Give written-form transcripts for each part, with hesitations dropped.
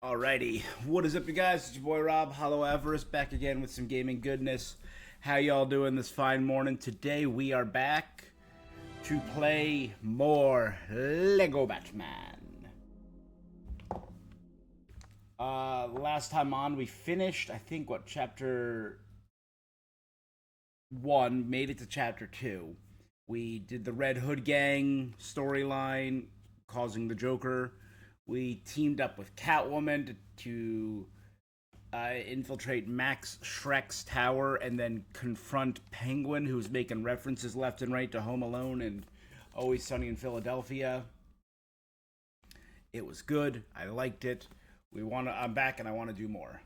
Alrighty, what is up, you guys? It's your boy Rob, Hollow Everest, back again with some gaming goodness. How y'all doing this fine morning? Today we are back to play more Lego Batman. Last time on, we finished, I think, chapter 1, made it to chapter 2. We did the Red Hood Gang storyline, causing the Joker. We teamed up with Catwoman to infiltrate Max Shreck's tower and then confront Penguin, who's making references left and right to Home Alone and Always Sunny in Philadelphia. It was good. I liked it. I'm back and I want to do more.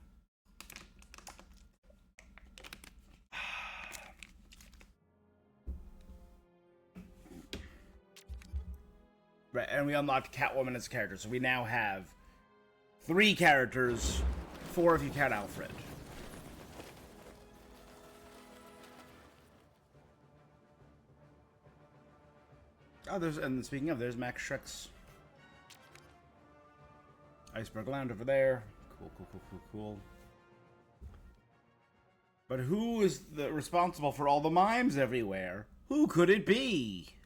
Right, and we unlocked Catwoman as a character, so we now have 3 characters, 4 if you count Alfred. Oh, and speaking of, there's Max Shreck's Iceberg Lounge over there. Cool. But who is responsible for all the mimes everywhere? Who could it be?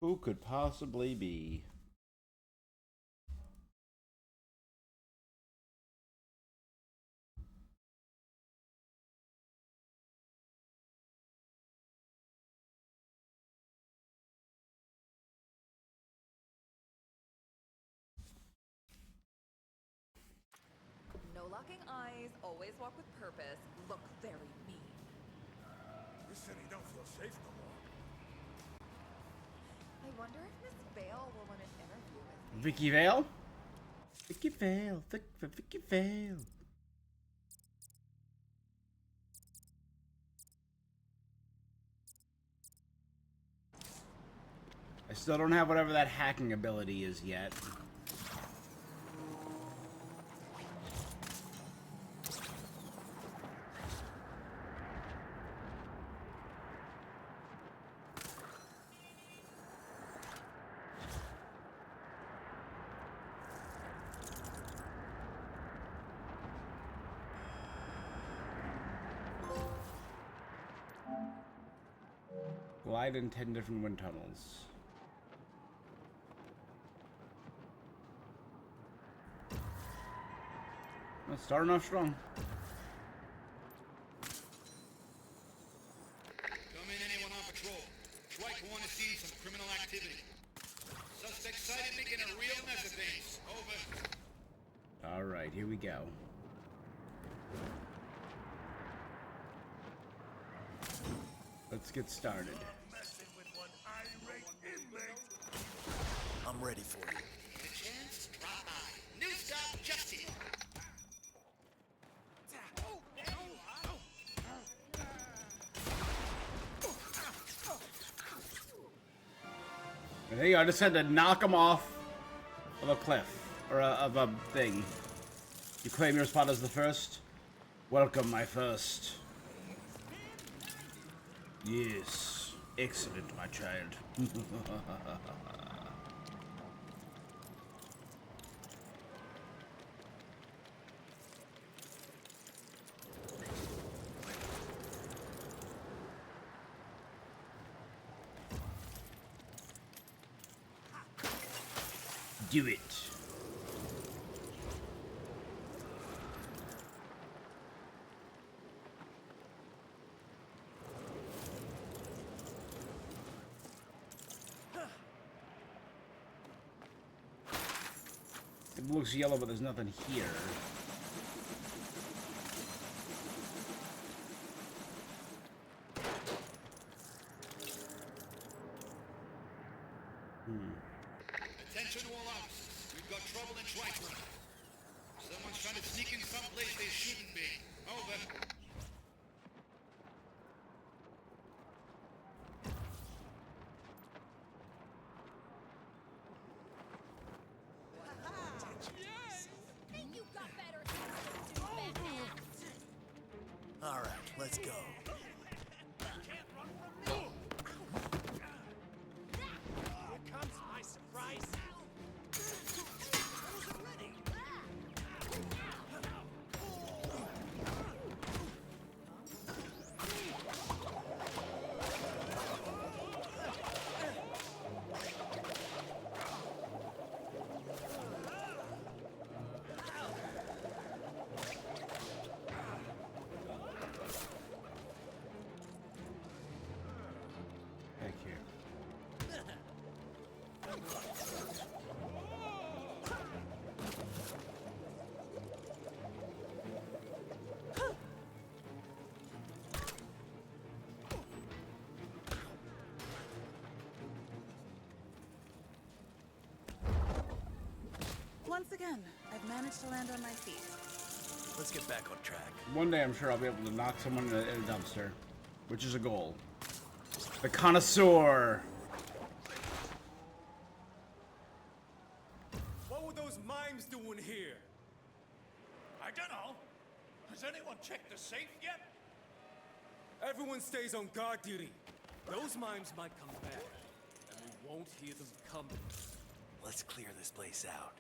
Who could possibly be? No locking eyes, always walk with purpose, look very mean. This city don't feel safe no more. I wonder if Miss Vale will want an interview with me. Vicky Vale? Vicky Vale. I still don't have whatever that hacking ability is yet. Glide in 10 different wind tunnels. Well, starting off strong. Come in, anyone on patrol. Strike one to see some criminal activity. Suspect sighted making a real mess of things. Over. Alright, here we go. Let's get started. I'm ready for you. The chance, drop by. New stop just here. There you go, I just had to knock him off of a cliff. Or of a thing. You claim your spot as the first? Welcome, my first. Yes. Excellent, my child. Do it. It looks yellow, but there's nothing here. Attention all officers. We've got trouble in Tricon. Someone's trying to sneak in someplace they shouldn't be. Over. Think you got better things to do, Batman? All right, let's go. Here comes my surprise. Thank you. Once again, I've managed to land on my feet. Let's get back on track. One day I'm sure I'll be able to knock someone in a dumpster, which is a goal. The connoisseur. What were those mimes doing here? I don't know. Has anyone checked the safe yet? Everyone stays on guard duty. Those mimes might come back, and we won't hear them coming. Let's clear this place out.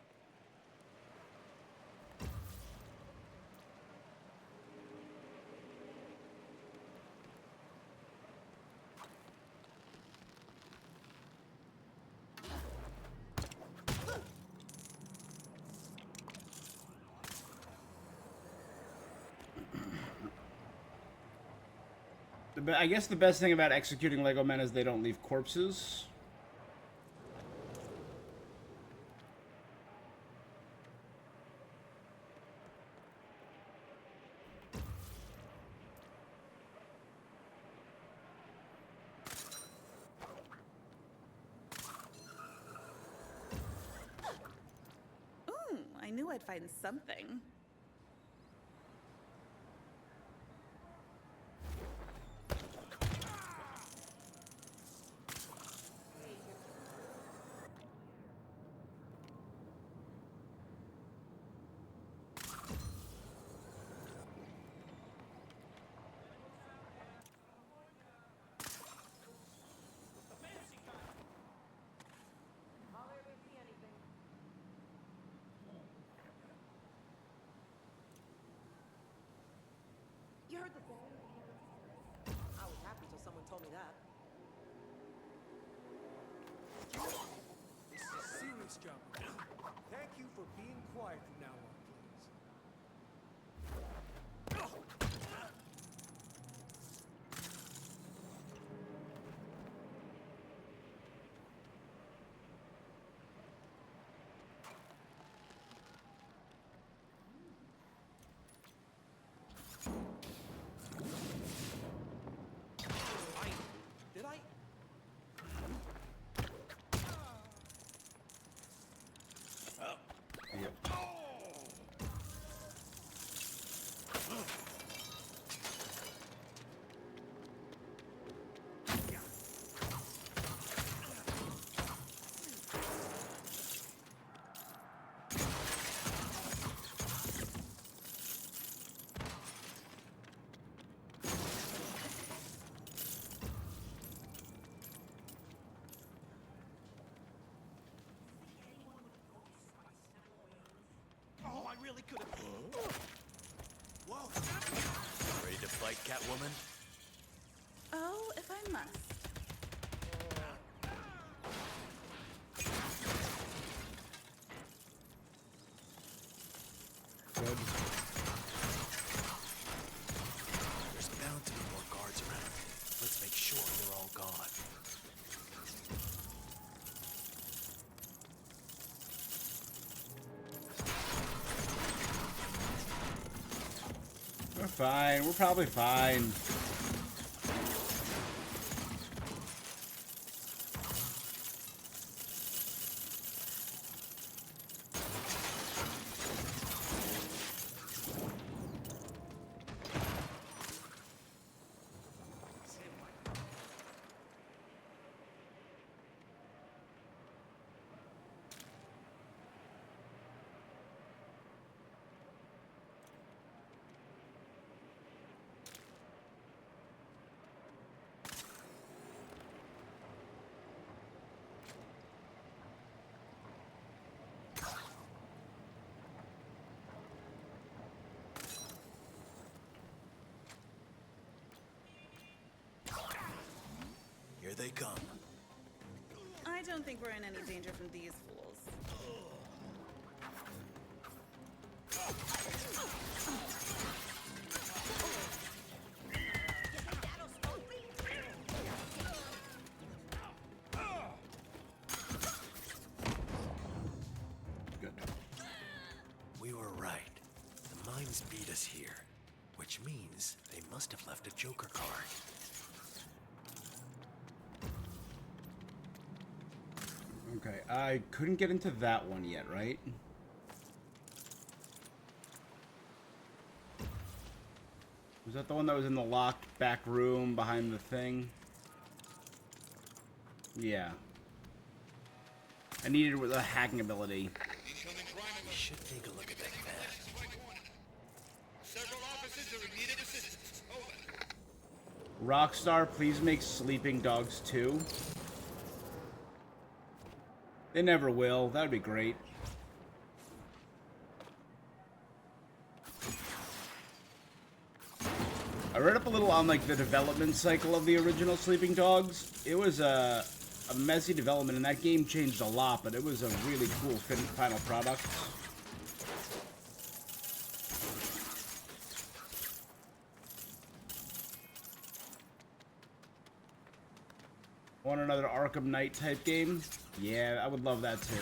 I guess the best thing about executing Lego men is they don't leave corpses. Ooh, I knew I'd find something. You heard the thing? I was happy till someone told me that. This is a serious job. Thank you for being quiet from now on, please. Did I? Yep. Oh, I really could have. Whoa! Ready to fight, Catwoman? Oh, if I must. Good. There's bound to be more guards around. Let's make sure they're all gone. fine. We're probably fine. Here they come. I don't think we're in any danger from these fools. Good. We were right. The mimes beat us here, which means they must have left a Joker card. Okay, I couldn't get into that one yet, right? Was that the one that was in the locked back room behind the thing? Yeah. I needed a hacking ability. Incoming crime We should take a look at that van. Several officers are in need of assistance. Over. Rockstar, please make Sleeping Dogs 2. They never will. That would be great. I read up a little on like the development cycle of the original Sleeping Dogs. It was a messy development, and that game changed a lot, but it was a really cool final product. Want another Arkham Knight type game? Yeah, I would love that too.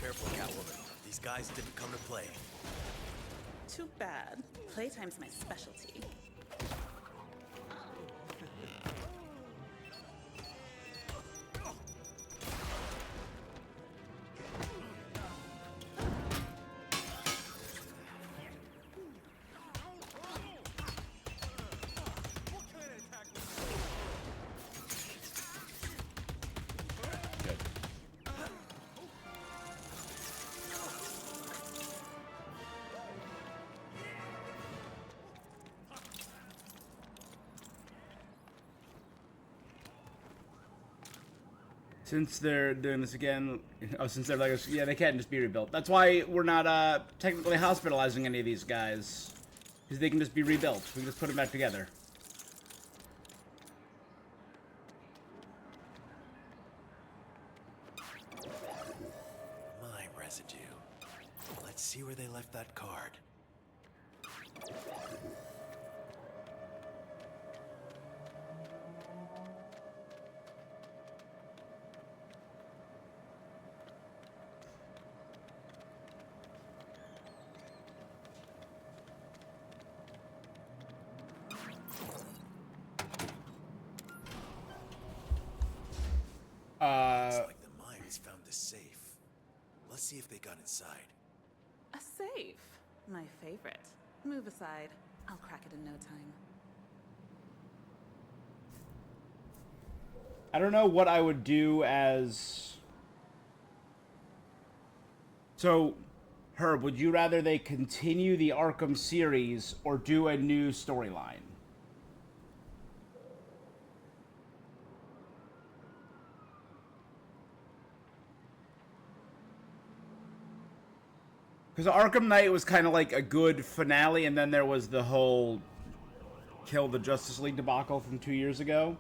Careful, Catwoman. These guys didn't come to play. Too bad. Playtime's my specialty. Since they're doing this again, since they're like, yeah, they can't just be rebuilt. That's why we're not technically hospitalizing any of these guys, because they can just be rebuilt. We can just put them back together. Mime residue. Let's see where they left that card. Looks like the mimes found the safe. Let's see if they got inside. A safe. My favorite. Move aside. I'll crack it in no time. I don't know what I would do as... So, Herb, would you rather they continue the Arkham series or do a new storyline? Because Arkham Knight was kind of like a good finale, and then there was the whole kill the Justice League debacle from 2 years ago.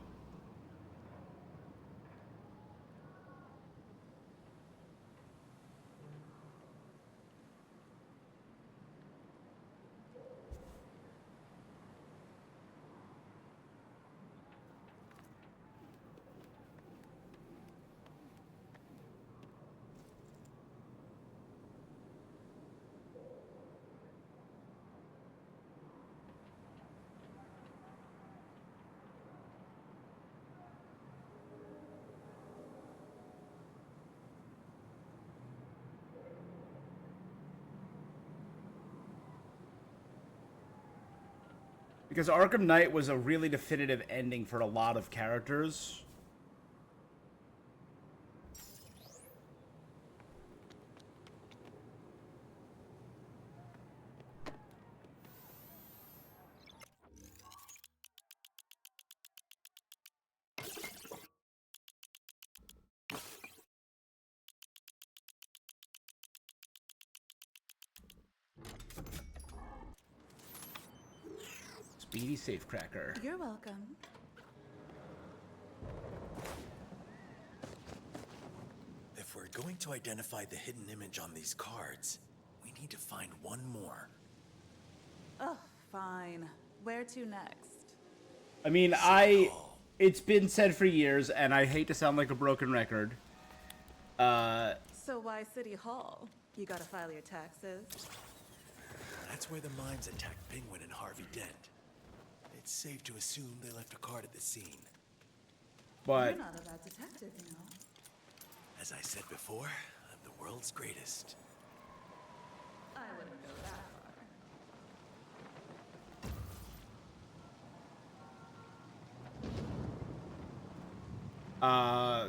Because Arkham Knight was a really definitive ending for a lot of characters. Speedy Safecracker. You're welcome. If we're going to identify the hidden image on these cards, we need to find one more. Oh, fine. Where to next? I mean, it's been said for years, and I hate to sound like a broken record. So why City Hall? You gotta file your taxes? That's where the mimes attacked Penguin and Harvey Dent. It's safe to assume they left a card at the scene. But You're not a bad detective, you know. As I said before, I'm the world's greatest. I wouldn't go that far.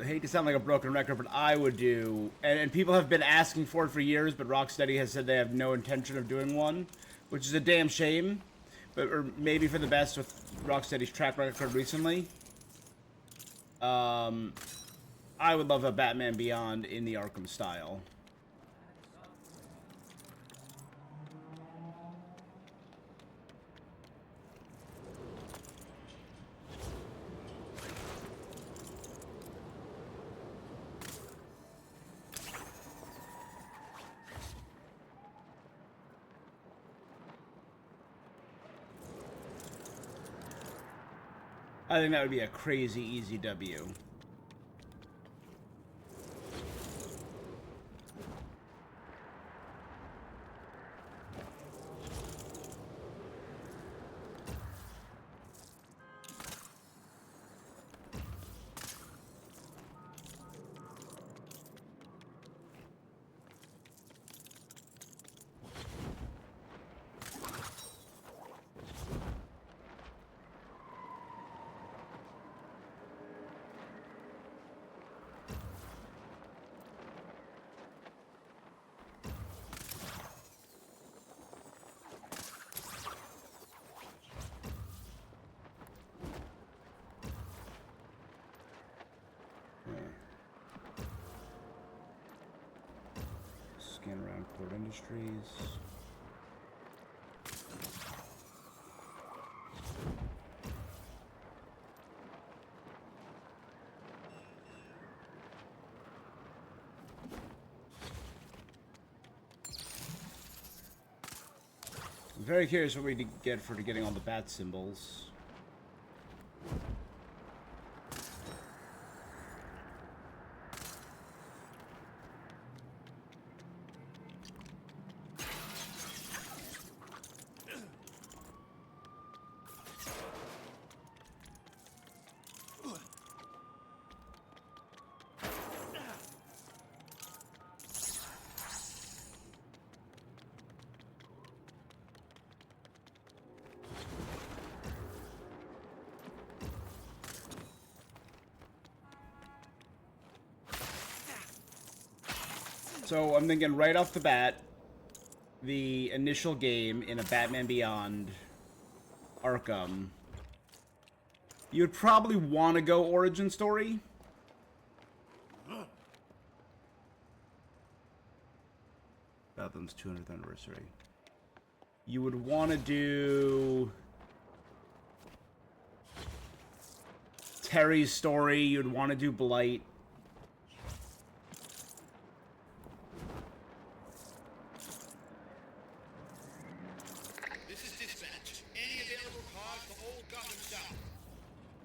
hate to sound like a broken record, but I would do, and people have been asking for it for years, but Rocksteady has said they have no intention of doing one, which is a damn shame, but or maybe for the best with Rocksteady's track record recently. I would love a Batman Beyond in the Arkham style. I think that would be a crazy easy W. Scan around Port Industries. I'm very curious what we get for getting all the bat symbols. So I'm thinking right off the bat, the initial game in a Batman Beyond Arkham, you'd probably want to go origin story. Gotham's 200th anniversary. You would want to do Terry's story. You'd want to do Blight. This is dispatch. Any available cars to Old Gotham South.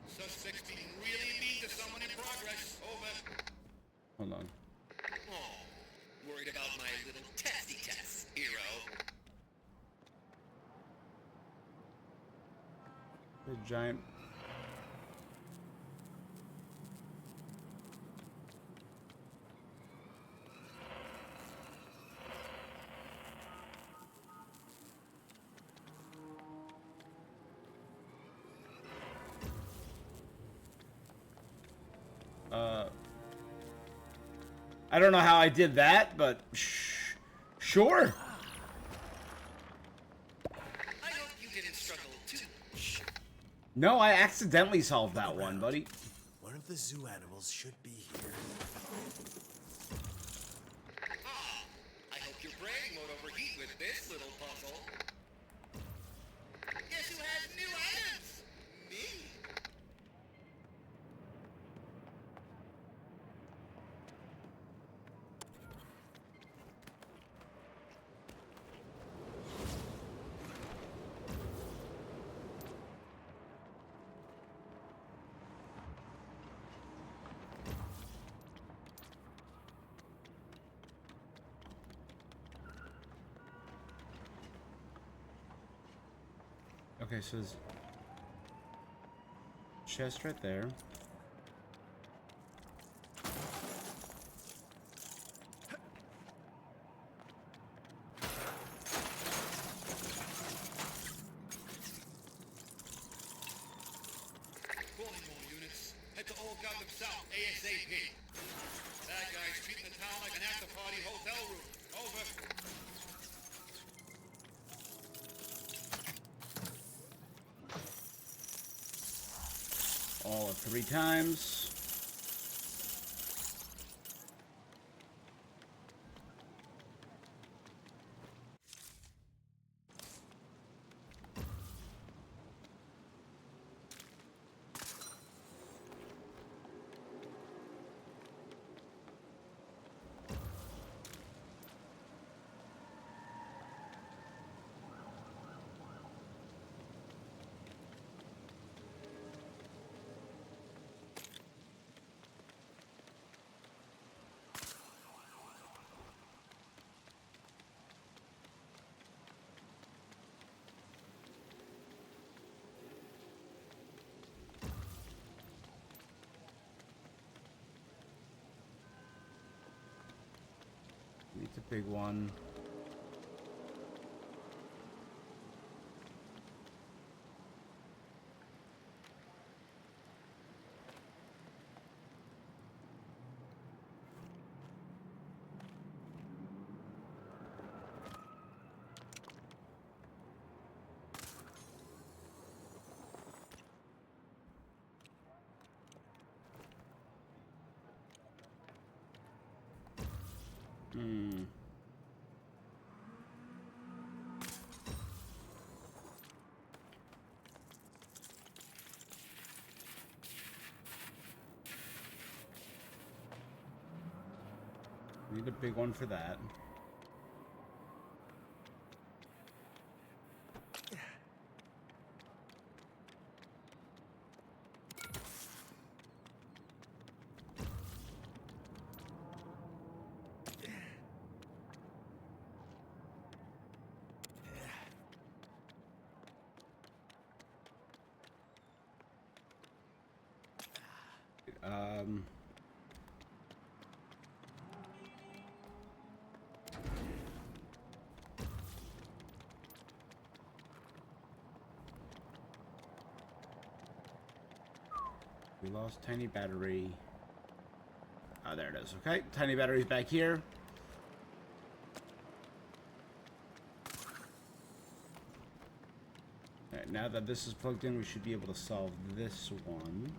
Suspects being really mean to someone in progress. Over. Hold on. Oh, worried about my little testy test, hero. The giant. don't know how I did that, but sure. I hope you didn't struggle too much. No, I accidentally solved that one, buddy. One of the zoo animals should be here. Ah, I hope your brain won't overheat with this little puzzle. Guess who has new items? Me. Okay, so there's chest right there. Calling all units. Head to Old Gotham South ASAP. Bad guys treating the town like an after-party hotel room. Over. All of 3 times. It's a big one. Need a big one for that. Um... We lost tiny battery. Oh, there it is. Okay, tiny battery's back here. Alright, now that this is plugged in, we should be able to solve this one.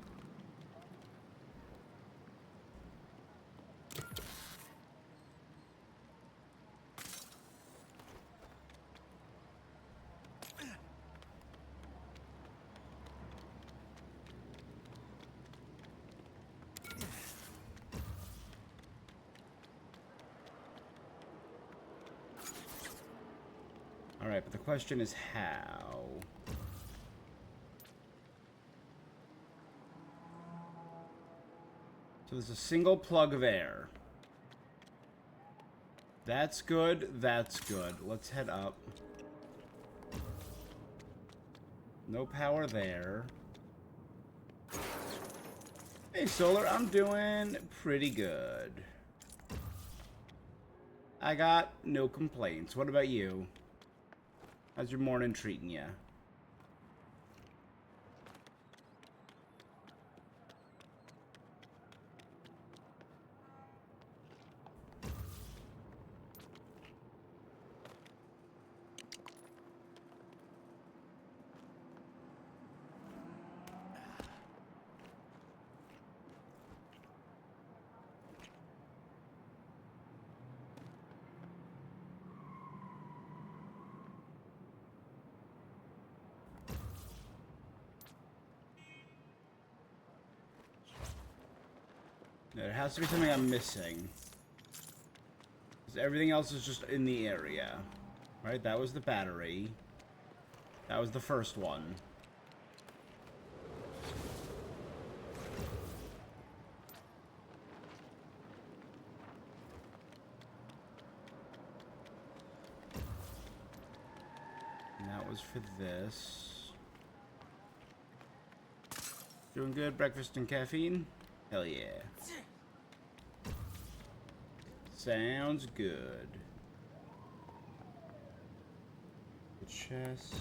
Alright, but the question is how? So there's a single plug of air. That's good, that's good. Let's head up. No power there. Hey, Solar, I'm doing pretty good. I got no complaints. What about you? How's your morning treating ya? There has to be something I'm missing. 'Cause everything else is just in the area. Right? That was the battery. That was the first one. And that was for this. Doing good? Breakfast and caffeine? Hell yeah. Sounds good. The chest.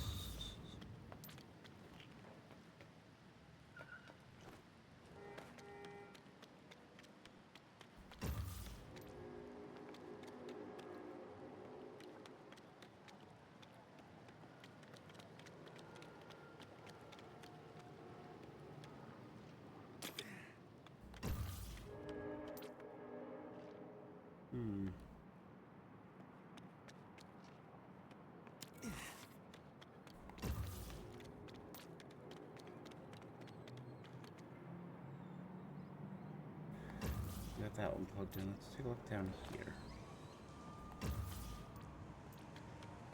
Got that one plugged in. Let's take a look down here.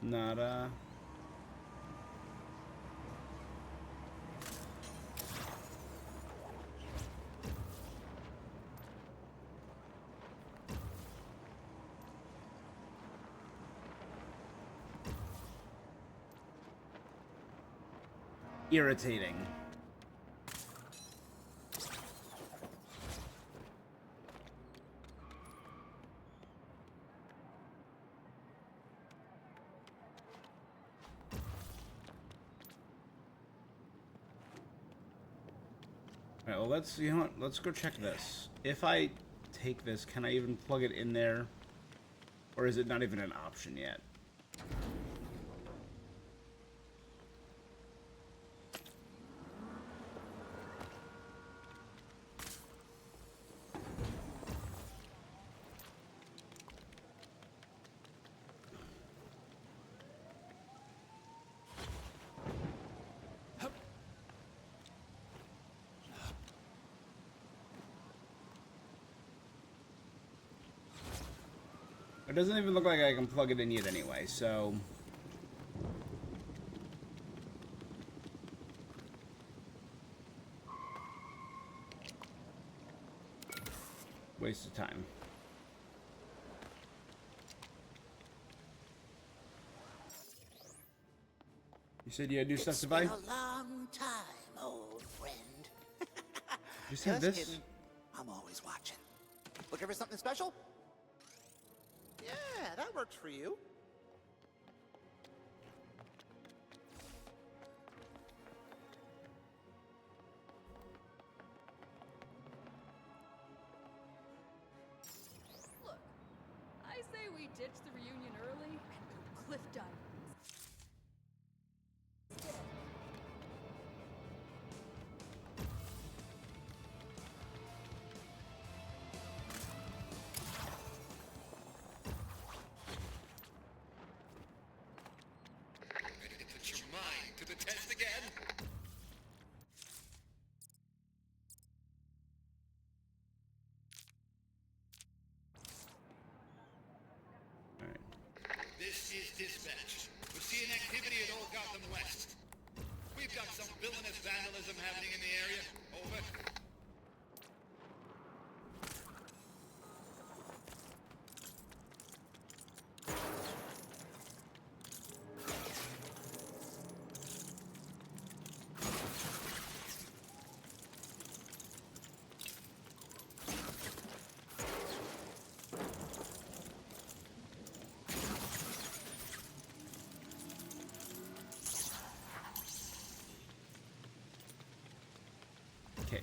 Nada. Irritating. Alright, well, you know what, let's go check this. If I take this, can I even plug it in there? Or is it not even an option yet? It doesn't even look like I can plug it in yet anyway, so... waste of time. You said you had new stuff to buy? It's been a long time, old friend. You said Just this? kidding. I'm always watching. Looking for something special? Yeah, that works for you. Look, I say we ditch the reunion early and go cliff diving. Ready to put your mind to the test again? Alright. This is dispatch. We're seeing activity at Old Gotham West. We've got some villainous vandalism happening in the area. Over. Okay.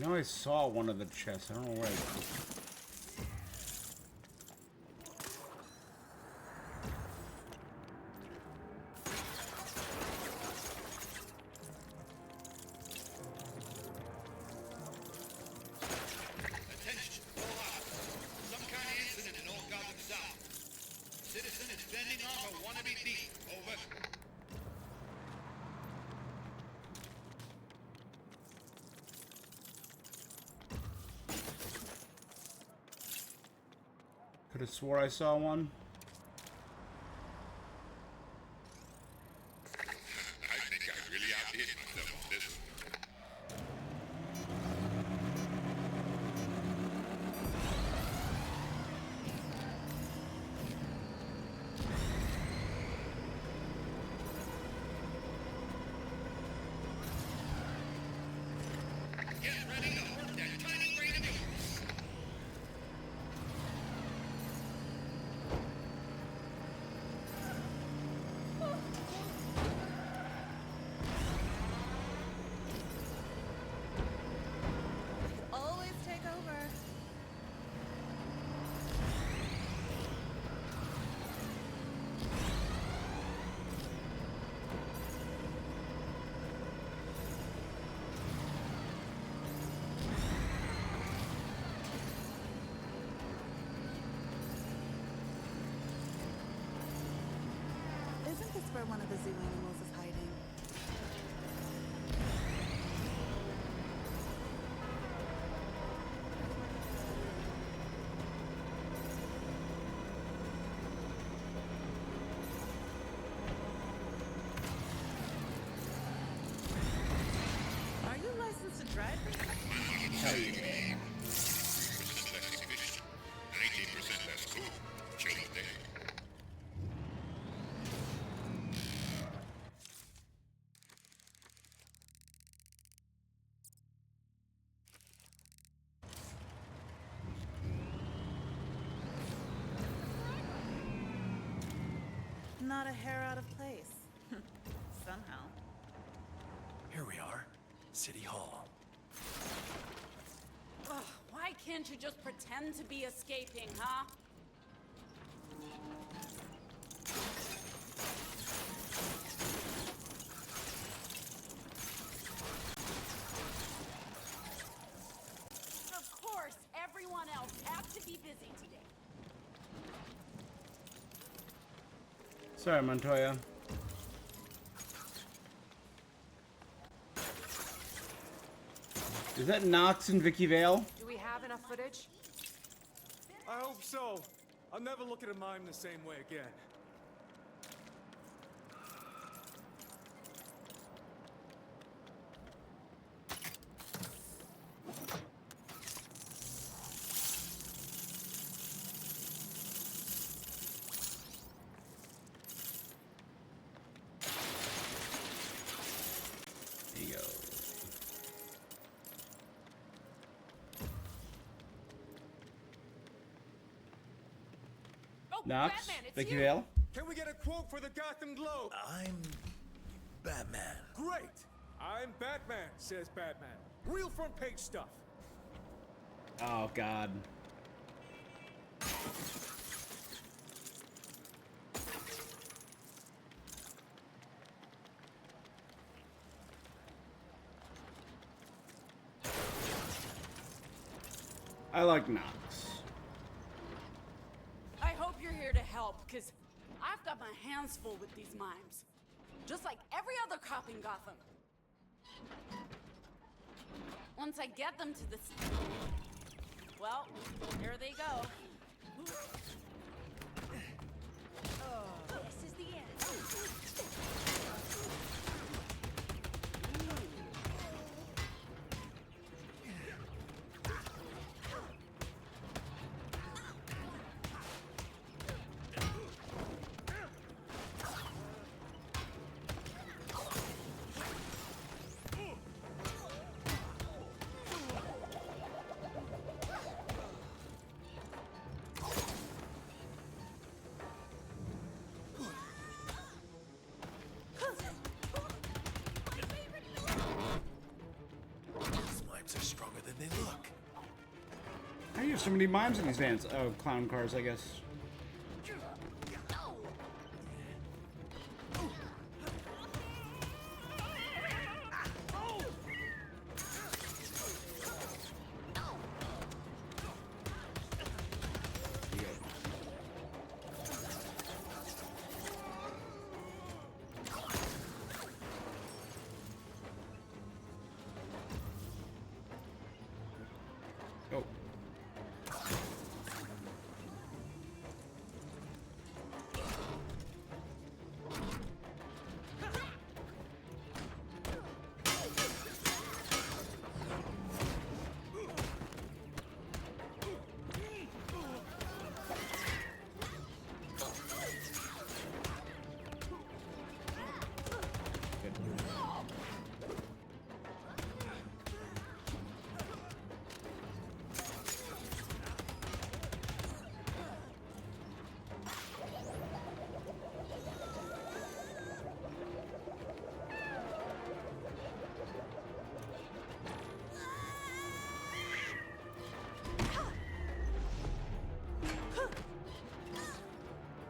I know I saw one of the chests. I don't know where. Attention, all out. Some kind of incident in Old Gotham South. Citizen is fending off a wannabe thief. Over. Could have swore I saw one. I think I really outdid myself on this one. Get ready to hurt that tiny brain of yours. Always take over. Isn't this where one of the zoo animals is hiding? Are you licensed to drive? Hell yeah. 3% less efficient, 19% less cool. Chill the day. Not a hair out of place. Somehow. Here we are. City Hall. Ugh, why can't you just pretend to be escaping, huh? Of course, everyone else has to be busy today. Sorry, Montoya. Is that Knox and Vicky Vale? Do we have enough footage? I hope so. I'll never look at a mime the same way again. There you go. Oh, Knox, Batman, it's Vicky you! Vale. Can we get a quote for the Gotham Globe? I'm Batman. Great! I'm Batman, says Batman. Real front page stuff. Oh God. I like Knox. I hope you're here to help, because I've got my hands full with these mimes. Just like every other cop in Gotham. Once I get them to the... Well, here they go. This is the end. there's so many mimes in these vans. Oh, clown cars, I guess. Oh.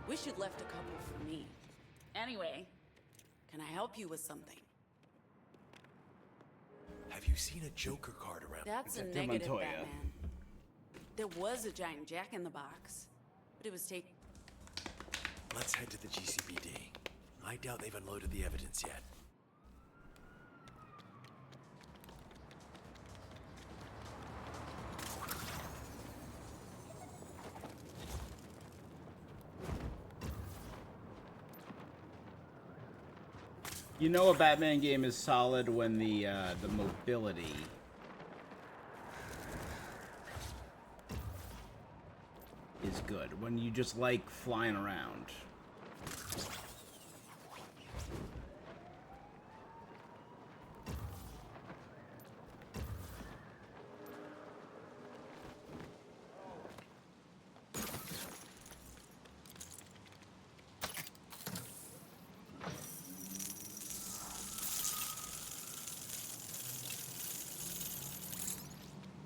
Wish you'd left a couple for me. Anyway, can I help you with something? Have you seen a Joker card around? That's a Detective negative, Montoya. Batman. There was a giant jack in the box, but it was taken. Let's head to the GCPD. I doubt they've unloaded the evidence yet. You know a Batman game is solid when the mobility is good. When you just like flying around.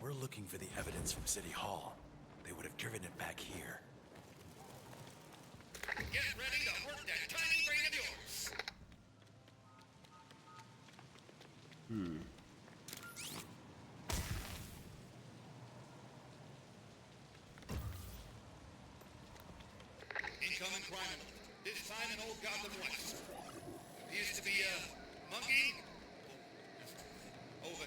We're looking for the evidence from City Hall. They would have driven it back here. Get ready to work that tiny brain of yours. Incoming crime alert. This time in old Gotham West. Appears to be a monkey. Over.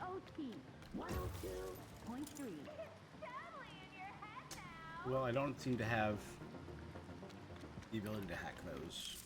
DOT 102.3. Well, I don't seem to have the ability to hack those.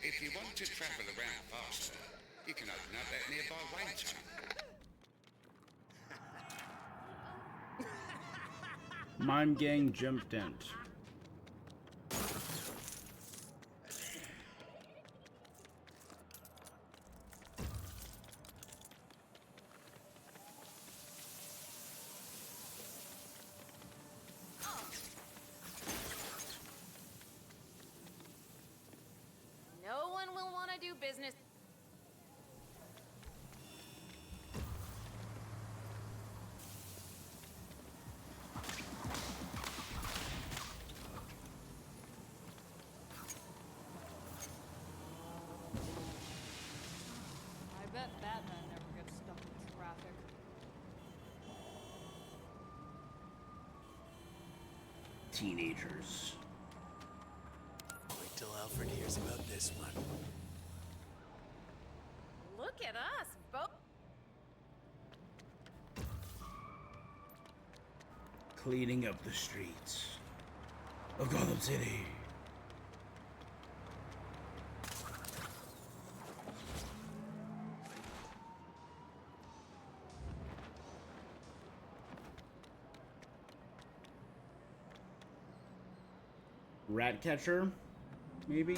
If you want to travel around faster, you can open up that nearby rain tunnel. Mime gang jumped in. business. I bet Batman never gets stuck in traffic. Teenagers. Wait till Alfred hears about this one. Look at us, both. Cleaning up the streets of Gotham City. Ratcatcher, maybe?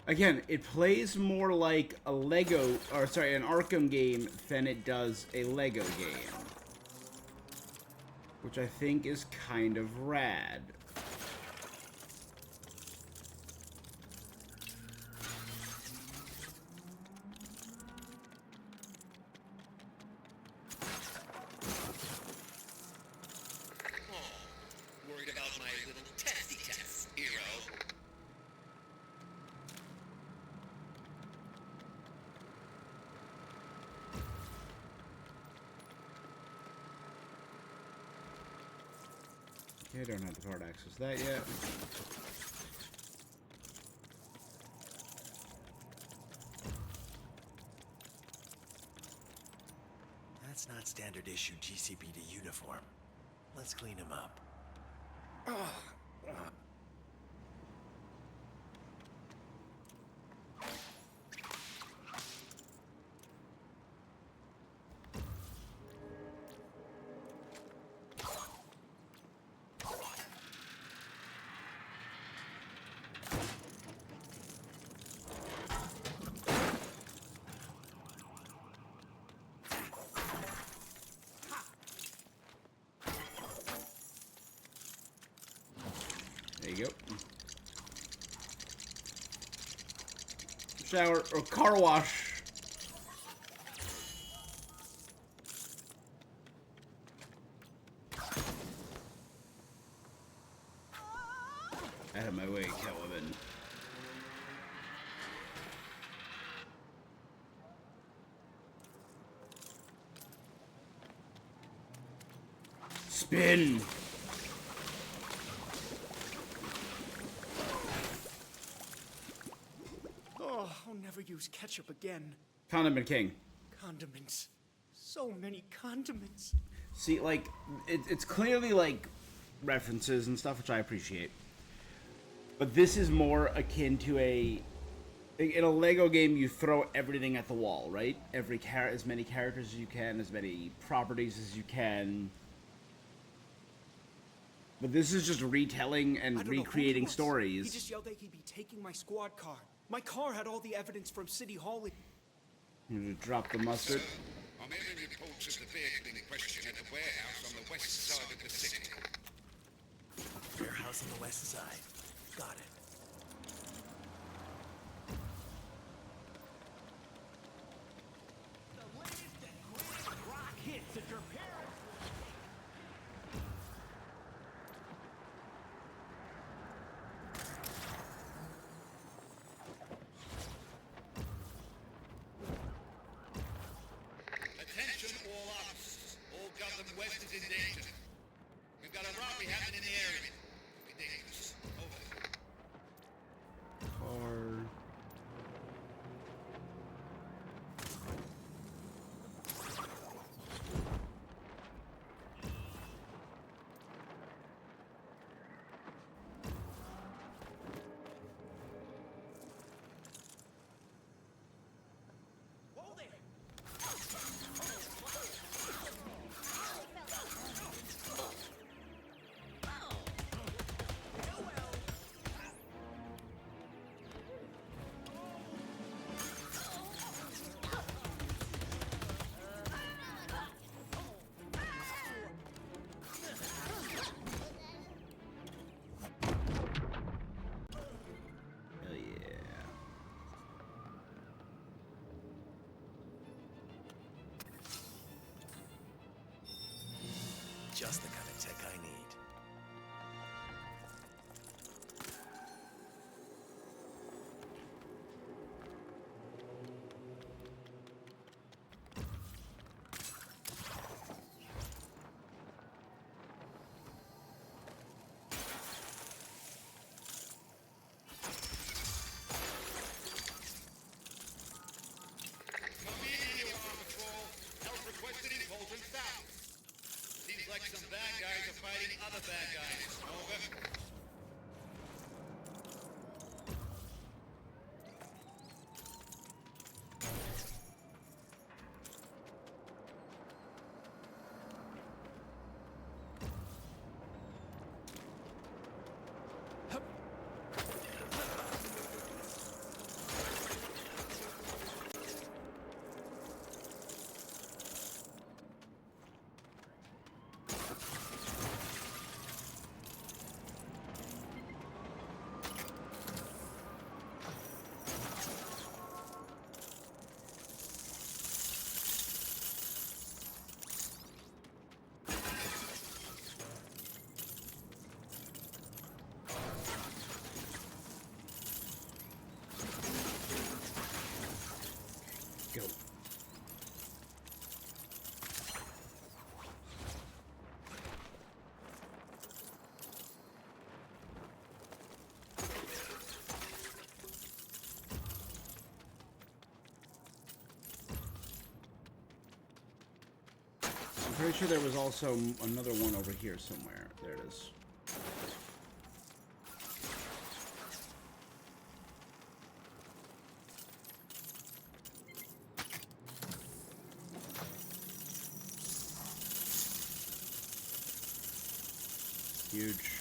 Again, it plays more like a Lego, or sorry, an Arkham game than it does a Lego game. Which I think is kind of rad. Worried about my little testy test, hero. Okay, don't have the card access that yet. That's not standard issue GCPD uniform. Let's clean him up. There you go. Shower or car wash. Out of my way, Catwoman. Spin. Oh, I'll never use ketchup again. Condiment King. Condiments. So many condiments. See, like, it's clearly, like, references and stuff, which I appreciate. But this is more akin to a... In a Lego game, you throw everything at the wall, right? As many characters as you can, as many properties as you can. But this is just retelling and recreating stories. He just yelled that he'd be taking my squad car. My car had all the evidence from City Hall. I'm gonna drop the mustard. I'm hearing reports of the vehicle in question at a warehouse on the west side of the city. Warehouse on the west side. Got it. The latest and greatest rock hits at your parents'. Attention all officers. All Gotham West is in danger. We've got a robbery happening in the area. Be dangerous. Over. Car. Whoa there! tech I need. Seems like some bad guys are fighting other bad guys. Over. Go. I'm pretty sure there was also another one over here somewhere. There it is. Huge.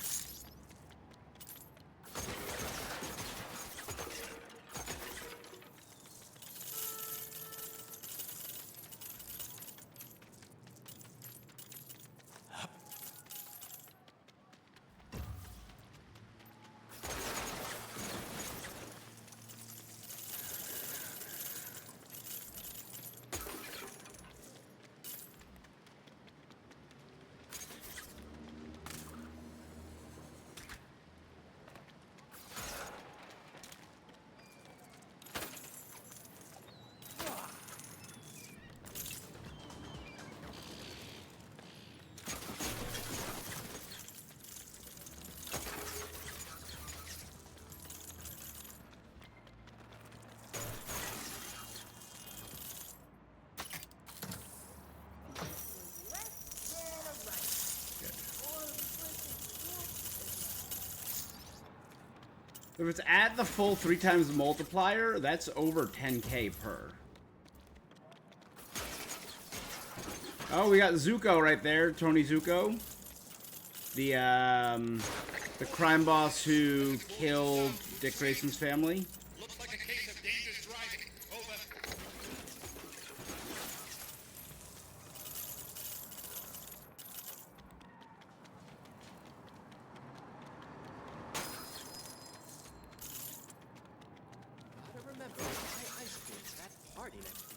If it's at the full 3 times multiplier, that's over 10k per. Oh, we got Zuko right there, Tony Zuko. The crime boss who killed Dick Grayson's family. Looks like a case of dangerous driving. Over. I remember my ice cream at that party next week.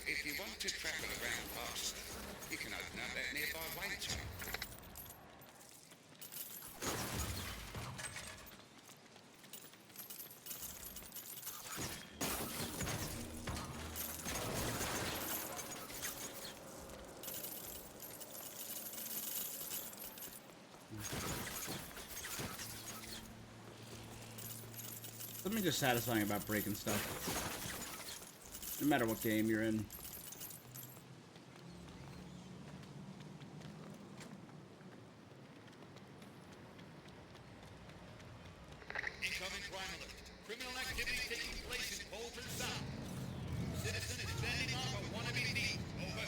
If you want to travel around faster, you can open up that nearby way tube. Something just satisfying about breaking stuff. No matter what game you're in. Incoming crime alert. Criminal activity taking place in Bolton South. Citizen is standing off a wannabe beat. Over.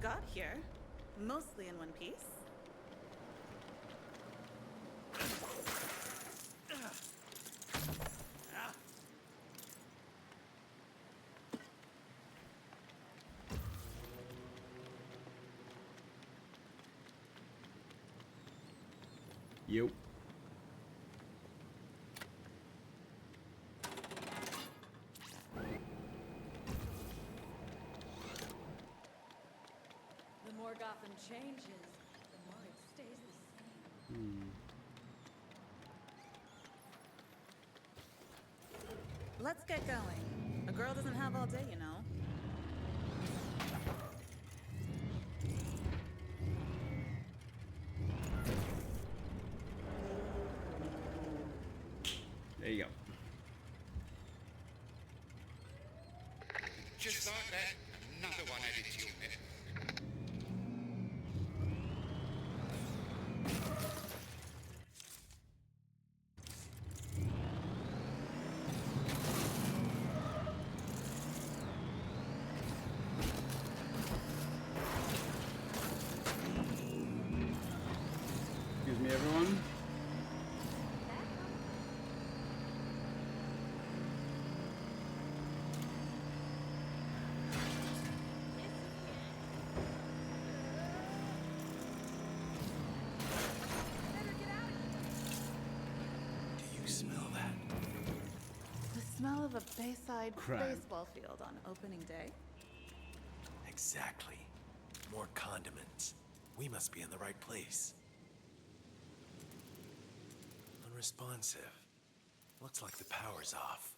got here? Mostly in one piece? Yep. The more Gotham changes, the more it stays the same. Let's get going. A girl doesn't have all day, you know. There you go. Just like that, another one added to your net. Excuse me, everyone. Do you smell that? The smell of a Bayside Crime. baseball field on opening day? Exactly. More condiments. We must be in the right place. Unresponsive. Looks like the power's off.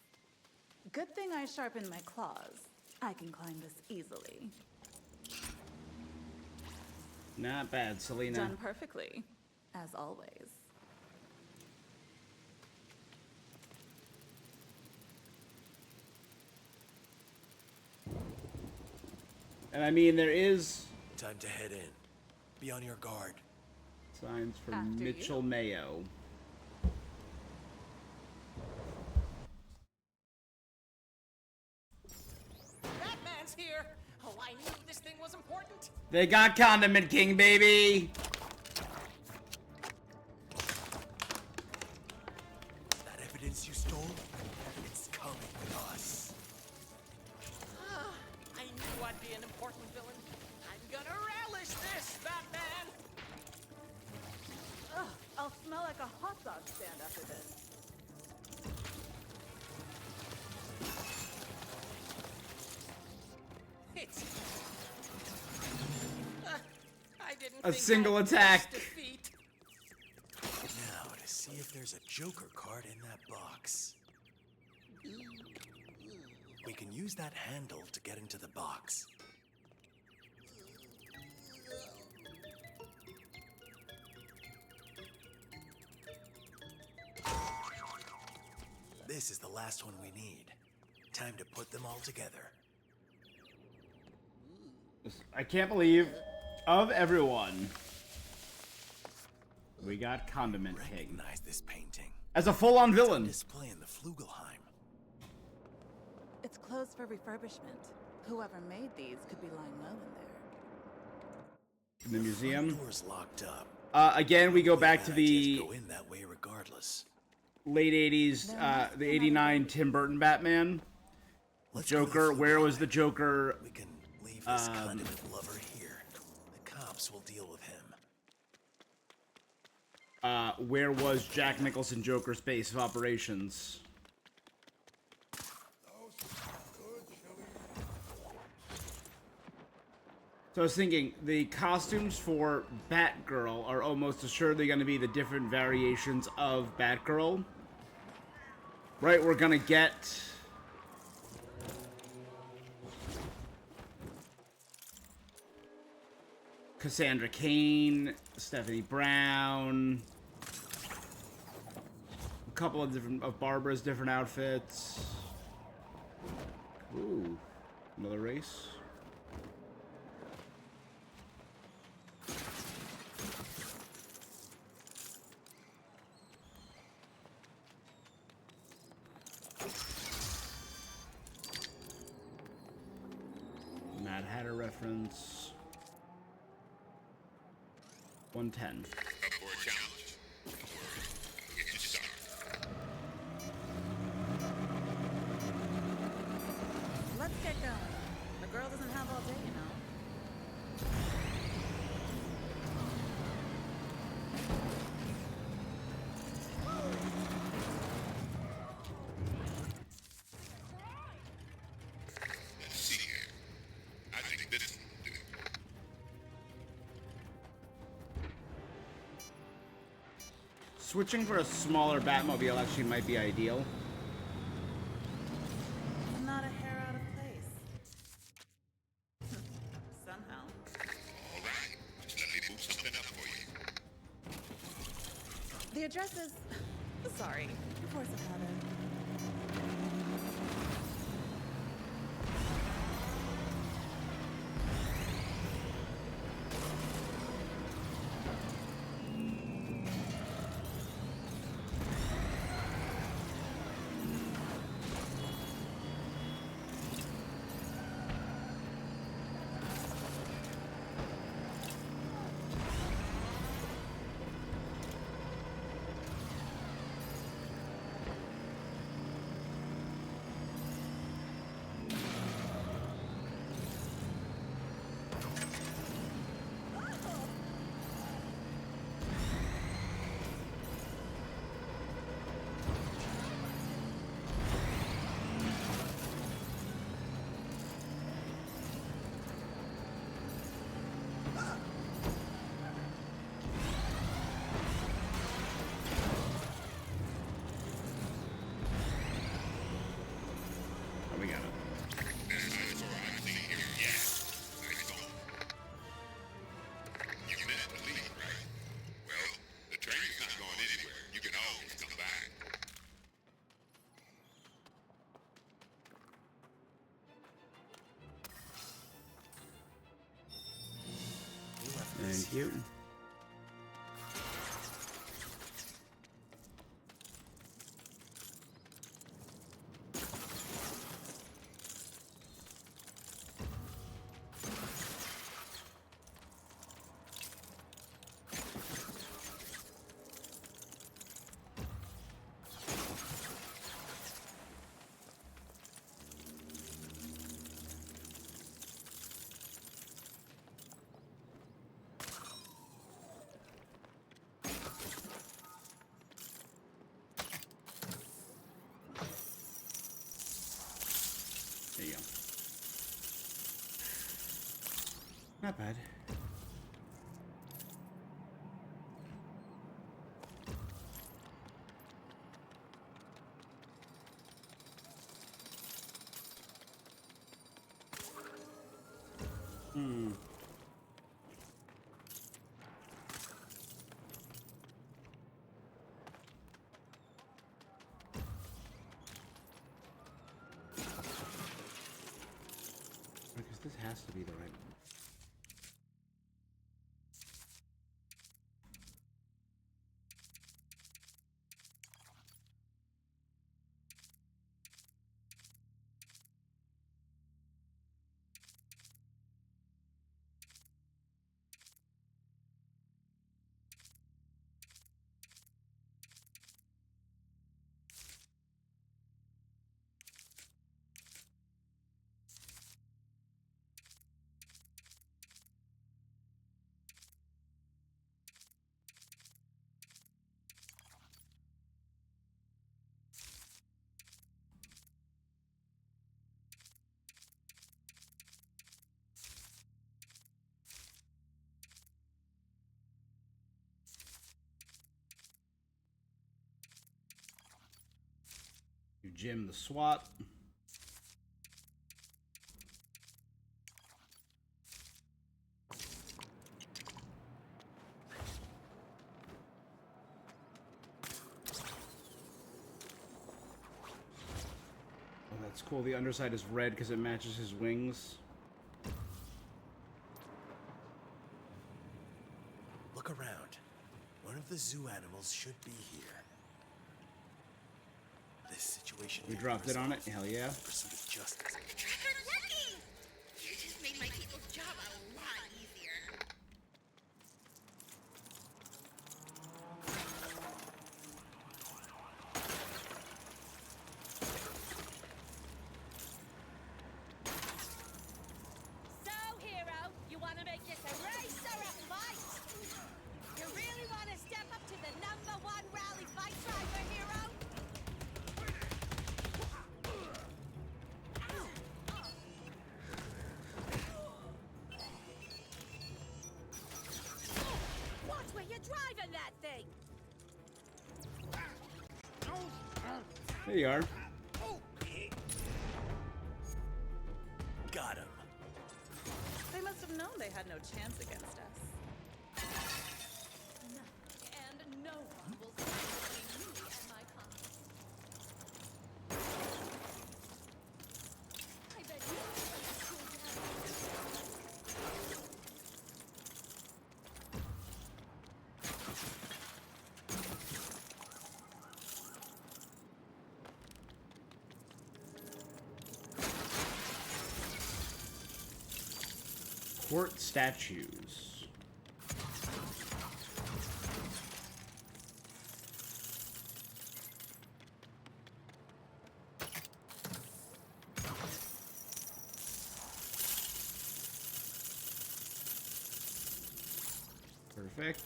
Good thing I sharpened my claws. I can climb this easily. Not bad, Selena. Done perfectly, as always. And I mean, there is Time to head in. Be on your guard. signs from After you. Mitchell Mayo. Batman's here! Oh, I knew this thing was important! They got Condiment King, baby! That evidence you stole? It's coming with us. I knew I'd be an important villain. I'm gonna relish this, Batman! Ugh, I'll smell like a hot dog stand after this. It's... I didn't A think single I'd attack. face defeat. Now, to see if there's a Joker card in that box. We can use that handle to get into the box. This is the last one we need. Time to put them all together. I can't believe, of everyone, we got Condiment King. Recognize this painting. As a full-on villain. Display in the Flugelheim. It's closed for refurbishment. Whoever made these could be lying low in there. In the museum. Front door's locked up. Again, we go back to Bad ideas the go in that way regardless. late 80s, the 89 Tim Burton Batman. Joker, where was the Joker? We can leave this condiment lover here. The cops will deal with him. Where was Jack Nicholson Joker's base of operations? So I was thinking, the costumes for Batgirl are almost assuredly going to be the different variations of Batgirl. Right, we're going to get... Cassandra Cain, Stephanie Brown, a couple of Barbara's different outfits. Ooh, another race. Mad Hatter reference. 110. Up for a challenge? Don't worry. I'll get you started. Let's get going. The girl doesn't have all day, you know. Let's see here. I think this one will do. Switching for a smaller Batmobile actually might be ideal. Not a hair out of place. Somehow. All right. Just let me move something up for you. The address is... Sorry. Force of habit. Oh, we got it. Best dinosaur I've seen here yet. Nice going. You meant to leave, right? Well, the train's not going anywhere. You can always come back. Thank you. There you go. Not bad. Because this has to be the right one. You Jim the SWAT. Oh, that's cool. The underside is red because it matches his wings. Look around. One of the zoo animals should be here. This situation. We dropped it on it. Hell yeah. Pursuit of justice. Tracker's working! You just made my people's job a lot easier. There you are. Got him. They must have known they had no chance against us. And no one will stand between me and my kind. I bet you would like to cool down. Court statues. Perfect.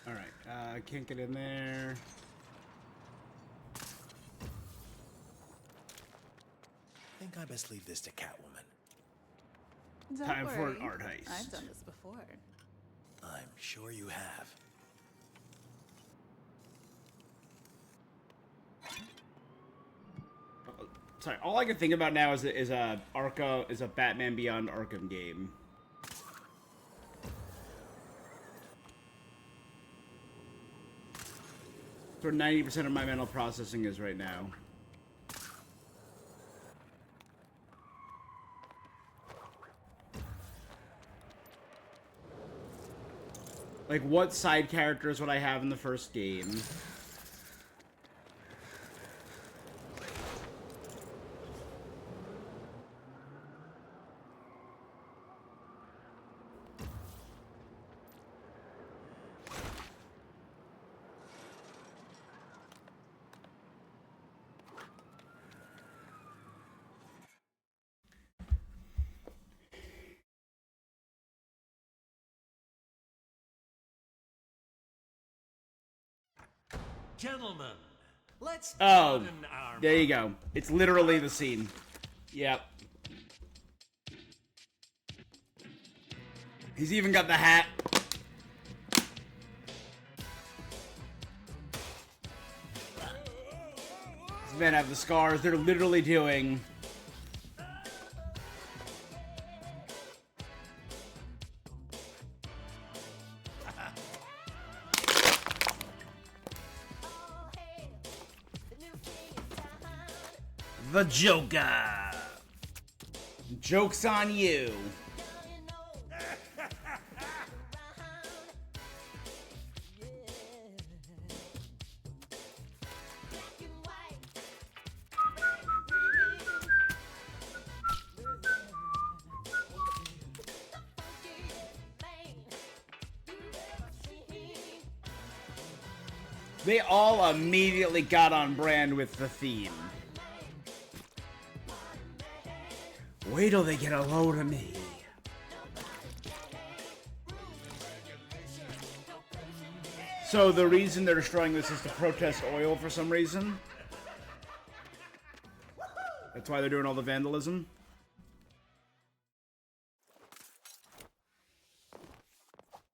Alright, can't get in there. I think I best leave this to Catwoman. Don't Time for an worry. art heist. I've done this before. I'm sure you have. Sorry, all I can think about now is a Batman Beyond Arkham game. That's where 90% of my mental processing is right now. Like, what side characters would I have in the first game? Gentlemen, let's Oh, broaden our there you go. It's literally the scene. Yep. He's even got the hat. These men have the scars. They're literally doing... The Joker. Joke's on you. They all immediately got on brand with the theme. Wait till they get a load of me. So the reason they're destroying this is to protest oil for some reason? That's why they're doing all the vandalism?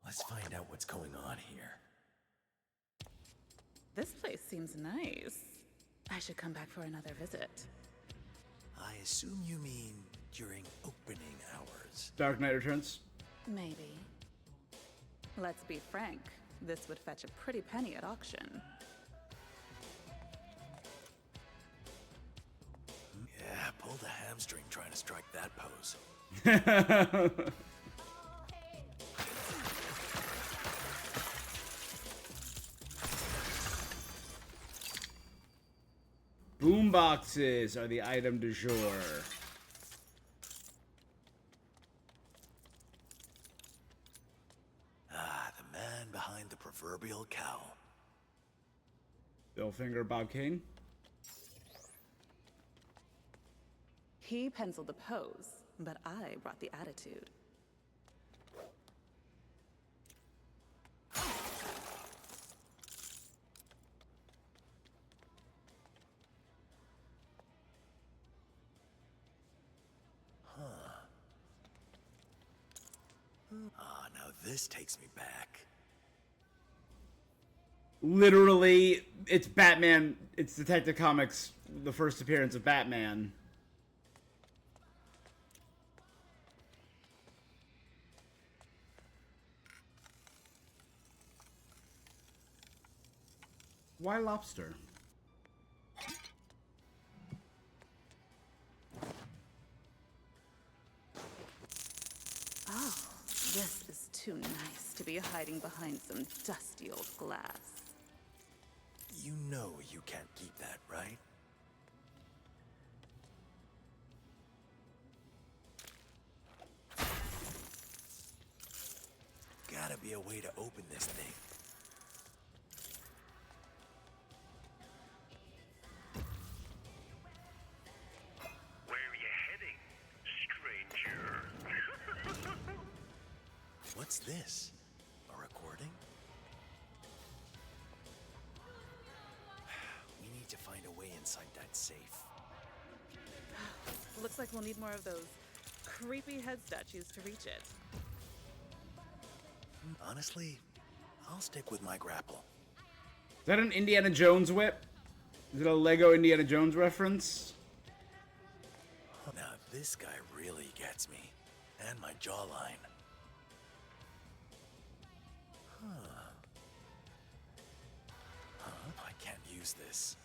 Let's find out what's going on here. This place seems nice. I should come back for another visit. I assume you mean during opening hours. Dark Knight Returns? Maybe. Let's be frank. This would fetch a pretty penny at auction. Yeah, pull the hamstring trying to strike that pose. Boomboxes are the item du jour. Ah, the man behind the proverbial cowl. Bill Finger, Bob Kane. He penciled the pose, but I brought the attitude. Ah, now this takes me back. Literally, it's Batman. It's Detective Comics, the first appearance of Batman. Why lobster? Oh, this is too nice to be hiding behind some dusty old glass. You know you can't keep that, right? Gotta be a way to open this thing. Where are you heading, stranger? What's this? A recording? We need to find a way inside that safe. Looks like we'll need more of those creepy head statues to reach it. Honestly, I'll stick with my grapple. Is that an Indiana Jones whip? Is it a Lego Indiana Jones reference? Now this guy really gets me. And my jawline. I can't use this.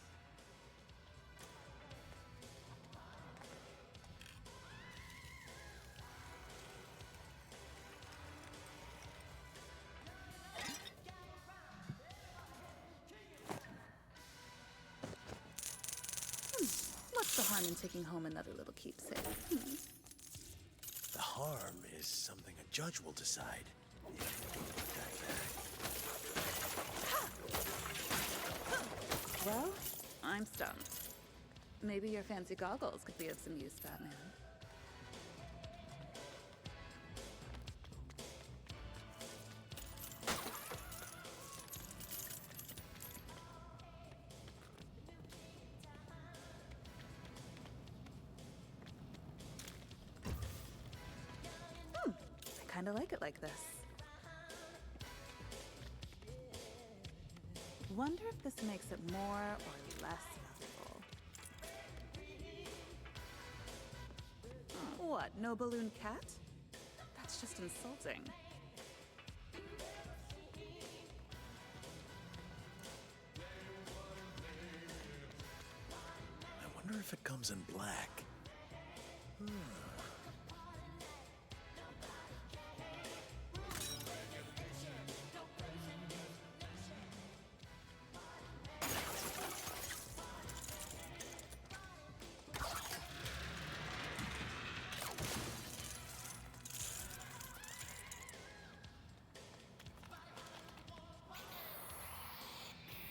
What's the harm in taking home another little keepsake? The harm is something a judge will decide. Well, I'm stumped. Maybe your fancy goggles could be of some use, Batman. I kinda like it like this. Wonder if this makes it more or less valuable. What, no balloon cat? That's just insulting. I wonder if it comes in black.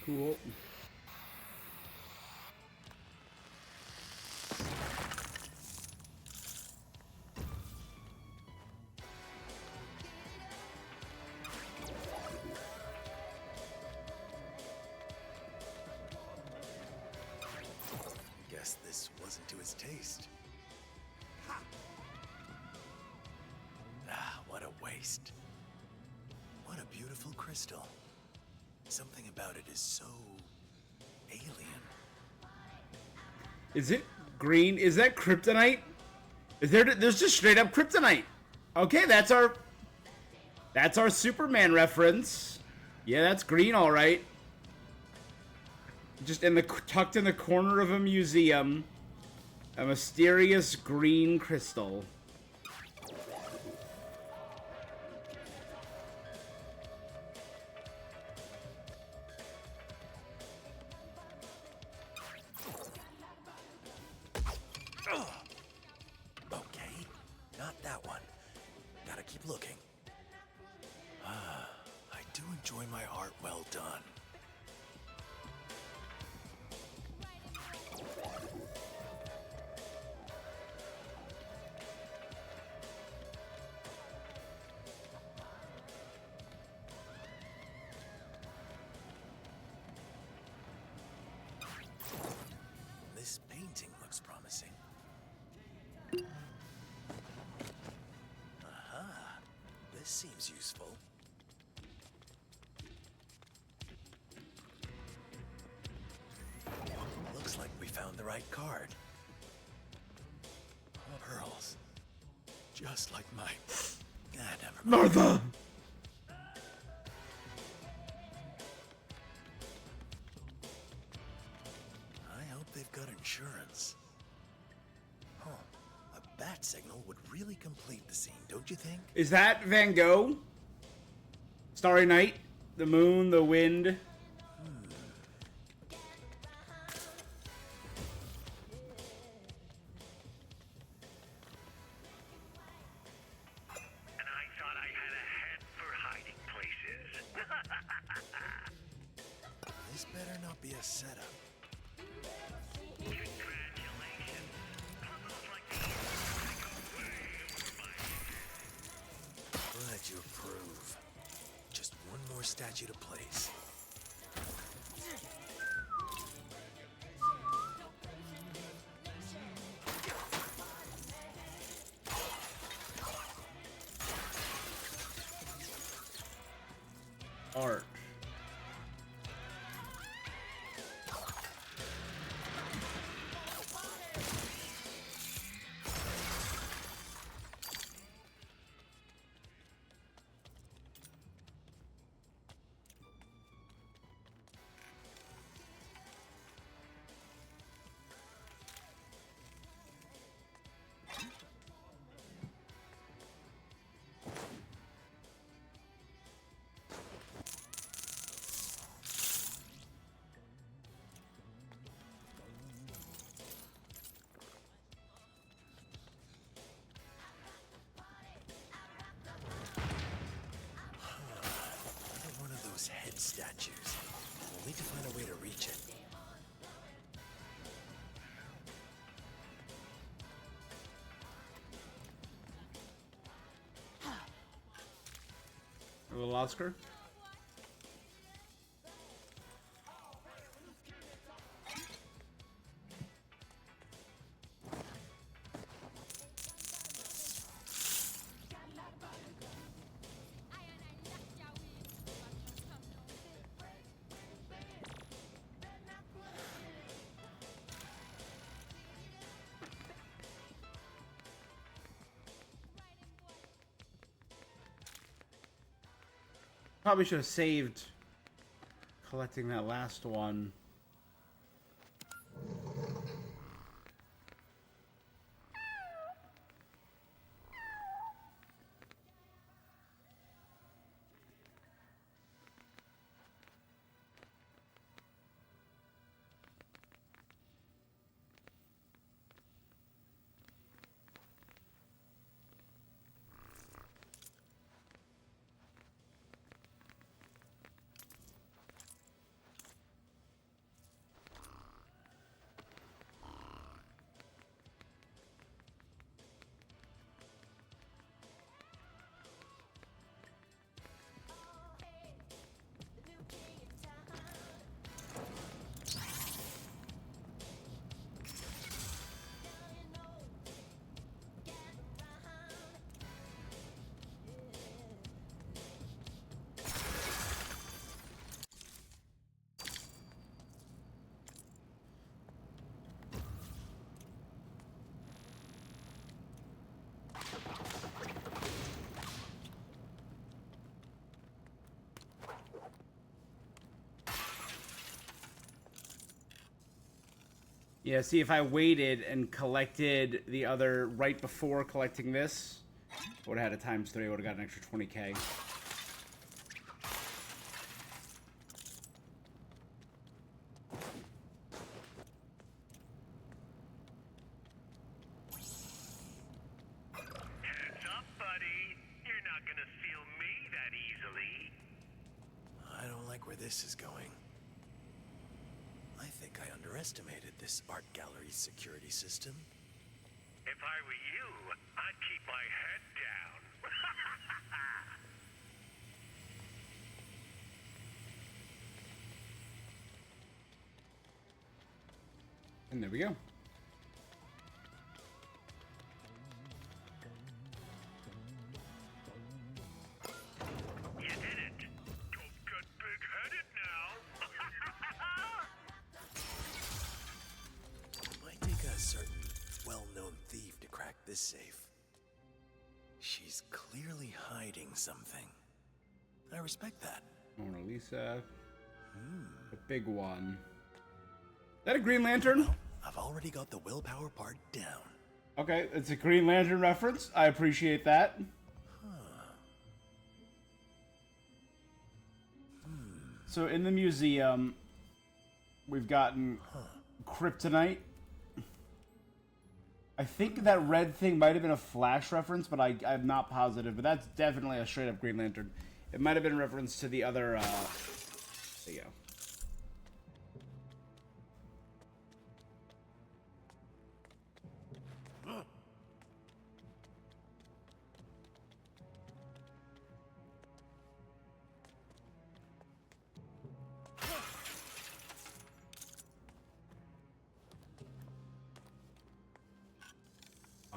Cool. Guess this wasn't to his taste. Ah, what a waste. What a beautiful crystal. Something about it is so alien. Is it green? Is that kryptonite? There's just straight up kryptonite. Okay, that's our Superman reference. Yeah, that's green, all right. Just tucked in the corner of a museum, a mysterious green crystal. Okay, not that one. Gotta keep looking. I do enjoy my art well done. This seems useful. Looks like we found the right card. Pearls. Just like my... never mind. Martha! I hope they've got insurance. Huh. A bat signal would really complete the scene, don't you think? Is that Van Gogh? Starry Night? The moon, the wind? And I thought I had a head for hiding places. This better not be a setup. Congratulations. Puzzles like these go way over my head. Glad you approve. Just one more statue to place. Art. Another one of those head statues. We'll need to find a way to reach it. A little Oscar? Probably should have saved collecting that last one. Yeah, see, if I waited and collected the other right before collecting this, I would have had a times 3, I would have got an extra 20k. Heads up, buddy. You're not gonna steal me that easily. I don't like where this is going. I think I underestimated this art gallery's security system. If I were you, I'd keep my head down. And there we go. this safe. She's clearly hiding something. I respect that. Mona Lisa. The big one. Is that a Green Lantern? Well, I've already got the willpower part down. Okay, it's a Green Lantern reference. I appreciate that. So in the museum, we've gotten kryptonite. I think that red thing might have been a Flash reference, but I'm not positive. But that's definitely a straight up Green Lantern. It might have been a reference to the other. There you go.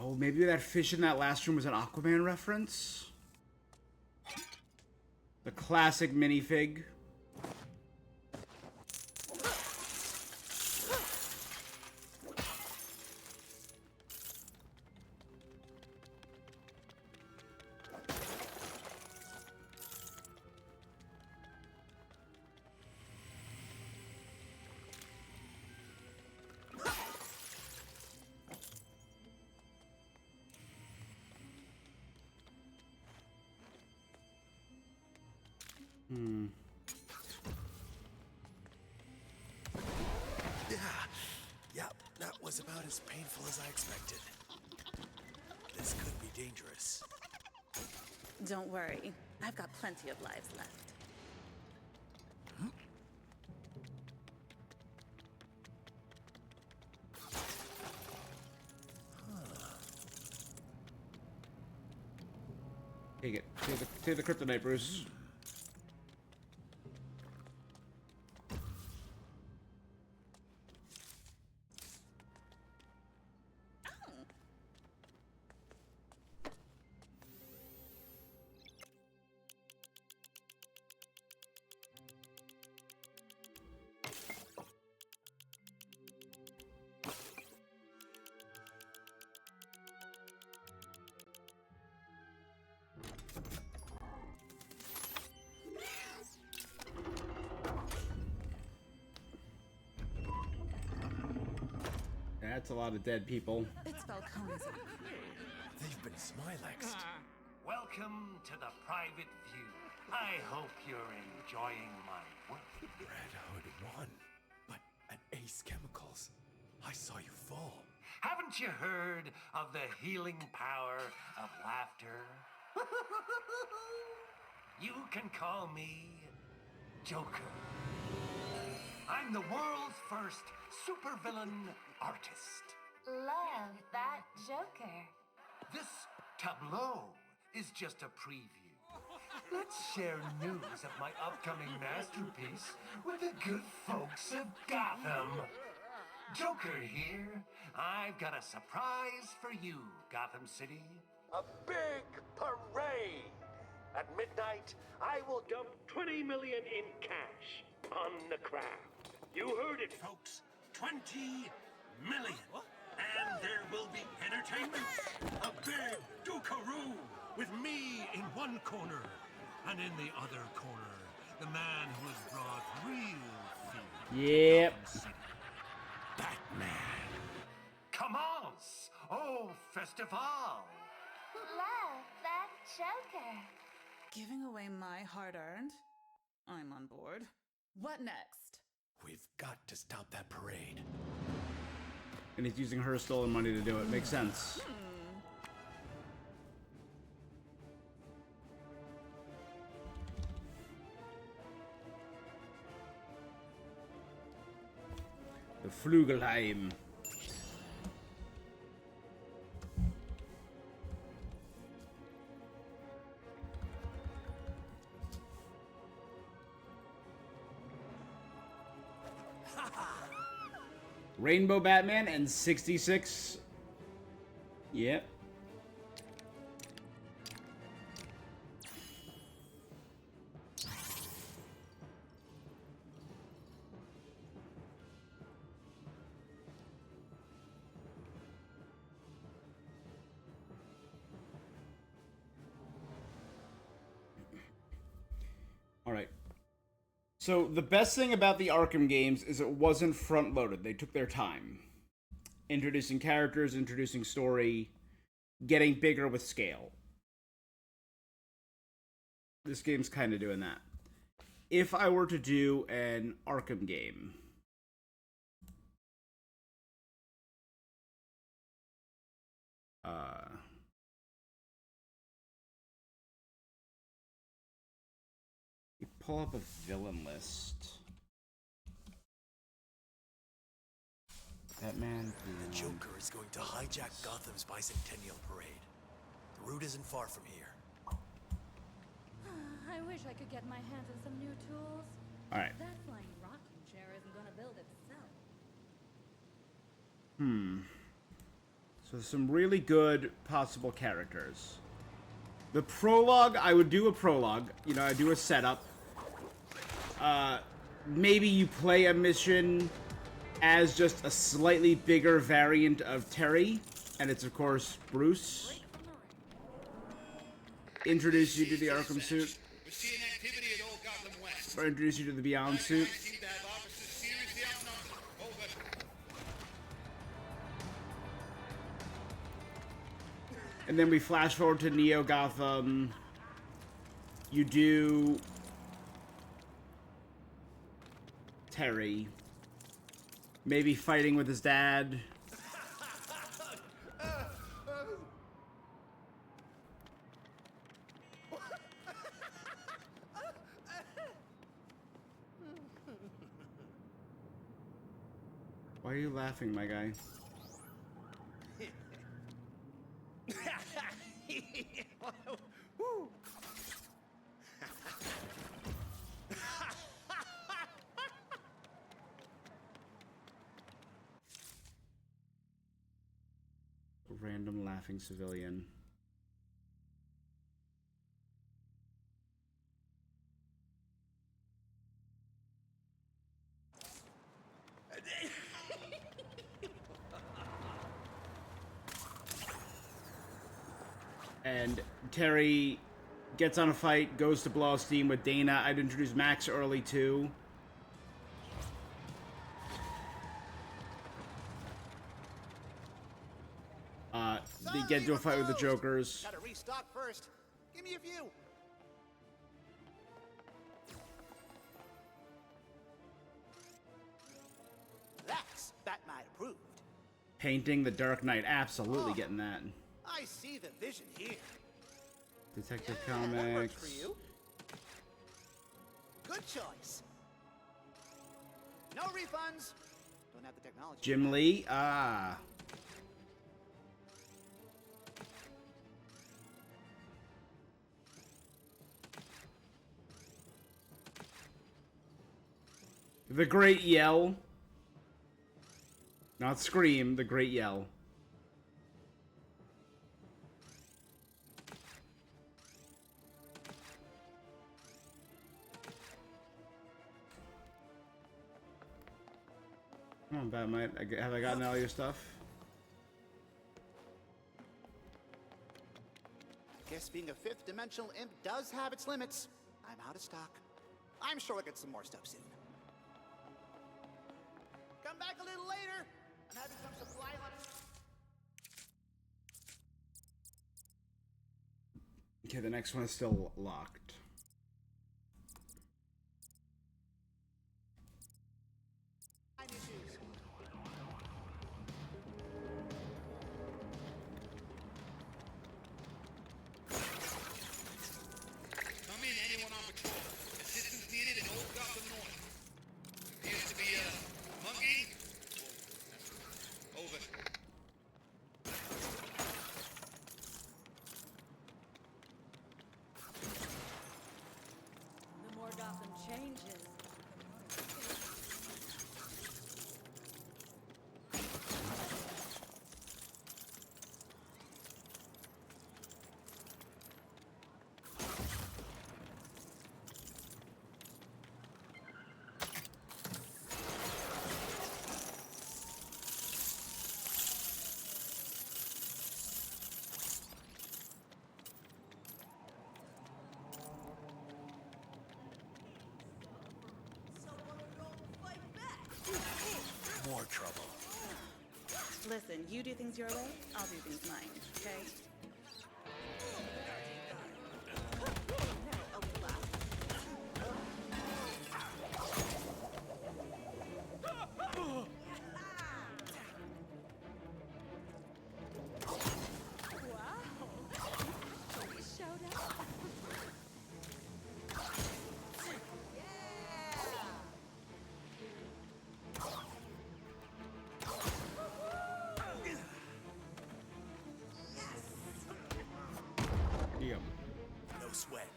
Oh, maybe that fish in that last room was an Aquaman reference? The classic minifig. Yeah, that was about as painful as I expected. This could be dangerous. Don't worry. I've got plenty of lives left. Take it. Take the kryptonite, Bruce. That's a lot of dead people. It's Falcone's. They've been Smilexed. Welcome to the private view. I hope you're enjoying my work. Red Hood won, but at Ace Chemicals, I saw you fall. Haven't you heard of the healing power of laughter? You can call me Joker. I'm the world's first supervillain artist. Love that Joker. This tableau is just a preview. Let's share news of my upcoming masterpiece with the good folks of Gotham. Joker here. I've got a surprise for you, Gotham City. A big parade. At midnight, I will dump 20 million in cash on the crowd. You heard it, folks. 20 million. And there will be entertainment. A big Dukaroo with me in one corner. And in the other corner, the man who has brought real fear. Yep. Batman. Commence. Oh, festival. Love that Joker. Giving away my hard-earned? I'm on board. What next? We've got to stop that parade. And he's using her stolen money to do it. Makes sense. The Flugelheim. Rainbow Batman and 66. Yep. So the best thing about the Arkham games is it wasn't front loaded. They took their time. Introducing characters, introducing story, getting bigger with scale. This game's kind of doing that. If I were to do an Arkham game, you pull up a villain list. Batman. The Joker is going to hijack Gotham's bicentennial parade. The route isn't far from here. I wish I could get my hands on some new tools. All right. That flying rocking chair isn't gonna build itself. So some really good possible characters. The prologue, I would do a prologue. You know, I do a setup. Maybe you play a mission as just a slightly bigger variant of Terry, and it's of course Bruce. Introduce you to the Arkham suit. We're seeing activity at Old Gotham West. Or introduce you to the Beyond suit. Seem to have officers seriously outnumbered. Over. And then we flash forward to Neo Gotham. You do Terry. Maybe fighting with his dad. Why are you laughing, my guy? Random laughing civilian. And Terry gets on a fight, goes to blow off steam with Dana. I'd introduce Max early too. They get into a fight with the Jokers. Gotta restock first. Give me a few. That's Batman approved. Painting the Dark Knight, absolutely getting that. I see the vision here. Detective That works Comics. for you. Good choice. No refunds. Don't have the technology. Jim Lee, ah. The Great Yell. Not Scream, the Great Yell. Come on, Batman. Have I gotten all your stuff? Guess being a fifth dimensional imp does have its limits. I'm out of stock. I'm sure we'll get some more stuff soon. Come back a little later. I'm having some supply left. Okay, the next one is still locked. Come in, anyone on patrol. Assistance needed in Old Gotham North. Appears to be a monkey. Over. trouble. Listen, you do things your way, I'll do things mine, okay? No sweat.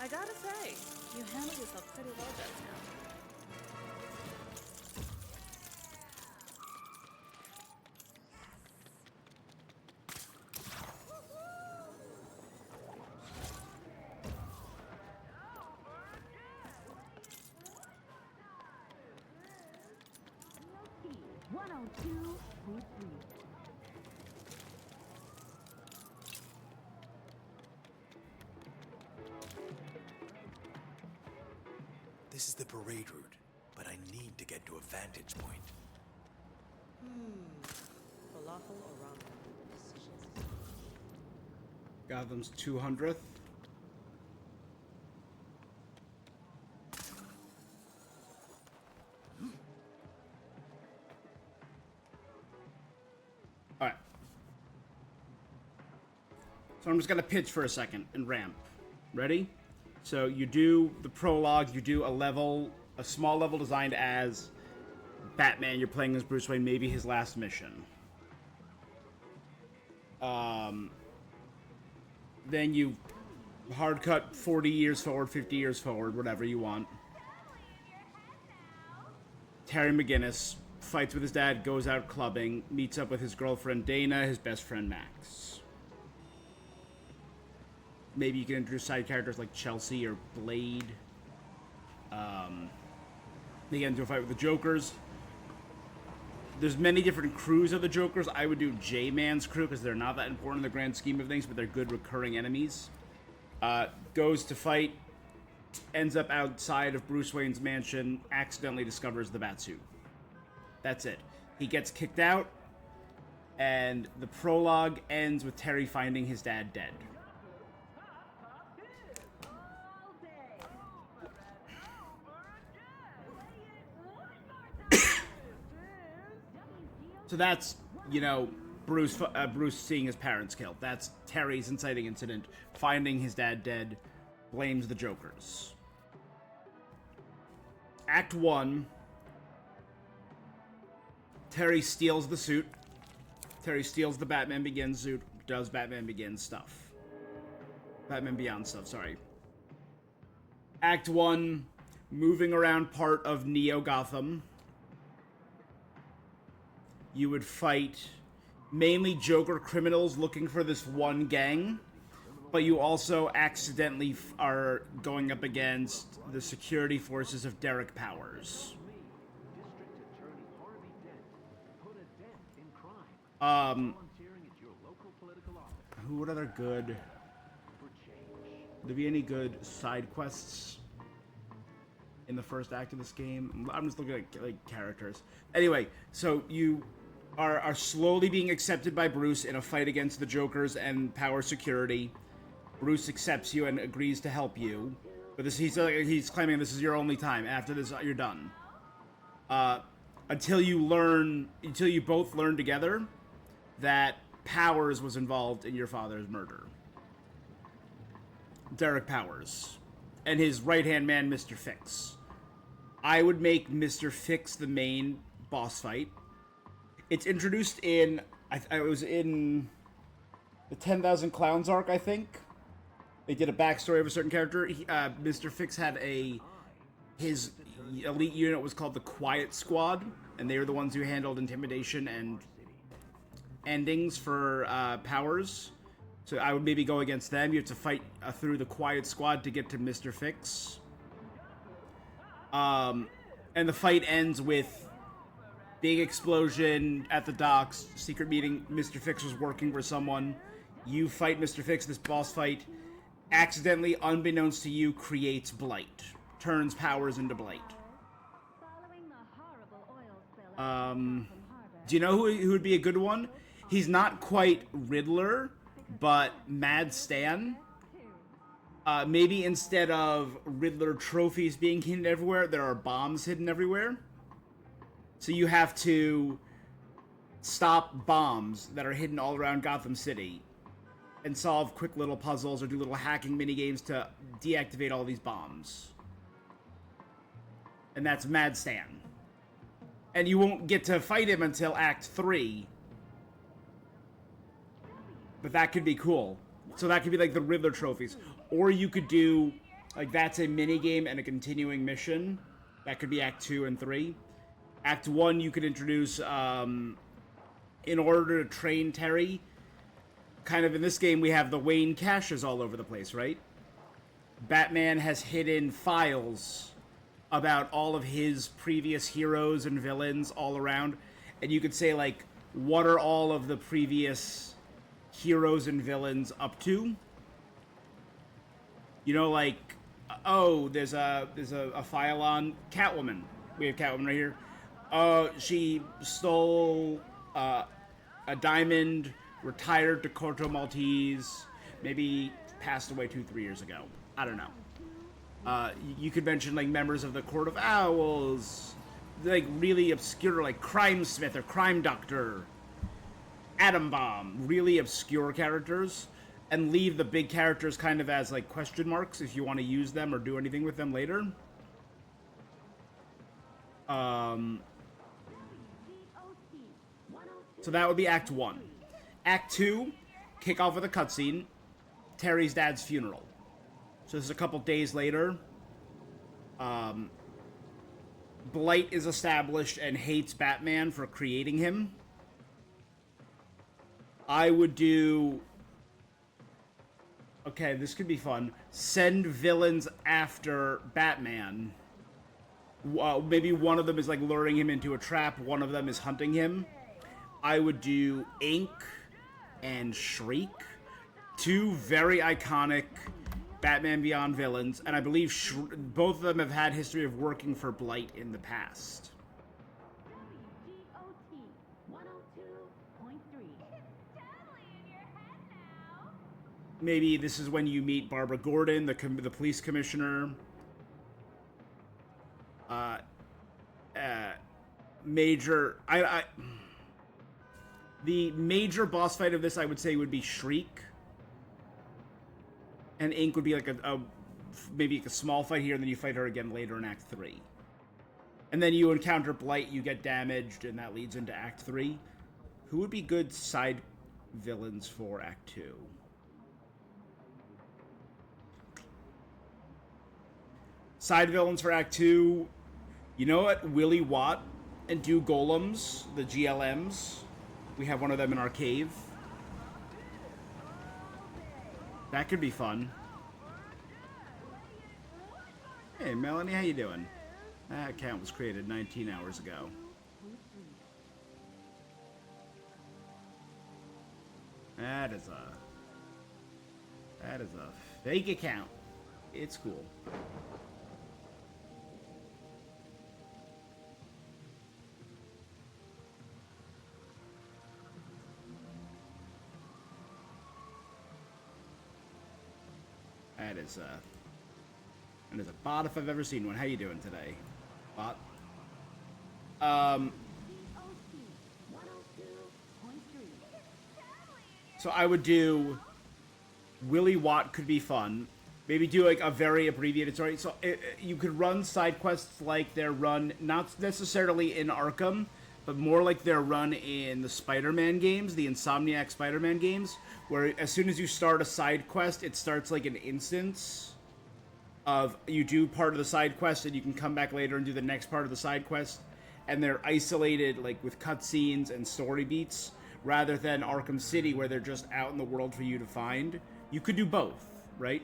I gotta say, you handled yourself pretty well just now. This is the parade route, but I need to get to a vantage point. Falafel or ramen? Gotham's 200th. Alright. So I'm just gonna pitch for a second and ramp. Ready? So you do the prologue, you do a small level designed as Batman, you're playing as Bruce Wayne, maybe his last mission. Then you hard cut 40 years forward, 50 years forward, whatever you want. Terry McGinnis fights with his dad, goes out clubbing, meets up with his girlfriend Dana, his best friend Max. Maybe you can introduce side characters like Chelsea or Blade. They get into a fight with the Jokers. There's many different crews of the Jokers. I would do J-Man's crew because they're not that important in the grand scheme of things, but they're good recurring enemies. Goes to fight, ends up outside of Bruce Wayne's mansion, accidentally discovers the Batsuit. That's it. He gets kicked out, and the prologue ends with Terry finding his dad dead. So that's, you know, Bruce seeing his parents killed. That's Terry's inciting incident, finding his dad dead, blames the Jokers. Act 1, Terry steals the suit. Terry steals the Batman Begins suit, does Batman Begins stuff. Batman Beyond stuff, sorry. Act 1, moving around part of Neo Gotham. You would fight mainly Joker criminals looking for this one gang, but you also accidentally are going up against the security forces of Derek Powers. What other good? Would there be any good side quests in the first act of this game? I'm just looking at like characters. Anyway, so you are slowly being accepted by Bruce in a fight against the Jokers and Power Security. Bruce accepts you and agrees to help you, but he's claiming this is your only time. After this, you're done. Until you both learn together that Powers was involved in your father's murder. Derek Powers and his right-hand man, Mr. Fix. I would make Mr. Fix the main boss fight. It's introduced in, I was in the 10,000 Clowns arc, I think. They did a backstory of a certain character. Mr. Fix had his elite unit was called the Quiet Squad, and they were the ones who handled intimidation and endings for Powers. So I would maybe go against them. You have to fight through the Quiet Squad to get to Mr. Fix. And the fight ends with big explosion at the docks, secret meeting. Mr. Fix was working for someone. You fight Mr. Fix, this boss fight. Accidentally, unbeknownst to you, creates Blight. Turns Powers into Blight. Following the horrible oil spill Do you know who would be a good one? He's not quite Riddler, but Mad Stan. Maybe instead of Riddler trophies being hidden everywhere, there are bombs hidden everywhere. So you have to stop bombs that are hidden all around Gotham City and solve quick little puzzles or do little hacking minigames to deactivate all these bombs. And that's Mad Stan. And you won't get to fight him until Act 3. But that could be cool. So that could be like the Riddler trophies. Or you could do, like, that's a minigame and a continuing mission. That could be Act 2 and 3. Act 1, you could introduce, in order to train Terry, kind of in this game, we have the Wayne caches all over the place, right? Batman has hidden files about all of his previous heroes and villains all around. And you could say, like, what are all of the previous heroes and villains up to? You know, like, oh, there's a file on Catwoman. We have Catwoman right here. She stole a diamond, retired to Corto Maltese, maybe passed away 2-3 years ago. I don't know. You could mention, like, members of the Court of Owls, like, really obscure, like, Crime Smith or Crime Doctor, Atom Bomb, really obscure characters, and leave the big characters kind of as, like, question marks if you want to use them or do anything with them later. So that would be Act 1. Act 2, kick off with a cutscene, Terry's dad's funeral. So this is a couple days later. Blight is established and hates Batman for creating him. I would do... Okay, this could be fun. Send villains after Batman. Maybe one of them is, like, luring him into a trap. One of them is hunting him. I would do Ink and Shriek. Two very iconic Batman Beyond villains. And I believe both of them have had history of working for Blight in the past. Maybe this is when you meet Barbara Gordon, the police commissioner. The major boss fight of this, I would say, would be Shriek. And Ink would be like maybe like a small fight here, and then you fight her again later in Act 3. And then you encounter Blight, you get damaged, and that leads into Act 3. Who would be good side villains for Act 2? Side villains for Act 2, you know what? Willy Watt and Do Golems, the GLMs. We have one of them in our cave. That could be fun. Hey, Melanie, how you doing? That account was created 19 hours ago. That is a fake account. It's cool. That is a bot if I've ever seen one. How you doing today, bot? So I would do Willy Watt could be fun. Maybe do like a very abbreviated story. So you could run side quests like they're run not necessarily in Arkham, but more like they're run in the Spider-Man games, the Insomniac Spider-Man games, where as soon as you start a side quest, it starts like an instance of you do part of the side quest and you can come back later and do the next part of the side quest, and they're isolated like with cutscenes and story beats, rather than Arkham City where they're just out in the world for you to find. You could do both, right?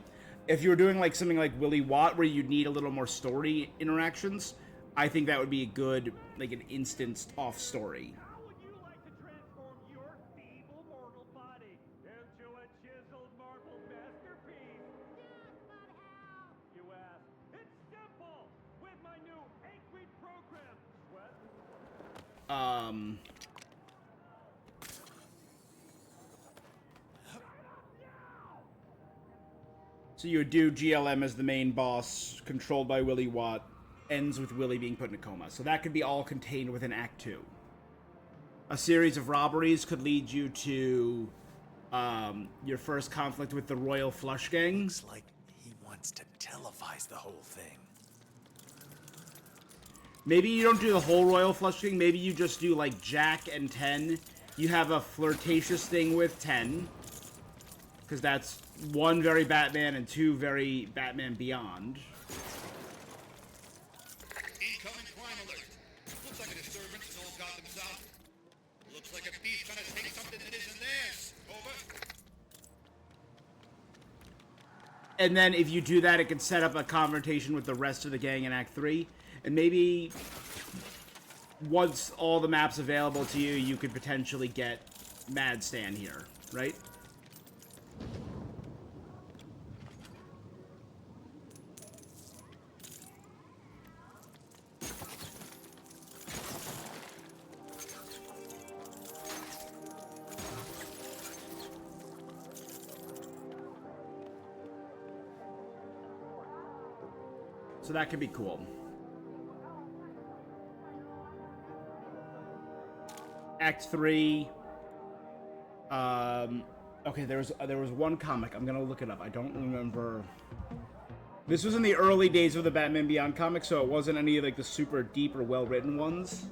If you were doing like something like Willy Watt where you need a little more story interactions, I think that would be a good, like an instanced off story. How would you like to transform your feeble mortal body into a chiseled marble masterpiece? Yes, but how? You ask. It's simple! With my new Ink Read program. Sweat? So you would do GLM as the main boss, controlled by Willy Watt, ends with Willy being put in a coma. So that could be all contained within Act 2. A series of robberies could lead you to your first conflict with the Royal Flush Gang. Looks like he wants to televise the whole thing. Maybe you don't do the whole Royal Flush Gang. Maybe you just do like Jack and 10. You have a flirtatious thing with 10. Because that's 1 very Batman and 2 very Batman Beyond. Incoming crime alert. Looks like a disturbance in Old Gotham South. Looks like a thief trying to take something that isn't theirs. Over. And then if you do that, it can set up a confrontation with the rest of the gang in Act 3. And maybe once all the maps available to you, you could potentially get Mad Stan here, right? So that could be cool. Act 3. Okay, there was one comic. I'm gonna look it up. I don't remember. This was in the early days of the Batman Beyond comic, so it wasn't any of like the super deep or well-written ones,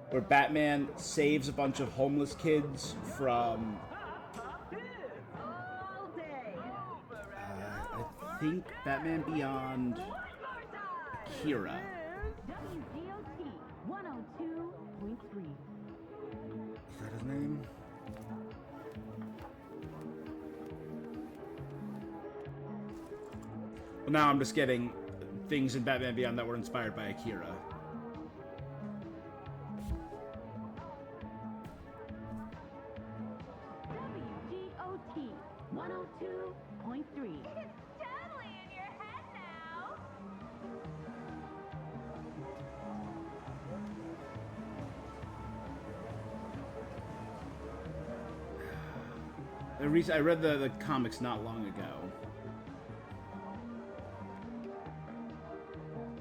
where Batman saves a bunch of homeless kids from. I think Batman Beyond Akira. WDOT 102.3. Is that his name? Well, now I'm just getting things in Batman Beyond that were inspired by Akira. WDOT 102.3. It's totally in your head now. I read the comics not long ago.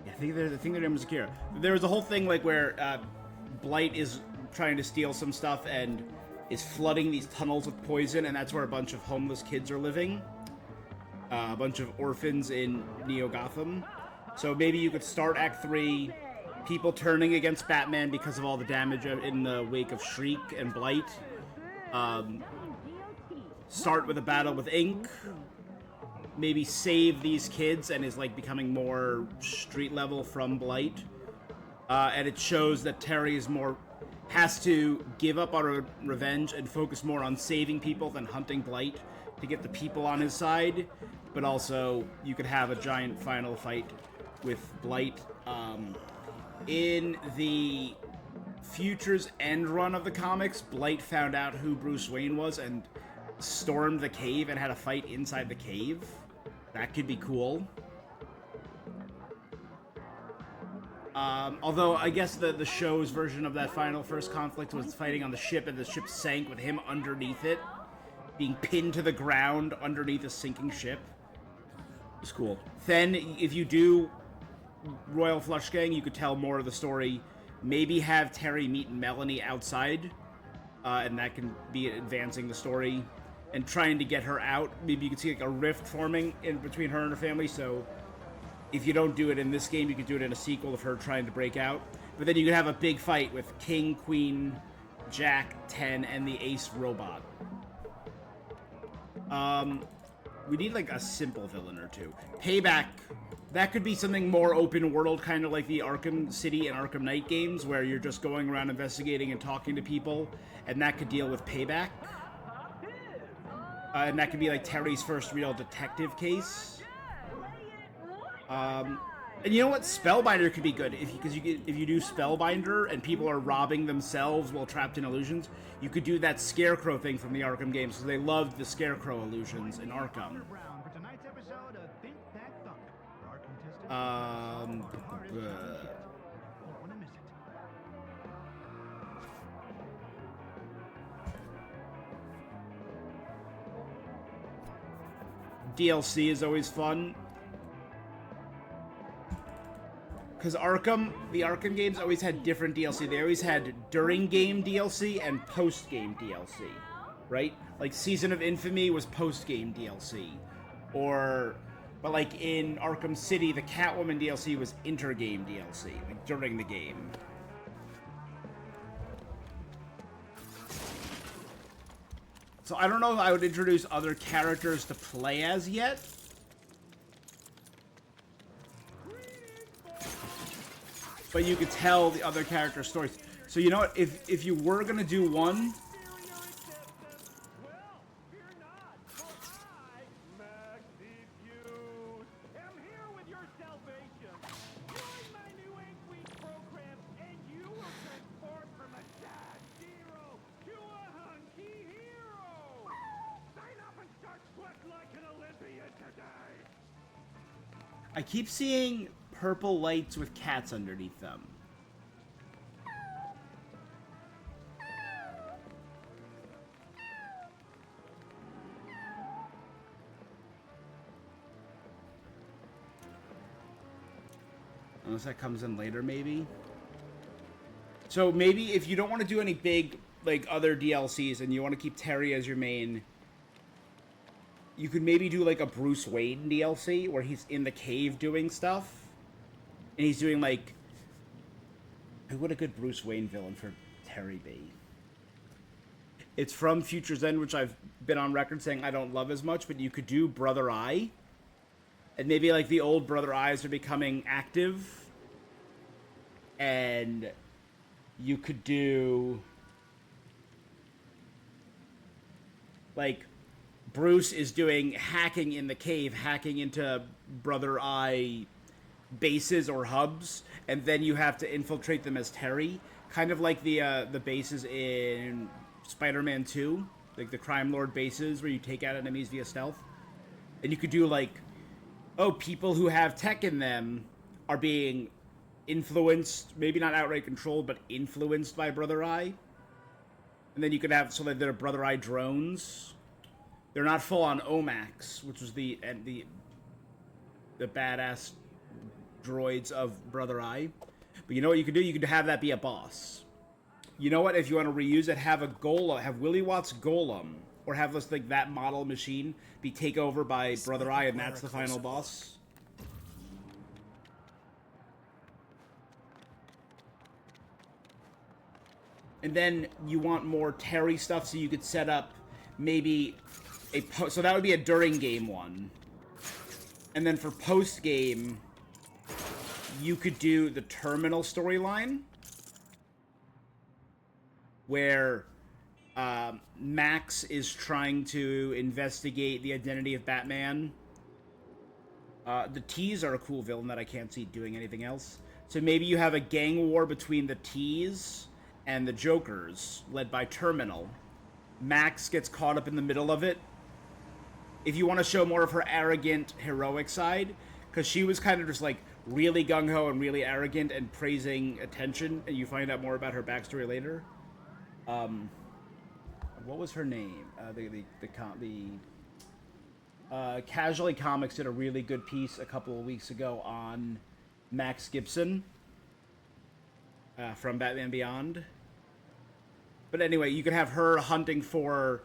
Yeah, I think their name was Akira. There was a whole thing like where Blight is trying to steal some stuff and is flooding these tunnels with poison, and that's where a bunch of homeless kids are living. A bunch of orphans in Neo Gotham. So maybe you could start Act 3, people turning against Batman because of all the damage in the wake of Shriek and Blight. Start with a battle with Ink. Maybe save these kids and is like becoming more street level from Blight. And it shows that Terry has to give up on revenge and focus more on saving people than hunting Blight to get the people on his side. But also, you could have a giant final fight with Blight. In the Future's end run of the comics, Blight found out who Bruce Wayne was and stormed the cave and had a fight inside the cave. That could be cool. Although I guess the show's version of that final first conflict was fighting on the ship, and the ship sank with him underneath it, being pinned to the ground underneath a sinking ship. It's cool. Then, if you do Royal Flush Gang, you could tell more of the story. Maybe have Terry meet Melanie outside, and that can be advancing the story and trying to get her out. Maybe you could see like a rift forming in between her and her family. So if you don't do it in this game, you could do it in a sequel of her trying to break out. But then you could have a big fight with King, Queen, Jack, 10, and the Ace robot. We need like a simple villain or two. Payback. That could be something more open world, kind of like the Arkham City and Arkham Knight games, where you're just going around investigating and talking to people, and that could deal with Payback. And that could be like Terry's first real detective case. And you know what? Spellbinder could be good if you do Spellbinder and people are robbing themselves while trapped in illusions. You could do that Scarecrow thing from the Arkham games, because they loved the Scarecrow illusions in Arkham. DLC is always fun. Because the Arkham games always had different DLC. They always had during-game DLC and post-game DLC, right? Like, Season of Infamy was post-game DLC. But like in Arkham City, the Catwoman DLC was inter-game DLC, like during the game. So I don't know if I would introduce other characters to play as yet. But you could tell the other character stories. So you know what? If you were gonna do one, I keep seeing purple lights with cats underneath them. Unless that comes in later, maybe. So maybe if you don't want to do any big, like, other DLCs and you want to keep Terry as your main, you could maybe do, like, a Bruce Wayne DLC where he's in the cave doing stuff. And he's doing, like... Who would a good Bruce Wayne villain for Terry be? It's from Future's End, which I've been on record saying I don't love as much, but you could do Brother Eye. And maybe, like, the old Brother Eyes are becoming active. And you could do... Like... Bruce is doing hacking in the cave, hacking into Brother Eye bases or hubs, and then you have to infiltrate them as Terry. Kind of like the bases in Spider-Man 2, like the Crime Lord bases where you take out enemies via stealth. And you could do like, oh, people who have tech in them are being influenced, maybe not outright controlled, but influenced by Brother Eye. And then you could have, so that they're Brother Eye drones. They're not full on Omax, which was the badass droids of Brother Eye. But you know what you could do? You could have that be a boss. You know what? If you want to reuse it, have a Golem, have Willy Watt's Golem, or have this, like, that model machine be taken over by Brother Eye, and that's the final boss. And then you want more Terry stuff, so you could set up maybe so that would be a during game one. And then for post game, you could do the Terminal storyline, where Max is trying to investigate the identity of Batman. The T's are a cool villain that I can't see doing anything else. So maybe you have a gang war between the T's and the Jokers, led by Terminal. Max gets caught up in the middle of it. If you want to show more of her arrogant, heroic side, because she was kind of just, like, really gung-ho and really arrogant and praising attention, and you find out more about her backstory later. What was her name? Casually Comics did a really good piece a couple of weeks ago on Max Gibson from Batman Beyond. But anyway, you could have her hunting for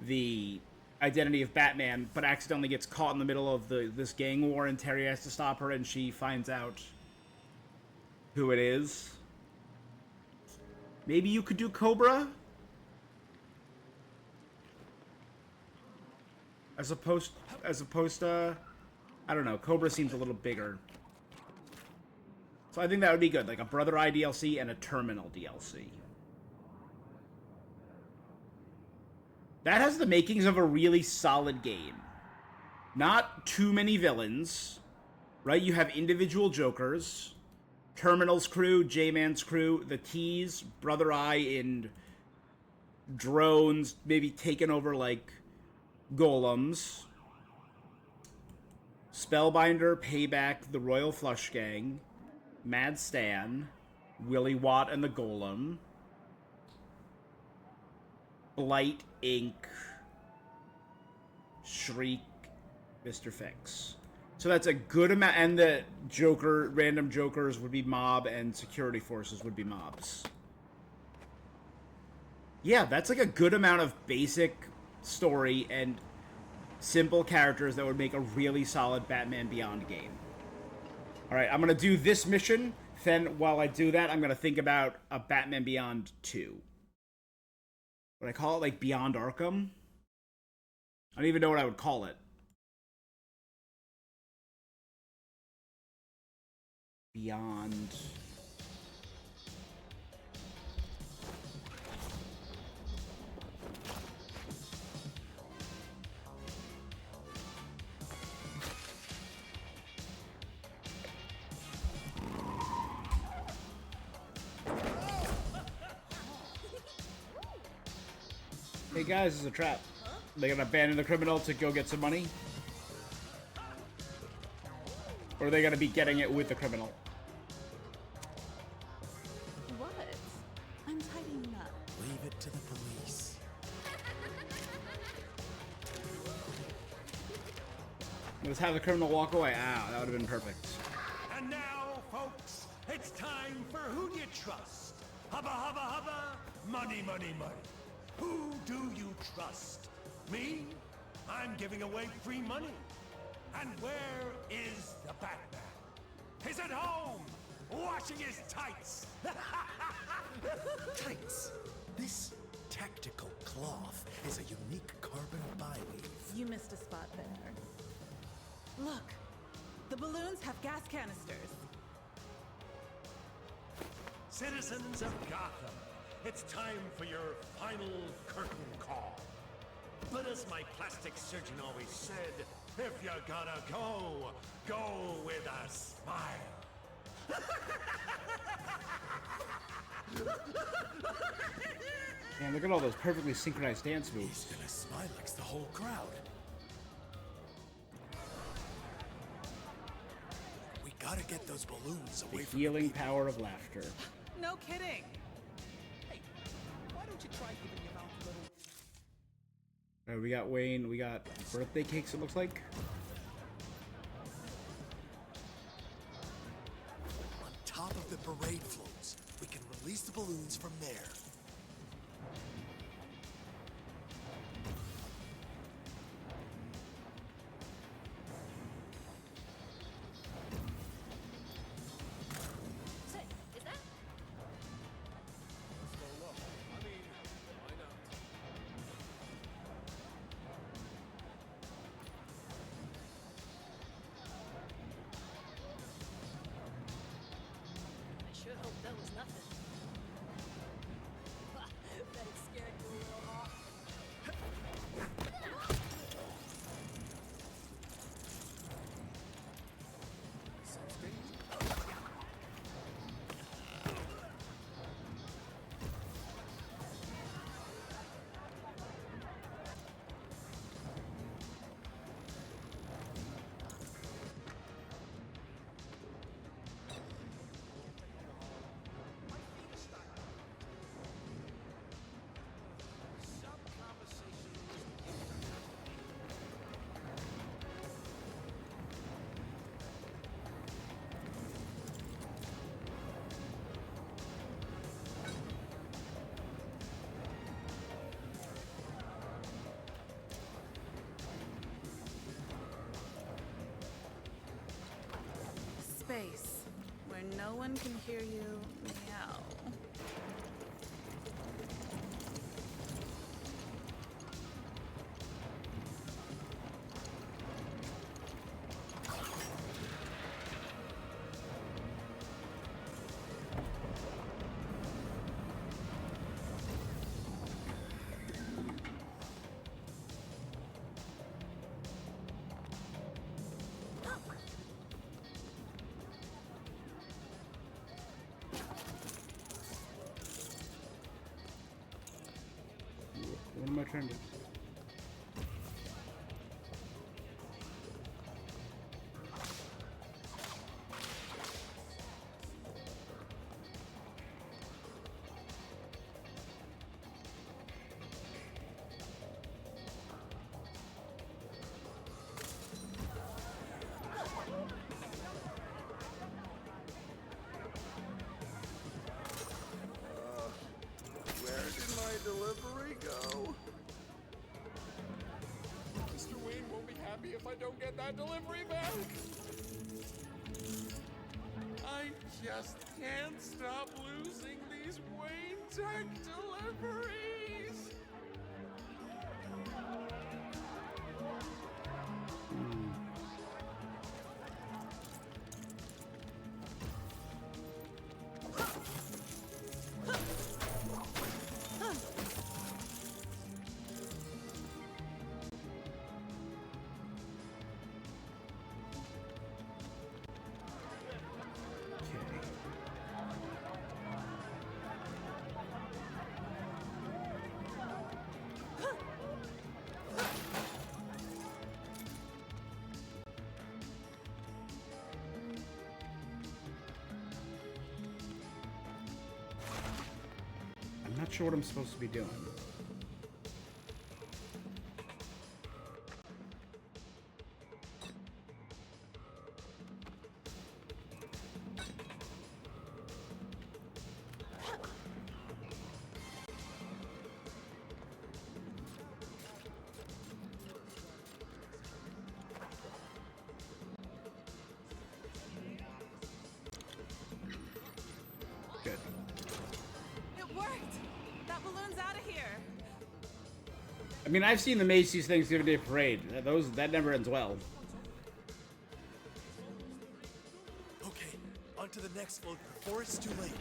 the identity of Batman, but accidentally gets caught in the middle of this gang war, and Terry has to stop her, and she finds out who it is. Maybe you could do Cobra? As opposed to, I don't know, Cobra seems a little bigger. So I think that would be good, like a Brother Eye DLC and a Terminal DLC. That has the makings of a really solid game. Not too many villains, right? You have individual Jokers, Terminal's crew, J-Man's crew, the T's, Brother Eye, and drones, maybe taking over, like, golems. Spellbinder, Payback, the Royal Flush Gang, Mad Stan, Willy Watt and the Golem, Blight, Inc., Shriek, Mr. Fix. So that's a good amount, and the random jokers would be mob, and security forces would be mobs. Yeah, that's like a good amount of basic story and simple characters that would make a really solid Batman Beyond game. Alright, I'm gonna do this mission, then while I do that, I'm gonna think about a Batman Beyond 2. Would I call it like Beyond Arkham? I don't even know what I would call it. Beyond... Hey guys, this is a trap. They gonna abandon the criminal to go get some money? Or are they gonna be getting it with the criminal? What? I'm tidying up. Leave it to the police. Let's have the criminal walk away. Ow, that would have been perfect. And now, folks, it's time for Who Do You Trust? Hubba, hubba, hubba, money, money, money. Who do you trust? Me? I'm giving away free money. And where is the Batman? He's at home, washing his tights. Tights. This tactical cloth is a unique carbon bi-weave. You missed a spot there. Look, the balloons have gas canisters. Citizens of Gotham, it's time for your final curtain call. But as my plastic surgeon always said, if you're gonna go, go with a smile. Man, look at all those perfectly synchronized dance moves. He's gonna smile like the whole crowd. We gotta get those balloons The away from healing power of laughter. No kidding. Why don't you try giving your mouth a little... Alright, we got Wayne, we got birthday cakes, it looks like. on top of the parade floats. We can release the balloons from there. Say, is that? Let's go look. I mean, why not? I sure hope that was nothing. Bet it scared you a little, huh? Space, where no one can hear you meow. What am I trying to... happy if I don't get that delivery back. I just can't stop losing these Wayne Tech deliveries. I'm not sure what I'm supposed to be doing. Good. It worked! That balloon's out of here! I mean, I've seen the Macy's Thanksgiving Day Parade. That never ends well. Okay, on to the next float before it's too late.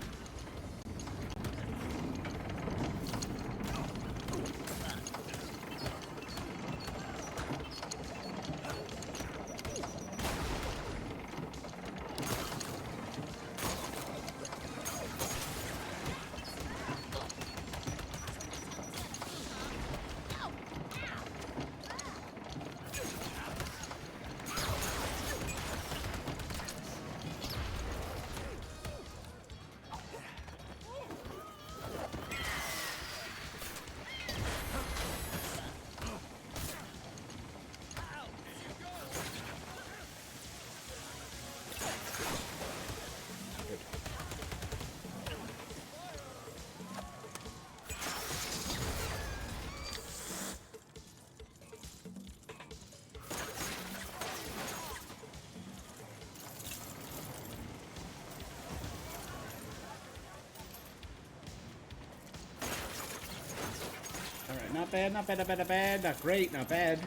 Alright, not bad, not bad, not bad, not bad, not great, not bad.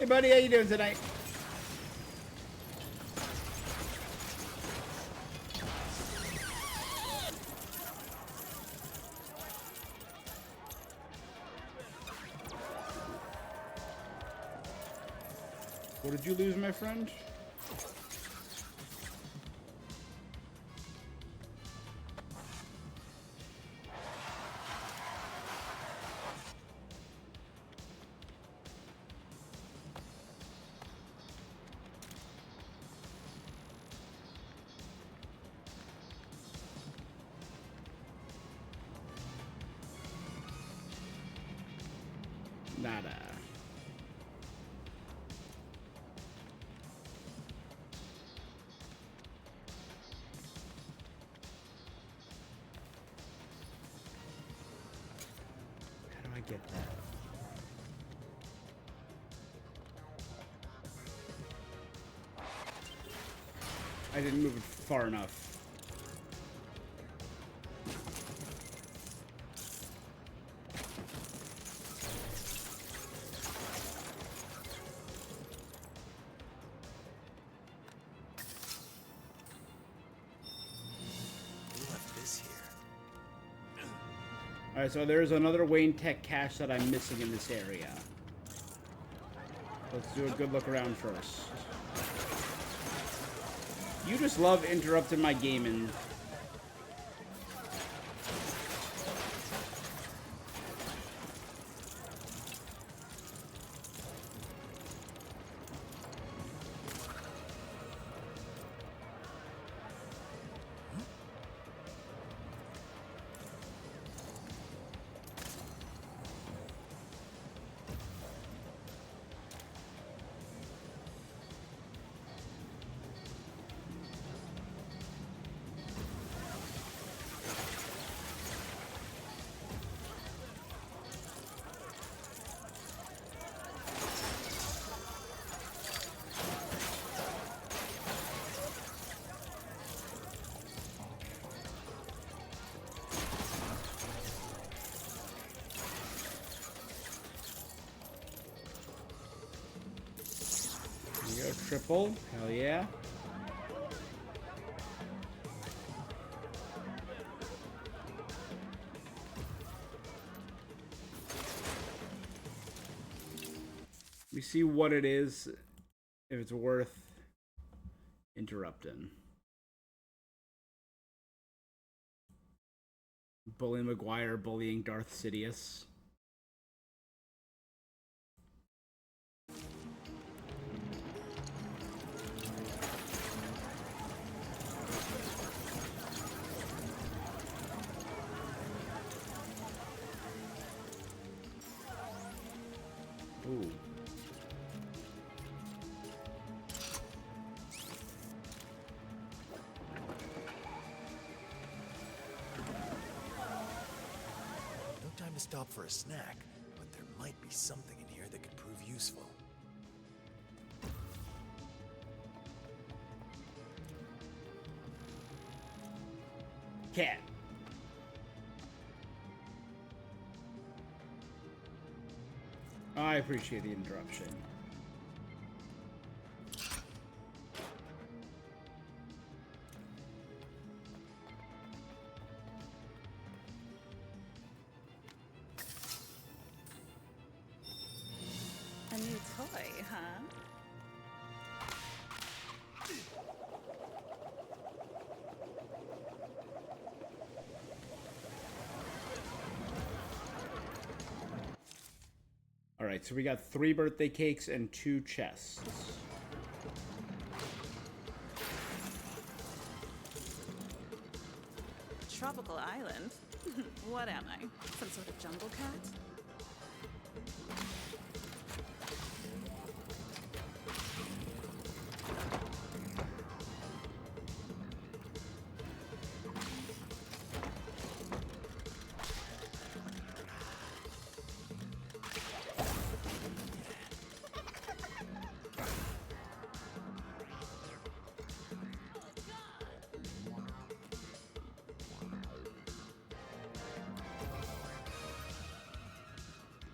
Hey buddy, how you doing tonight? What did you lose, my friend? Nada. How do I get that? I didn't move it far enough. Alright, so there's another Wayne Tech cache that I'm missing in this area. Let's do a good look around first. You just love interrupting my gaming. Triple. Hell yeah. We see what it is, if it's worth interrupting. Bully Maguire bullying Darth Sidious. Ooh. No time to stop for a snack, but there might be something in here that could prove useful. Cat. I appreciate the interruption. A new toy, huh? Alright, so we got 3 birthday cakes and 2 chests. Tropical island? What am I? Some sort of jungle cat?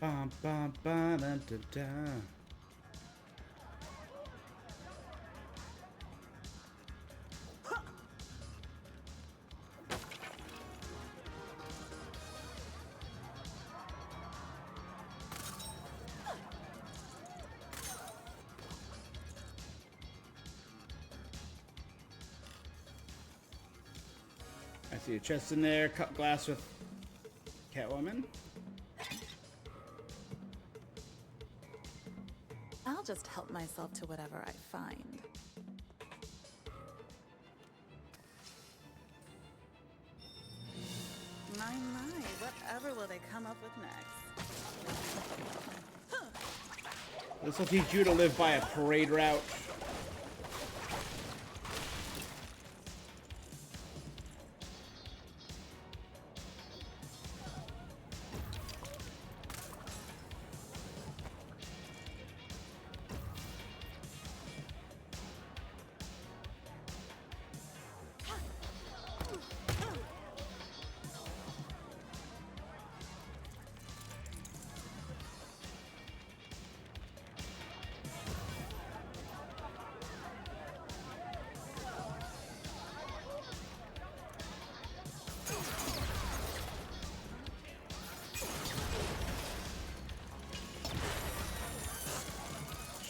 Bum, bum, ba, da, da, da. I see a chest in there, cut glass with Catwoman. I'll just help myself to whatever I find. My, whatever will they come up with next? This will teach you to live by a parade route.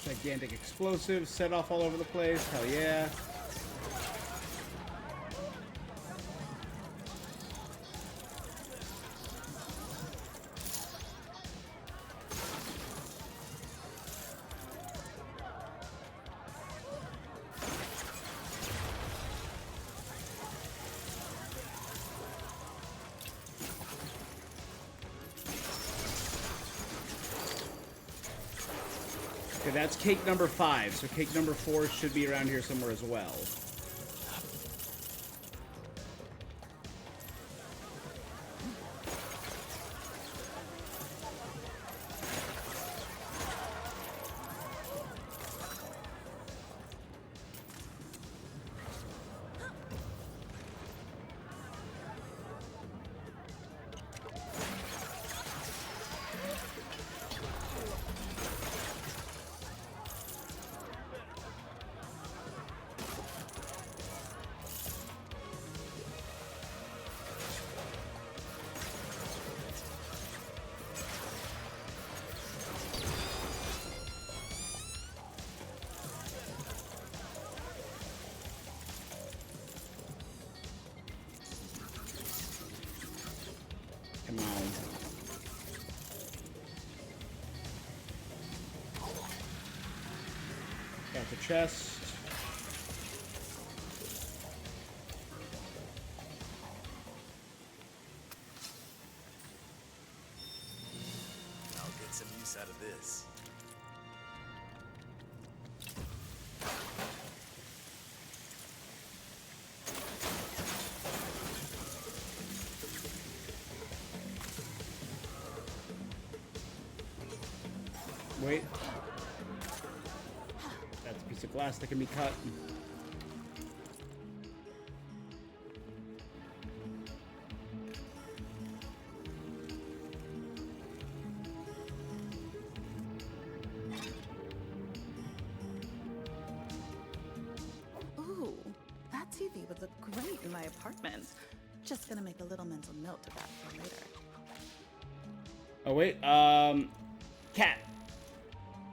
Gigantic explosives set off all over the place. Hell yeah. Okay, that's cake number 5, so cake number 4 should be around here somewhere as well. Got the chest. I'll get some use out of this. Wait. That's a piece of glass that can be cut. Ooh, that TV would look great in my apartment. Just gonna make a little mental note of that for later. Oh wait, cat.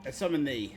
I summon thee.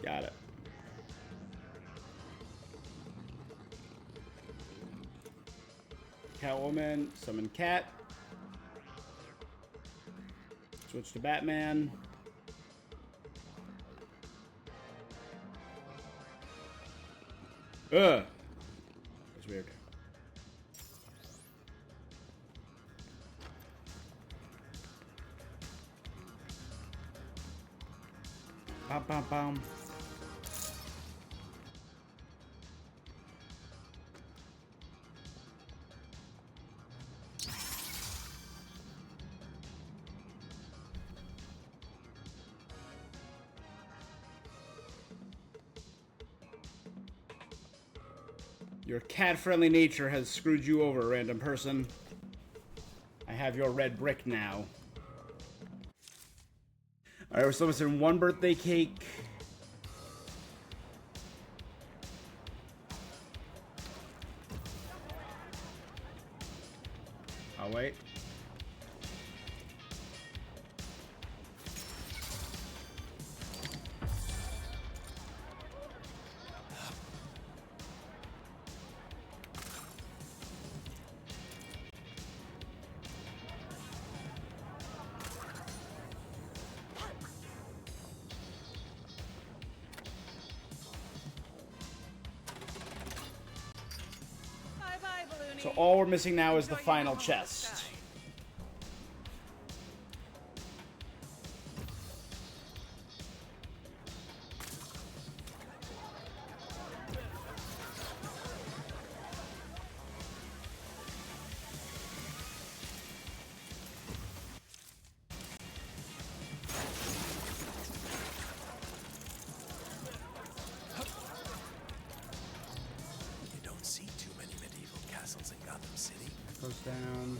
Got it. Catwoman, summon cat. Switch to Batman. Ugh. That's weird. Bum, bum, bum. Your cat-friendly nature has screwed you over, random person. I have your red brick now. Alright, we're still missing one birthday cake. I'll wait. So all we're missing now is the final chest. You don't see too many medieval castles in Gotham City. Goes down.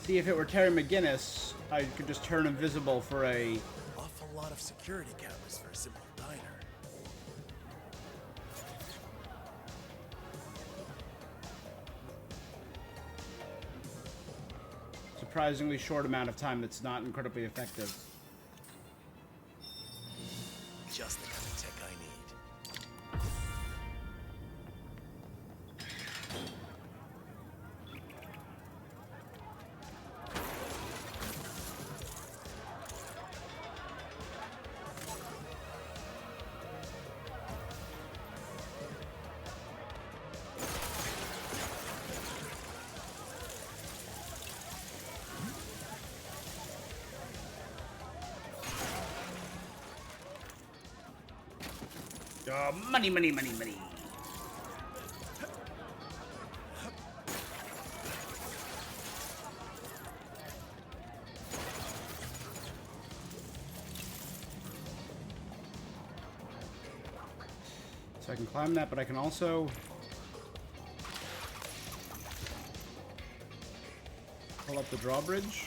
See, if it were Terry McGinnis, I could just turn invisible for a... Awful lot of security cameras for a simple diner. surprisingly short amount of time that's not incredibly effective. Just the kind of tech I need. Oh, money, money, money, money. So I can climb that, but I can also pull up the drawbridge.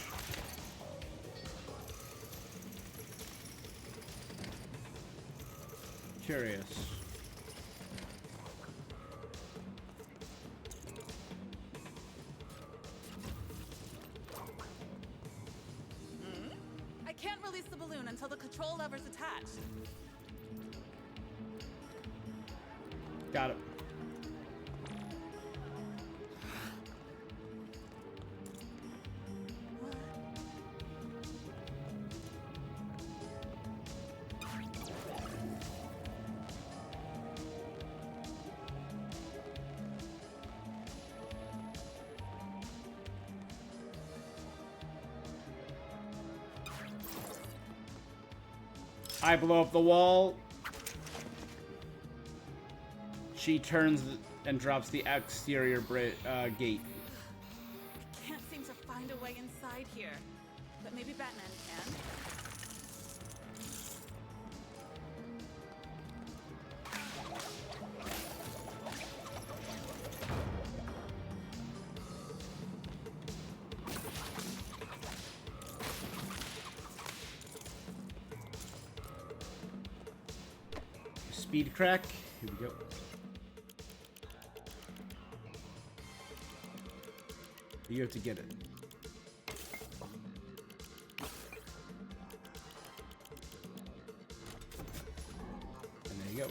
Curious. I can't release the balloon until the control lever's attached. Got it. I blow up the wall. She turns and drops the exterior gate. I can't seem to find a way inside here, but maybe Batman can. Speed crack. Here we go. You have to get it. And there you go.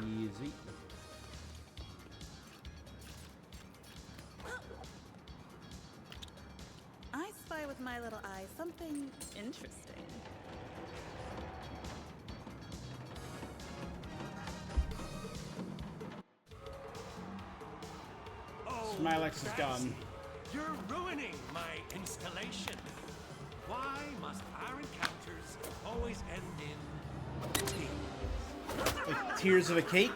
Easy. I spy with my little eye something interesting. Smilex is gone. You're ruining my installation. Why must our encounters always end in tears? Like tears of a cake?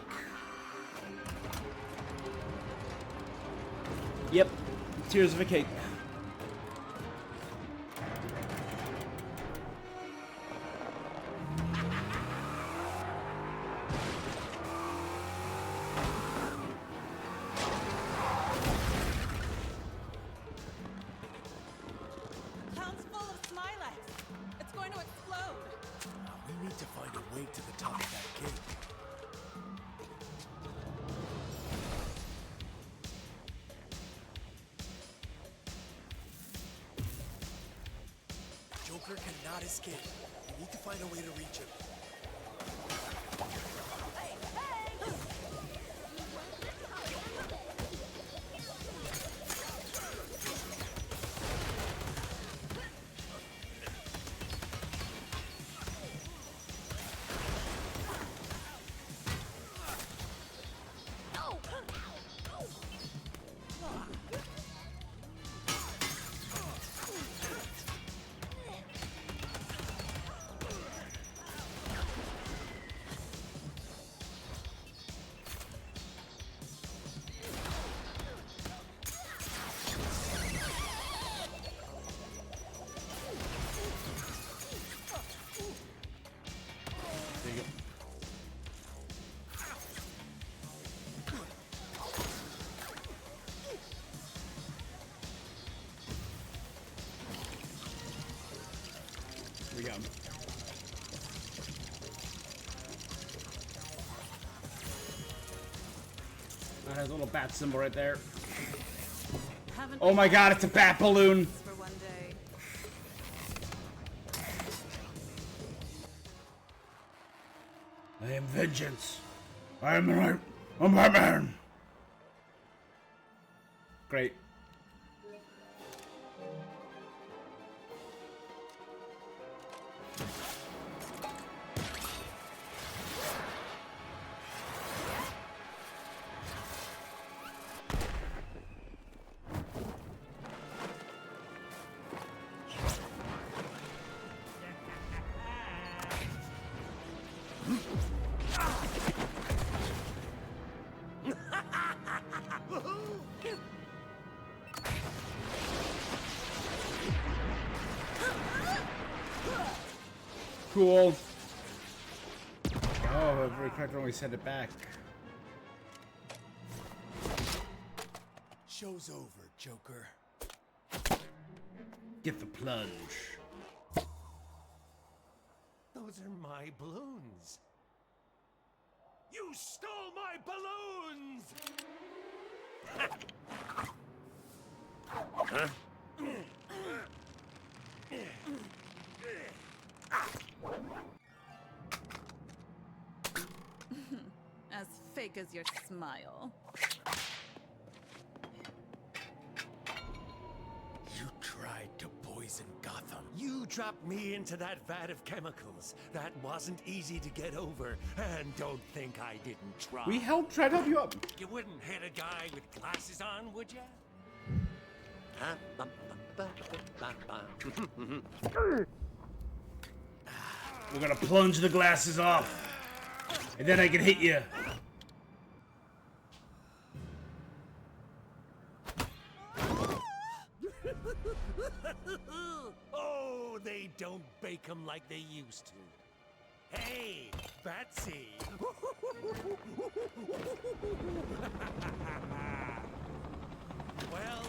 Yep, tears of a cake. Town's full of Smilex. It's going to explode. We need to find a way to the top of that gate. Joker cannot escape. We need to find a way to reach him. There you go. Here we go. it has a little bat symbol right there. Haven't Oh my god, it's a bat balloon! for one day. I am vengeance. I am right. I'm Batman. Great. Cool. Oh, every character only sent it back. Show's over, Joker. Get the plunge. Those are my balloons. You stole my balloons! Huh? As fake as your smile. You tried to poison Gotham. You dropped me into that vat of chemicals. That wasn't easy to get over. And don't think I didn't try. We tried to help you up. You wouldn't hit a guy with glasses on, would you? We're gonna plunge the glasses off. And then I can hit you. Oh, they don't bake them like they used to. Hey, Batsy. Well,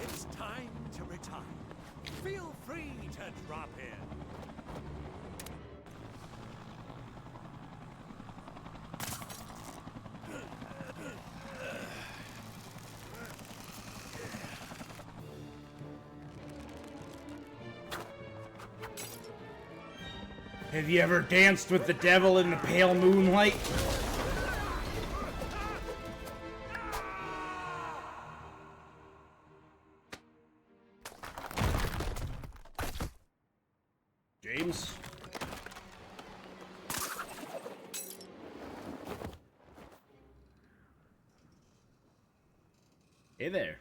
it's time to retire. Feel free to drop in. Have you ever danced with the devil in the pale moonlight? James? Hey there.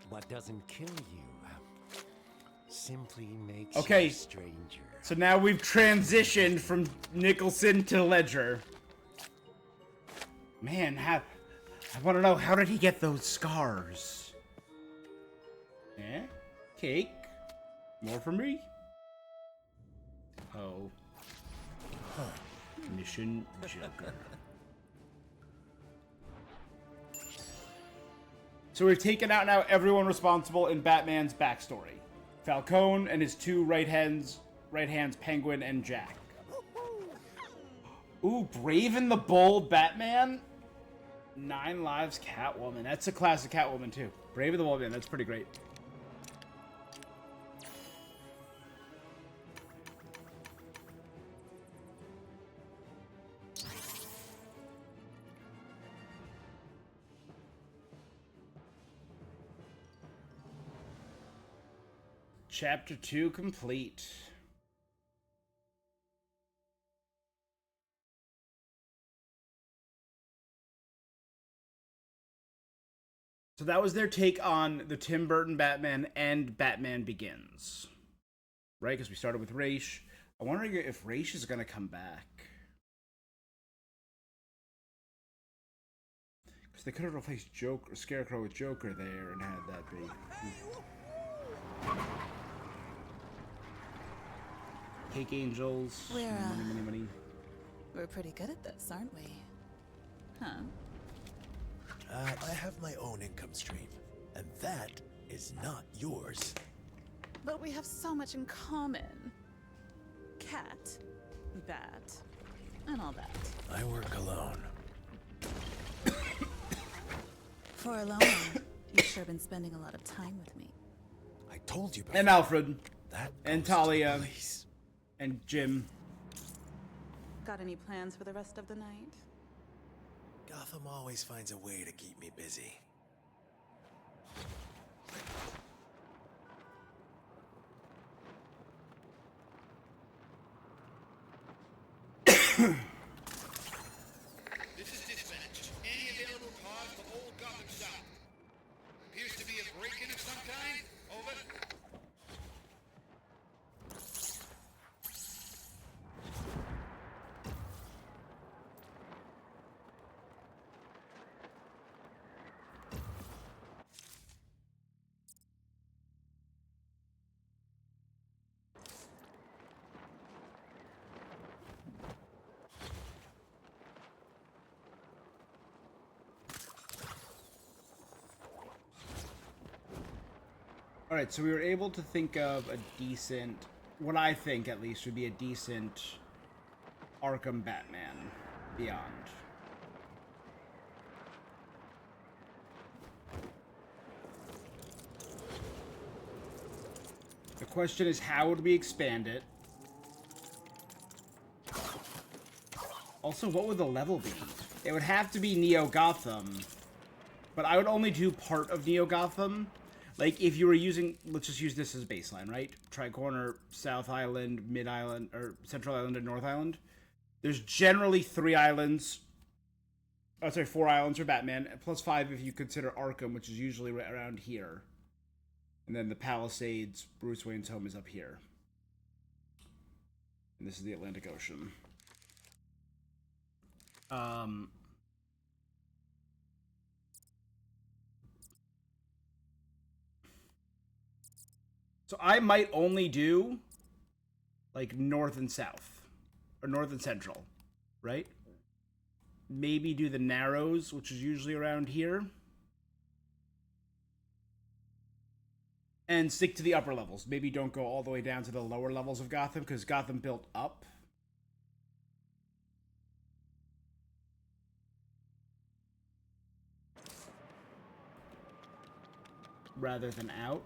What doesn't kill you simply makes Okay. you a stranger. So now we've transitioned from Nicholson to Ledger. Man, I want to know, how did he get those scars? Eh? Cake? More for me? Oh. Huh. Mission Joker. So we've taken out now everyone responsible in Batman's backstory. Falcone and his two right hands, Penguin and Jack. Ooh, Brave and the Bold Batman? 9 Lives Catwoman. That's a classic Catwoman too. Brave and the Bold Man, that's pretty great. Chapter 2 complete. So that was their take on the Tim Burton Batman and Batman Begins. Right? Because we started with Ra's. I'm wondering if Ra's is going to come back. Because they could have replaced Scarecrow with Joker there and had that be. Cake Angels. We're, money. We're pretty good at this, aren't we? Huh? I have my own income stream, and that is not yours. But we have so much in common. Cat, bat, and all that. I work alone. For a lone one, you've sure been spending a lot of time with me. I told you before. And Alfred. That and goes to the Talia. police. And Jim. Got any plans for the rest of the night? Gotham always finds a way to keep me busy. This is dispatch. Any available cars for Old Gotham South? Appears to be a break-in of some kind. Over. Alright, so we were able to think of a decent, what I think at least would be a decent Arkham Batman Beyond. The question is, how would we expand it? Also, what would the level be? It would have to be Neo Gotham, but I would only do part of Neo Gotham. Like, if you were using, let's just use this as baseline, right? Tri-Corner, South Island, Mid-Island, or Central Island and North Island. There's generally 3 islands. Oh, sorry, 4 islands for Batman, plus 5 if you consider Arkham, which is usually right around here. And then the Palisades, Bruce Wayne's home, is up here. And this is the Atlantic Ocean. So I might only do, like, north and south. Or north and central, right? Maybe do the Narrows, which is usually around here. And stick to the upper levels. Maybe don't go all the way down to the lower levels of Gotham, because Gotham built up. Rather than out.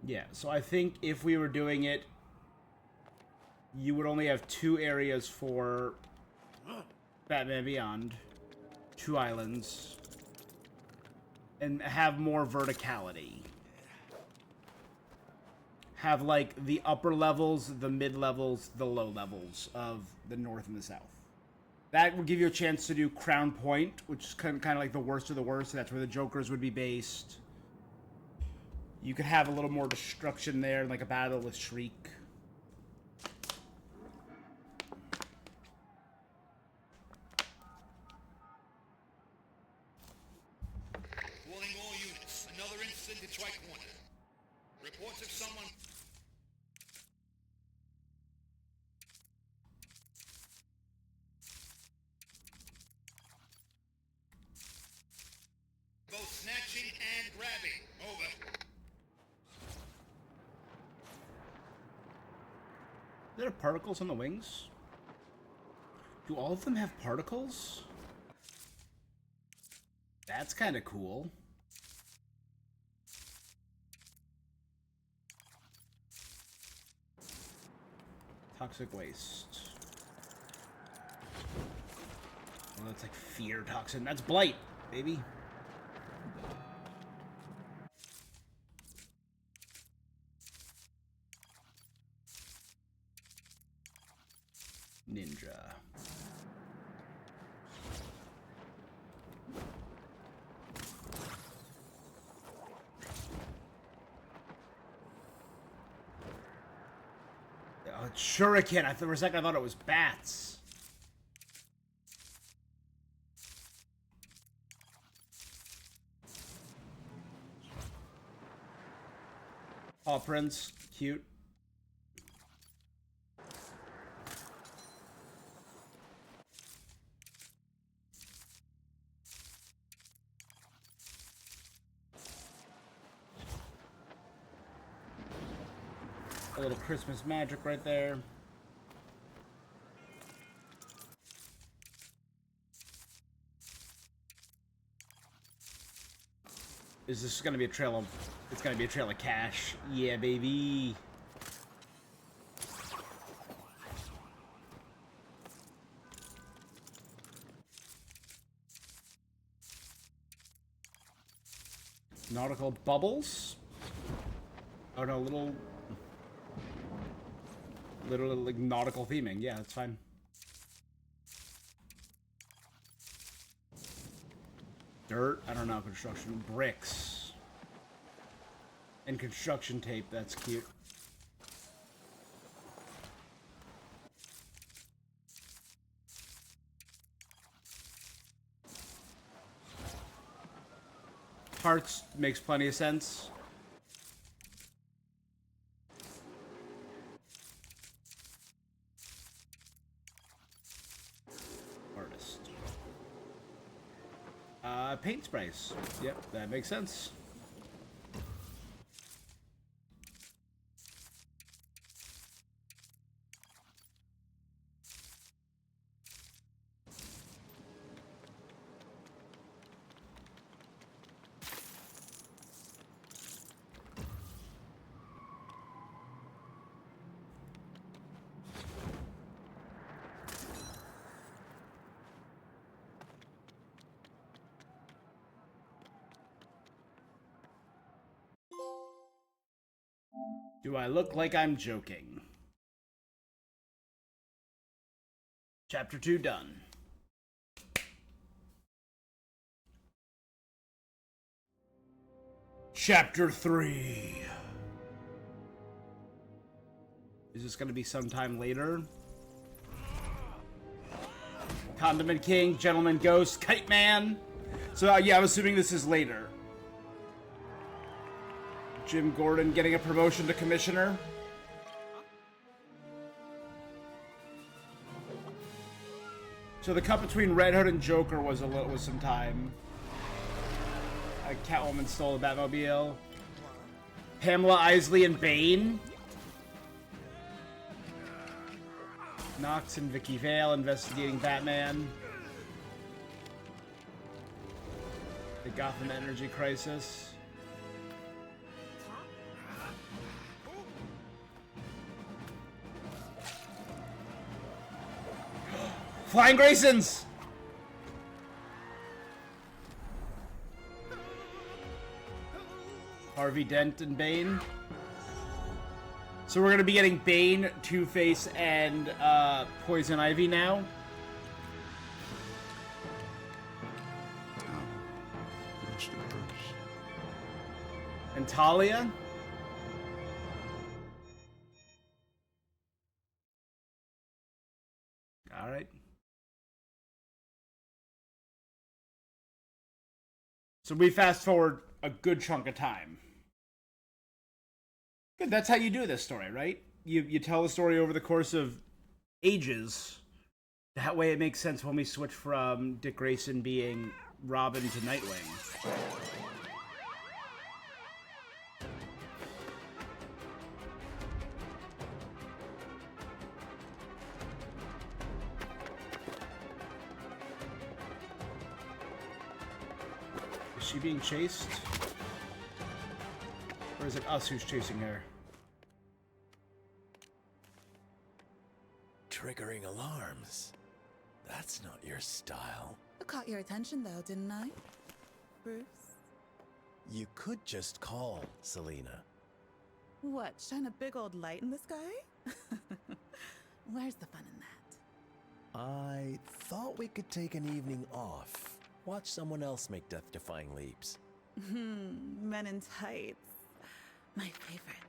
Yeah, so I think if we were doing it, you would only have 2 areas for Batman Beyond, 2 islands, and have more verticality. Have, like, the upper levels, the mid levels, the low levels of the north and the south. That would give you a chance to do Crown Point, which is kind of like the worst of the worst. That's where the Jokers would be based. You could have a little more destruction there, like a battle with Shriek. Warning all units. Another incident at Tri-Corner. Reports of someone... both snatching and grabbing. Over. Are there particles on the wings? Do all of them have particles? That's kind of cool. Toxic waste. Well, that's like fear toxin. That's blight, baby. Ninja. Oh, it's shuriken. For a second I thought it was bats. Paw prints, cute. A little Christmas magic right there. Is this gonna be a trail of... It's gonna be a trail of cash. Yeah, baby. Nautical bubbles? Oh no, little like nautical theming. Yeah, that's fine. Dirt? I don't know. Construction bricks. And construction tape. That's cute. Hearts makes plenty of sense. Artist. Paint sprays. Yep, that makes sense. Do I look like I'm joking? Chapter 2 done. Chapter 3. Is this gonna be sometime later? Condiment King, Gentleman Ghost, Kite Man. So yeah, I'm assuming this is later. Jim Gordon getting a promotion to commissioner. So the cut between Red Hood and Joker was some time. Catwoman stole the Batmobile. Pamela Isley and Bane. Knox and Vicky Vale investigating Batman. The Gotham Energy Crisis. Flying Graysons! Harvey Dent and Bane. So we're gonna be getting Bane, Two-Face, and Poison Ivy now. And Talia. All right. So we fast forward a good chunk of time. Good, that's how you do this story, right? You tell the story over the course of ages. That way it makes sense when we switch from Dick Grayson being Robin to Nightwing. Is she being chased? Or is it us who's chasing her? Triggering alarms. That's not your style. I caught your attention though, didn't I, Bruce? You could just call, Selina. What, shine a big old light in the sky? Where's the fun in that? I thought we could take an evening off. Watch someone else make death-defying leaps. Men in tights. My favorite.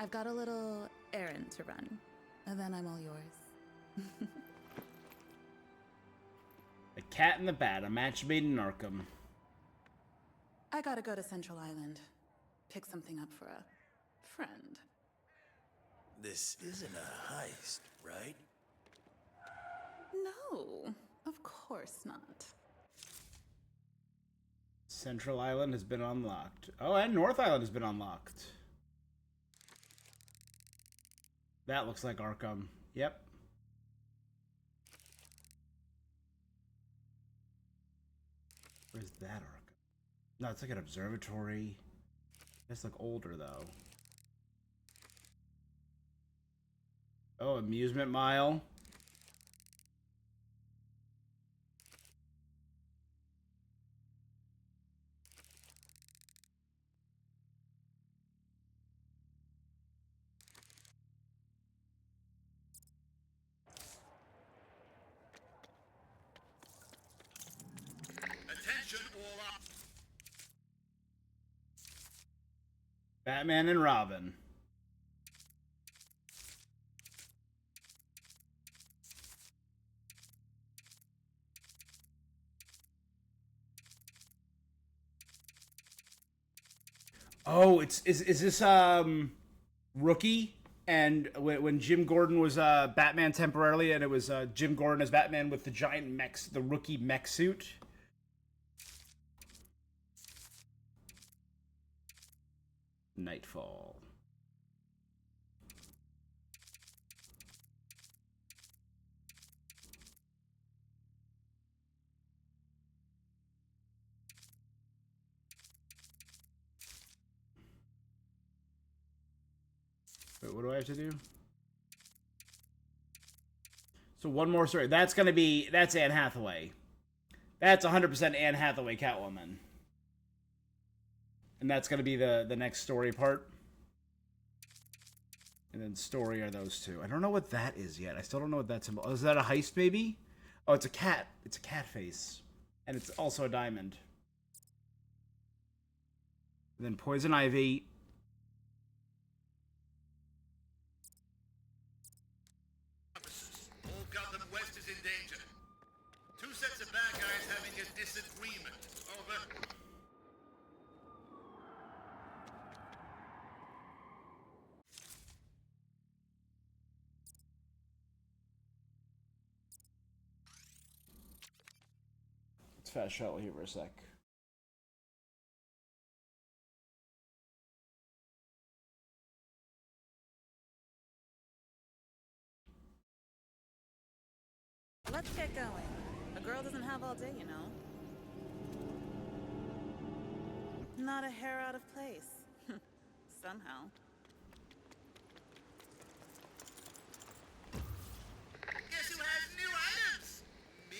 I've got a little errand to run, and then I'm all yours. The Cat and the Bat, a match made in Arkham. I gotta go to Central Island. pick something up for a friend. This isn't a heist, right? No, of course not. Central Island has been unlocked. Oh, and North Island has been unlocked. That looks like Arkham. Yep. Where's that Arkham? No, it's like an observatory. It's like older though. Oh, amusement mile. Attention all up. Batman and Robin. Oh, is this Rookie? And when Jim Gordon was Batman temporarily, and it was Jim Gordon as Batman with the giant mech, the Rookie mech suit. Nightfall. Wait, what do I have to do? So one more story. That's Anne Hathaway. That's 100% Anne Hathaway Catwoman. And that's gonna be the next story part. And then story are those two. I don't know what that is yet. I still don't know what that symbol. Oh, is that a heist maybe? Oh, it's a cat. It's a cat face. And it's also a diamond. And then Poison Ivy. All Gotham West is in danger. Two sets of bad guys having a disagreement. Over. Let's fast shuttle here for a sec. Let's get going. A girl doesn't have all day, you know. Not a hair out of place. Somehow. Guess who has new items? Me.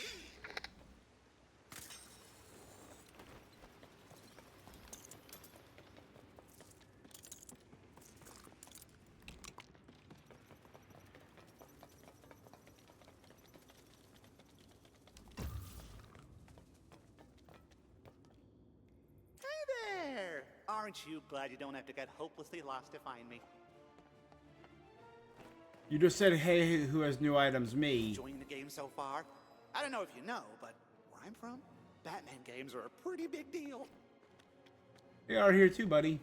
Hey there! Aren't you glad you don't have to get hopelessly lost to find me? You just said, hey, who has new items? Me. Enjoying the game so far? I don't know if you know, but where I'm from, Batman games are a pretty big deal. They are here too, buddy.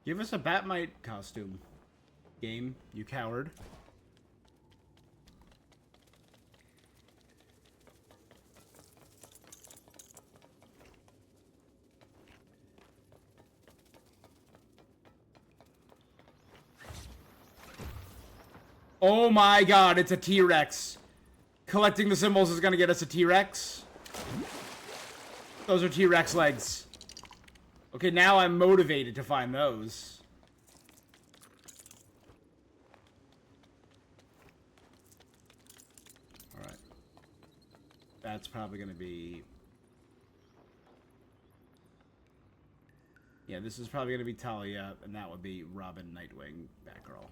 Give us a Batmite costume. Game, you coward. Oh my god, it's a T-Rex. Collecting the symbols is gonna get us a T-Rex. Those are T-Rex legs. Okay, now I'm motivated to find those. Alright. That's probably gonna be... Yeah, this is probably gonna be Talia, and that would be Robin, Nightwing, Batgirl.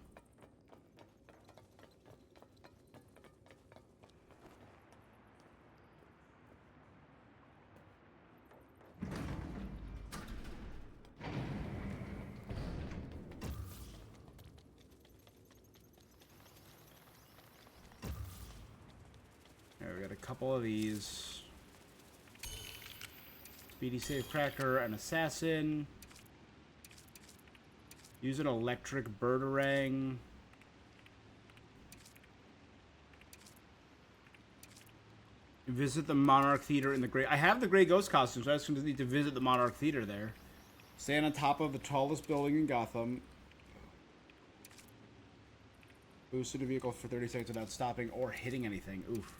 couple of these. Speedy Safecracker, an Assassin. Use an Electric Birdarang. Visit the Monarch Theater in the Grey... I have the Grey Ghost costume, so I just need to visit the Monarch Theater there. Stand on top of the tallest building in Gotham. Boosted a vehicle for 30 seconds without stopping or hitting anything. Oof.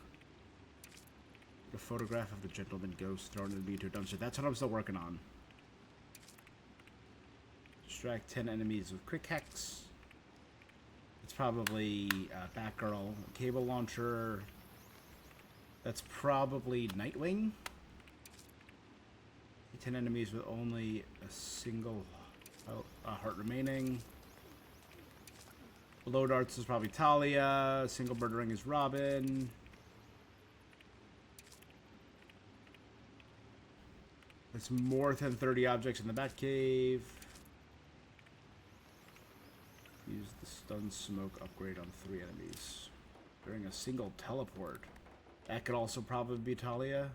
A photograph of the gentleman ghost thrown into a dumpster. That's what I'm still working on. Distract 10 enemies with quick hex. It's probably Batgirl. Cable launcher. That's probably Nightwing. 10 enemies with only a single heart remaining. Below darts is probably Talia. Single bird ring is Robin. It's more than 30 objects in the Batcave. Use the stun smoke upgrade on 3 enemies during a single teleport. That could also probably be Talia.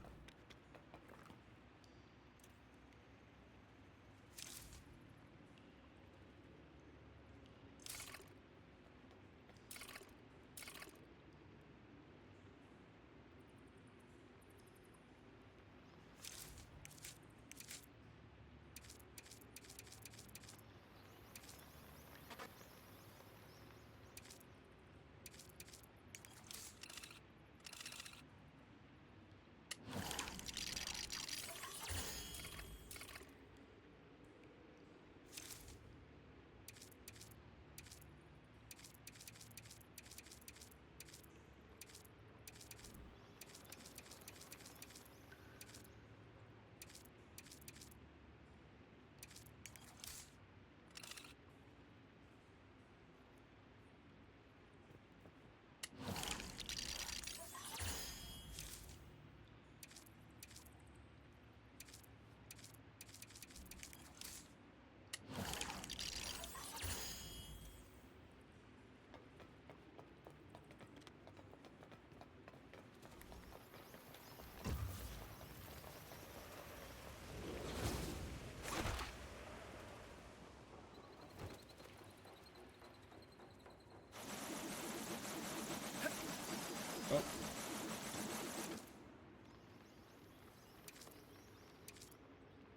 Oh.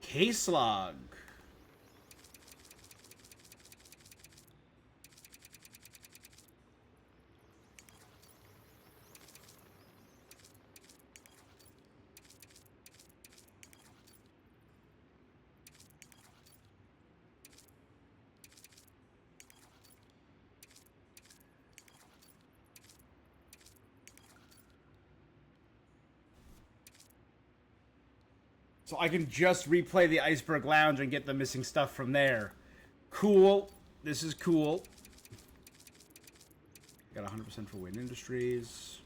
Case log. So I can just replay the Iceberg Lounge and get the missing stuff from there. Cool. This is cool. Got 100% for Wayne Industries.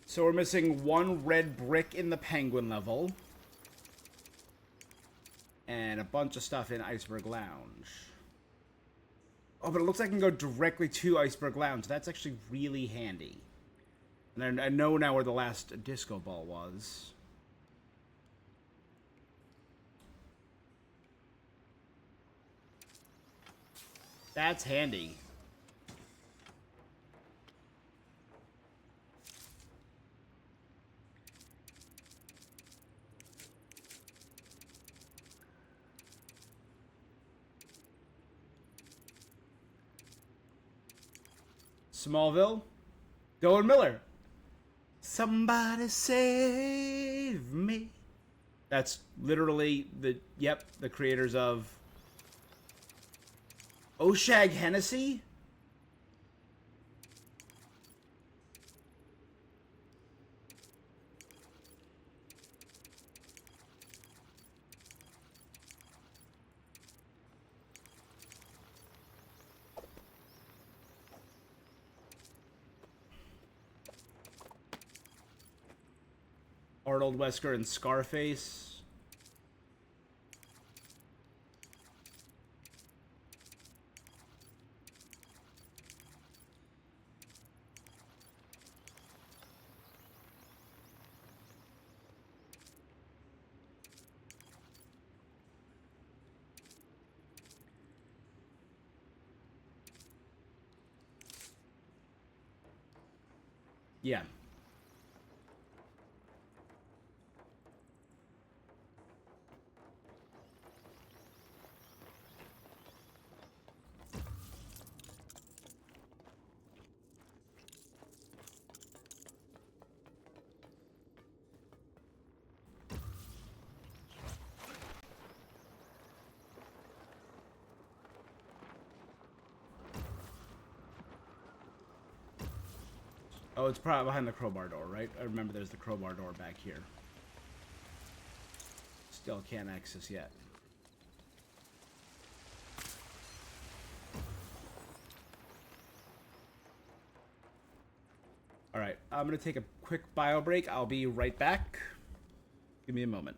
So we're missing 1 red brick in the Penguin level. And a bunch of stuff in Iceberg Lounge. Oh, but it looks like I can go directly to Iceberg Lounge. That's actually really handy. And I know now where the last disco ball was. That's handy. Smallville, Dylan Miller. Somebody save me. That's literally the creators of Oshag Hennessy. Arnold Wesker and Scarface. Yeah. Oh, it's probably behind the crowbar door, right? I remember there's the crowbar door back here. Still can't access yet. Alright, I'm going to take a quick bio break. I'll be right back. Give me a moment.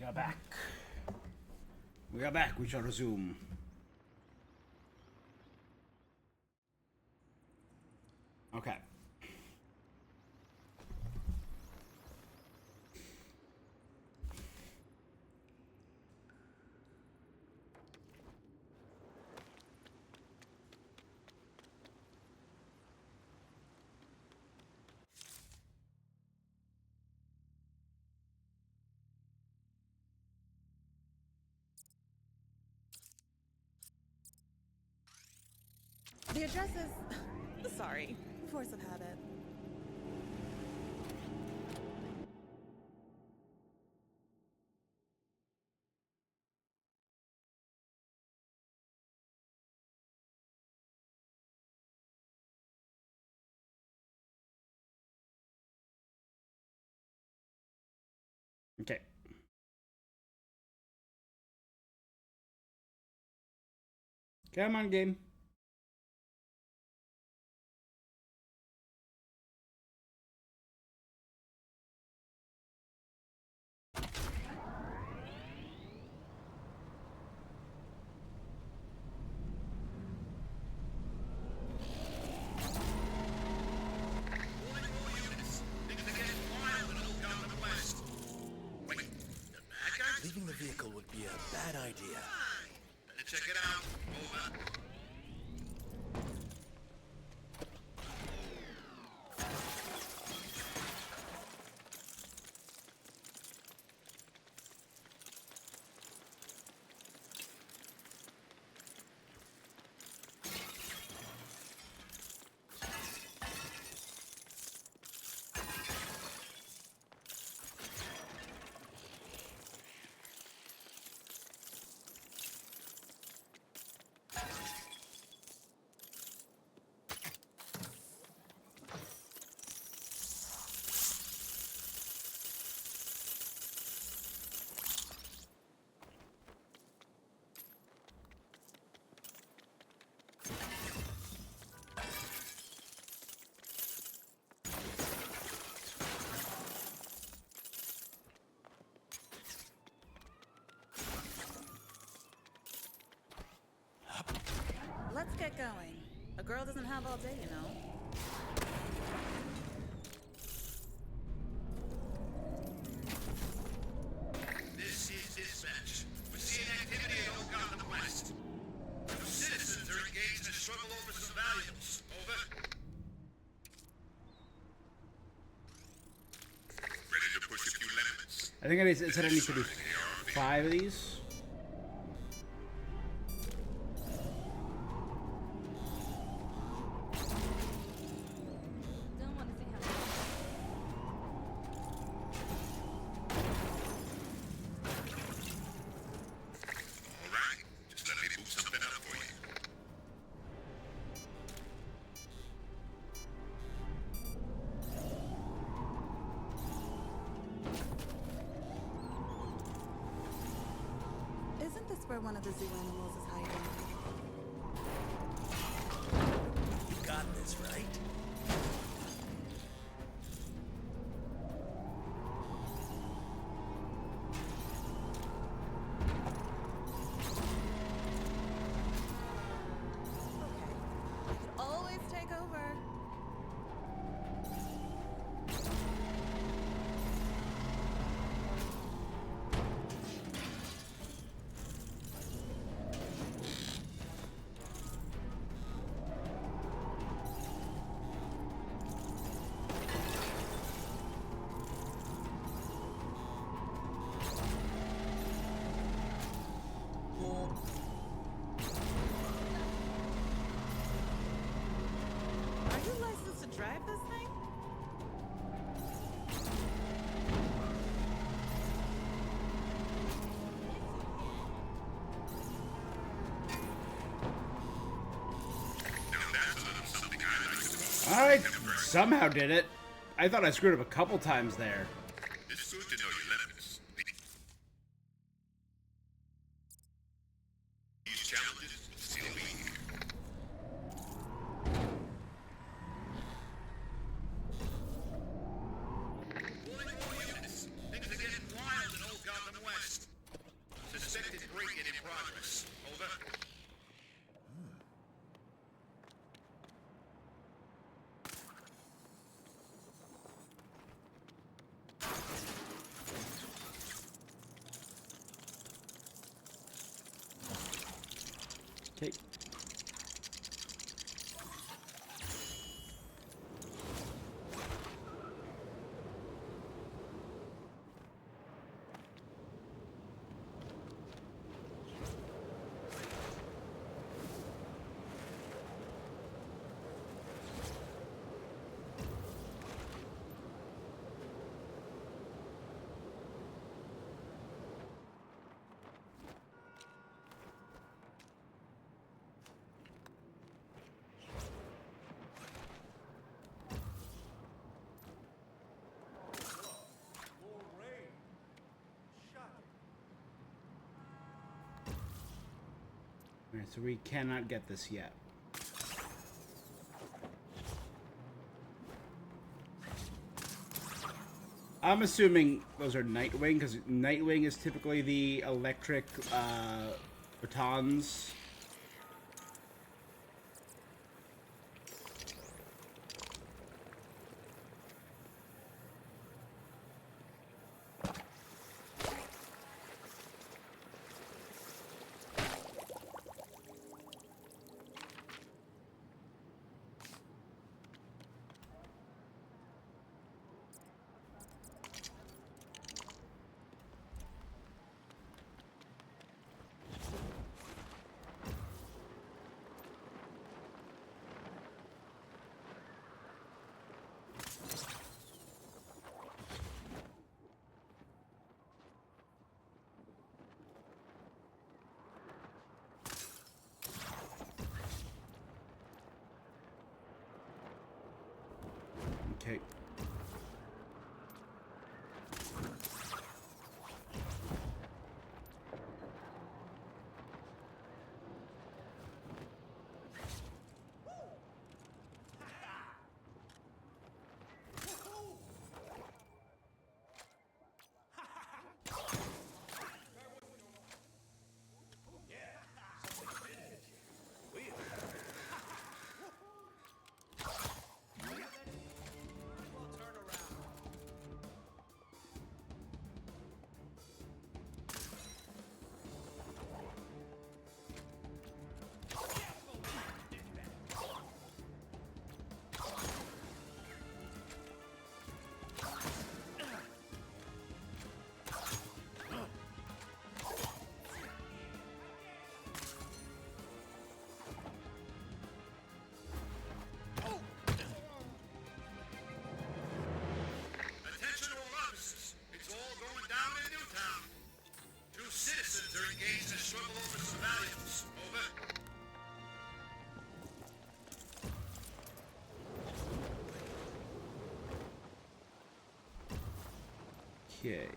We are back. We are back. We shall resume. Okay. The address is... Sorry. Force of habit. Okay. Come on, game. Leaving the vehicle would be a bad idea. Better check it out. Over. Let's get going. A girl doesn't have all day, you know. This is dispatch. We're seeing activity in Old Gotham West. Citizens are engaged in a struggle over some valuables. Over. Ready to push a few limits. I think it said I need to do 5 of these. Isn't this where one of the zoo animals is hiding? You got this, right? I could always take over. Are you licensed to drive this thing? Alright, somehow did it. I thought I screwed up a couple times there. It's good to know your limits. These challenges will still be here. Warning all units. Things are getting wild in Old Gotham West. Alright, so we cannot get this yet. I'm assuming those are Nightwing, because Nightwing is typically the electric batons. Okay. Attention all officers. It's all going down in Newtown. 2 citizens are engaged in a struggle over some valuables. Over. Okay.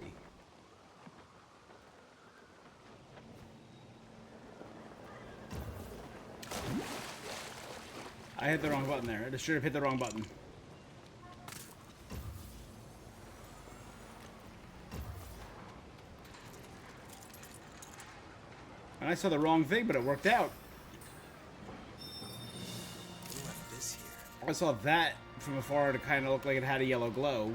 I hit the wrong button there. I just should have hit the wrong button. And I saw the wrong thing, but it worked out. I saw that from afar to kind of look like it had a yellow glow.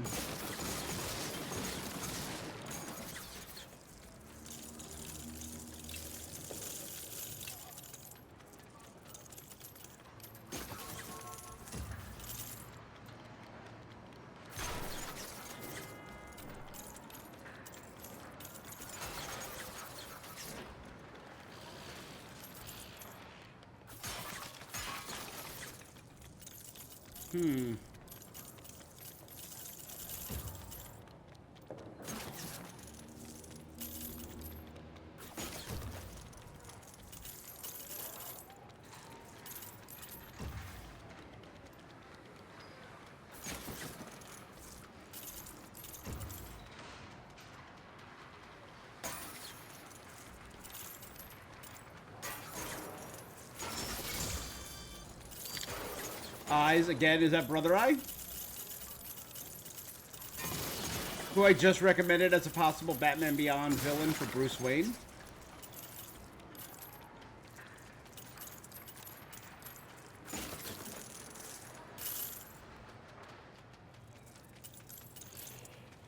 Eyes again, is that Brother Eye? Who I just recommended as a possible Batman Beyond villain for Bruce Wayne.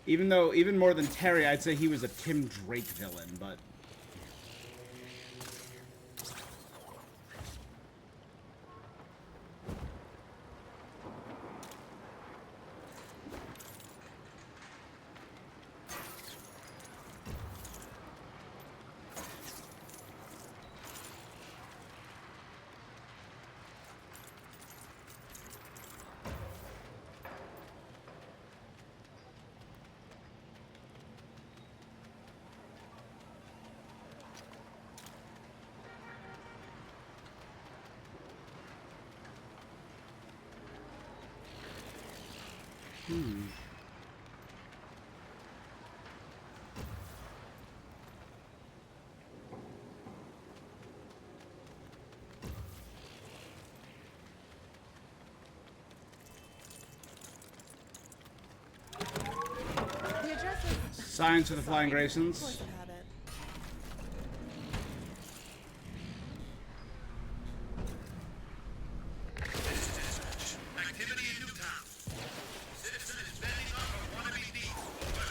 Even more than Terry, I'd say he was a Tim Drake villain, but... Signs for the Flying Graysons. Force of habit. Activity in Newtown. Citizen is bending up a wannabe thief. Over.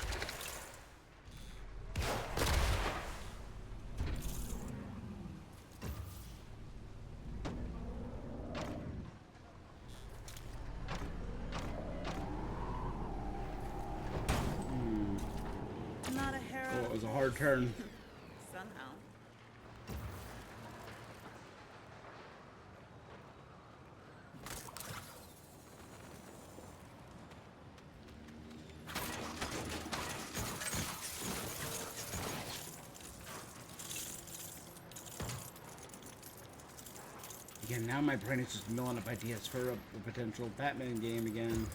Not a hero. Oh, it was a hard turn. Somehow. Again, now my brain is just milling up ideas for a potential Batman game again.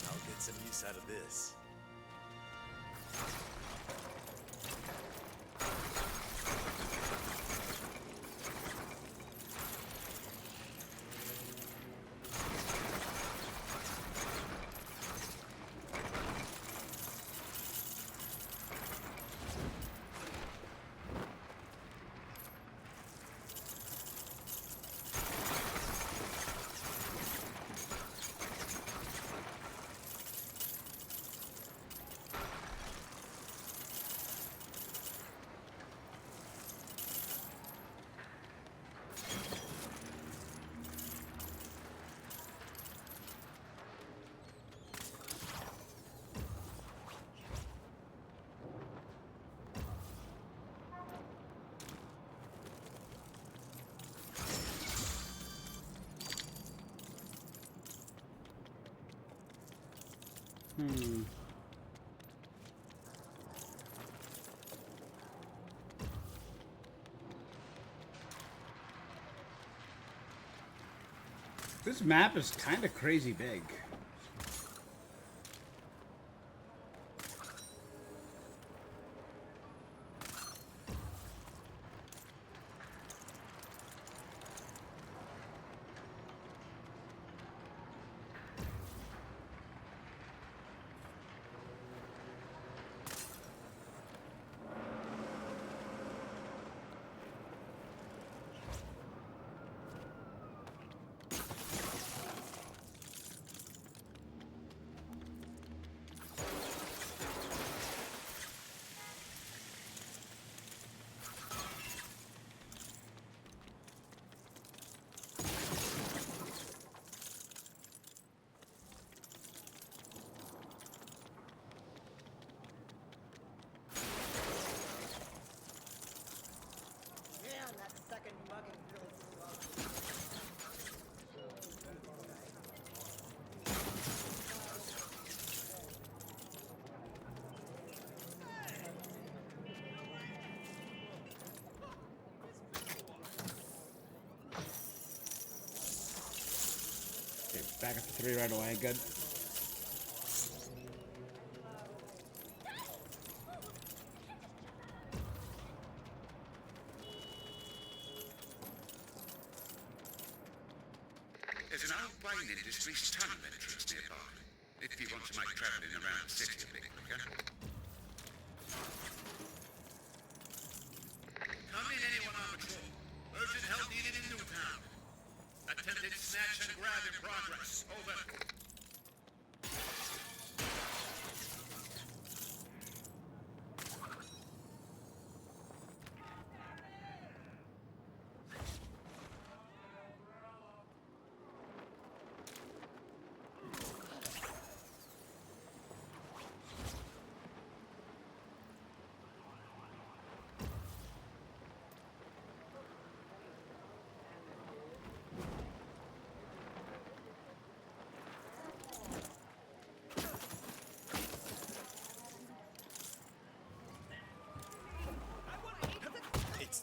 I'll get some use out of this. This map is kind of crazy big. Man, that second mugging feels slow. Okay, back up to 3 right away. Good. There's an old wine industry's tunnel entrance nearby. If you want to make traveling around the city a bit quicker. Come in, anyone on patrol. Urgent help needed in Newtown. Attempted snatch and grab in progress. Over.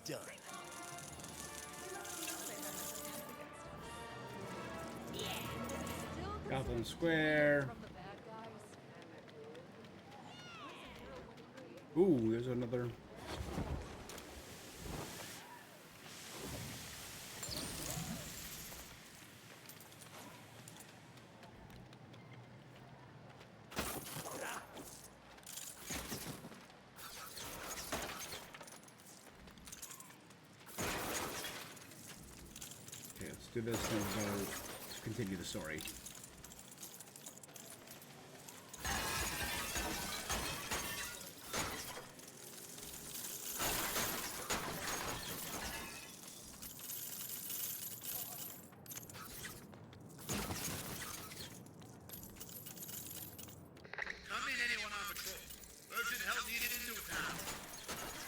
done. Gotham Square. Ooh, there's another. Okay, let's do this and we'll go to continue the story. Come in, anyone on patrol. Urgent help needed in Newtown.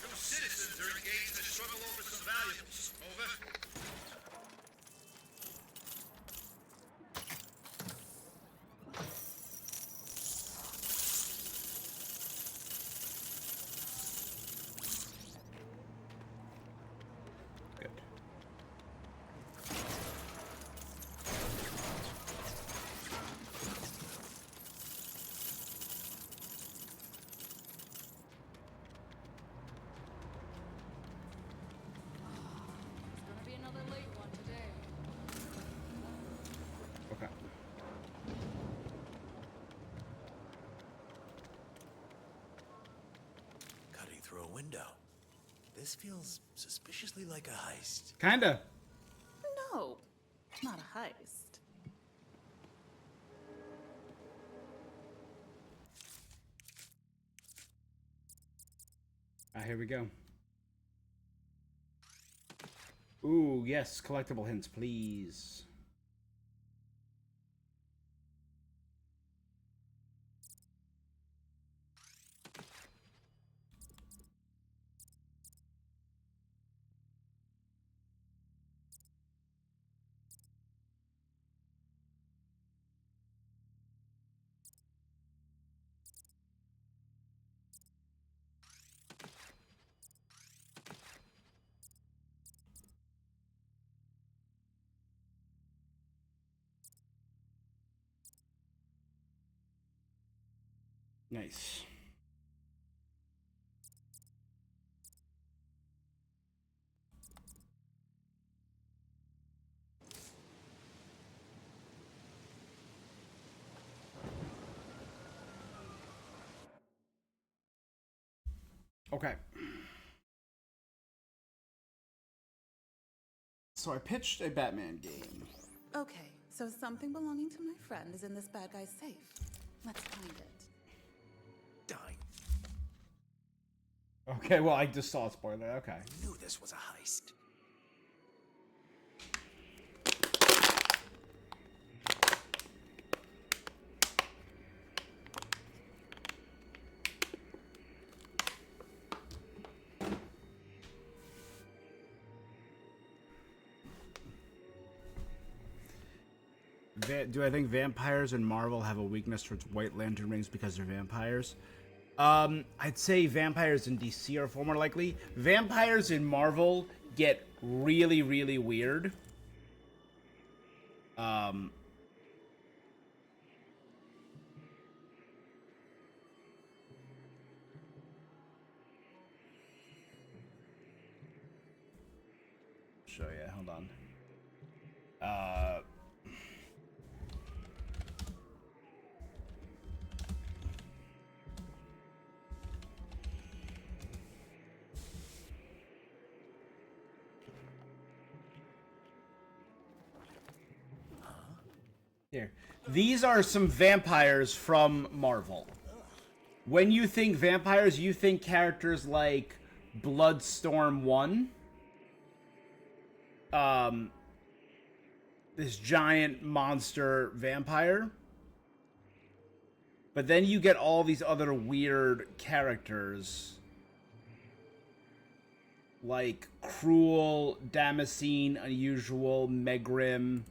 Two citizens are engaged in a struggle over some valuables. Over. Good. It's gonna be another late one today. Okay. Cutting through a window. This feels suspiciously like a heist. Kinda. No, not a heist. Here we go. Ooh, yes, collectible hints, please. Nice. Okay. So I pitched a Batman game. Okay, so something belonging to my friend is in this bad guy's safe. Let's find it. Dine. Okay, well, I just saw a spoiler. Okay. I knew this was a heist. Do I think vampires in Marvel have a weakness towards White Lantern rings because they're vampires? I'd say vampires in DC are far more likely. Vampires in Marvel get really, really weird. Show you. Hold on. Here. These are some vampires from Marvel. When you think vampires, you think characters like Bloodstorm 1. This giant monster vampire. But then you get all these other weird characters. Like Cruel, Damascene, Unusual, Megrim.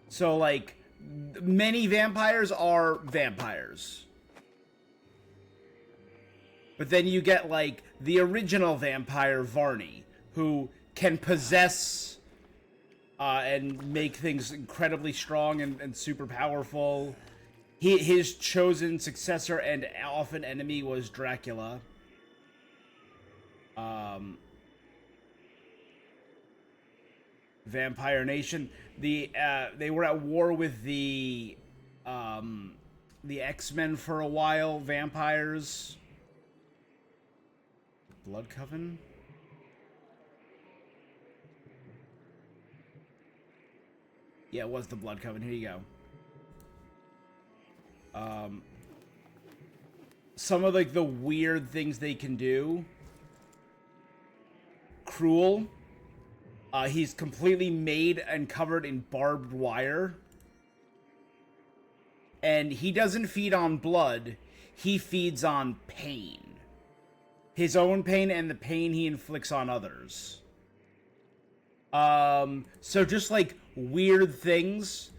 So, like, many vampires are vampires. But then you get, like, the original vampire, Varney, who can possess and make things incredibly strong and super powerful. His chosen successor and often enemy was Dracula. Vampire Nation. They were at war with the X-Men for a while. Vampires. Blood Coven. Yeah, it was the Blood Coven. Here you go. Some of like the weird things they can do. Cruel. He's completely made and covered in barbed wire. And he doesn't feed on blood. He feeds on pain. His own pain and the pain he inflicts on others. So just like weird things.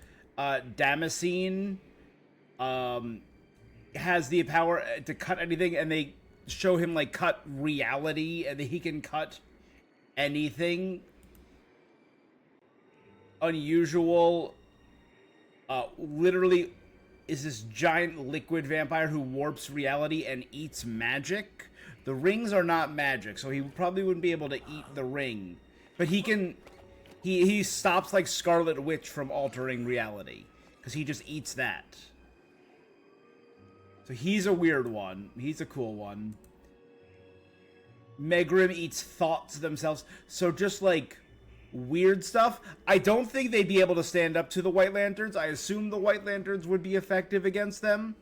Damascene has the power to cut anything, and they show him like cut reality, and he can cut anything. Unusual. Literally is this giant liquid vampire who warps reality and eats magic. The rings are not magic, so he probably wouldn't be able to eat the ring. But he can... He stops, like, Scarlet Witch from altering reality. Because he just eats that. So he's a weird one. He's a cool one. Megrim eats thoughts themselves. So just, like, weird stuff. I don't think they'd be able to stand up to the White Lanterns. I assume the White Lanterns would be effective against them.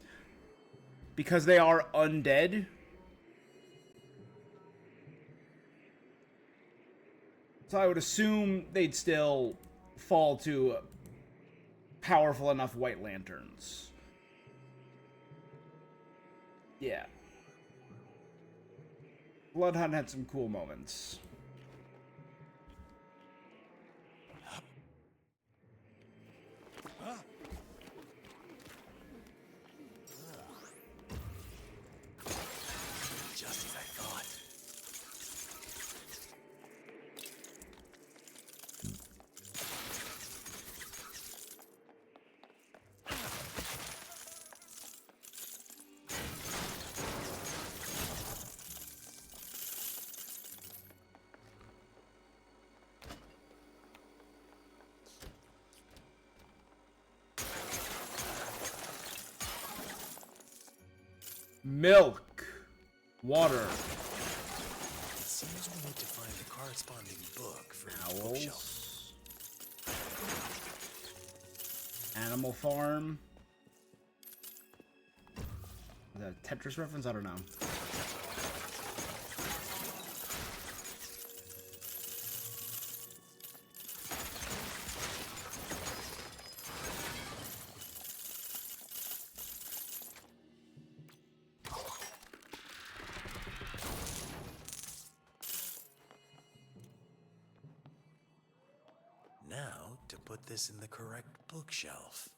Because they are undead. So I would assume they'd still fall to powerful enough White Lanterns. Yeah. Bloodhunt had some cool moments. Just as I thought. Milk. Water. It seems we need to find the corresponding book for each Owls. bookshelf. Animal Farm. Is that a Tetris reference? I don't know. Now, to put this in the correct bookshelf.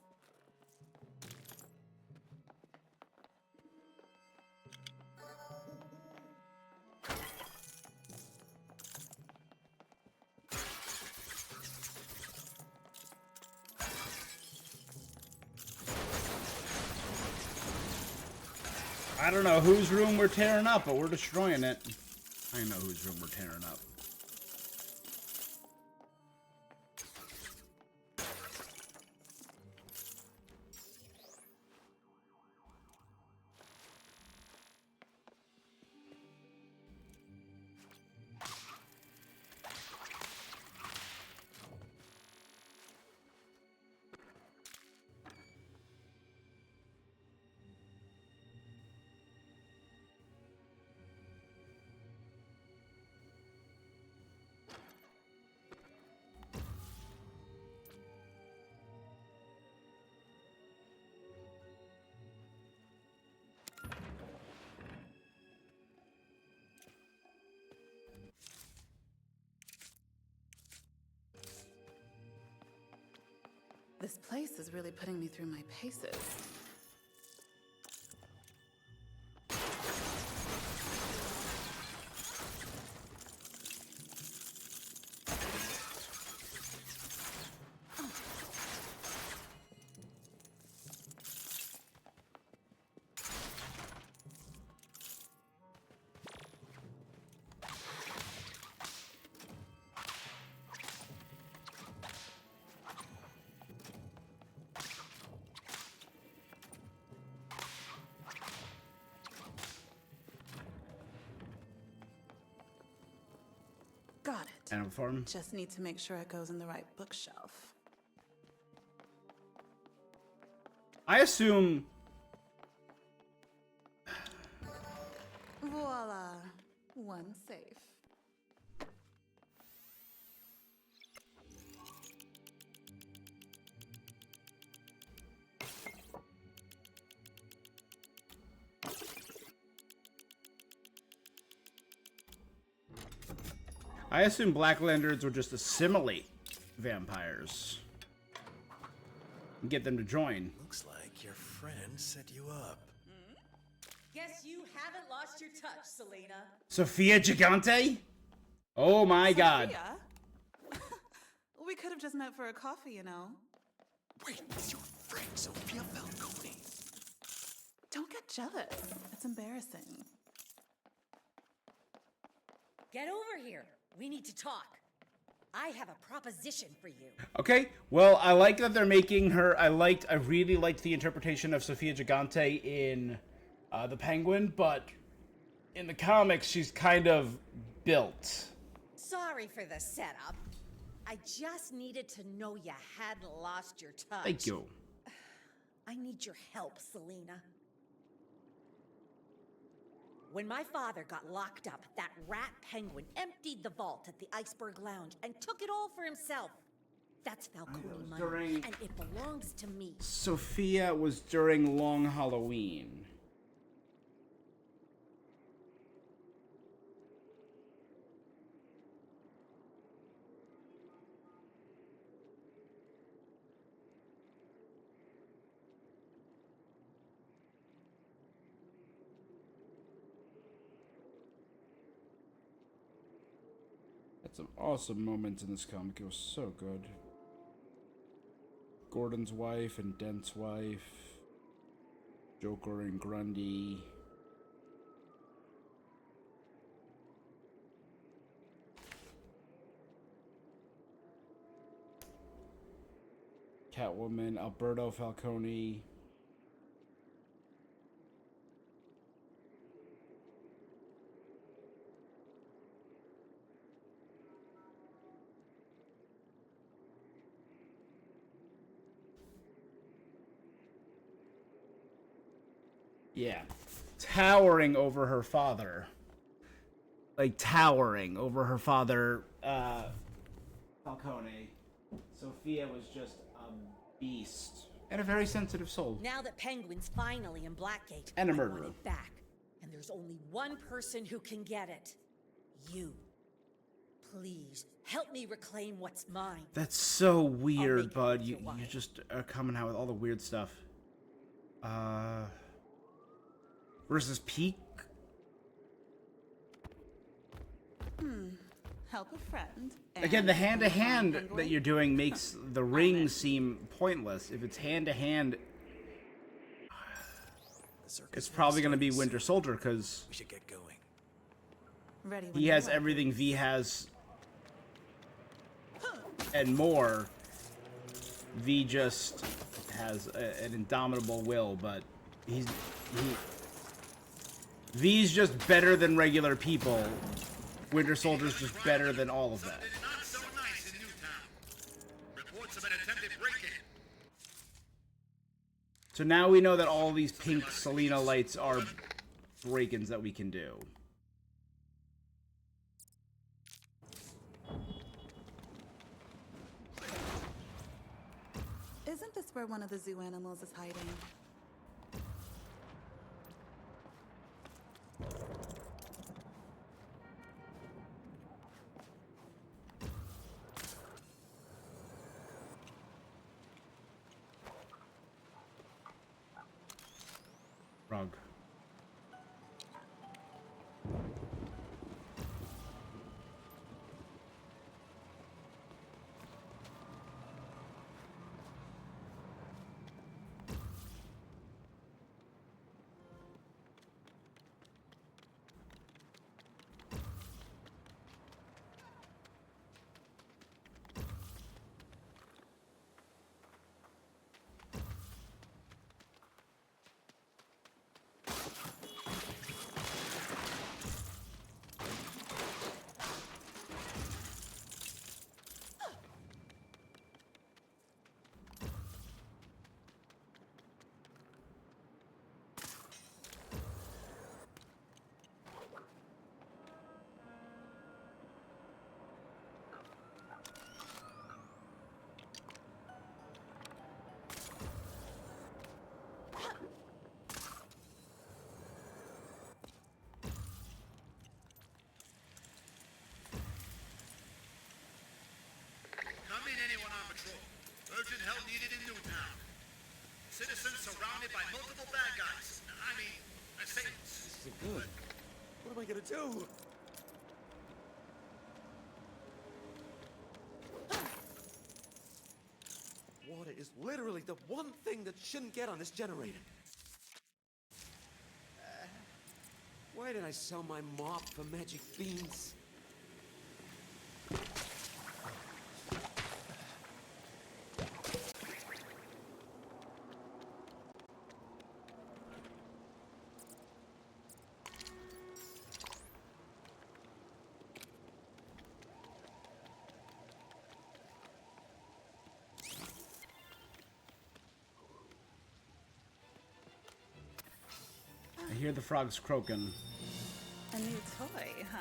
I don't know whose room we're tearing up, but we're destroying it. I know whose room we're tearing up. This place is really putting me through my paces. Got it. Animal Farm. Just need to make sure it goes in the right bookshelf. I assume. Voila. One safe. I assume black lanterns would just assimilate vampires and get them to join. Looks like your friend set you up. Guess you haven't lost your touch, Selena. Sophia Gigante? Oh my god. Sophia? We could have just met for a coffee, you know. Wait, it's your friend, Sophia Falcone. Don't get jealous. It's embarrassing. Get over here. We need to talk. I have a proposition for you. Okay, well, I like that they're making her. I really liked the interpretation of Sophia Gigante in the Penguin, but in the comics, she's kind of built. Sorry for the setup. I just needed to know you hadn't lost your touch. Thank you. I need your help, Selena. When my father got locked up, that rat Penguin emptied the vault at the Iceberg Lounge and took it all for himself. That's Falcone money, and it belongs to me. Sophia was during Long Halloween. Some awesome moments in this comic. It was so good. Gordon's wife and Dent's wife. Joker and Grundy. Catwoman, Alberto Falcone. Yeah. Towering over her father. Like, towering over her father, Falcone. Sophia was just a beast. And a very sensitive soul. Now that Penguin's finally in Blackgate, And a I murderer. want it back. And there's only one person who can get it. You. Please, help me reclaim what's mine. That's so weird, bud. You just are coming out with all the weird stuff. Versus Peak? Help a friend. Again, the hand-to-hand that you're doing makes the ring seem pointless. If it's hand-to-hand, it's probably going to be Winter Soldier, because We should get going. Ready when he you has are. everything V has and more. V just has an indomitable will, but V's just better than regular people. Winter Soldier's just better than all of that. Not so nice in Newtown. Reports of an attempted break-in. So now we know that all these pink Selena lights are break-ins that we can do. Isn't this where one of the zoo animals is hiding? Come in, anyone on patrol. Urgent help needed in Newtown. Citizens surrounded by multiple bad guys. I mean, assailants. This isn't good. What am I gonna do? Water is literally the one thing that shouldn't get on this generator. Why did I sell my mop for magic beans? I hear the frogs croaking. A new toy, huh?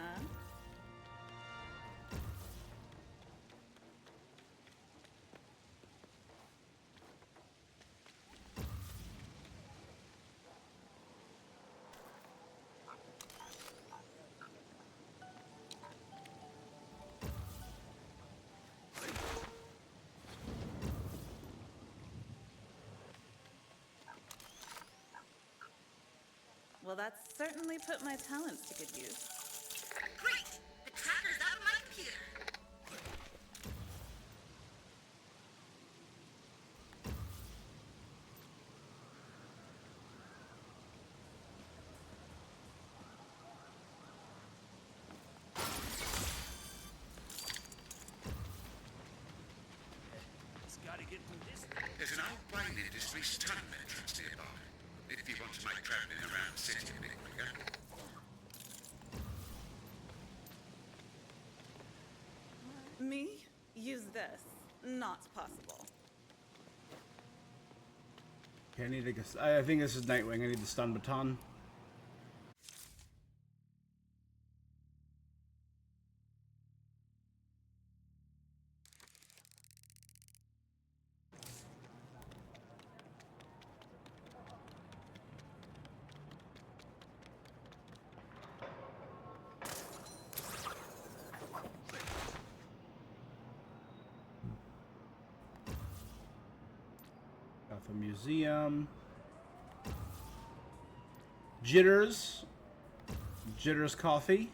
Well, that's certainly put my talents to good use. Great! The tracker's out of my computer. Just gotta get through this. There's an outlying industry stuntman trust nearby. If you want to make traveling around the city a bit quicker. Me? Use this. Not possible. Okay, I need to. I think this is Nightwing. I need the stun baton. Gotham Museum. Jitters. Jitters coffee.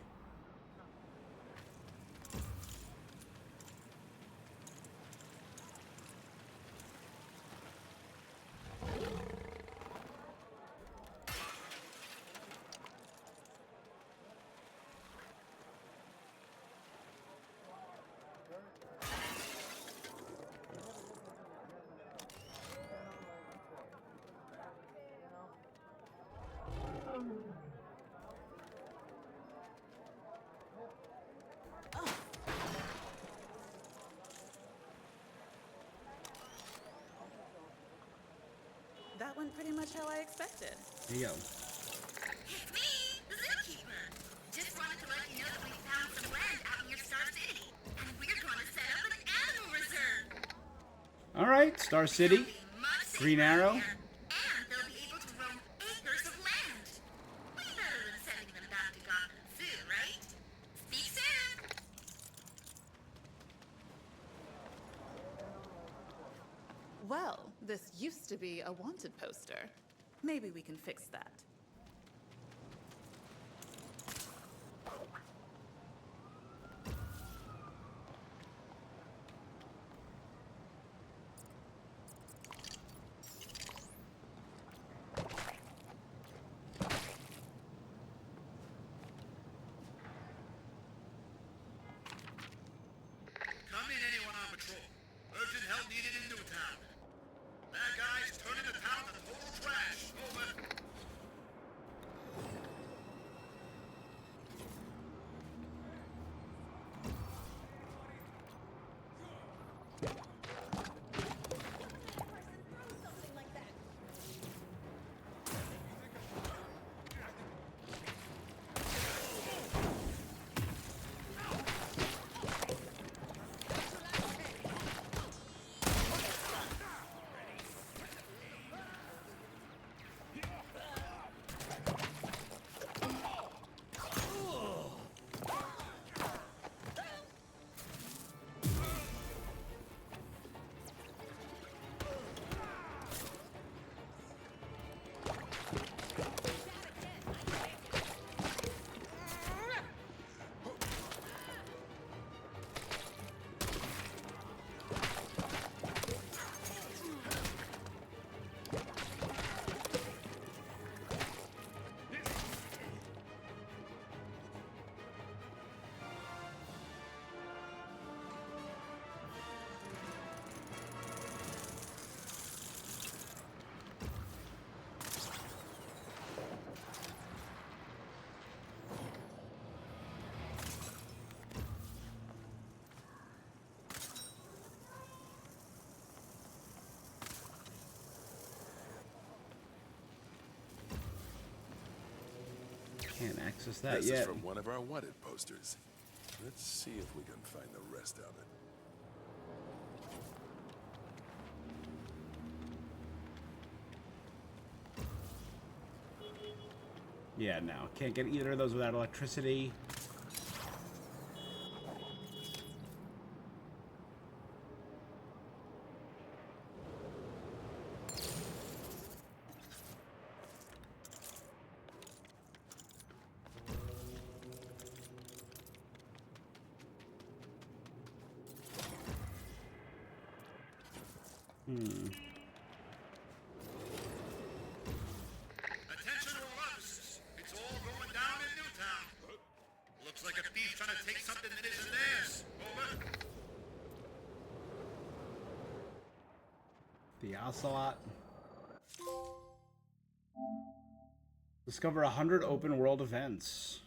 That went pretty much how I expected. There you go. It's me, the zookeeper. Just wanted to let you know that we found some land out near Star City, and we're going to set up an animal reserve. All right, Star City. Green Arrow. And they'll be able to roam acres of land. Way better than sending them back to Gotham Zoo, right? Speak soon. Well, this used to be a wanted poster. Maybe we can fix that. Come in, anyone on patrol. Urgent help needed in Newtown. Bad guys turning the town to total trash. Over. Can't access that This yet. is from one of our wanted posters. Let's see if we can find the rest of it. Yeah, no. Can't get either of those without electricity. Attention all officers. It's all going down in Newtown. Looks like a thief trying to take something that isn't theirs. Over. The Ocelot. Discover 100 open world events.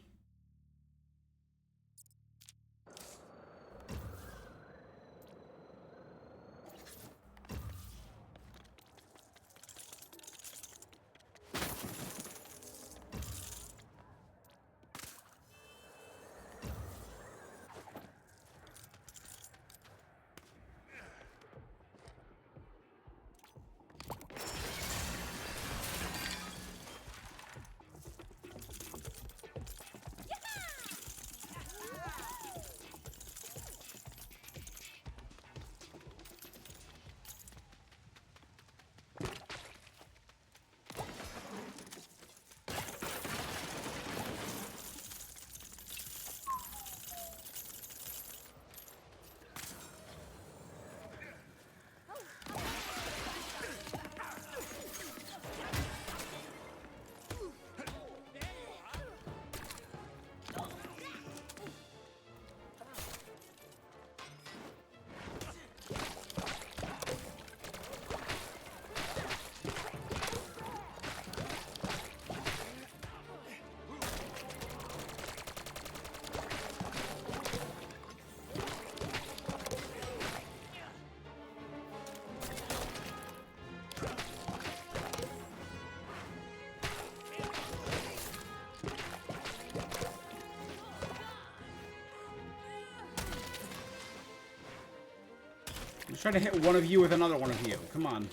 I'm trying to hit one of you with another one of you. Come on.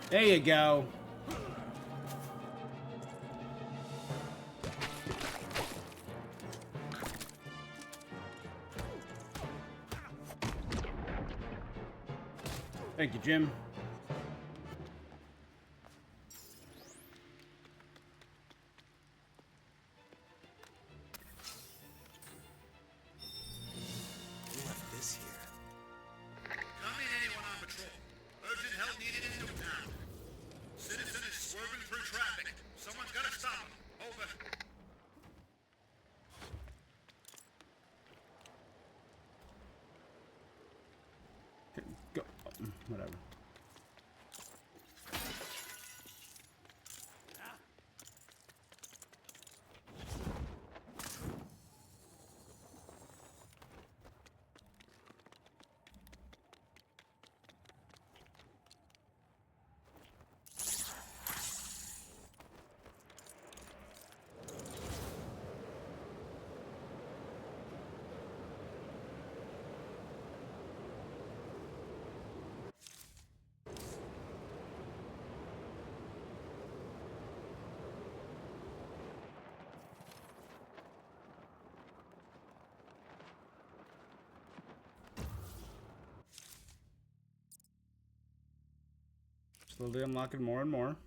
There you go. Thank you, Jim. Who left this here? Come in, anyone on patrol. Urgent help needed in Newtown. Citizen is swerving through traffic. Someone's gotta stop him. Over. Go. Whatever. Slowly unlocking more and more.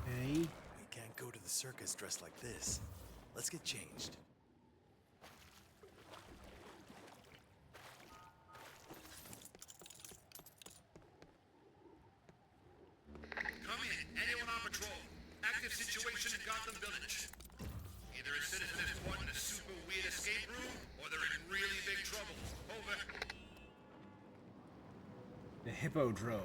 Okay. We can't go to the circus dressed like this. Let's get changed. on patrol. Active situation in Gotham Village. Either a citizen is caught in a super weird escape room, or they're in really big trouble. Over. The Hippodrome.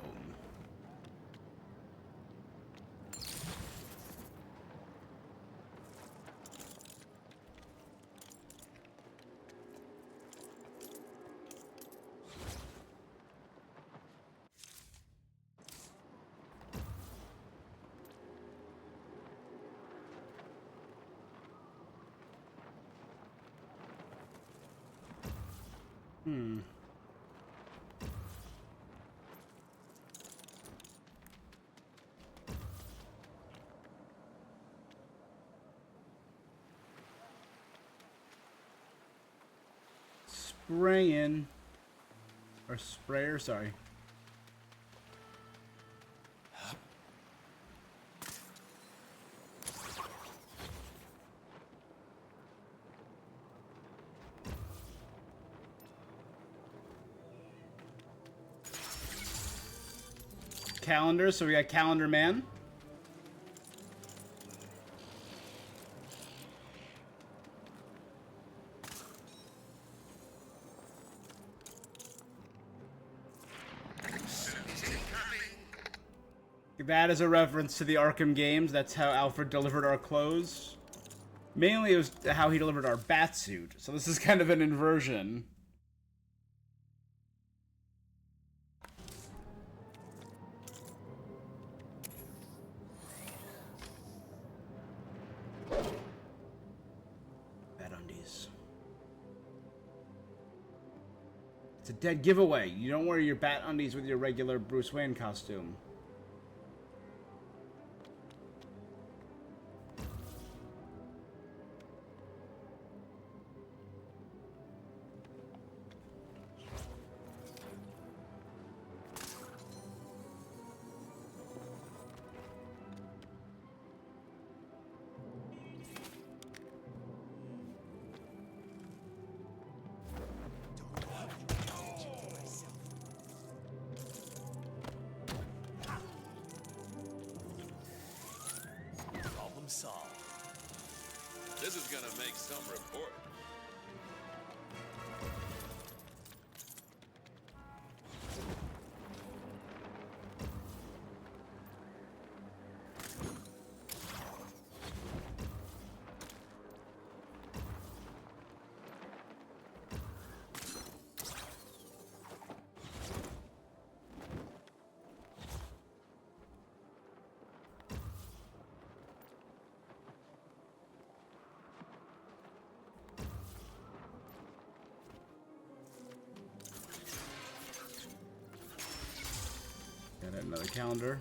Spraying. Or sprayer, sorry. Calendar, so we got Calendar Man. That is a reference to the Arkham games. That's how Alfred delivered our clothes. Mainly it was how he delivered our Batsuit. So this is kind of an inversion. Bat-undies. It's a dead giveaway. You don't wear your Bat-undies with your regular Bruce Wayne costume. Problem solved. This is gonna make some report. Got another calendar.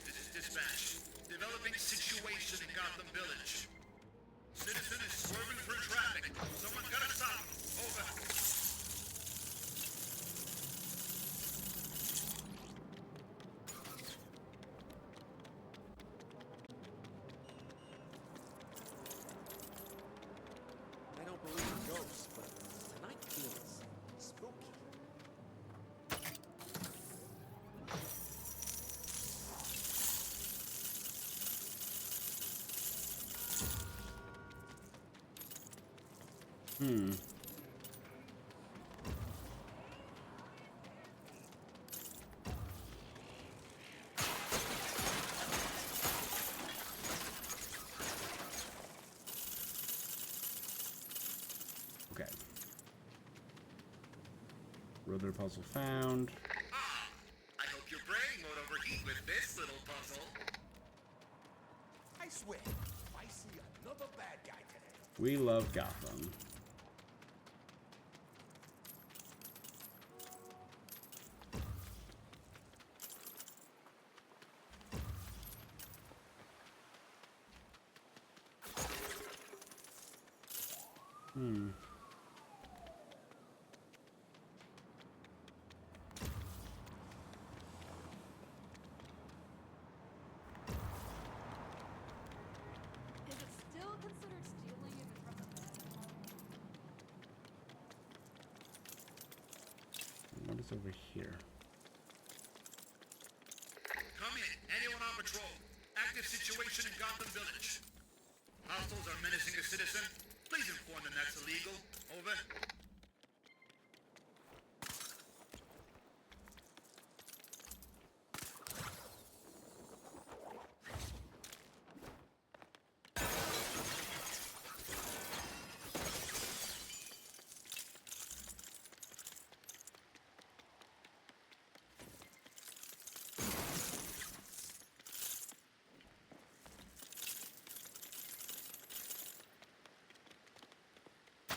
This is dispatch. Developing situation in Gotham Village. Citizen is swerving through traffic. Someone gotta stop him. Over. I don't believe in ghosts, but tonight feels spooky. Okay. Riddler puzzle found. I hope your brain won't overheat with this little puzzle. I swear, I see another bad guy today. We love Gotham. It's over here. Come in. Anyone on patrol? Active situation in Gotham Village. Hostiles are menacing a citizen. Please inform them that's illegal. Over.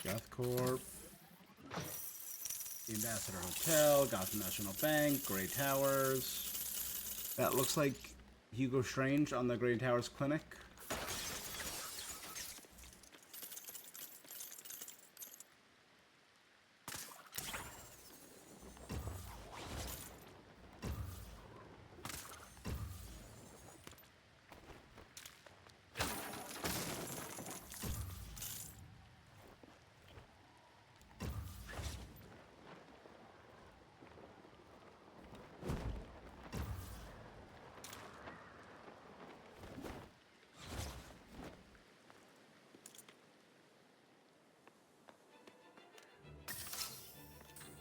Goth Corp, the Ambassador Hotel, Gotham National Bank, Grey Towers. That looks like Hugo Strange on the Grey Towers clinic.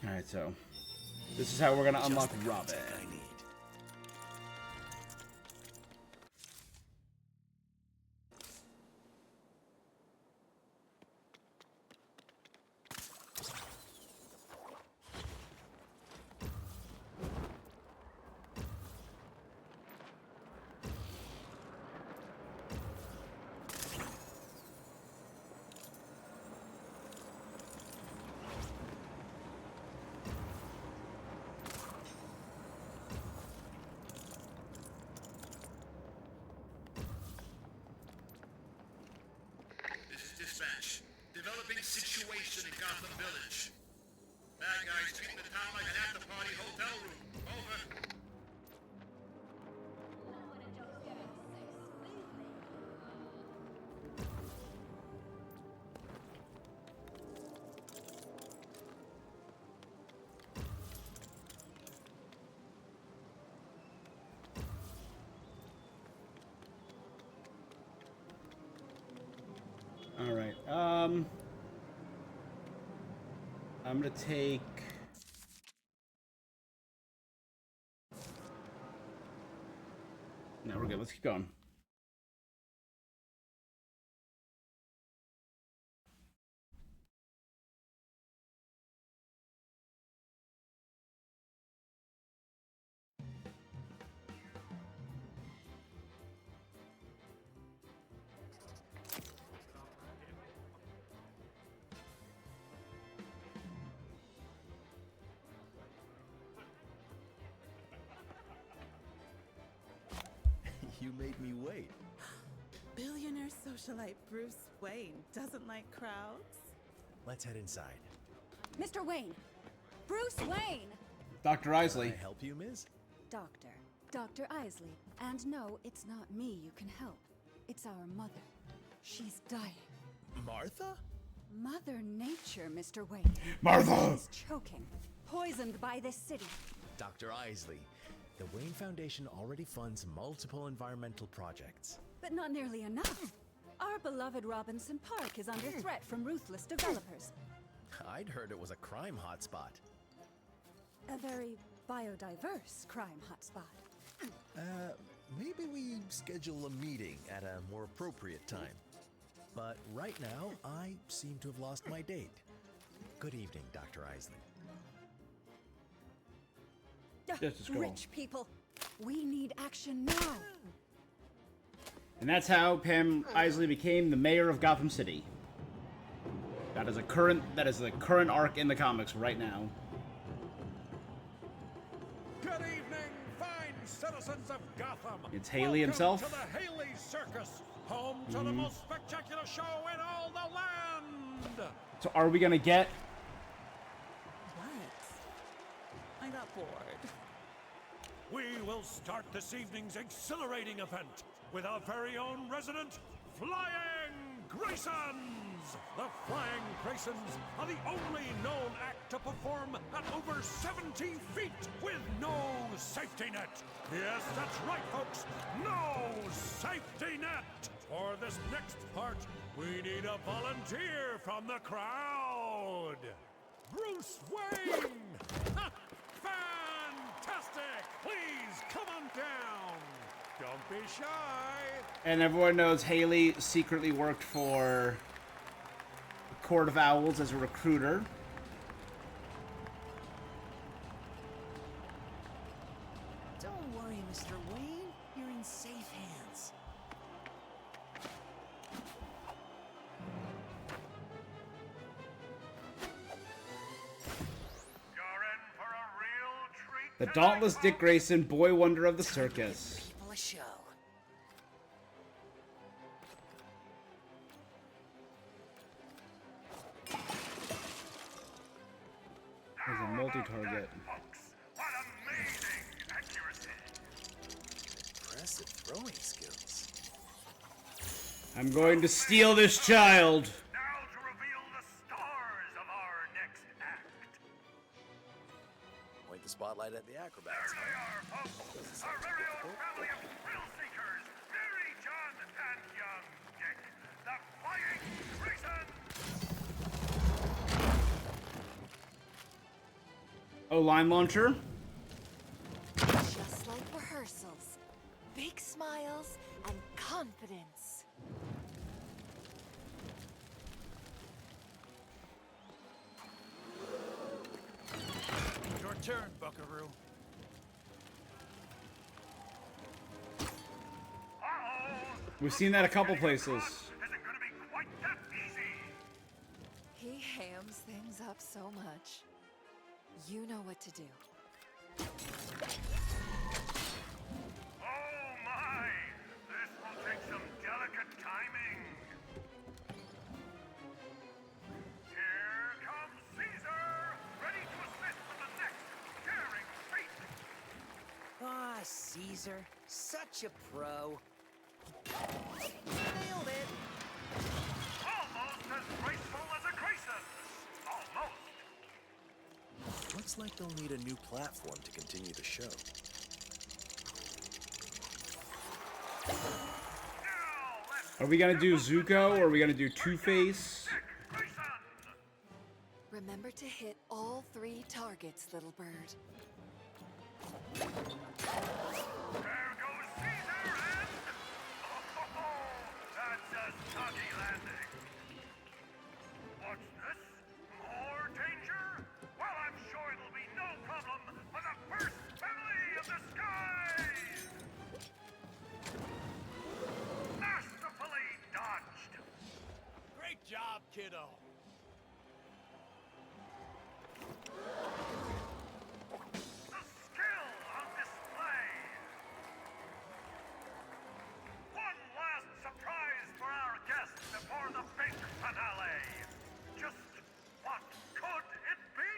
Alright, so this is how we're gonna unlock Robin. Dispatch. Developing situation in Gotham Village. Bad guys treat the town like an after-party hotel room. Over. All right. I'm gonna take. No, we're good. Let's keep going. You made me wait. Billionaire socialite Bruce Wayne doesn't like crowds? Let's head inside. Mr. Wayne! Bruce Wayne! Dr. Isley. Can I help you, Miss? Doctor. Dr. Isley. And no, it's not me you can help. It's our mother. She's dying. Martha? Mother Nature, Mr. Wayne. Martha! She's choking. Poisoned by this city. Dr. Isley. The Wayne Foundation already funds multiple environmental projects. But not nearly enough. Our beloved Robinson Park is under threat from ruthless developers. I'd heard it was a crime hotspot. A very biodiverse crime hotspot. Maybe we schedule a meeting at a more appropriate time. But right now, I seem to have lost my date. Good evening, Dr. Isley. Just a scroll. Rich people, we need action now. And that's how Pam Isley became the mayor of Gotham City. That is the current arc in the comics right now. Good evening, fine citizens of Gotham. It's Haley himself. Welcome to the Haley Circus, home to the most spectacular show in all the land. So are we gonna get? What? I got bored. We will start this evening's exhilarating event with our very own resident, Flying Graysons! The Flying Graysons are the only known act to perform at over 70 feet with no safety net. Yes, that's right, folks. No safety net. For this next part, we need a volunteer from the crowd. Bruce Wayne! Ha! Fantastic! Please come on down. Don't be shy. And everyone knows Haley secretly worked for Court of Owls as a recruiter. Don't worry, Mr. Wayne. You're in safe hands. The dauntless Dick Grayson, boy wonder of the circus. People a show. There's a multi-target. Impressive throwing skills. I'm going to steal this child. Point the spotlight at the acrobats, huh? Our very own family of thrill seekers, Mary, John, and young Dick, the Flying Graysons! Oh, line launcher? Just like rehearsals. Big smiles and confidence. Your turn, Buckaroo. We've seen that a couple places. He hams things up so much. You know what to do. Oh my! This will take some delicate timing. Here comes Caesar, ready to assist with the next daring feat. Ah, Caesar. Such a pro. Nailed it. Almost as graceful as a Grayson. Almost. Looks like they'll need a new platform to continue the show. Are we gonna do Zuko or are we gonna do Two-Face? Remember to hit all 3 targets, little bird. There goes Caesar and... Oh, that's a snuggy landing. What's this? More danger? Well, I'm sure it'll be no problem for the first family of the skies! Masterfully dodged! Great job, kiddo. The skill on display! One last surprise for our guests before the big finale! Just what could it be?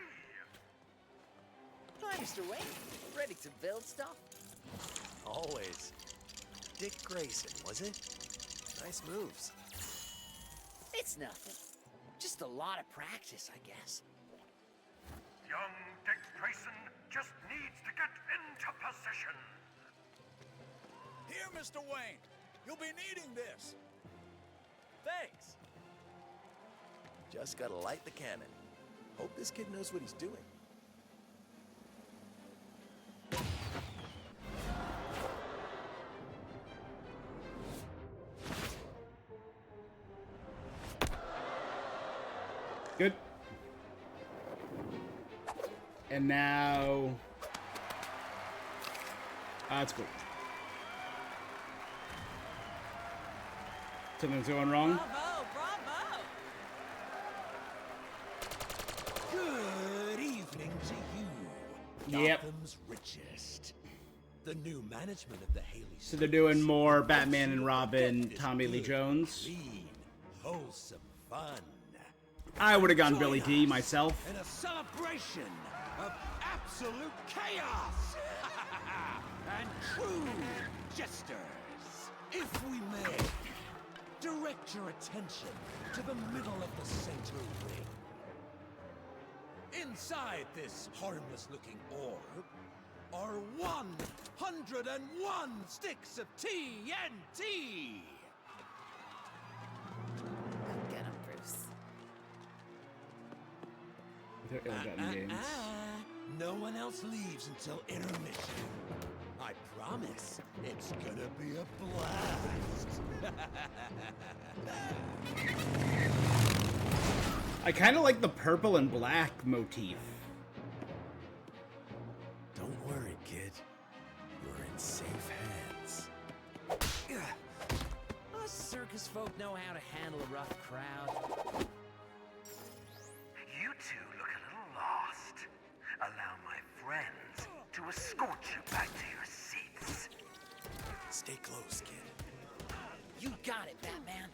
Hi, Mr. Wayne. Ready to build stuff? Always. Dick Grayson, was it? Nice moves. It's nothing. Just a lot of practice, I guess. Young Dick Grayson just needs to get into position. Here, Mr. Wayne. You'll be needing this. Thanks. Just gotta light the cannon. Hope this kid knows what he's doing. Good. And now... that's cool. Something's going wrong. Bravo, bravo! Good evening to you. Yep. Gotham's richest. The new management of the Haley So they're doing more Batman and Robin, Tommy Lee Jones. clean, wholesome fun. I would have gone Billy D myself. And a celebration of absolute chaos and true jesters, if we may. direct your attention to the middle of the center ring. Inside this harmless-looking orb are 101 sticks of TNT! Go get him, Bruce. They're ill-gotten gains. No one else leaves until intermission. I promise it's gonna be a blast. I kind of like the purple and black motif. Don't worry, kid. You're in safe hands. Us circus folk know how to handle a rough crowd. You two look a little lost. Allow my friends to escort you back to your seats. Stay close, kid. You got it, Batman.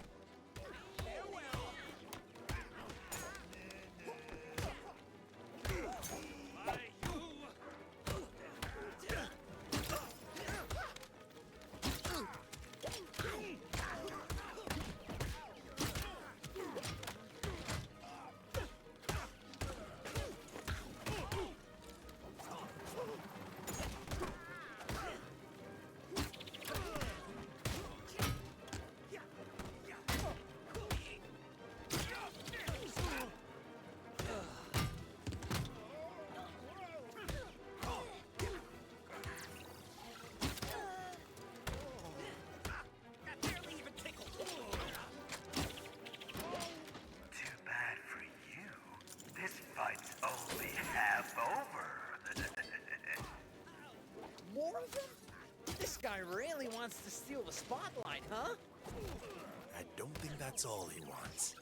More of them? This guy really wants to steal the spotlight, huh? I don't think that's all he wants.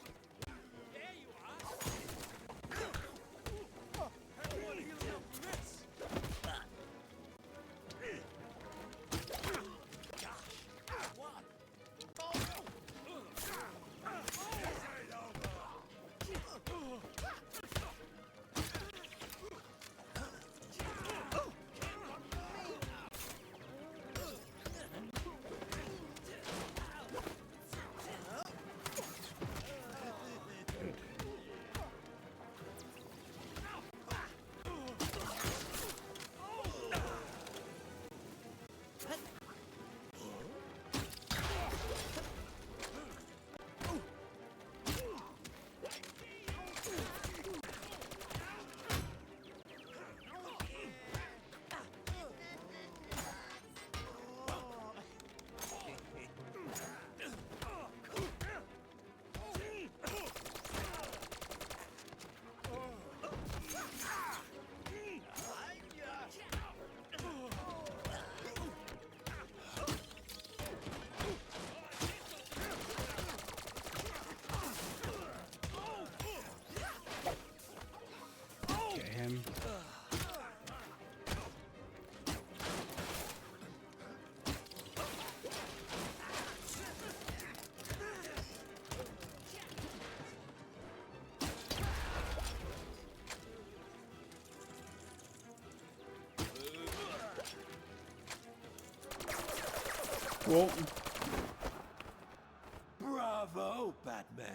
Him. Cool. Bravo, Batman!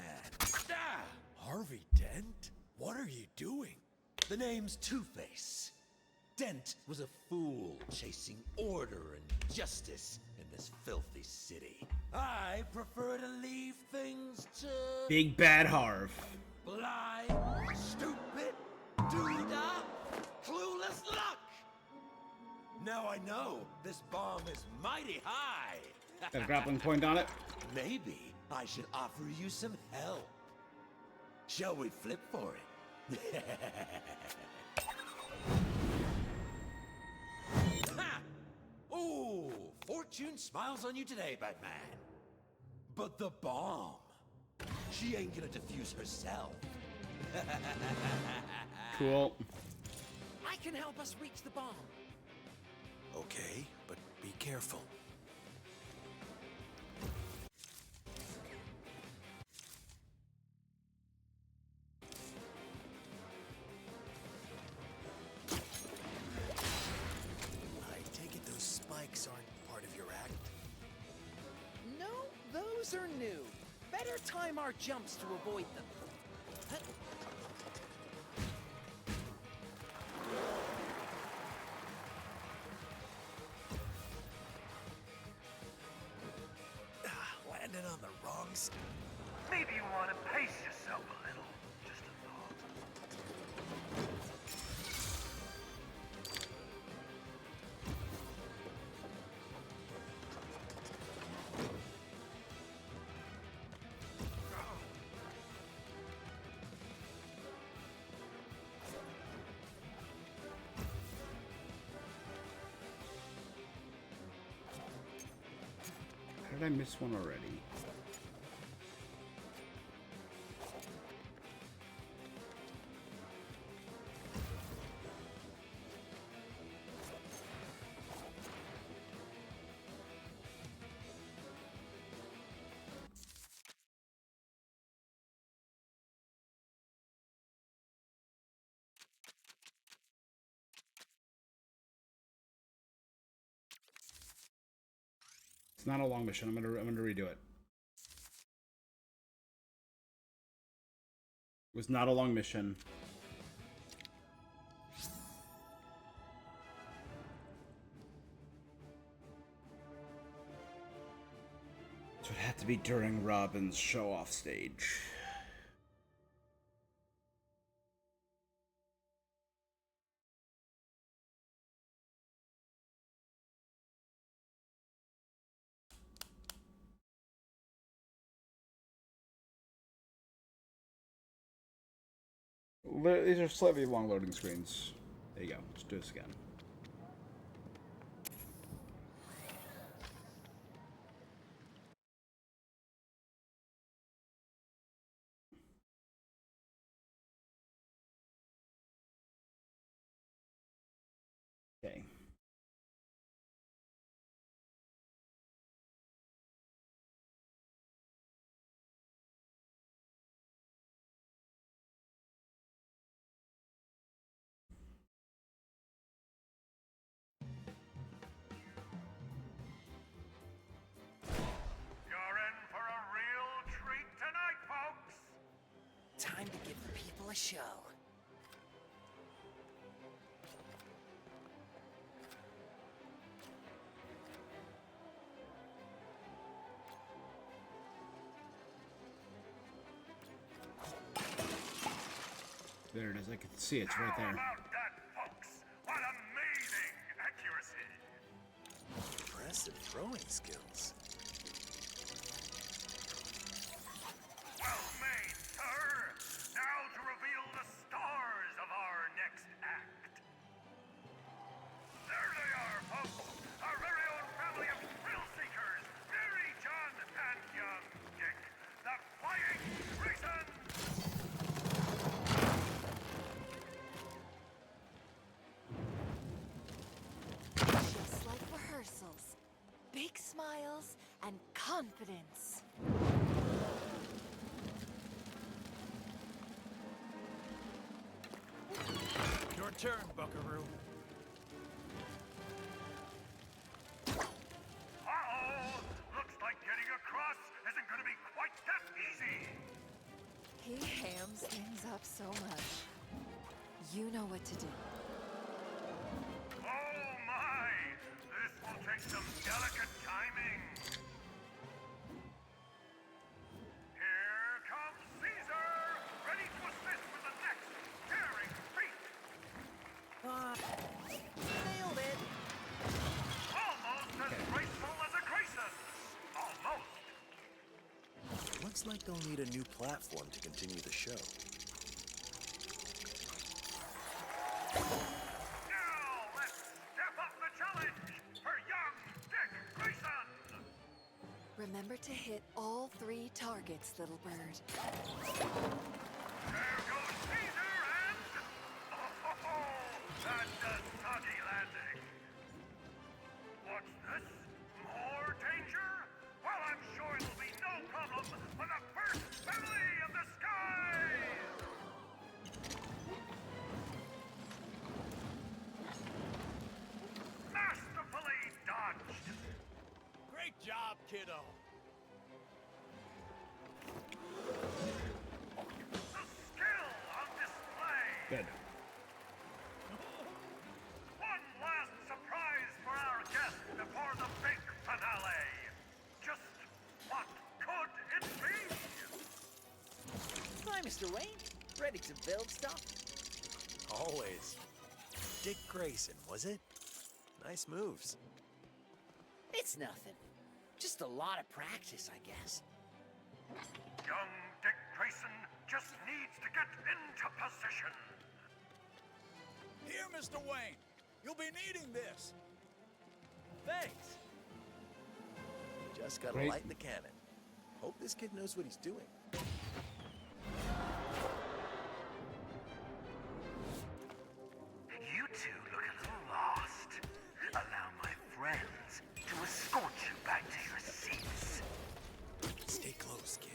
Ah! Harvey Dent? What are you doing? The name's Two-Face. Dent was a fool chasing order and justice in this filthy city. I prefer to leave things to... Big Bad Harv. blind, stupid, doodah, clueless luck! Now I know this bomb is mighty high. Got a grappling point on it. Maybe I should offer you some help. Shall we flip for it? Ha! Ooh, fortune smiles on you today, Batman. But the bomb, she ain't gonna defuse herself. Cool. I can help us reach the bomb. Okay, but be careful. I take it those spikes aren't part of your act? No, those are new. Better time our jumps to avoid them. Landed on the wrong side. Maybe you want to pace yourself a little. Just a thought. How did I miss one already? It's not a long mission. I'm gonna redo it. It was not a long mission. So it had to be during Robin's show-off stage. These are slightly long loading screens. There you go. Let's do this again. Okay. You're in for a real treat tonight, folks. Time to give the people a show. There it is. I can see it. It's right there. How about that, folks? What amazing accuracy! Impressive throwing skills. Well made, sir! Now to reveal the stars of our next act. There they are, folks! Our very own family of thrill seekers! Mary, John, and young Dick! The Flying Graysons! Just like rehearsals. Big smiles and confidence. Your turn, Buckaroo. Uh-oh! Looks like getting across isn't gonna be quite that easy! He hams things up so much. You know what to do. Oh my! This will take some delicate timing! Here comes Caesar! Ready to assist with the next daring feat! Nailed it! Almost as graceful as a Grayson! Almost! Looks like they'll need a new platform to continue the show. Now let's step up the challenge for young Dick Grayson! Remember to hit all 3 targets, little bird. There goes Caesar and... Oh, that's a soggy landing. What's this? More danger? Well, I'm sure it'll be no problem for the first family of the skies! Masterfully dodged! Great job, kiddo. Good. One last surprise for our guests before the big finale. Just what could it be? Hi, Mr. Wayne. Ready to build stuff? Always. Dick Grayson, was it? Nice moves. It's nothing. Just a lot of practice, I guess. Young Dick Grayson just needs to get into position. Here, Mr. Wayne. You'll be needing this. Thanks. Just gotta Great. light the cannon. Hope this kid knows what he's doing. You two look a little lost. Allow my friends to escort you back to your seats. Stay close, kid.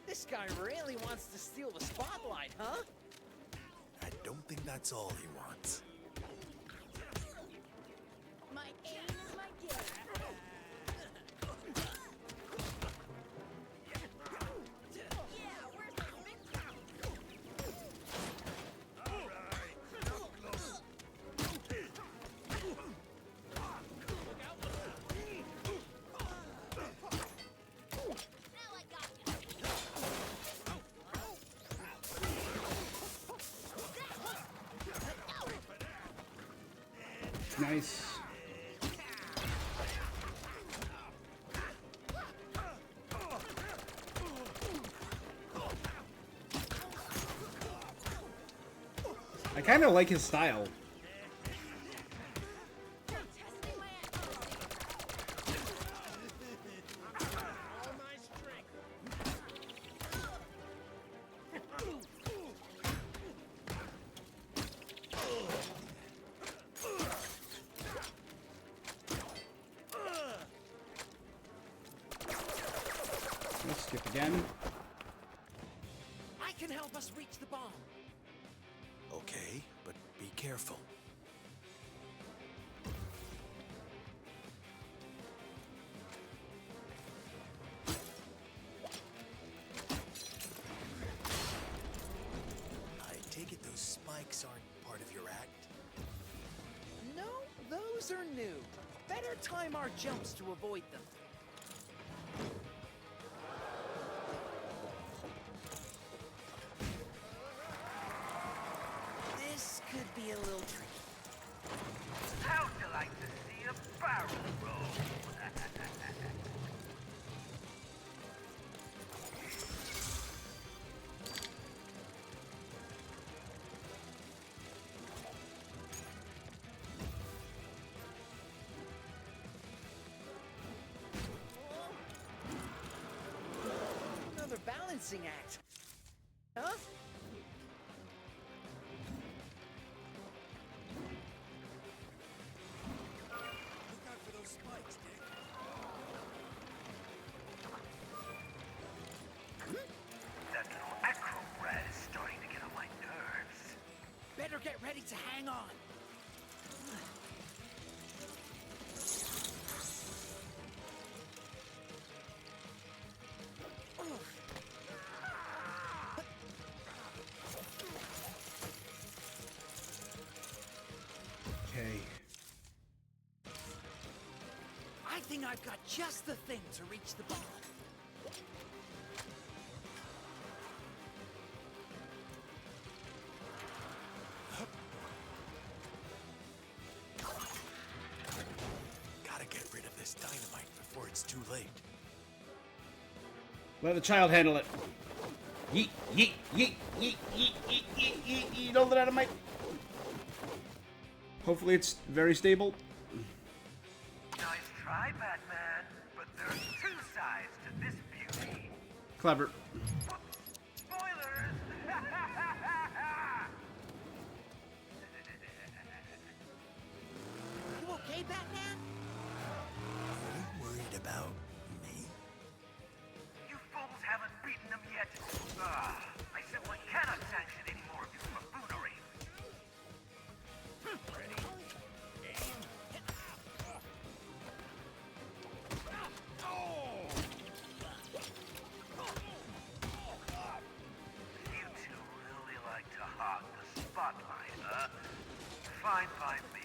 This guy really wants to steal the spotlight, huh? I don't think that's all he wants. My aim is my game. Nice. I kind of like his style. Let's skip again. I can help us reach the bomb. Okay, but be careful. I take it those spikes aren't part of your act? No, those are new. Better time our jumps to avoid them. This could be a little tricky. How'd you like to see a barrel roll? Another balancing act. Huh? Look out for those spikes, Dick. That little acrobat is starting to get on my nerves. Better get ready to hang on. Okay. I think I've got just the thing to reach the bomb. Gotta get rid of this dynamite before it's too late. Let the child handle it. Yeet, yeet, yeet, yeet, yeet, yeet, yeet, yeet, yeet. Hold it out of my... Hopefully it's very stable. Nice try, Batman, but there's two sides to this beauty. Clever. Spoilers! You okay, Batman? Are you worried about me? You fools haven't beaten them yet. I simply cannot sanction any more of your buffoonery. Ready? Aim. You two really like to hog the spotlight, huh? Fine by me.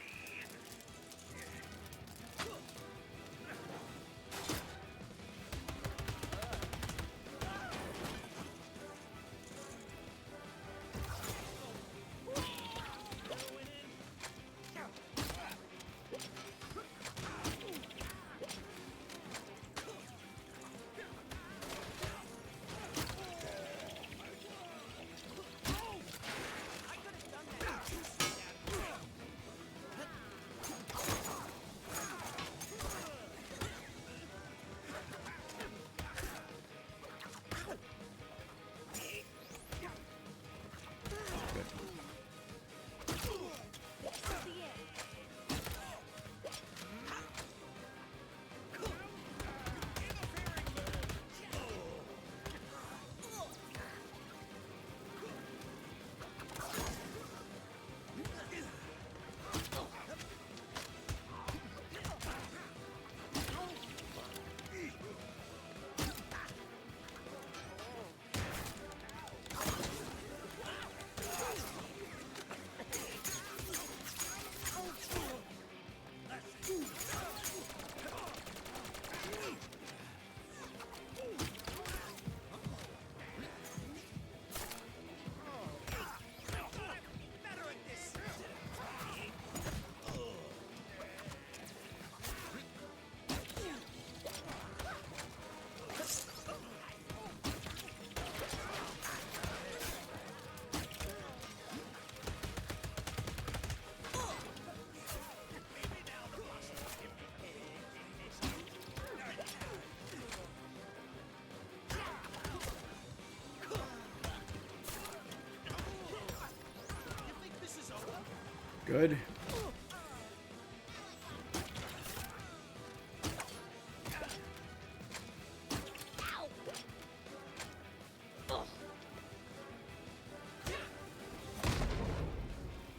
Good.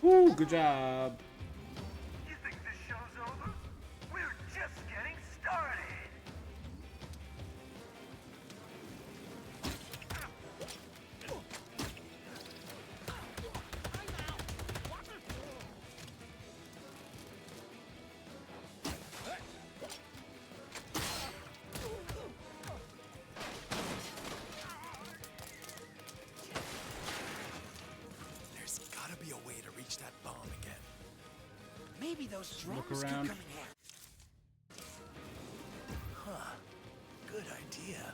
Woo, good job. You think this show's over? We're just getting started. There's gotta be a way to reach that bomb again. Maybe those Look drums could around. come in handy. Huh. Good idea.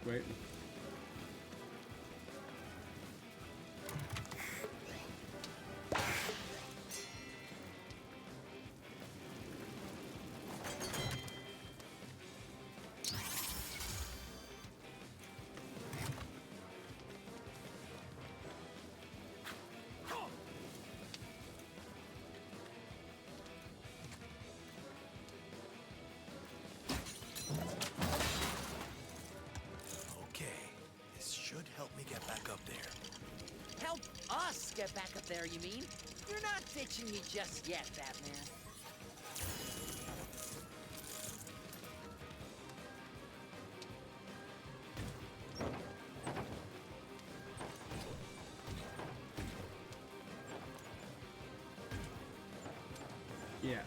Wait. Okay, this should help me get back up there. Help us get back up there, you mean? You're not ditching me just yet, Batman. Yeah.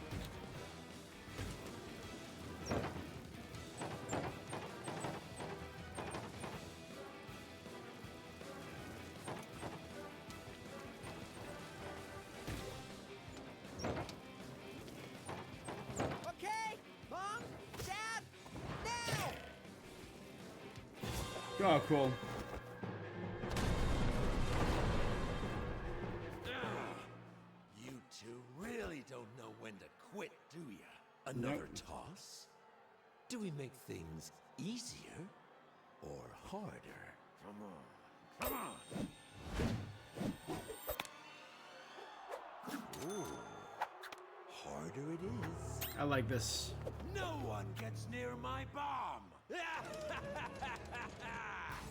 Oh, cool. You two really don't know when to quit, do ya? Another toss? Do we make things easier or harder? Come on, come on! Ooh, harder it is. I like this. No one gets near my bomb!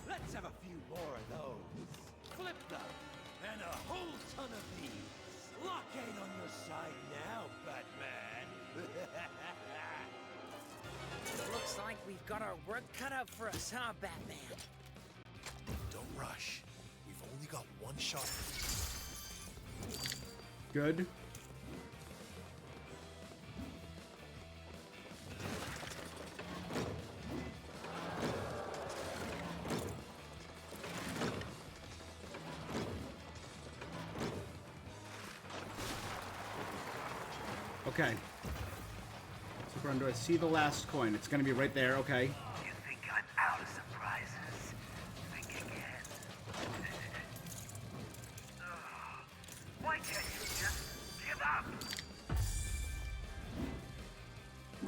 Let's have a few more of those. Flip them, and a whole ton of these. Blockade on your side now, Batman. Looks like we've got our work cut out for us, huh, Batman? Don't rush. We've only got one shot. Good. Okay. So, do I see the last coin? It's gonna be right there. Okay. You think I'm out of surprises? Think again. Why can't you just give up?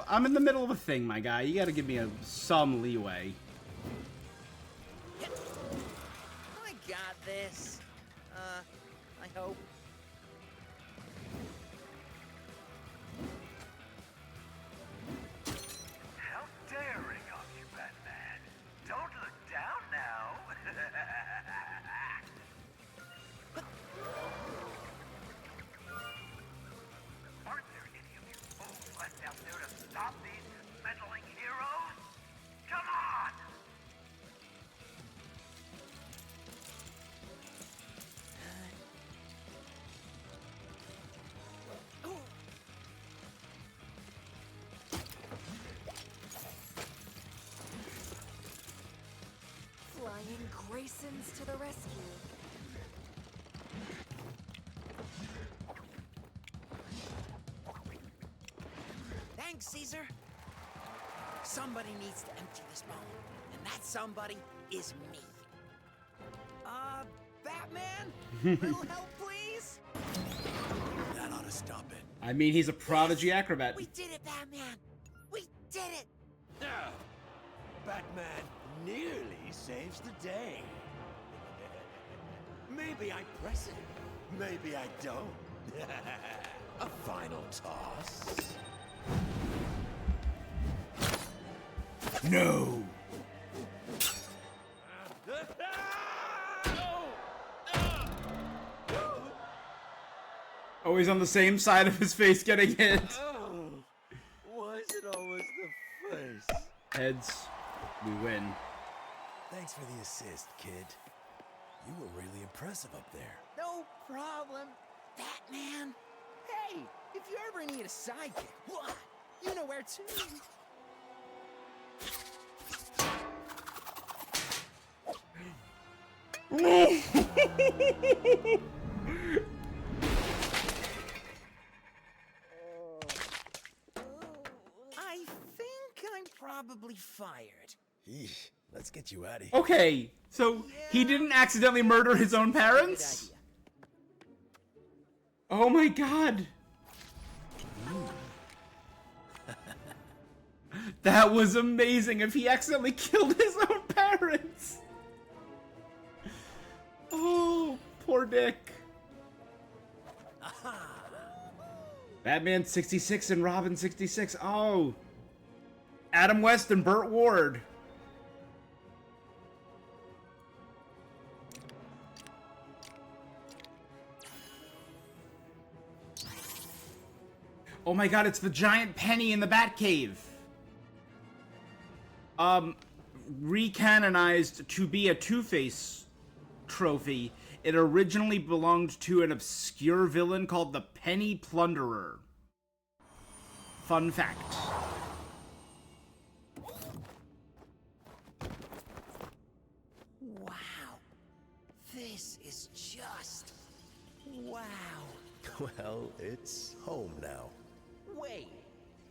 I'm in the middle of a thing, my guy. You gotta give me some leeway. I got this. I hope. How daring of you, Batman. Don't look down now. Aren't there any of you fools left out there to stop these meddling heroes? Come on! Flying Graysons to the rescue. Thanks, Caesar. Somebody needs to empty this bomb, and that somebody is me. Batman? Little help, please? That ought to stop it. I mean, he's a prodigy acrobat. We did it, Batman! We did it! Batman nearly saves the day. Maybe I press it. Maybe I don't. A final toss. No. Always on the same side of his face getting hit. Oh, why is it always the face? Heads, we win. Thanks for the assist, kid. You were really impressive up there. No problem, Batman. Hey, if you ever need a sidekick, what? You know where to. I think I'm probably fired. Eesh, let's get you out of here. Okay, so he didn't accidentally murder his own parents? Oh my god. That was amazing if he accidentally killed his own parents. Oh, poor Dick. Batman 66 and Robin 66. Oh. Adam West and Burt Ward. Oh my god, it's the giant penny in the Batcave. Recanonized to be a Two-Face trophy. It originally belonged to an obscure villain called the Penny Plunderer. Fun fact. Wow. This is just... wow. Well, it's home now. Wait.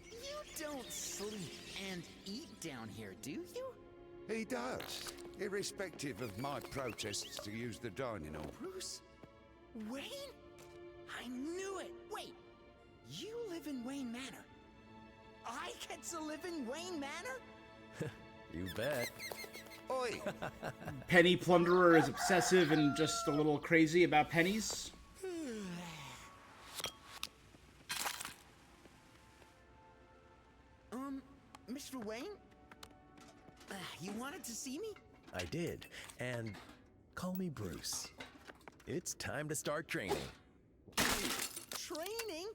You don't sleep and eat down here, do you? He does. irrespective of my protests to use the dining hall. Bruce? Wayne? I knew it! Wait! You live in Wayne Manor? I get to live in Wayne Manor? You bet. Oi! Penny Plunderer is obsessive and just a little crazy about pennies. Mr. Wayne? You wanted to see me? I did, and call me Bruce. It's time to start training. Training?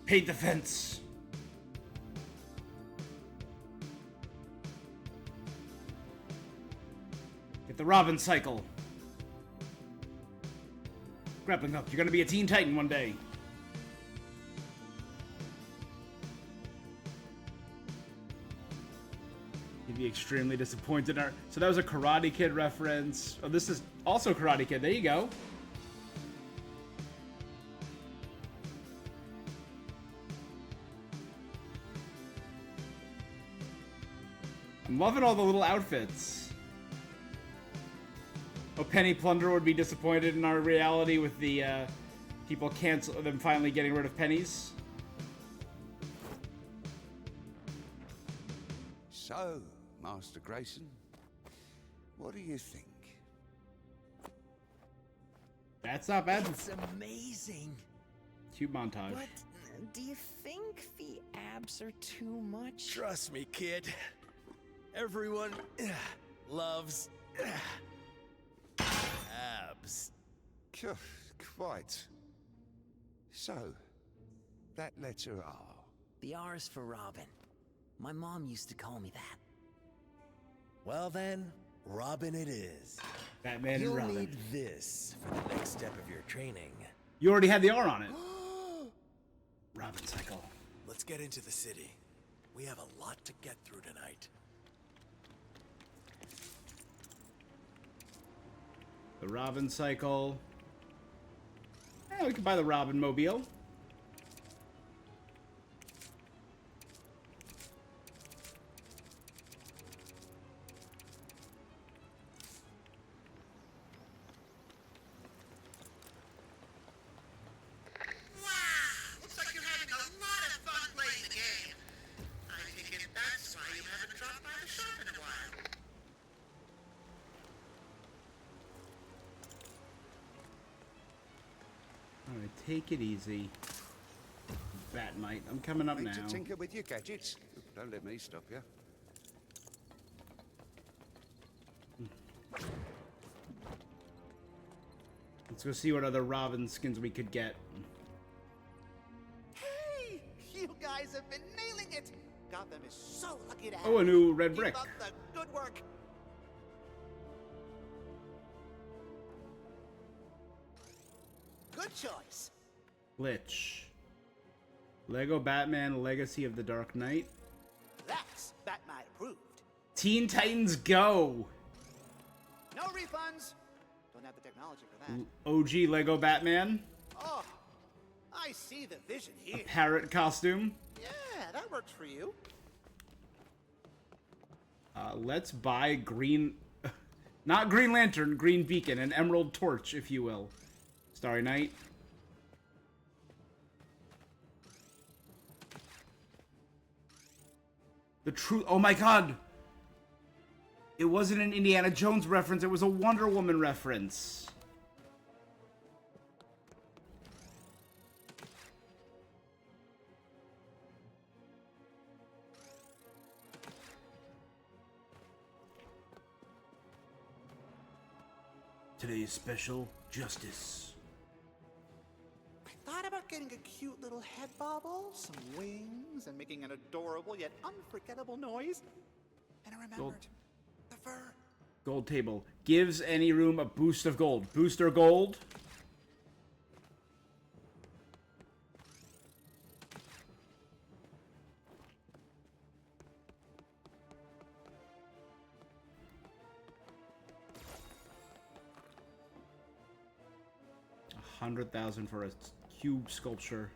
Paint the fence. Get the Robin cycle. Grappling hook. You're gonna be a Teen Titan one day. You'd be extremely disappointed. So that was a Karate Kid reference. Oh, this is also Karate Kid. There you go. I'm loving all the little outfits. Oh, Penny Plunderer would be disappointed in our reality with the people cancel them finally getting rid of pennies. So, Master Grayson, what do you think? That's not bad. It's amazing. Cute montage. But do you think the abs are too much? Trust me, kid. Everyone loves abs. Quite. So, that letter R. The R's for Robin. My mom used to call me that. Well then, Robin it is. Batman You'll and Robin. need this for the next step of your training. You already had the R on it. Robin cycle. Let's get into the city. We have a lot to get through tonight. The Robin cycle. Yeah, we could buy the Robin mobile. Looks like you're having a lot of fun playing the game. I think that's why you haven't dropped by the shop in a while. Alright, take it easy. Batmite, I'm coming up Need now. to tinker with your gadgets. Don't let me stop you. Let's go see what other Robin skins we could get. Hey, you guys have been nailing it. Gotham is so lucky to have Oh, a new red brick. Keep up the good work. Good choice. Lich. Lego Batman Legacy of the Dark Knight. That's Batmite approved. Teen Titans Go! No refunds. Don't have the technology for that. OG Lego Batman. Oh, I see the vision A here. parrot costume. Yeah, that works for you. Let's buy Green... Not Green Lantern, Green Beacon, an Emerald Torch, if you will. Starry Night. The truth... Oh my god! It wasn't an Indiana Jones reference, it was a Wonder Woman reference. Today's special, Justice. I thought about getting a cute little head bobble, some wings, and making an adorable yet unforgettable noise. And I remembered the fur. Gold table. Gives any room a boost of gold. Booster gold. $100,000 for a cube sculpture.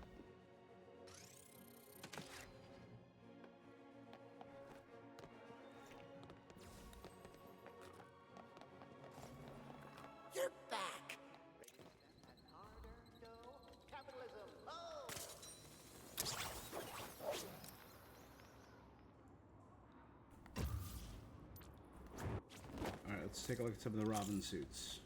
let's take a look at some of the Robin suits.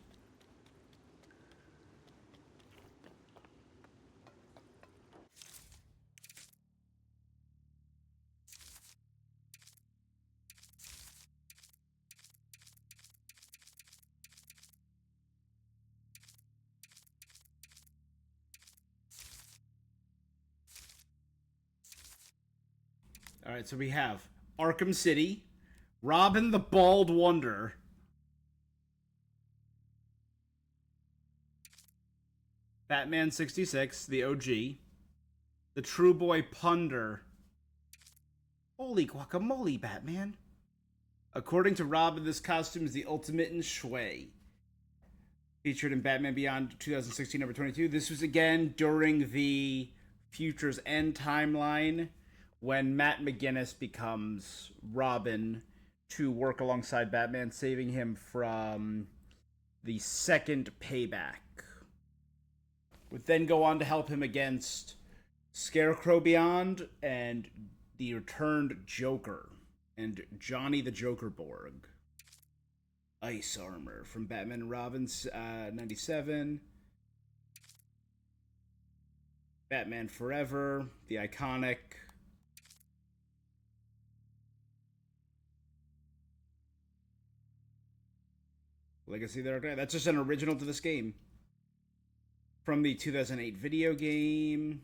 All right, so we have Arkham City, Robin the Bald Wonder, Batman 66, the OG, the True Boy Punder. Holy guacamole, Batman. According to Robin, this costume is the ultimate in shui. Featured in Batman Beyond 2016, number 22. This was again during the Future's End timeline, when Matt McGinnis becomes Robin to work alongside Batman, saving him from the second payback. Would then go on to help him against Scarecrow Beyond and the returned Joker and Johnny the Joker Borg. Ice armor from Batman and Robin's 97. Batman Forever, the iconic Legacy of the Dark Knight. That's just an original to this game. From the 2008 video game.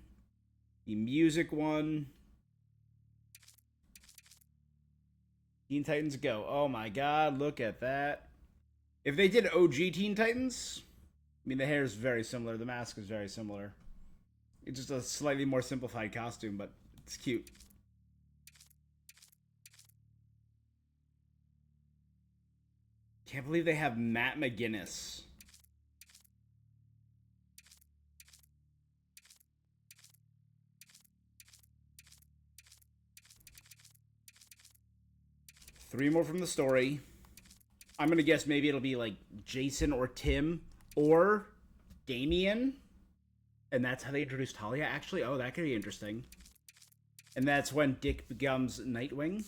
The music one. Teen Titans Go. Oh my god, look at that. If they did OG Teen Titans, I mean, the hair is very similar. The mask is very similar. It's just a slightly more simplified costume, but it's cute. Can't believe they have Matt McGinnis. Three more from the story. I'm gonna guess maybe it'll be like Jason or Tim or Damian. And that's how they introduced Talia, actually. Oh, that could be interesting. And that's when Dick becomes Nightwing.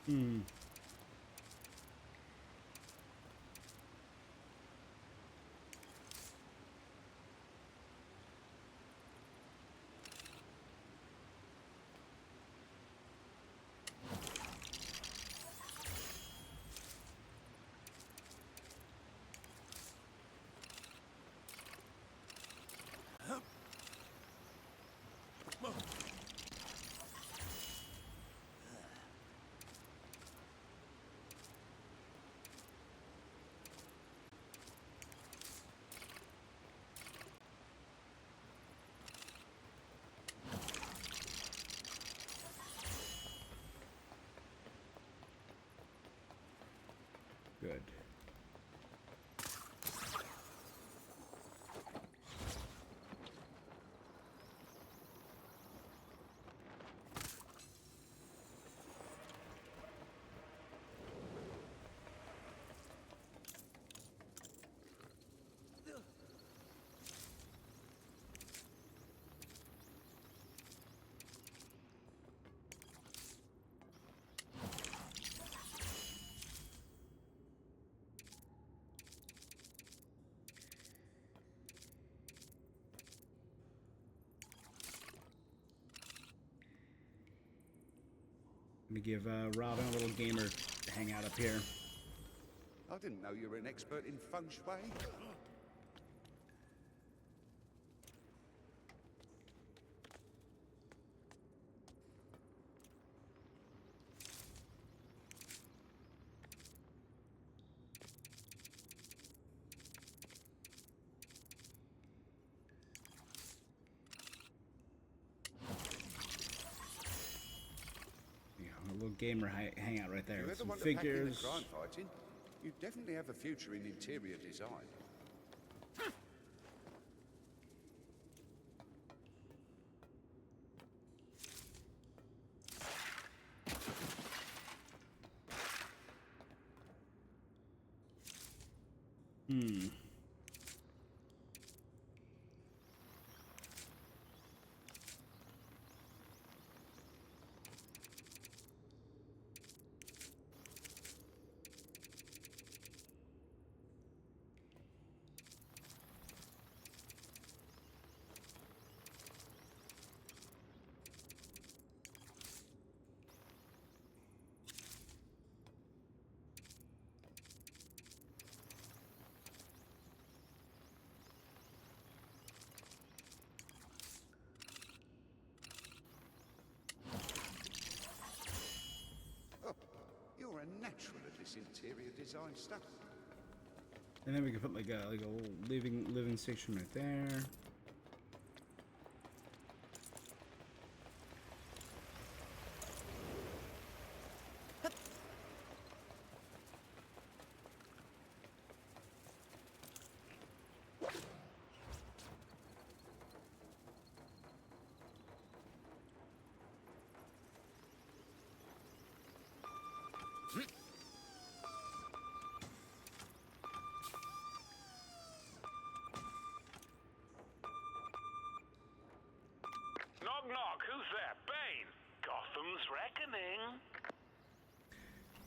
Hmm. good. Let me give Robin a little gamer hangout up here. I didn't know you were an expert in feng shui. Gamer hangout right there. If you Some ever want to pack in the figures. crime fighting, you definitely have a future in interior design. You're a natural at this interior design stuff. And then we can put like a little living station right there. Knock, knock. Who's that? Bane. Gotham's reckoning.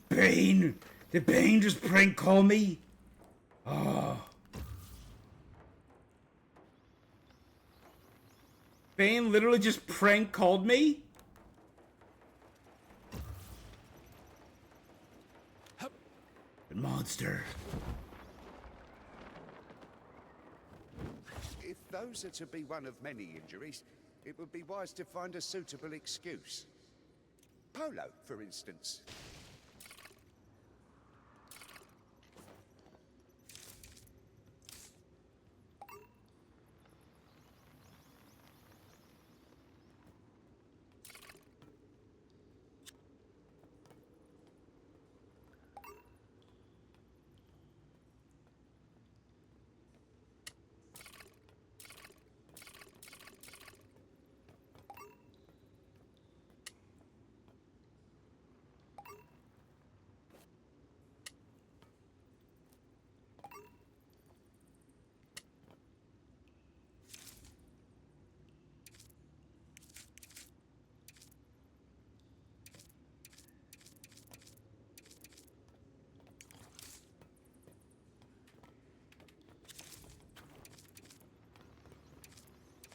Bane! Did Bane just prank call me? Oh. Bane literally just prank called me? The monster. If those are to be one of many injuries, it would be wise to find a suitable excuse. Polo, for instance.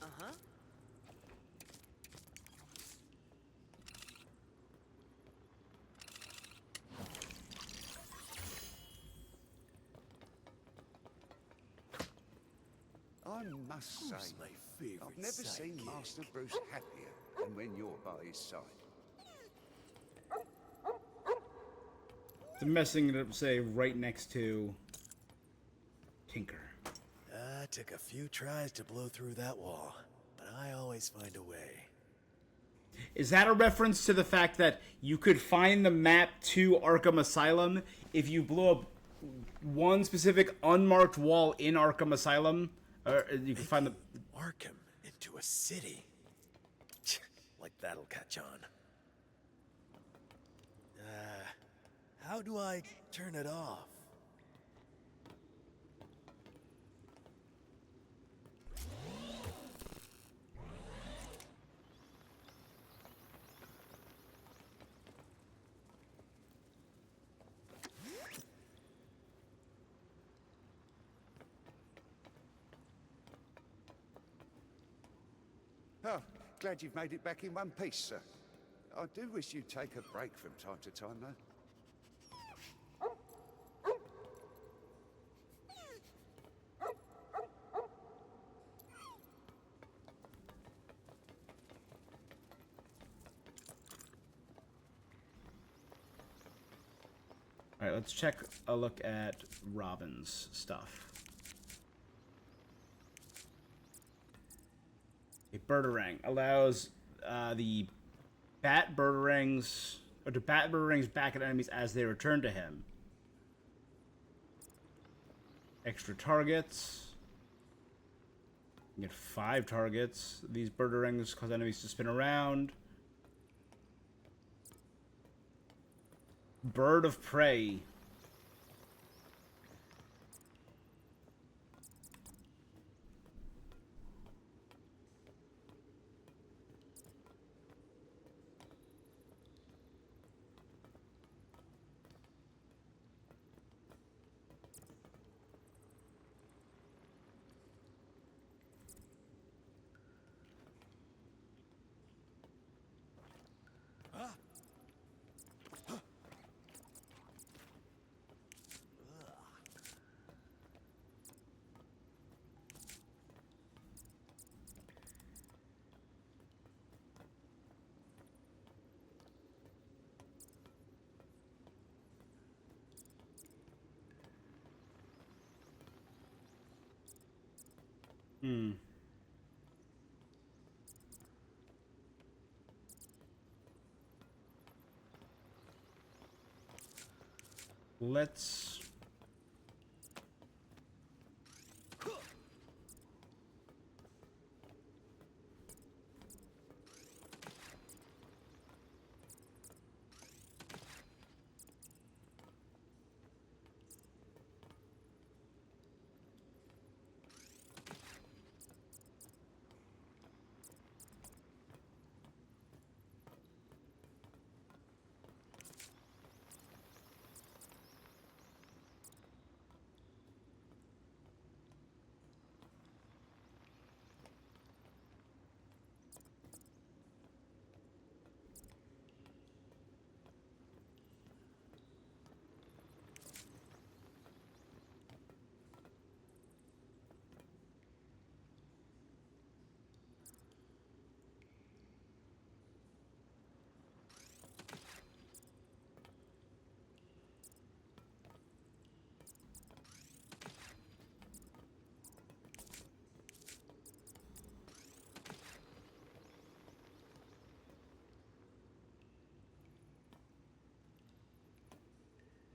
Uh-huh. I must say, my favorite I've never seen sidekick? Master Bruce happier than when you're by his side. They're messing it up, say, right next to Tinker. Took a few tries to blow through that wall, but I always find a way. Is that a reference to the fact that you could find the map to Arkham Asylum if you blew up one specific unmarked wall in Arkham Asylum. You can find the Arkham into a city. Like that'll catch on. How do I turn it off? Oh, glad you've made it back in one piece, sir. I do wish you'd take a break from time to time, though. Alright, let's check a look at Robin's stuff. A Birdarang allows the bat Birdarangs, or to bat Birdarangs back at enemies as they return to him. Extra targets. You get 5 targets. These Birdarangs cause enemies to spin around. Bird of Prey. Let's...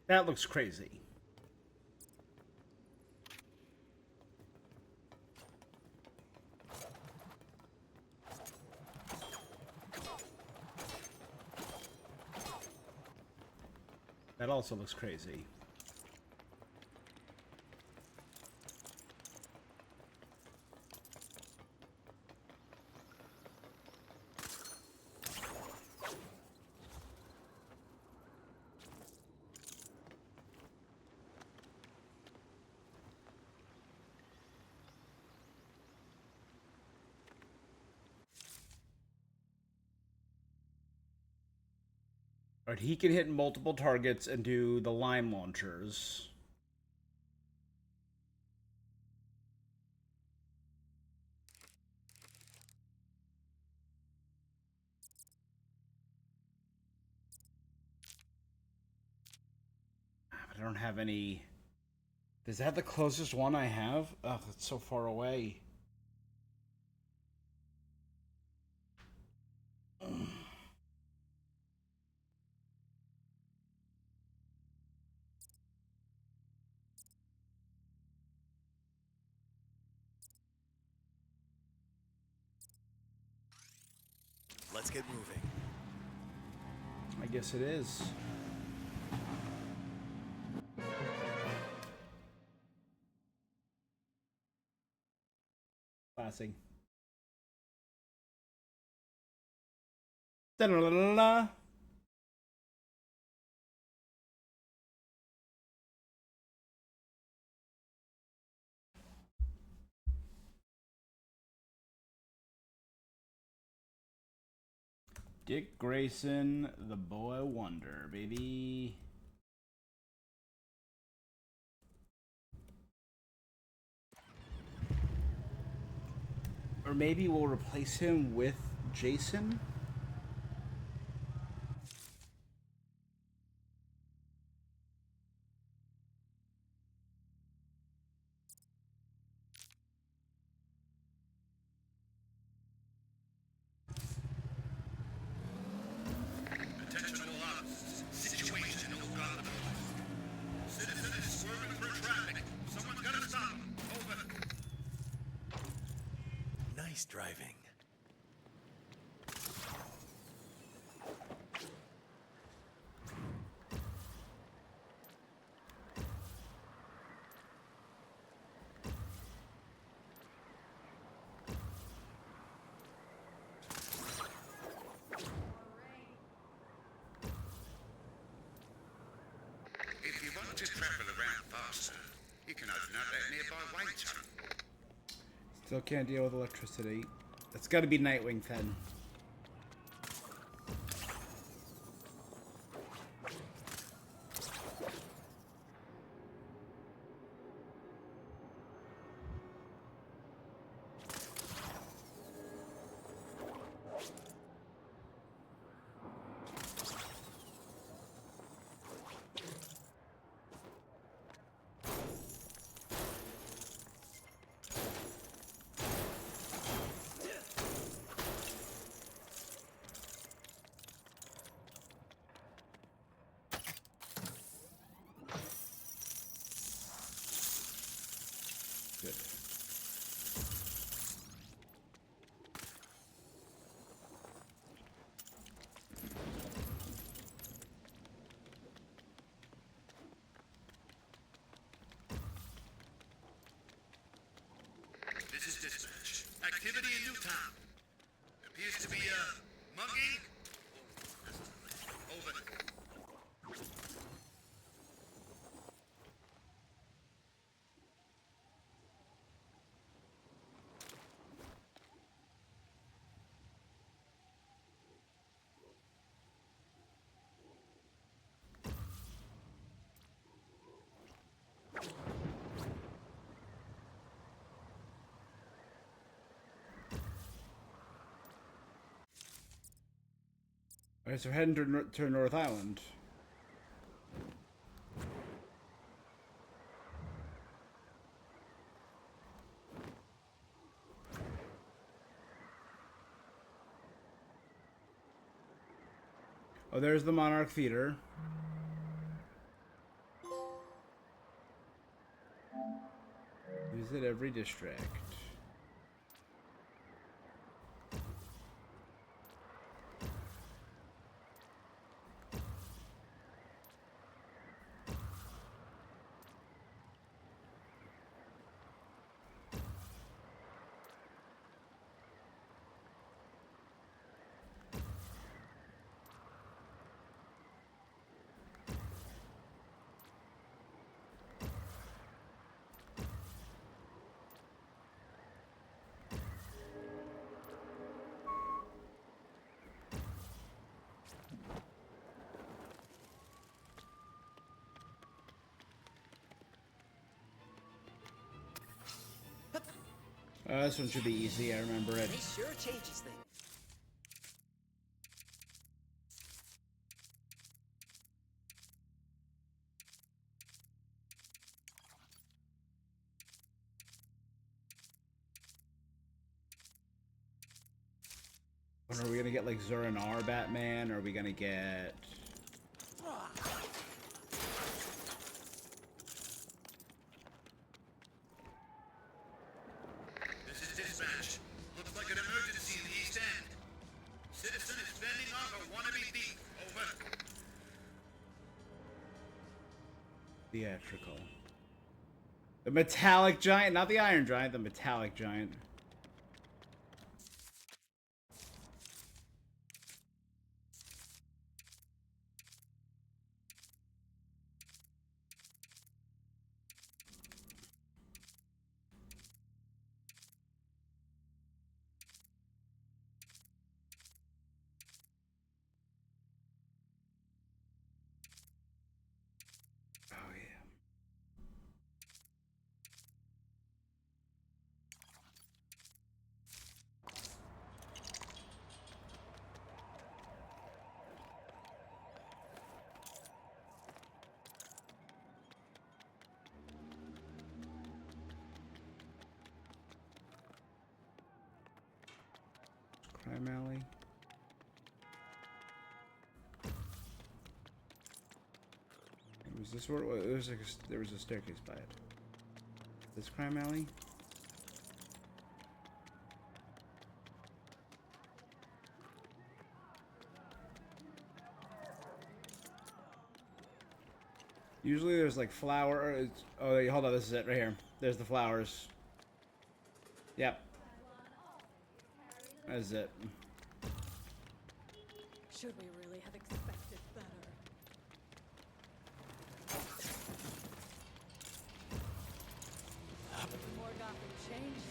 That looks crazy. That also looks crazy. Alright, he can hit multiple targets and do the lime launchers. I don't have any... Is that the closest one I have? Ugh, it's so far away. Let's get moving. I guess it is. Passing. Da-da-da-da-da. Dick Grayson, the boy wonder, baby. Or maybe we'll replace him with Jason? Attention all officers. Situation in Old Gotham. Citizen is swerving for traffic. Someone's gotta stop him. Over. Nice driving. If you want to travel around faster, you can open up that nearby wind tunnel. Still can't deal with electricity. It's gotta be Nightwing then. Good. This is dispatch. Activity in Newtown. Appears to be a mugging. Over. Alright, so we're heading to North Island. Oh, there's the Monarch Theater. Visit every district. This one should be easy, I remember it. They sure changes things. Are we gonna get like Zur-En-Arrh Batman? Or are we gonna get... This is dispatch. Looks like an emergency in the East End. Citizen Theatrical. The metallic giant, not the iron giant, the metallic giant. Crime alley. Was this where it was? There was a staircase by it. This crime alley. Usually there's like flower. Oh, wait, hold on. This is it right here. There's the flowers. Yep. That's it. Should we really have expected better? Before Gotham changes.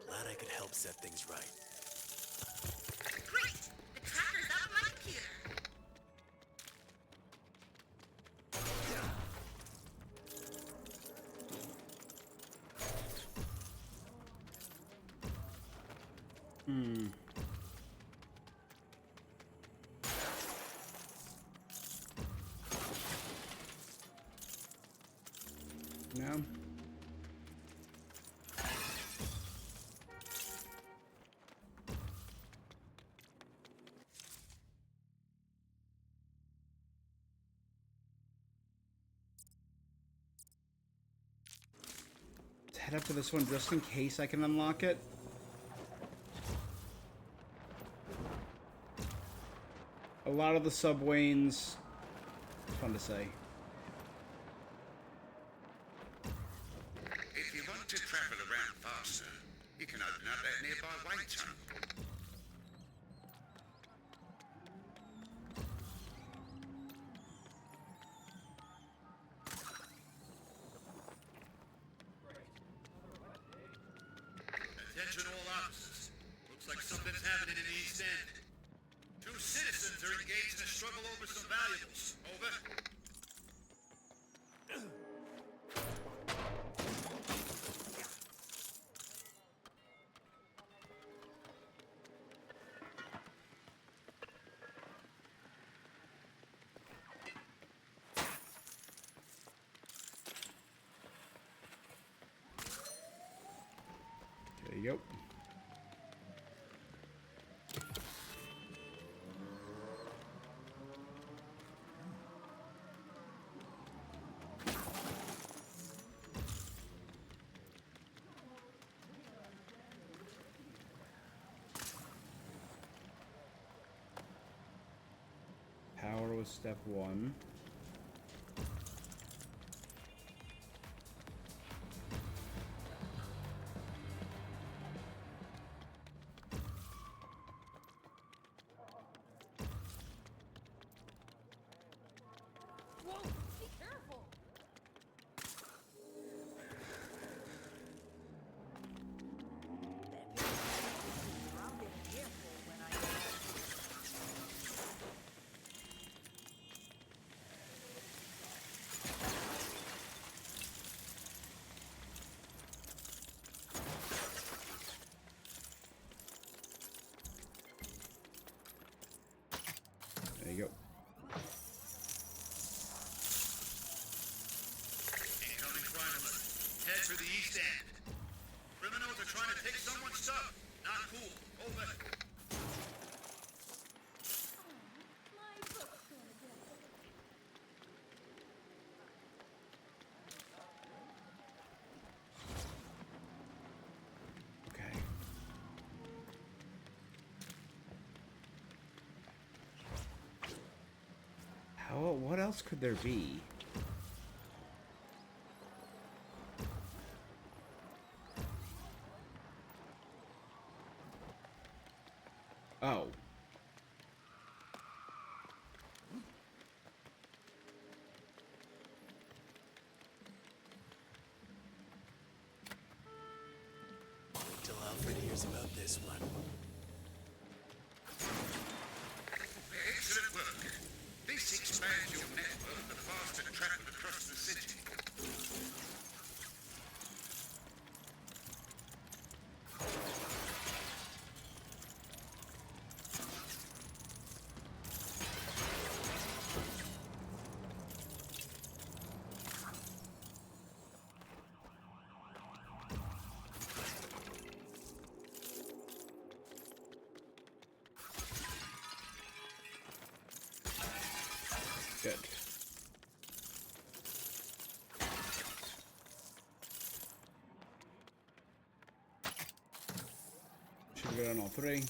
Glad I could help set things right. Great! The tracker's up on my computer. No. Head up to this one just in case I can unlock it. A lot of the subways, fun to say. If you want to travel around faster, you can open up that nearby way tunnel. Attention all officers. Looks like something's happening in the East End. Two citizens are engaged in a struggle over some valuables. Over. There you go. Power was step one. Whoa! Be careful! up? Not cool. Over. Okay. What else could there be? Oh. Wait till Alfred hears about this one. Excellent work. This expands your network of faster travel across the city. Good. Should get on all three.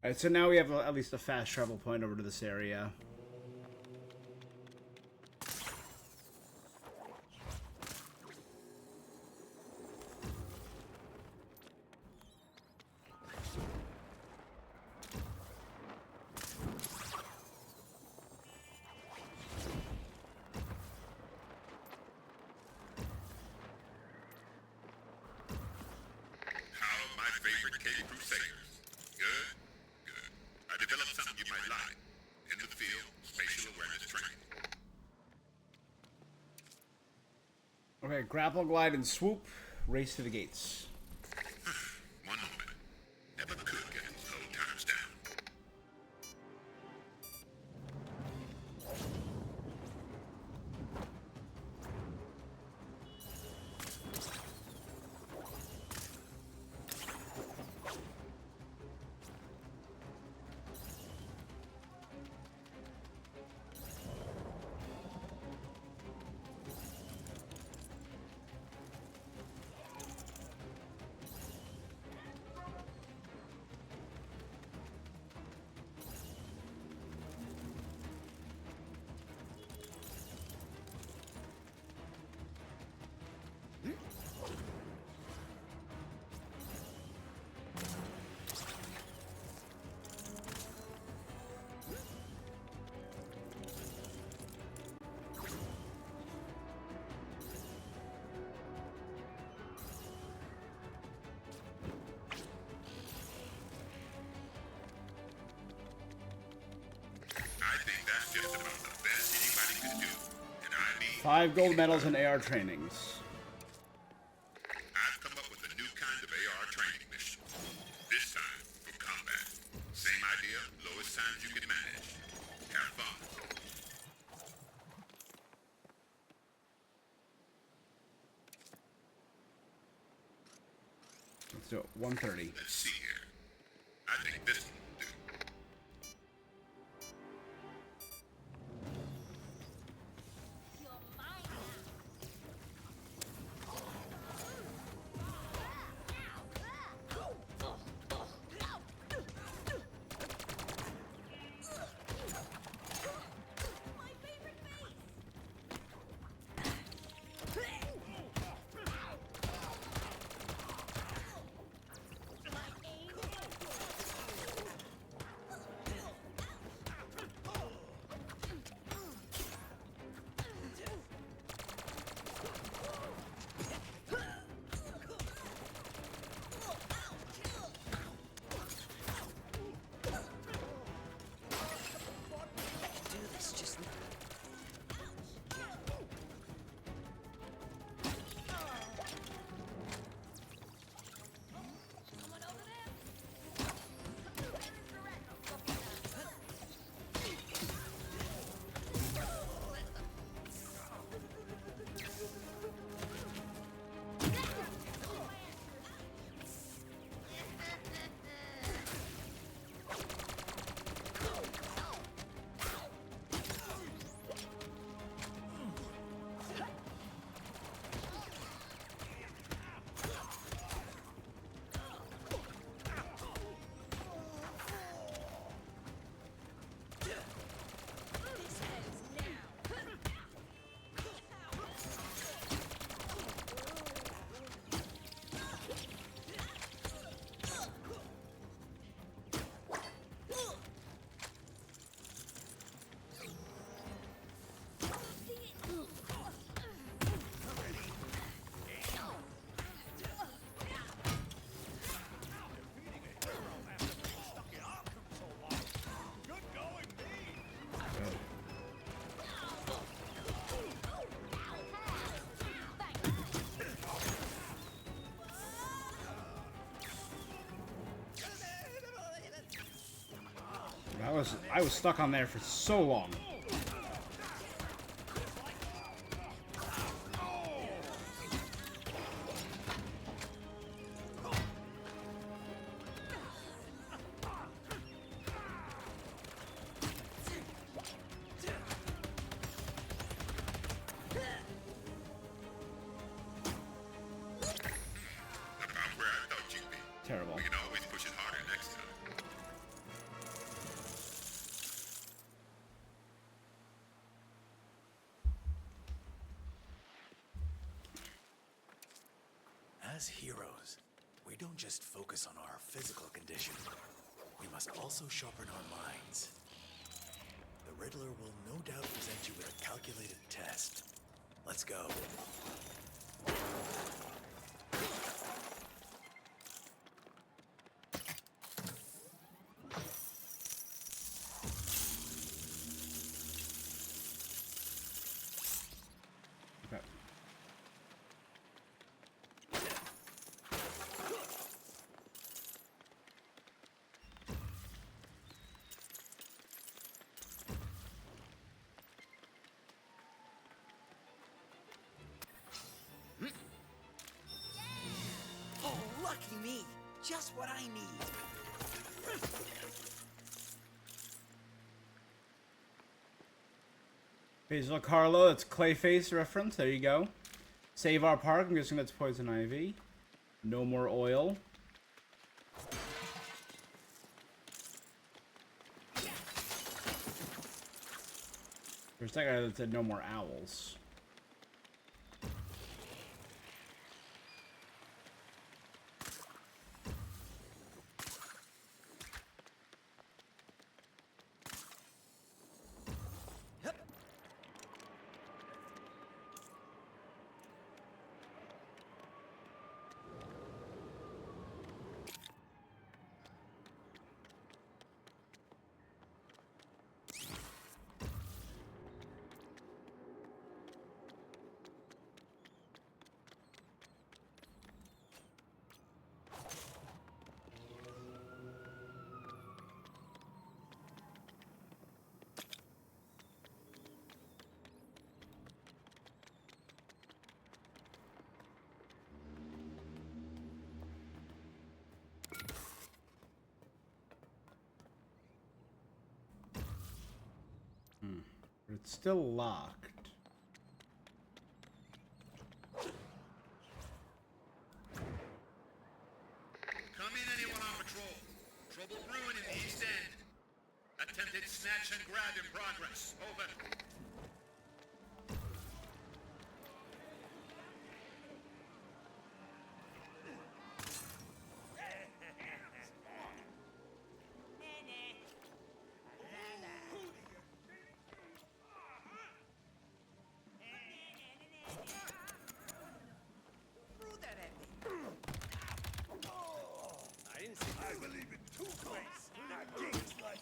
Alright, so now we have at least a fast travel point over to this area. How my favorite Cave Crusaders. Good? Good. I developed something you might like. In the field, spatial awareness training. Okay, grapple, glide, and swoop. Race to the gates. One moment. Never could get him slow times down. I think that's just about the best anybody could do. And I mean, 5 gold medals and AR trainings. I've come up with a new kind of AR training mission. This time, for combat. Same idea, lowest times you can manage. Have fun. Let's do it. 130. Let's see here. I think this one will do. was stuck on there for so long. Terrible. We can always push it harder next time. As heroes, we don't just focus on our physical condition. We must also sharpen our minds. The Riddler will no doubt present you with a calculated test. Let's go. Oh, lucky me. Just what I need. Basil Carlo, that's Clayface reference. There you go. Save our park. I'm guessing that's Poison Ivy. No more oil. There's that guy that said no more owls. But it's still locked. Come in, anyone on patrol. Trouble brewing in the East End. Attempted snatch and grab in progress. Over. I believe in two close, not games like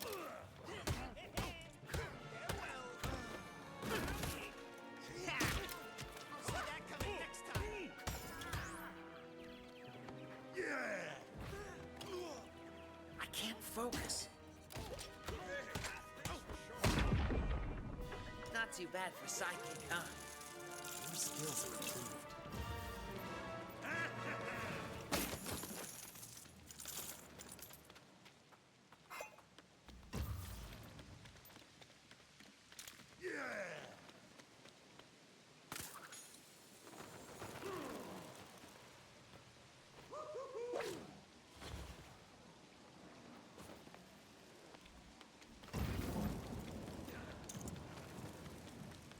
See that coming next time. I can't focus. Not too bad for sidekick, huh? Your skills have improved.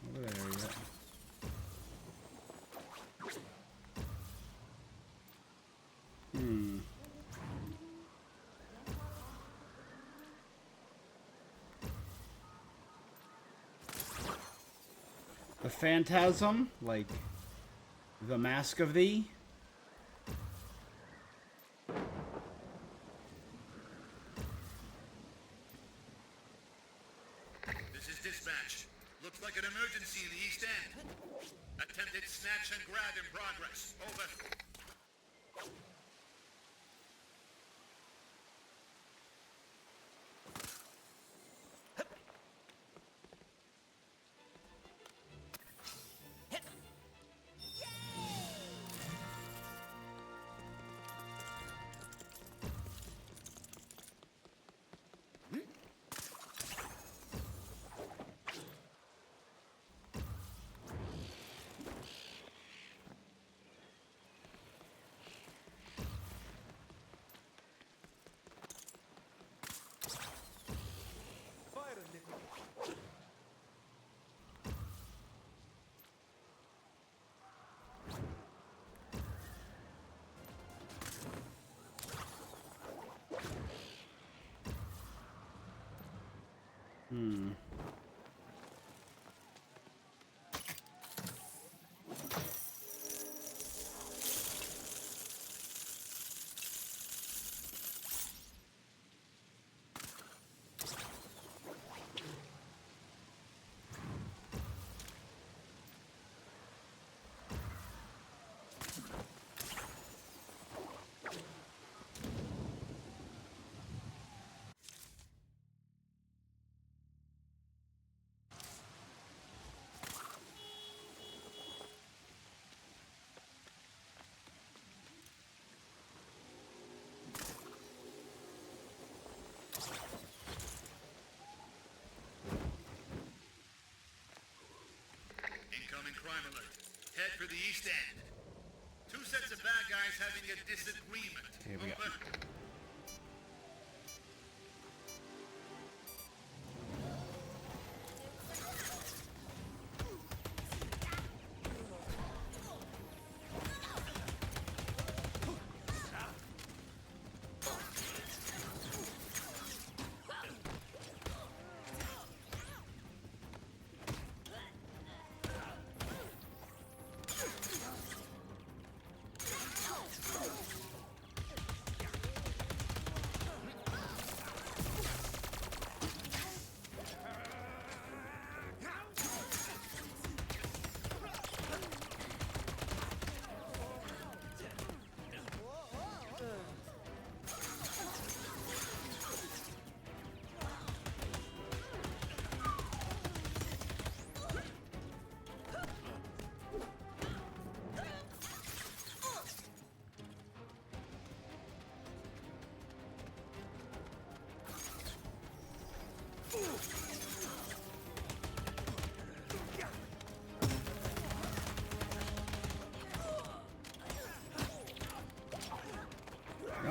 Over there, yeah. The Phantasm, like the Mask of Thee. This is dispatch. Looks like an emergency in the East End. Attempted snatch and grab in progress. Over. Hmm. Incoming crime alert. Head for the East End. Two sets of bad guys having a disagreement. Here we go. Over.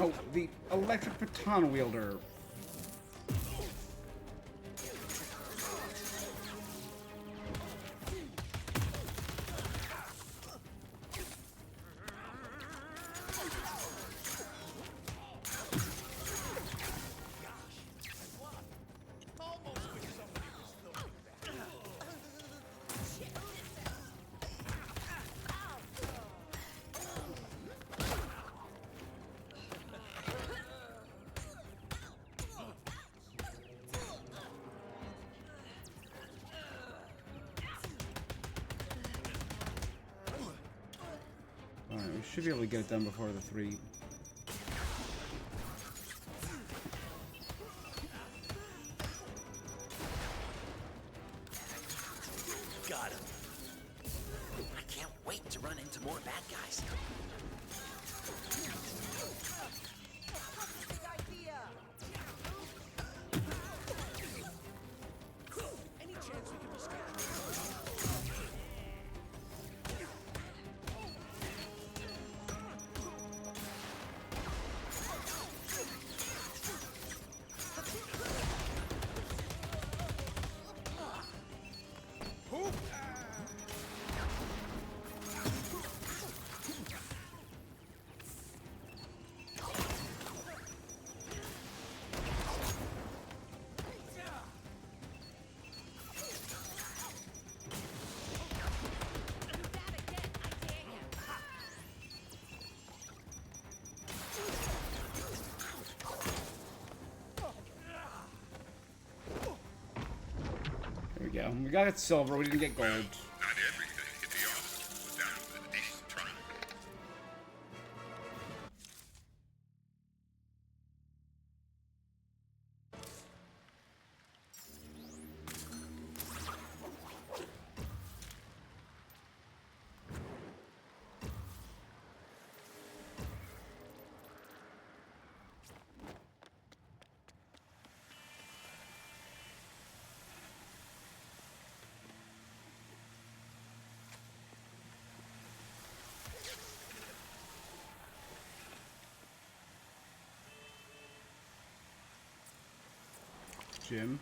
Oh, the electric baton wielder. Alright, we should be able to get it done before the 3. Got him. I can't wait to run into more bad guys. Any chance we can reschedule? There we go. We got it silver, we didn't get gold. Not everything, to be honest, was down to a decent try. Jim.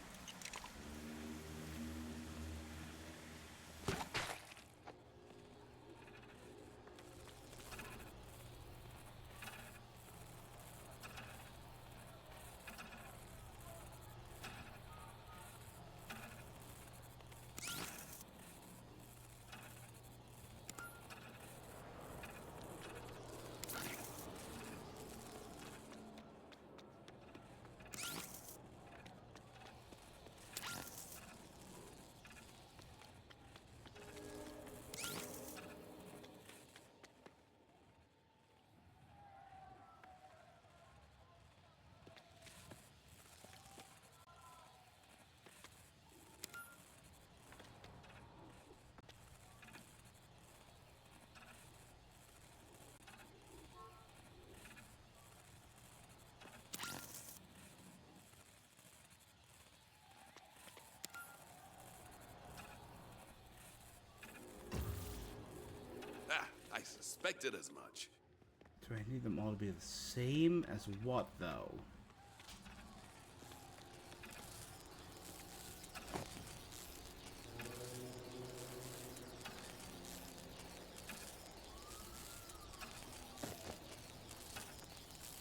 suspected as much. Do I need them all to be the same as what, though?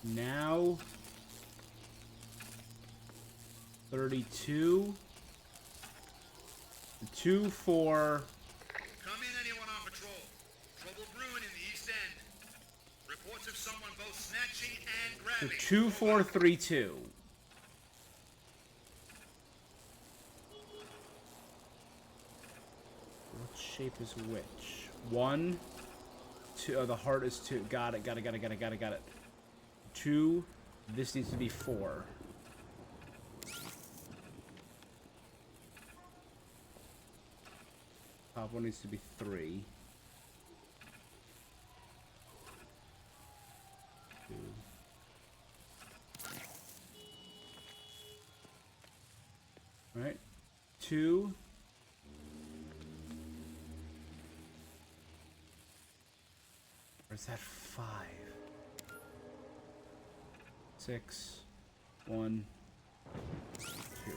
Now 32 2 4 Come in, anyone on patrol. Trouble brewing in the East End. Reports of someone both snatching and so grabbing. 2 4 3 2. What shape is which? 1 2. Oh, the heart is 2. Got it. 2. This needs to be 4. Top one needs to be 3. 2. Right? 2. Or is that 5? 6, 1, 2.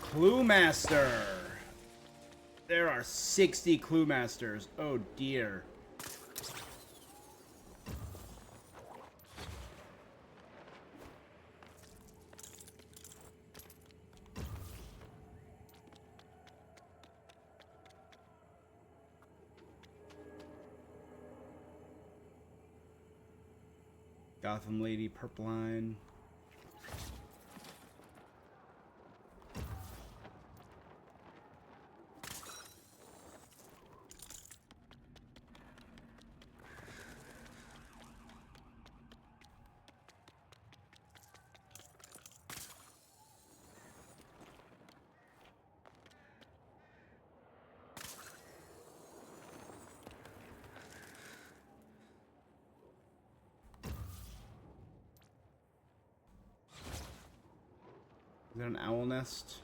Clue Master! There are 60 Clue Masters. Oh dear. Gotham Lady, Purpline. Is that an owl nest?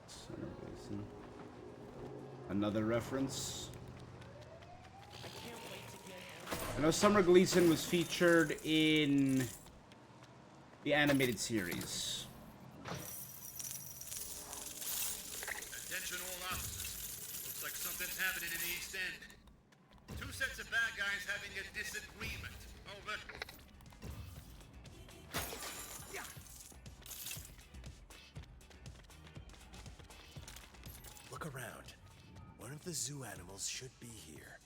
Center Basin. Another reference. I know Summer Gleason was featured in the animated series. Attention all officers. Looks like something's happening in the East End. Two sets of bad guys having a disagreement. Over. Look around. One of the zoo animals should be here.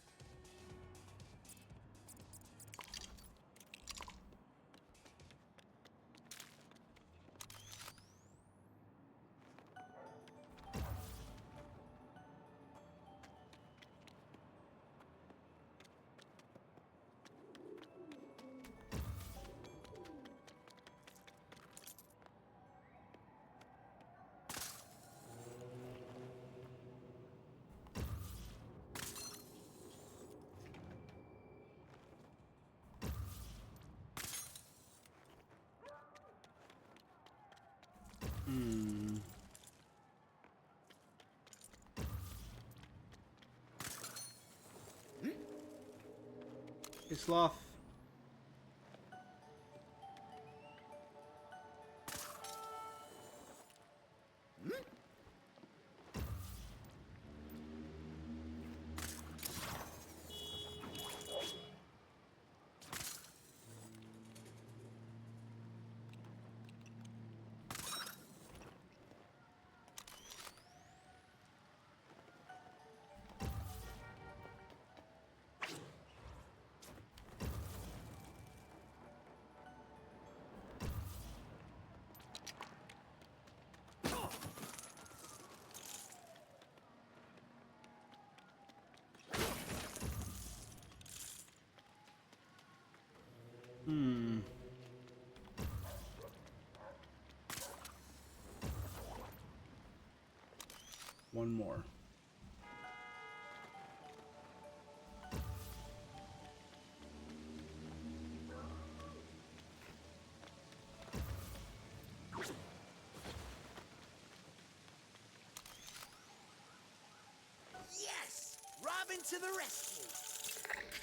Sloth. Hmm. One more. Yes! Robin to the rescue!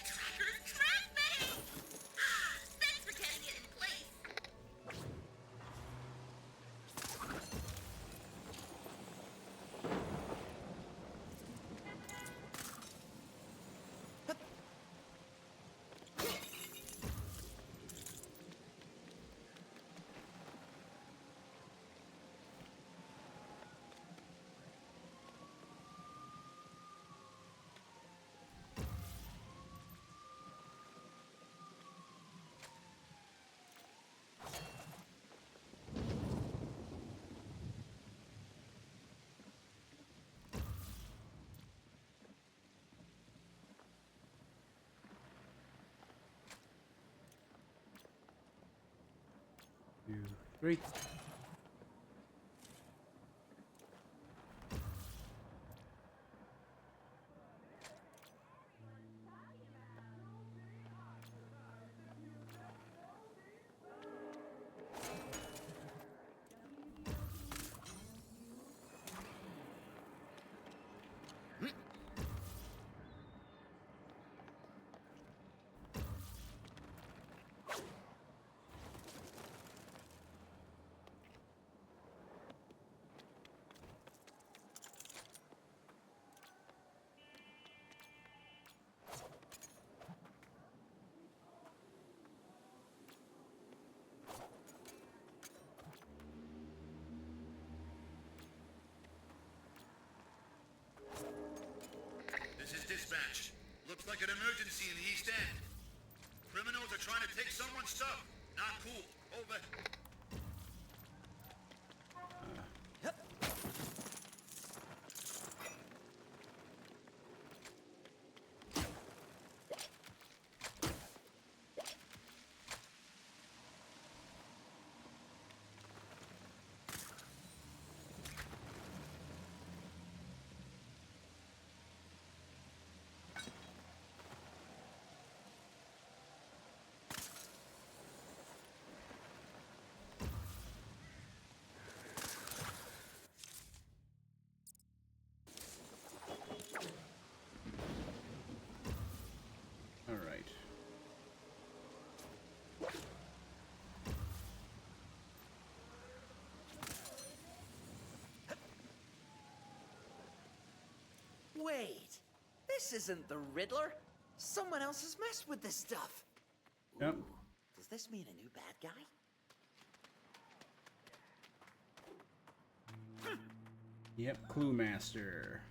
Tracker's track me! Ah, thanks for getting it in place. Two, three. This is dispatch. Looks like an emergency in the East End. Criminals are trying to take someone's stuff. Not cool. Over. All right. Wait, this isn't the Riddler. Someone else has messed with this stuff. Yep. Does this mean a new bad guy? Yep, Clue Master.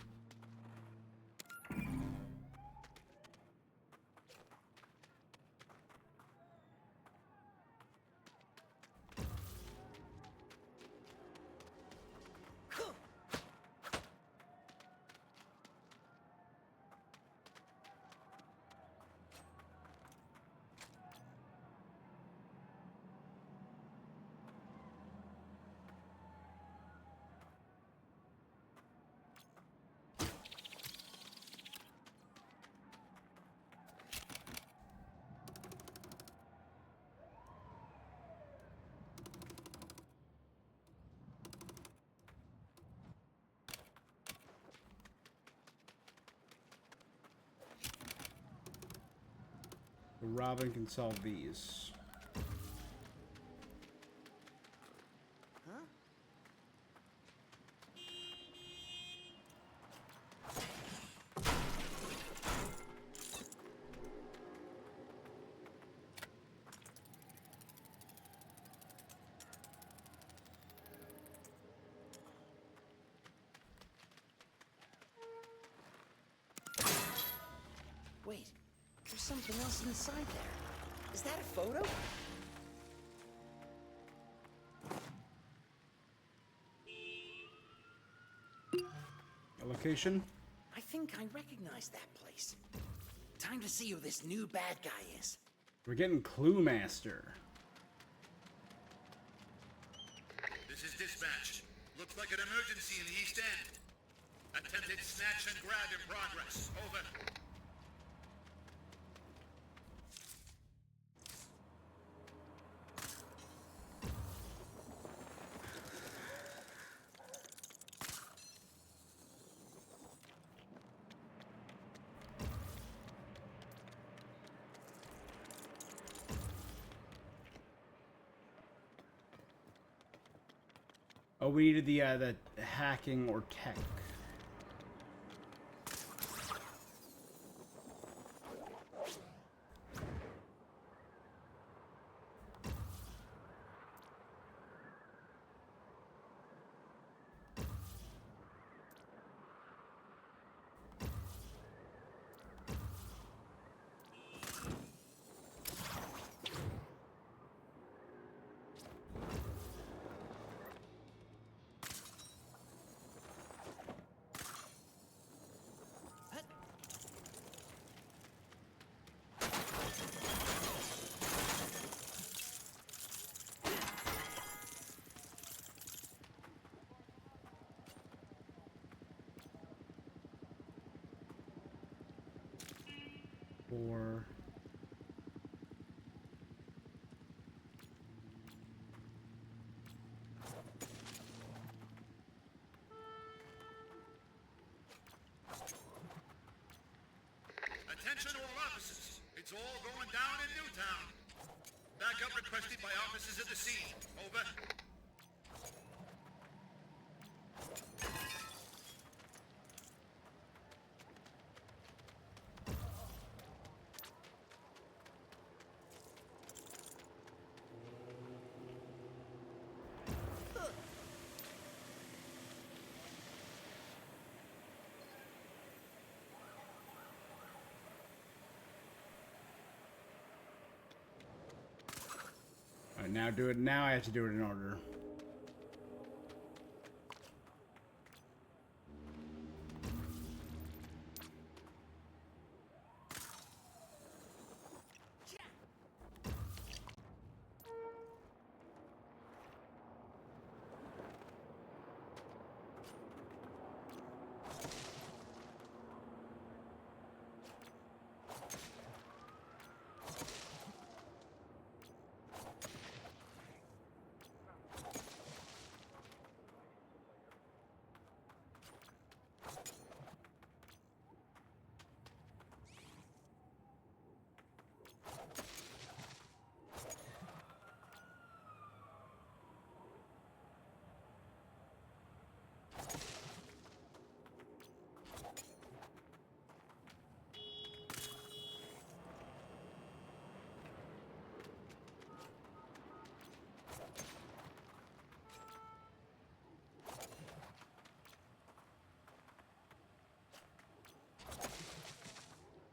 Robin can solve these. Huh? Wait, there's something else inside there. Is that a photo? A location? I think I recognize that place. Time to see who this new bad guy is. We're getting Clue Master. This is dispatch. Looks like an emergency in the East End. Attempted snatch and grab in progress. Over. Oh, we needed the hacking or tech. Or Attention all officers. It's all going down in Newtown. Backup requested by officers at the scene. Over. all right, now do it. Now I have to do it in order.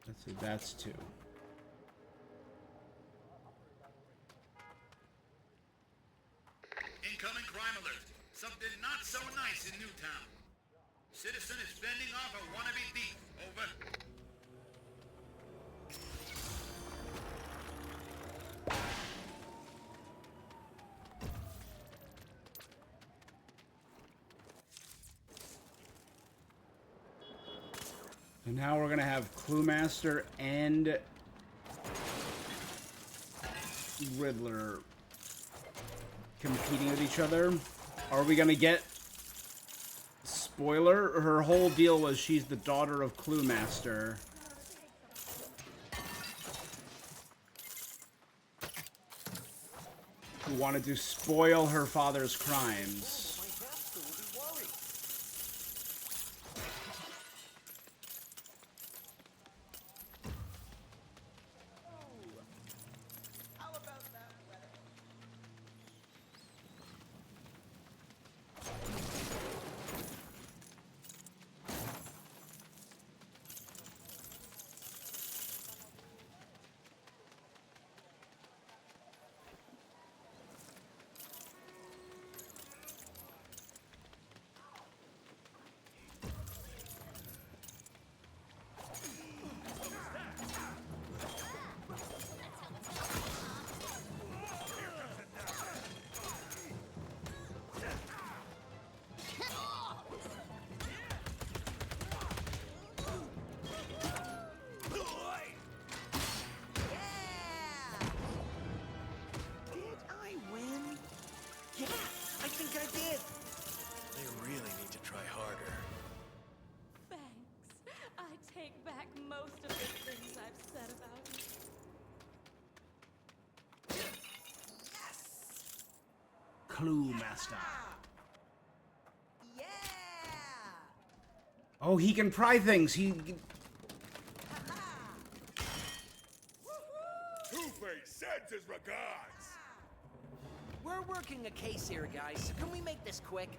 Let's see, that's 2. Incoming crime alert. Something not so nice in Newtown. Citizen is fending off a wannabe thief. Over. And now we're gonna have Clue Master and Riddler competing with each other. Are we gonna get... Spoiler, her whole deal was she's the daughter of Clue Master. Who wanted to spoil her father's crimes. Clue Master. Yeah! Oh, he can pry things. Two-Face sends his regards. We're working a case here, guys. Can we make this quick?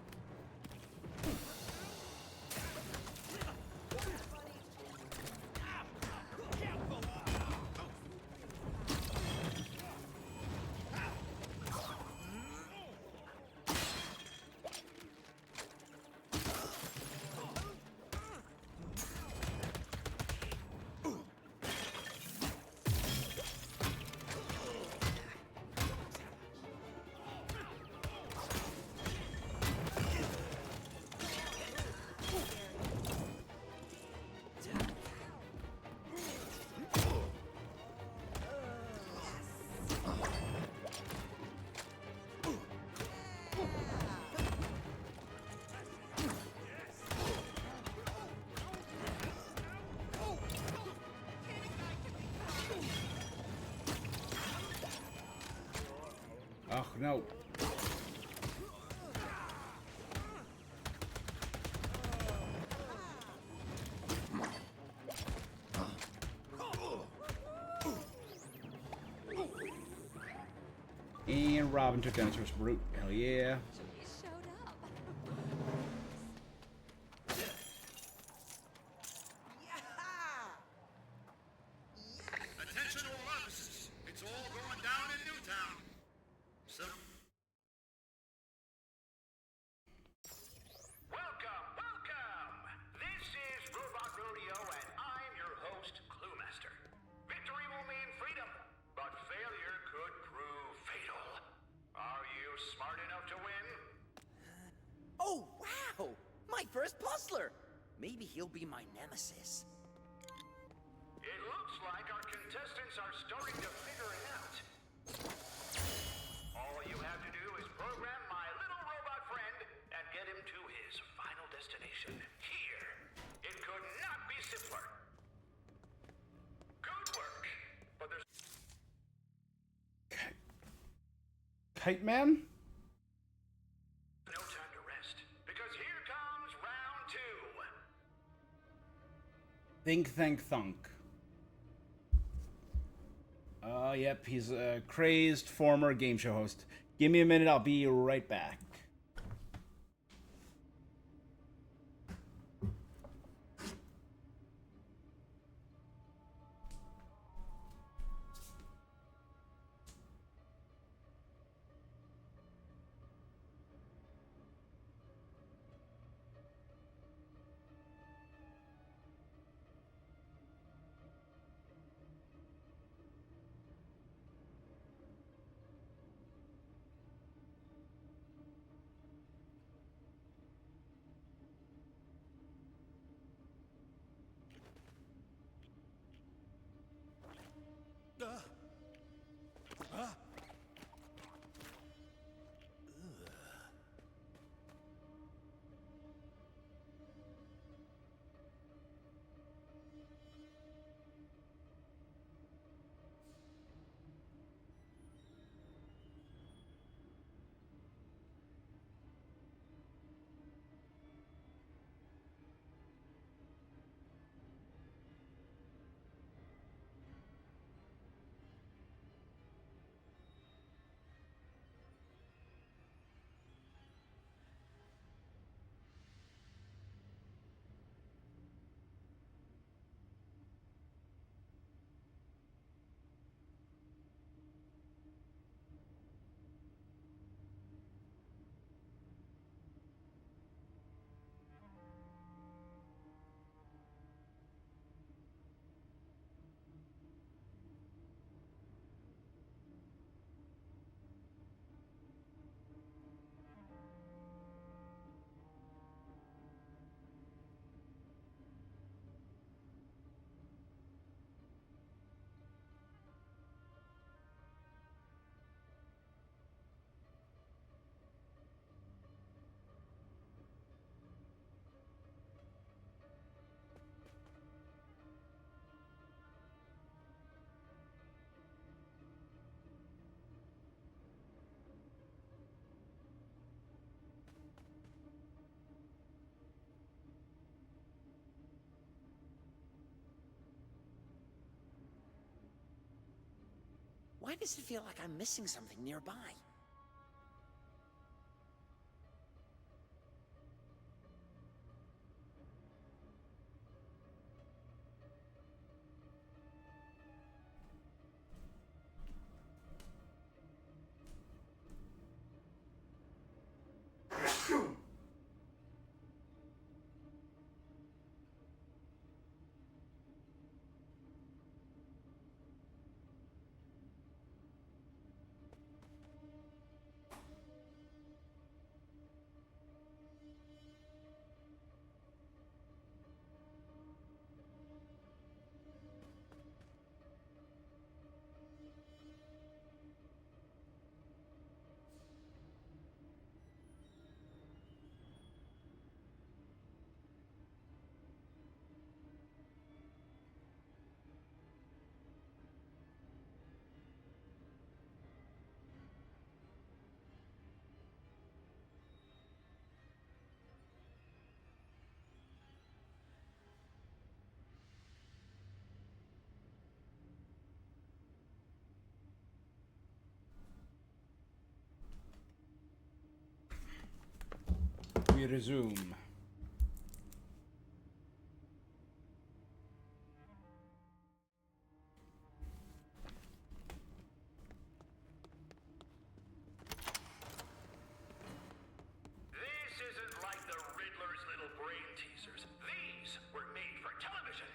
Oh, no. And Robin took down Source Brute. Hell yeah. Attention all officers. It's all going down in Newtown. So... Welcome! This is Robot Rodeo, and I'm your host, Cluemaster. Victory will mean freedom, but failure could prove fatal. Are you smart enough to win? Oh, wow! My first puzzler! Maybe he'll be my nemesis. It looks like our contestants are starting to figure it out. All you have to do is program my little robot friend and get him to his final destination. Here. It could not be simpler. Good work. But there's... Kite Man? no time to rest, because here comes round two. Think, Thank, Thunk. Yep, he's a crazed former game show host. Give me a minute, I'll be right back. Why does it feel like I'm missing something nearby? We resume. This isn't like the Riddler's little brain teasers. These were made for television.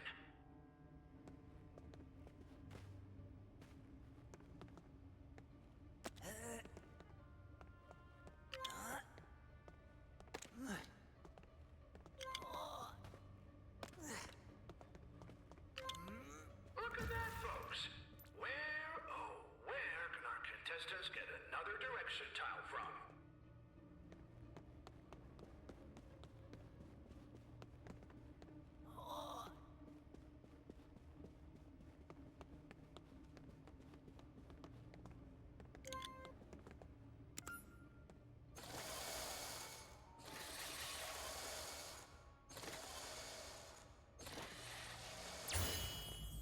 Look at that, folks. Where, oh, where can our contestants get another direction tile from?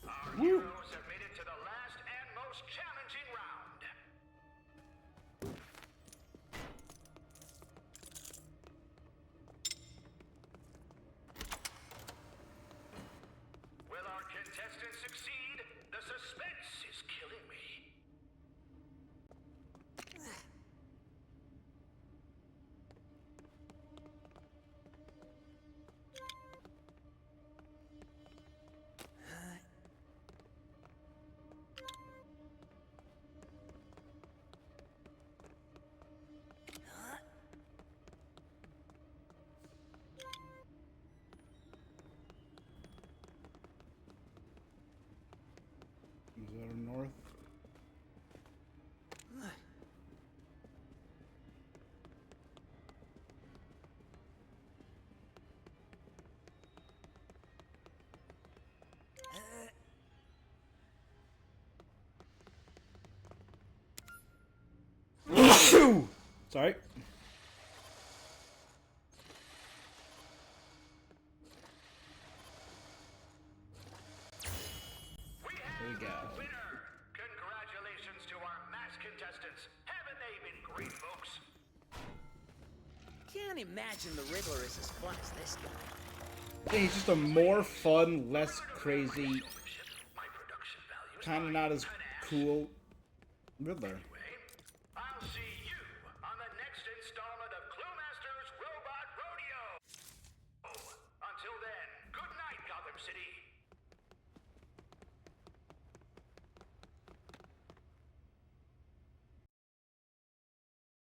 Our heroes have made it to the last and most challenging round. Will our contestants succeed? The suspense is killing me. Is that our north? Sorry. There we go. Winner! Congratulations to our mass contestants. Haven't they been great, folks? Can't imagine the Riddler is as fun as this guy. Yeah, he's just a more fun, less crazy, kind of not as cool Riddler. I'll see you on the next installment of Cluemaster's Robot Rodeo. Until then, good night, Gotham City.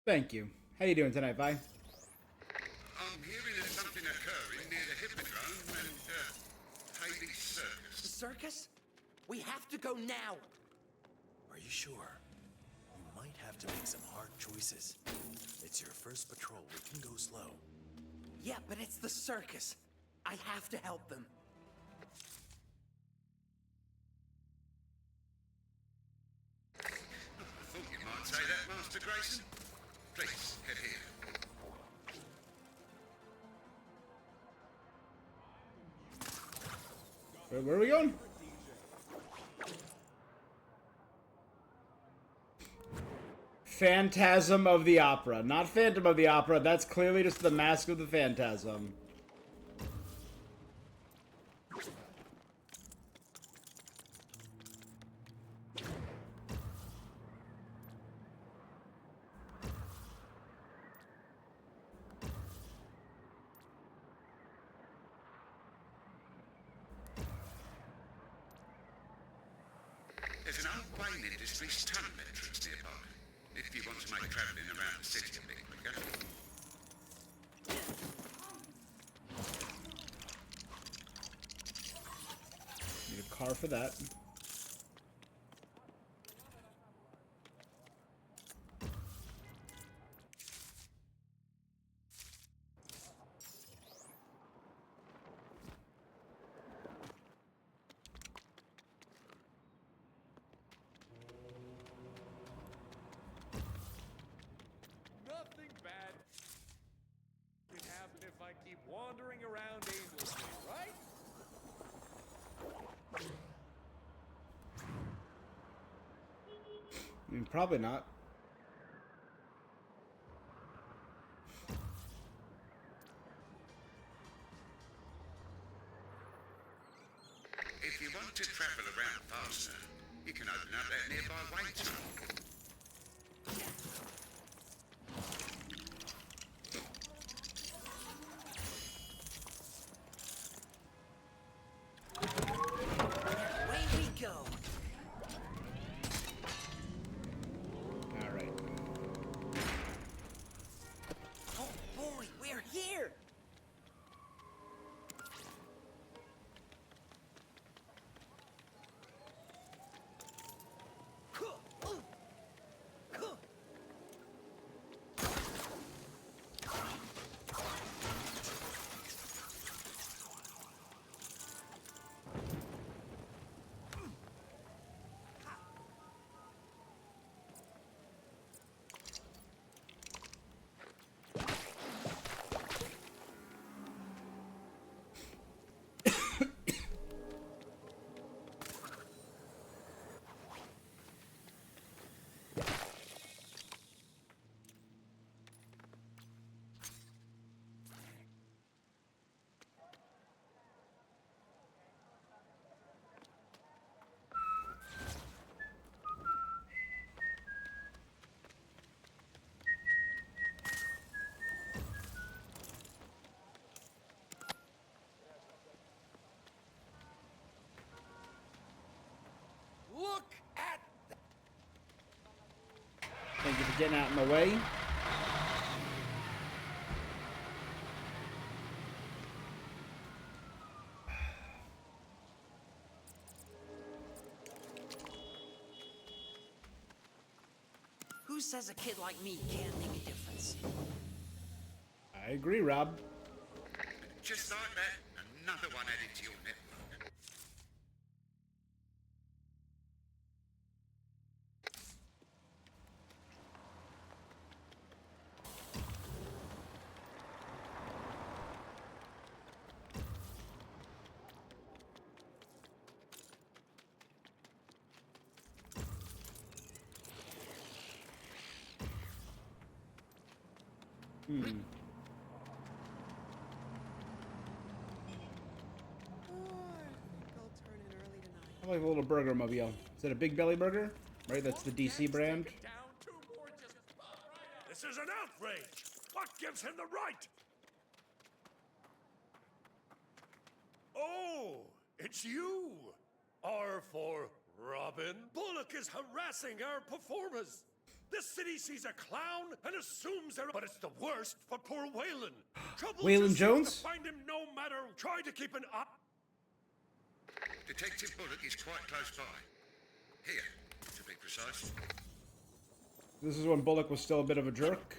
Thank you. How you doing tonight, Vi? I'm hearing there's something occurring near the Hippodrome and Haley's Circus. The circus? We have to go now. Are you sure? You might have to make some hard choices. It's your first patrol. We can go slow. Yeah, but it's the circus. I have to help them. I thought you might say that, Master Grayson. Please, head here. Where are we going? Phantasm of the Opera. Not Phantom of the Opera. That's clearly just the Mask of the Phantasm. There's an old Wayne Industries tunnel entrance nearby. If you want to make travelling around the city a bit quicker. Need a car for that. Nothing bad can happen if I keep wandering around aimlessly, right? I mean, probably not. If you want to travel around faster, you can open up that nearby Wayne tunnel. Away we go. All right. Oh boy, we're here. Look at Thank you for getting out in the way. Who says a kid like me can't make a difference? I agree, Rob. Just like that, another one added to your network. Hmm. I like a little burger mobile. Is that a Big Belly burger? Right, that's the DC brand. This is an outrage! What gives him the right? Oh, it's you! R for Robin? Bullock is harassing our performers! This city sees a clown and assumes they're... But it's the worst for poor Waylon. Trouble Waylon just seems Jones? to find him no matter... Try to keep an eye... Detective Bullock is quite close by. Here, to be precise. This is when Bullock was still a bit of a jerk.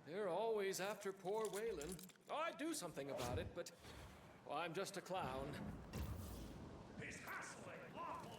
They're always after poor Waylon. I'd do something about it, but well, I'm just a clown. He's hassling lawful...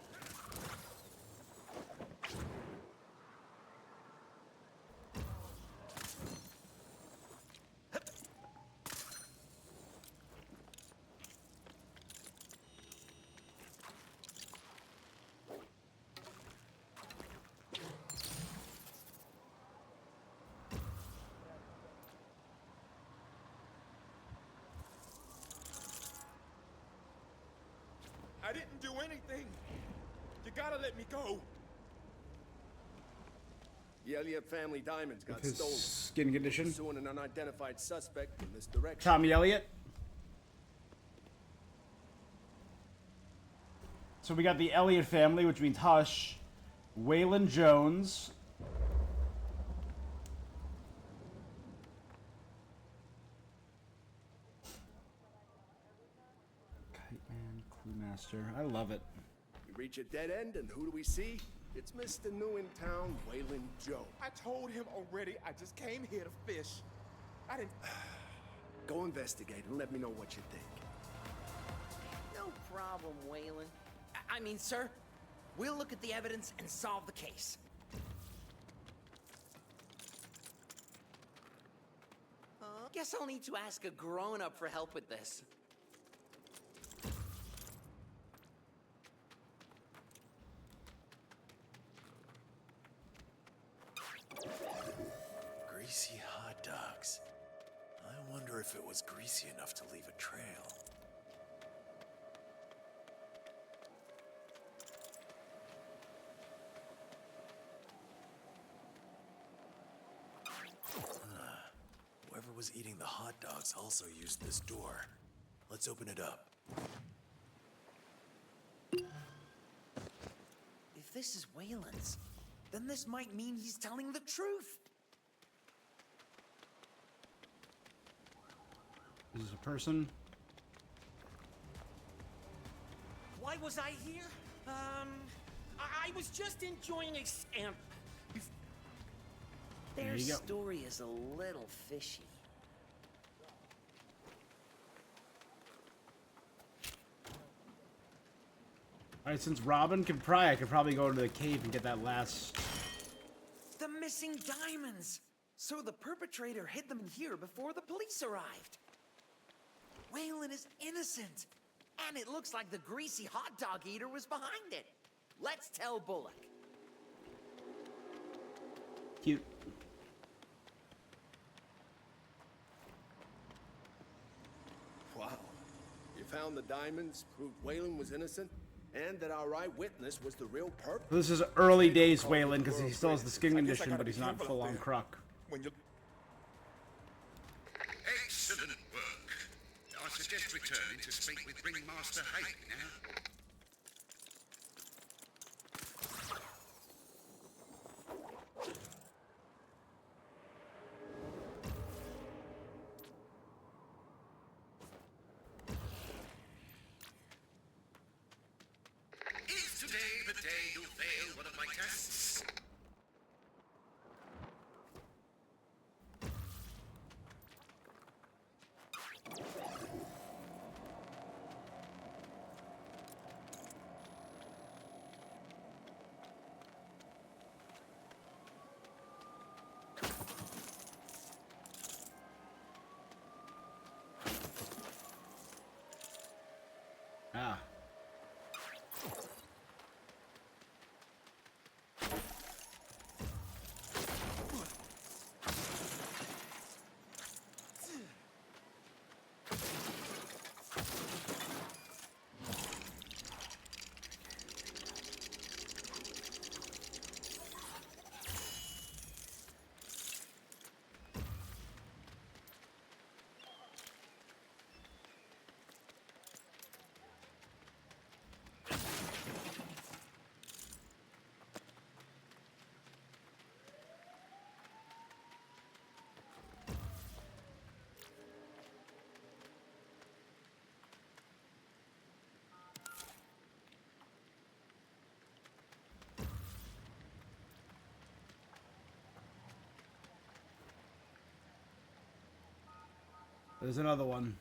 I didn't do anything. You gotta let me go. The Elliott family diamonds got With his stolen. skin condition. Pursuing an unidentified suspect in this direction. Tommy Elliott. So we got the Elliott family, which means Hush, Waylon Jones, Kite Man, Cluemaster. I love it. We reach a dead end, and who do we see? It's Mr. New in Town, Waylon Joe. I told him already. I just came here to fish. I didn't. Go investigate and let me know what you think. No problem, Waylon. I mean, sir, we'll look at the evidence and solve the case. Guess I'll need to ask a grown-up for help with this. Greasy hot dogs. I wonder if it was greasy enough to leave a trail. Whoever was eating the hot dogs also used this door. Let's open it up. If this is Waylon's, then this might mean he's telling the truth. Is this a person? Why was I here? I was just enjoying a stamp. Their you go. story is a little fishy. Alright, since Robin can pry, I could probably go to the cave and get that last... The missing diamonds! So the perpetrator hid them in here before the police arrived. Waylon is innocent. And it looks like the greasy hot dog eater was behind it. Let's tell Bullock. Cute. Wow. You found the diamonds, proved Waylon was innocent, and that our eyewitness was the real perp. This is early days Waylon, because he still has the skin condition, but he's not full on Croc. When you. Excellent work. I suggest returning to speak with Ringmaster Hayden now. Is today the day you fail one of my tests? Ah. There's another one.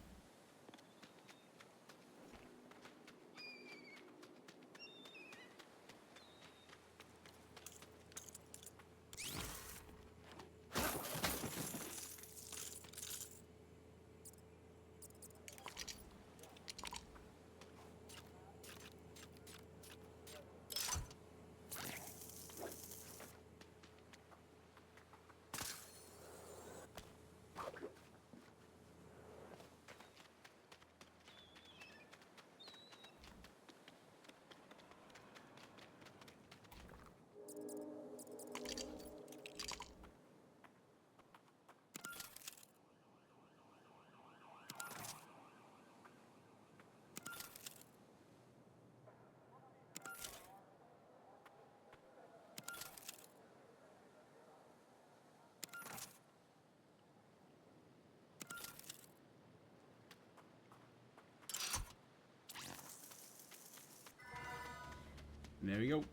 There we go.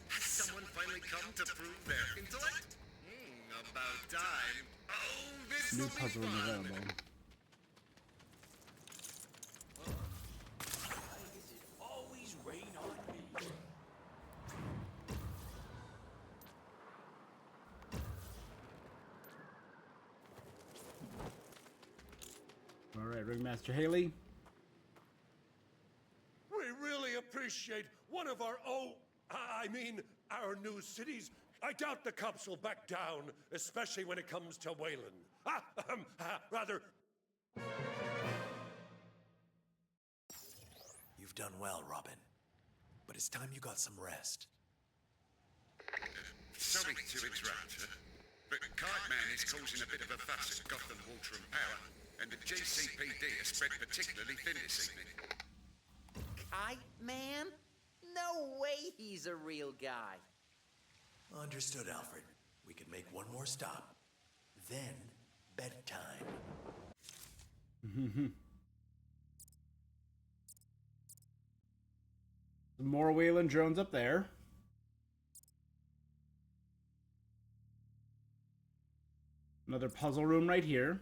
Has someone finally come to prove their intellect? About time. Oh, this New will be puzzle fun. available. Always rain on me. All right, Ringmaster Haley. We really appreciate one of our our new cities. I doubt the cops will back down, especially when it comes to Wayland. Rather. You've done well, Robin. But it's time you got some rest. Sorry to interrupt, but Cartman is causing a bit of a fuss at Gotham Water and Power, and the GCPD has spread particularly thin this evening. Kite Man? No way he's a real guy. Understood, Alfred. We can make one more stop. Then, bedtime. Some more Wayland drones up there. Another puzzle room right here.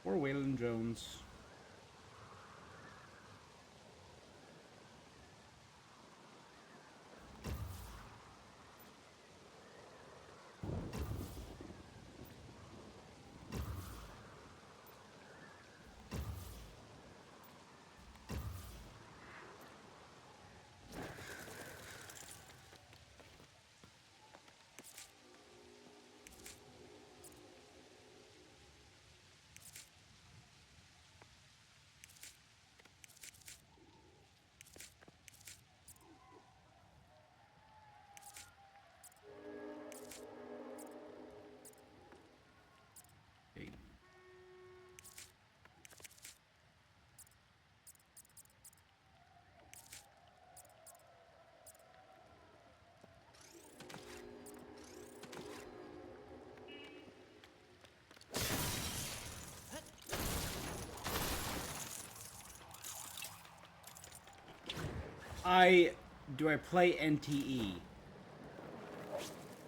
Or Wayland Jones. Do I play NTE?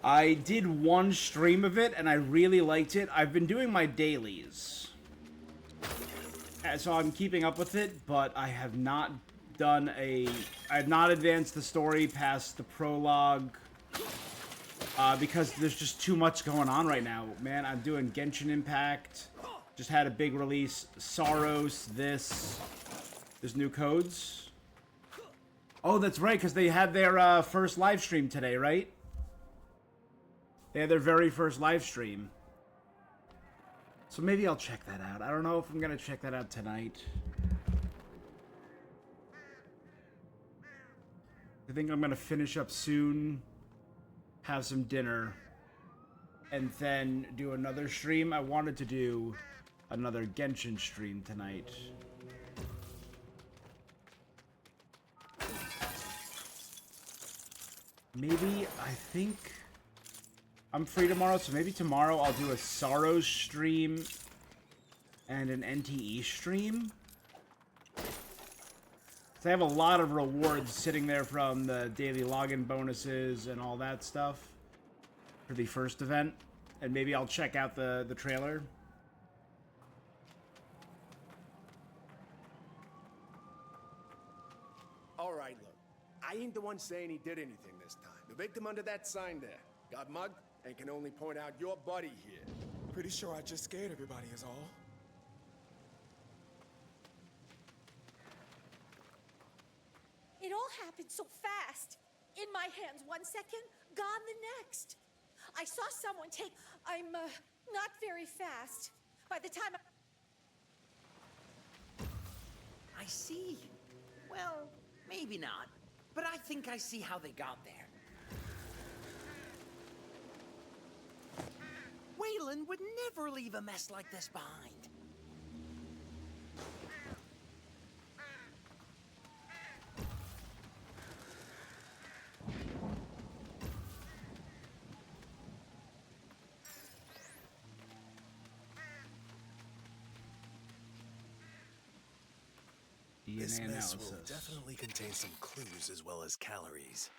I did one stream of it and I really liked it. I've been doing my dailies, so I'm keeping up with it, but I have not done I have not advanced the story past the prologue because there's just too much going on right now. Man, I'm doing Genshin Impact. Just had a big release. Saros, there's new codes. Oh, that's right, because they had their first live stream today, right? They had their very first live stream. So maybe I'll check that out. I don't know if I'm going to check that out tonight. I think I'm going to finish up soon, have some dinner, and then do another stream. I wanted to do another Genshin stream tonight. Maybe, I think I'm free tomorrow, so maybe tomorrow I'll do a Saros stream and an NTE stream. So I have a lot of rewards sitting there from the daily login bonuses and all that stuff for the first event. And maybe I'll check out the trailer. All right, look. I ain't the one saying he did anything this time. The victim under that sign there got mugged and can only point out your buddy here. Pretty sure I just scared everybody is all. It all happened so fast. In my hands 1 second, gone the next. I saw someone take... I'm, not very fast. By the time I see. Well, Maybe not, but I think I see how they got there. Waylon would never leave a mess like this behind. This DNA mess will analysis. definitely contain some clues as well as calories.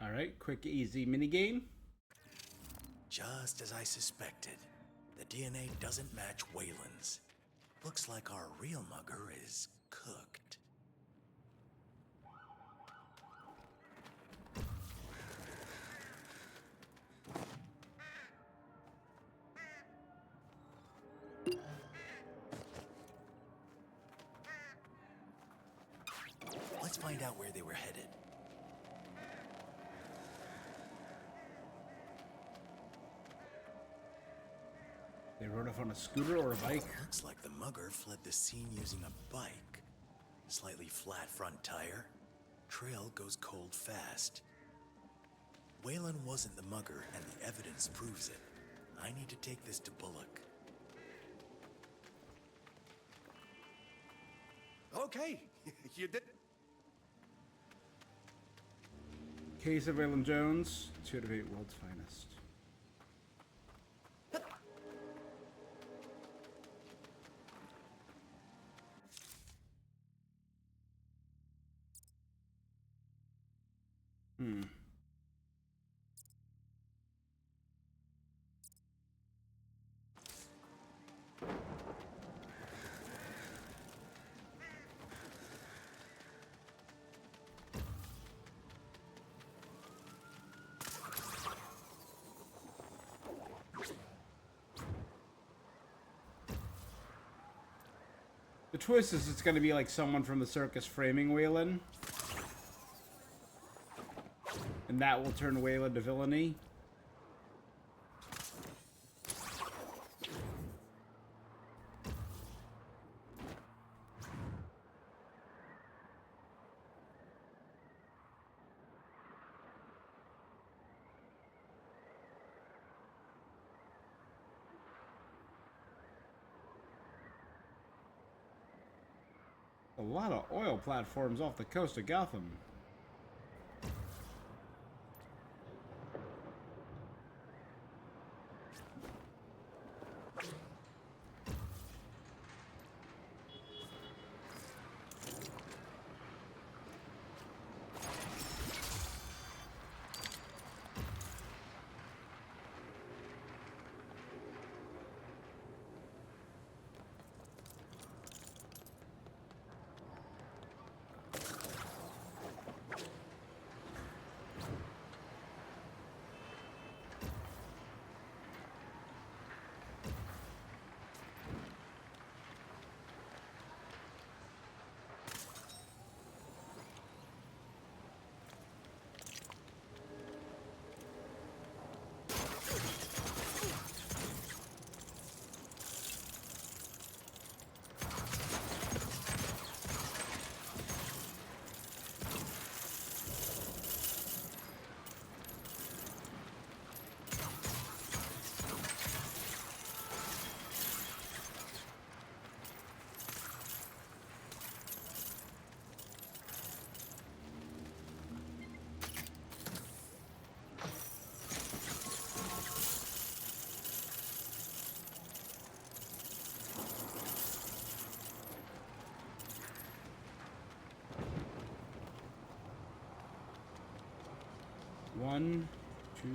All right, quick, easy minigame. Just as I suspected, the DNA doesn't match Waylon's. Looks like our real mugger is cooked. Let's find out where they were headed. They rode off on a scooter or a bike. Looks like the mugger fled the scene using a bike. Slightly flat front tire. Trail goes cold fast. Waylon wasn't the mugger, and the evidence proves it. I need to take this to Bullock. Okay, you did. Case of Waylon Jones, 2 out of 8 world's finest. The twist is it's going to be like someone from the circus framing Waylon. And that will turn Waylon to villainy. A lot of oil platforms off the coast of Gotham. One, two.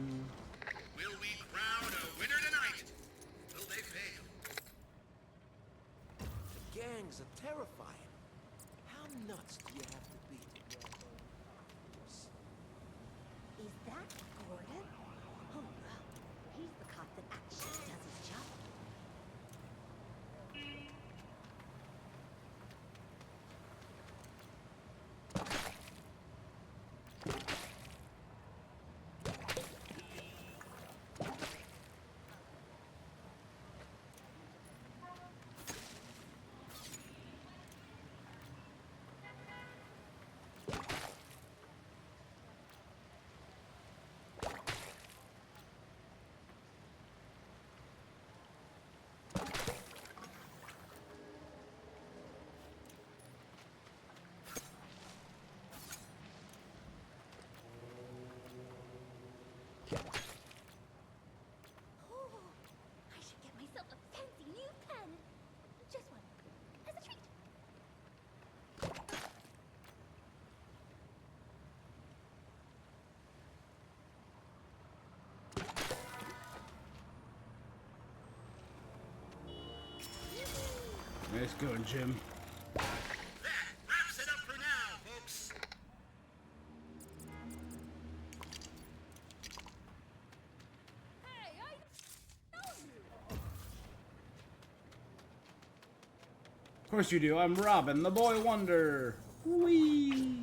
Will we crown a winner tonight? Will they fail? The gangs are terrifying. How nuts do you have to be to run those powers? Is that Gordon? Oh, well, he's the cop that actually does his job. Nice going, Jim. That wraps it up for now, folks. Hey, I know you. Of course you do. I'm Robin, the boy wonder. Whee!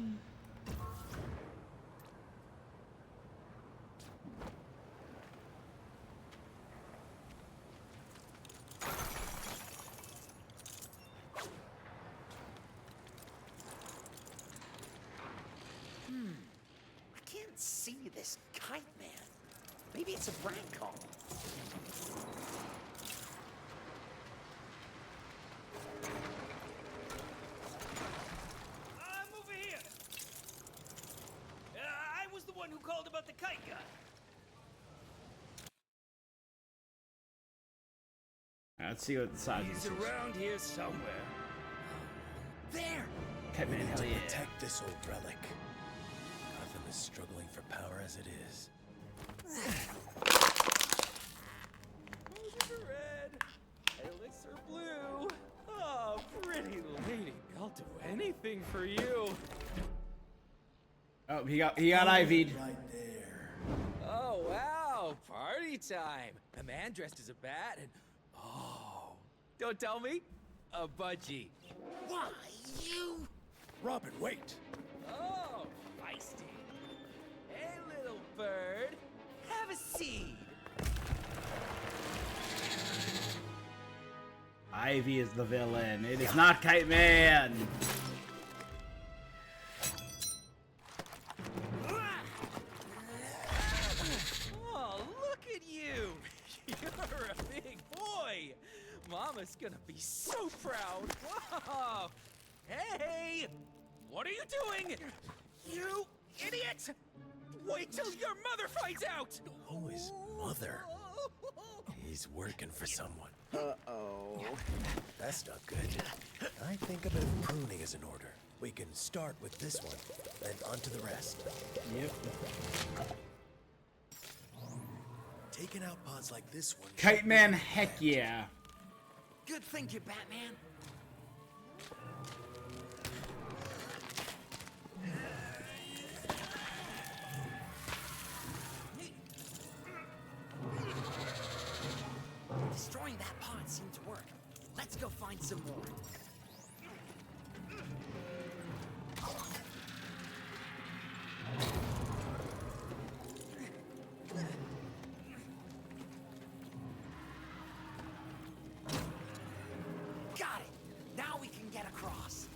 I can't see this kite man. Maybe it's a prank call. I'm over here. I was the one who called about the kite guy. Let's see what the size He's is. around here somewhere. There! Cat We man, need hell to yeah. protect this old relic. Gotham is struggling for power as it is. Red, elixir blue. Oh, pretty lady, I'll do anything for you. Oh, he got IV'd. Right there. Oh, wow. Party time. A man dressed as a bat and... Oh. Don't tell me. A budgie. Why, you? Robin, wait! Oh, feisty. Hey, little bird. Have a seed. Ivy is the villain. It is not Kite Man. Oh, look at you. You're a big boy. Mama's gonna be so proud. Whoa. Hey, what are you doing? You idiot! Wait till your mother finds out! Who is Mother? He's working for someone. Uh-oh. That's not good. I think a bit of pruning is in order. We can start with this one, then on to the rest. Yep. Taking out pods like this one. Kite Man, heck yeah. Good thinking, Batman. Destroying that pod seemed to work. Let's go find some more. Got it! Now we can get across.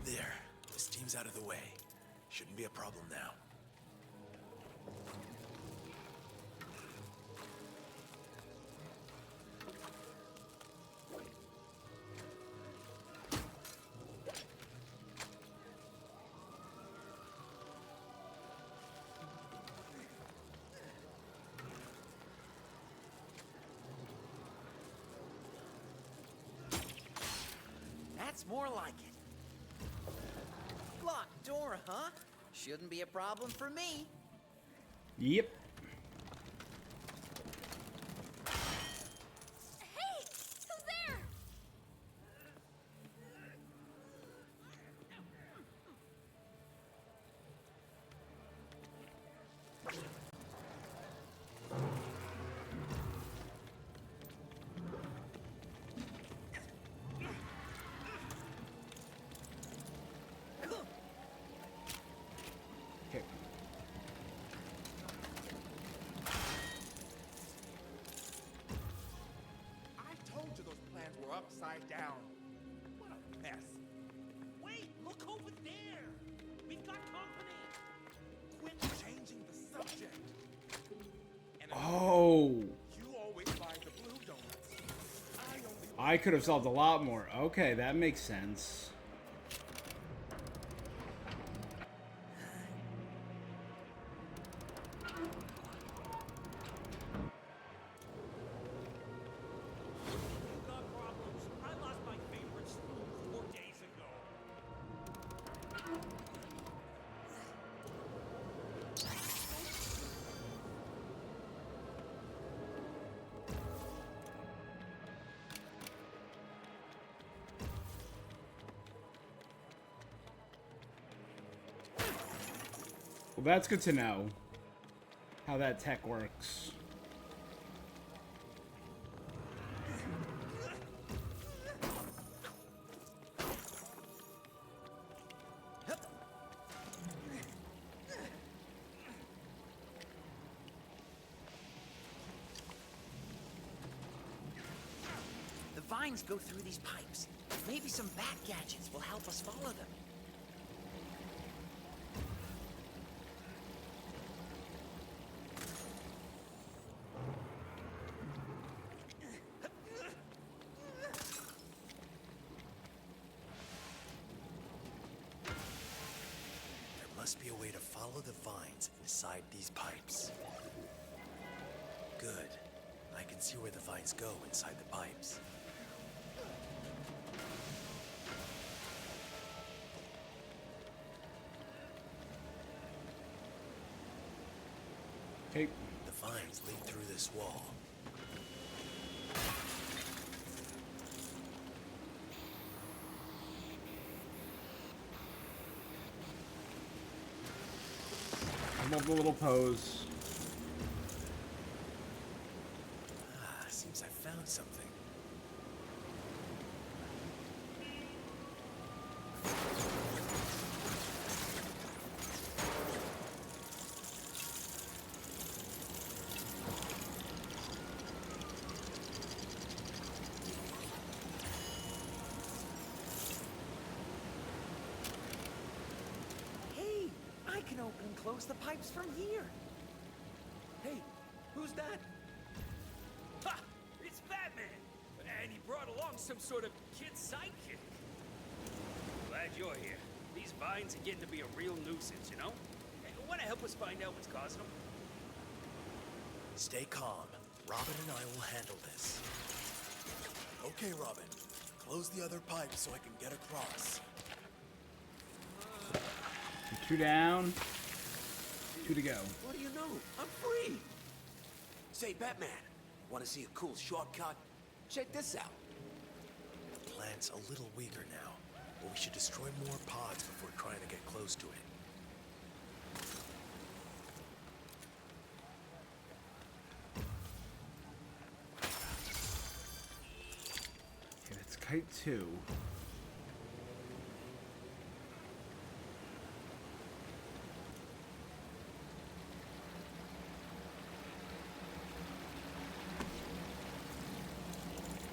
There. This team's out of the way. Shouldn't be a problem now. That's more like it. Locked door, huh? Shouldn't be a problem for me. Yep. Hey, who's there? Okay. I told you those plans were upside down. What a mess. Wait, look over there. We've got company. Quit changing the subject. I could have solved a lot more. Okay, that makes sense. Got problems. I lost my favorite spoon 4 days ago. Well, that's good to know how that tech works. The vines go through these pipes. Maybe some bat gadgets will help us follow them. There must be a way to follow the vines inside these pipes. Good. I can see where the vines go inside the pipes. Okay. The vines lead through this wall. I love the little pose. Ah, seems I found something. Hey, I can open and close the pipes from here. Hey, who's that? Ha! It's Batman! And he brought along some sort of kid sidekick. Glad you're here. These vines are getting to be a real nuisance, you know? Hey, wanna help us find out what's causing them? Stay calm. Robin and I will handle this. Okay, Robin. Close the other pipe so I can get across. 2 down. 2 to go. What do you know? I'm free. Say, Batman, want to see a cool shortcut? Check this out. The plant's a little weaker now, but we should destroy more pods before trying to get close to it. Okay, that's kite 2.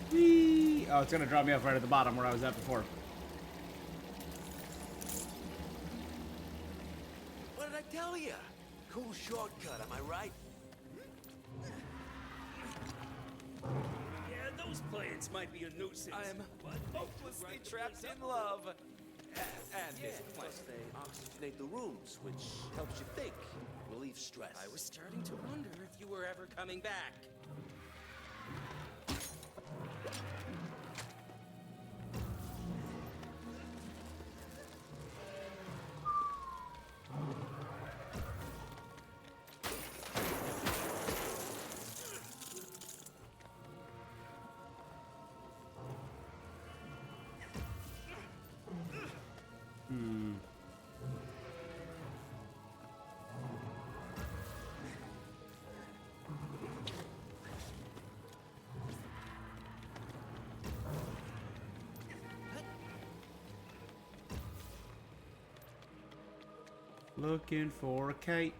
Whee! Oh, it's gonna drop me off right at the bottom where I was at before. What did I tell you? Cool shortcut, am I right? Yeah, those plants might be a nuisance. I'm hopelessly trapped in love. And this plant. Plus they oxygenate the rooms, which helps you think, relieve stress. I was starting to wonder if you were ever coming back. Looking for a kite.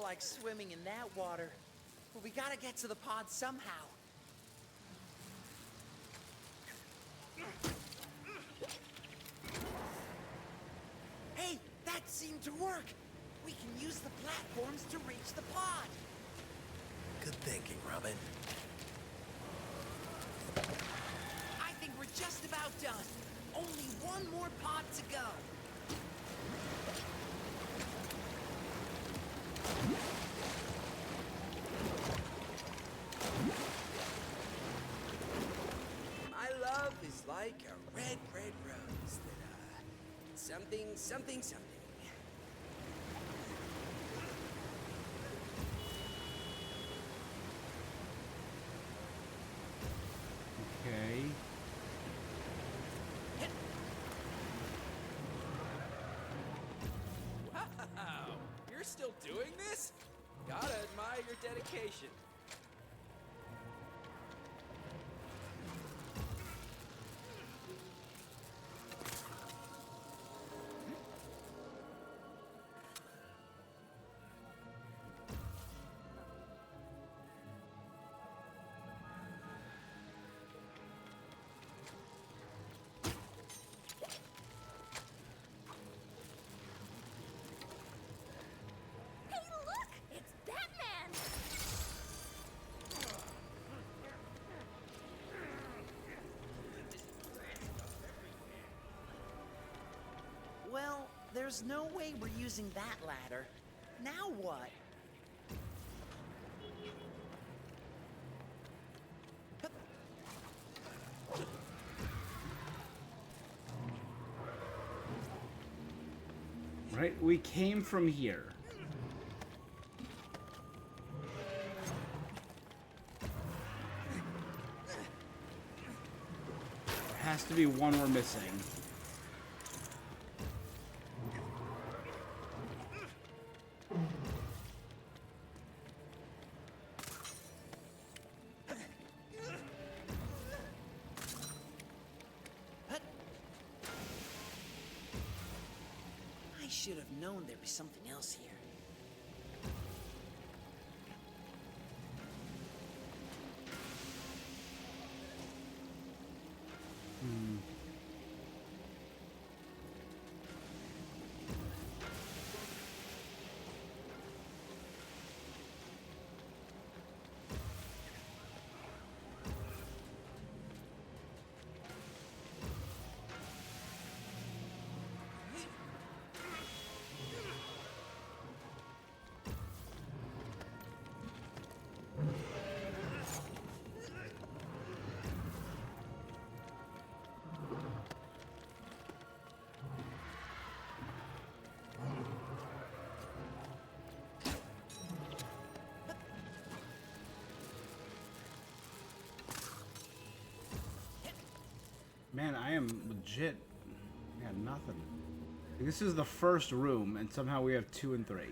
like swimming in that water. But we gotta get to the pod somehow. Hey, that seemed to work. We can use the platforms to reach the pod. Good thinking, Robin. I think we're just about done. Only one more pod to go. My love is like a red, red rose that, something, something, something. Okay. Wow! You're still doing this? Gotta admire your dedication. Hey, look! It's Batman! Well, there's no way we're using that ladder. Now what? Right? We came from here. There has to be one we're missing. I should have known there'd be something else here. Man, I am legit. Yeah, nothing. This is the first room, and somehow we have 2 and 3.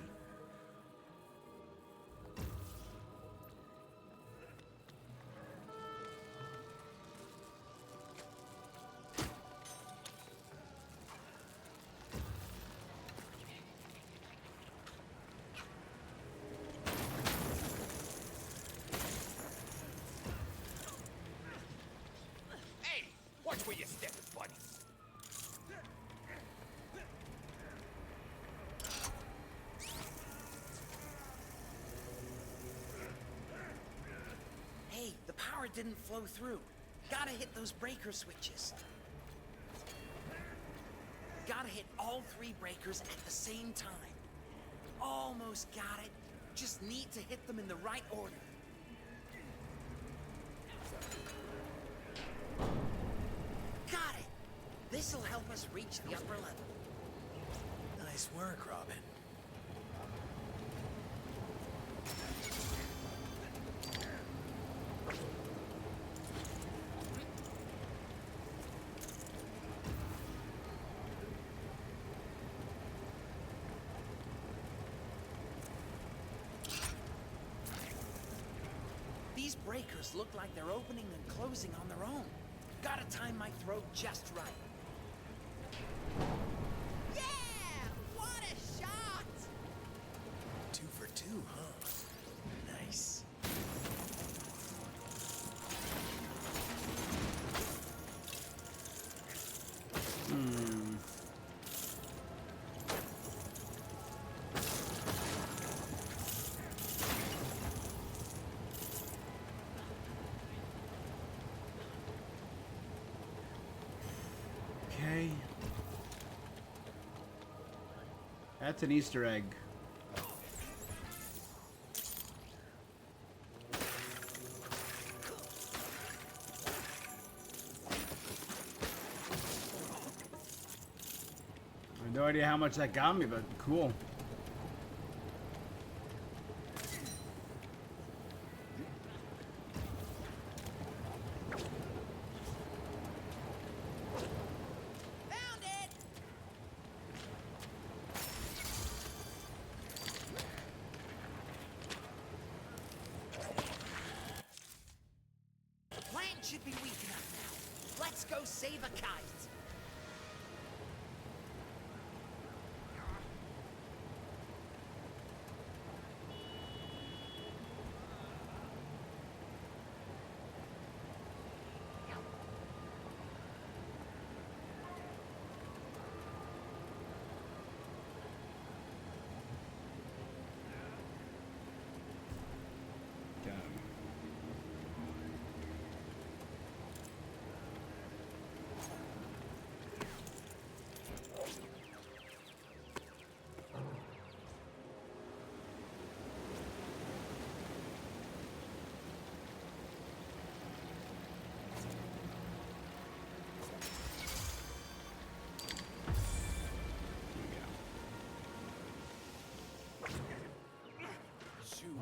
Hey, watch where you step, buddy. Hey, the power didn't flow through. Gotta hit those breaker switches. Gotta hit all 3 breakers at the same time. Almost got it. Just need to hit them in the right order. Got it! This'll help us reach the upper level. Nice work, Robin. These breakers look like they're opening and closing on their own. Gotta time my throat just right. Yeah! What a shot! 2 for 2. too, huh? Nice. Okay. That's an Easter egg. I have no idea how much that got me, but cool. The plant should be weak enough now. Let's go save a kite.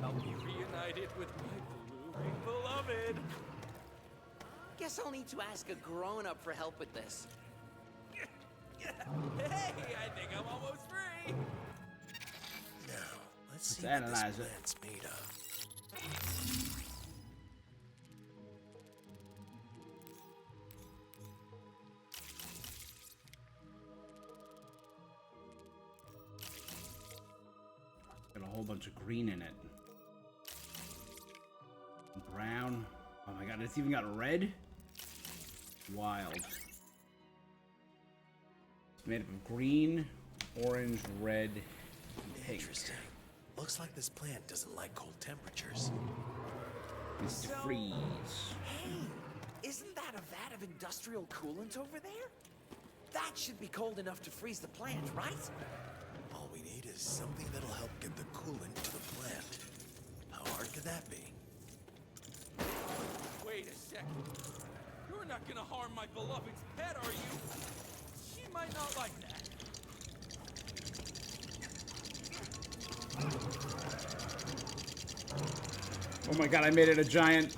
I'll be reunited with my blooming beloved. Guess I'll need to ask a grown-up for help with this. Hey, I think I'm almost free. Now, let's see Let's what this analyze it. plant's made of. Got a whole bunch of green in it. Brown. Oh my god, it's even got red? Wild. It's made up of green, orange, red, and pink. Interesting. Looks like this plant doesn't like cold temperatures. It's to freeze. Hey, isn't that a vat of industrial coolant over there? That should be cold enough to freeze the plant, right? All we need is something that'll help get the coolant to the plant. How hard could that be? Wait a second. You're not gonna harm my beloved's pet, are you? She might not like that. Oh my god, I made it a giant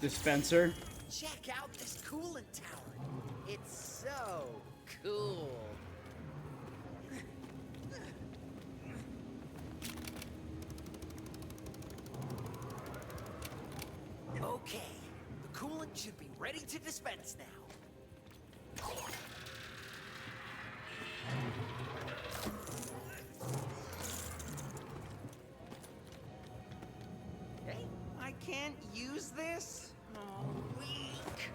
dispenser. Check out this coolant tower. It's so cool. Okay, the coolant should be ready to dispense now. Hey, I can't use this? Oh, weak.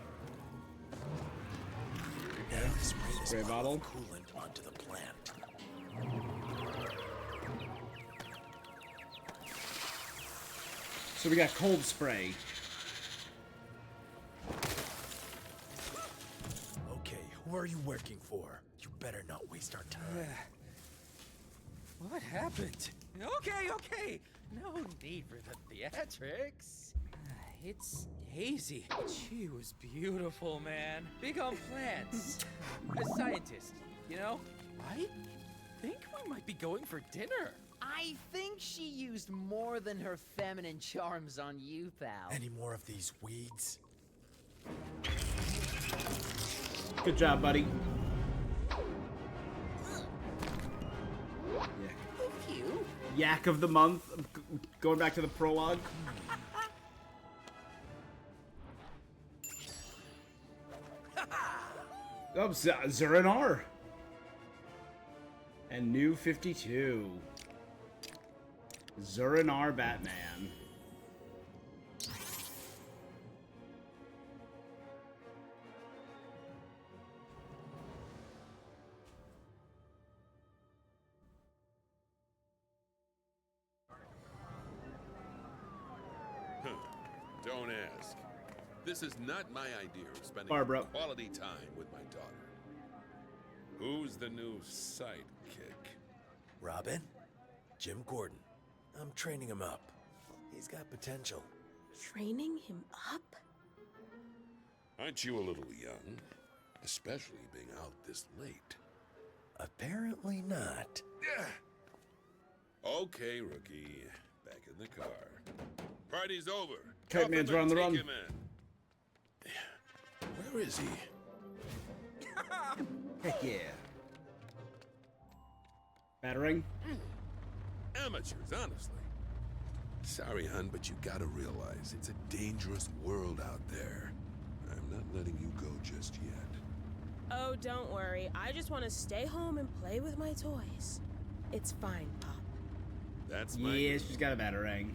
Now spray this Spray bottle of bottle. coolant onto the plant. So we got cold spray. Okay, who are you working for? You better not waste our time. What happened? Okay. No need for the theatrics. It's Hazy. She was beautiful, man. Big on plants. A scientist, you know? I think we might be going for dinner. I think she used more than her feminine charms on you, pal. Any more of these weeds? Good job, buddy. You? Yak of the month. Going back to the prologue. Oh, Zuranar. And new 52. Zurinar Batman. Don't ask. This is not my idea of spending Barbara. quality time with my daughter. Who's the new sidekick? Robin? Jim Gordon. I'm training him up. He's got potential. Training him up? Aren't you a little young? Especially being out this late. Apparently not. Okay, rookie. Back in the car. Party's over. Kite Cuff Man's him and on the take run. him in. Where is he? Heck yeah. Battering? Amateurs, honestly. Sorry, hun, but you gotta realize it's a dangerous world out there. I'm not letting you go just yet. Oh, don't worry. I just want to stay home and play with my toys. It's fine, Pop. That's my... Yeah, she's got a batarang.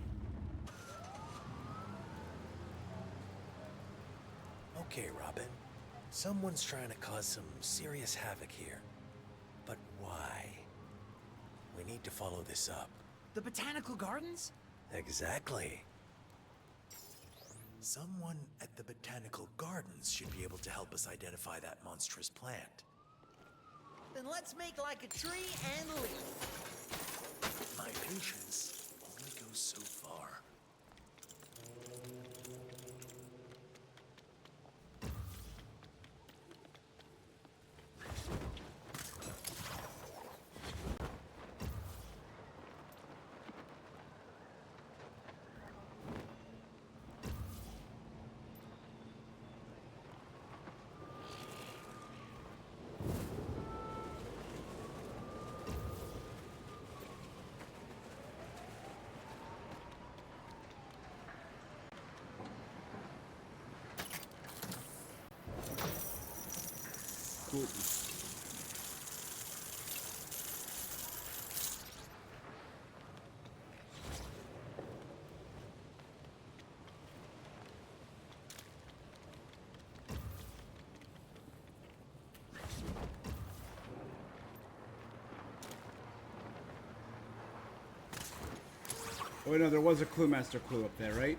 Okay, Robin. Someone's trying to cause some serious havoc here. But why? We need to follow this up. The Botanical Gardens? Exactly. Someone at the Botanical Gardens should be able to help us identify that monstrous plant. Then let's make like a tree and leave. My patience only goes so far. Cool. Oh, wait, no, there was a Clue Master clue up there, right?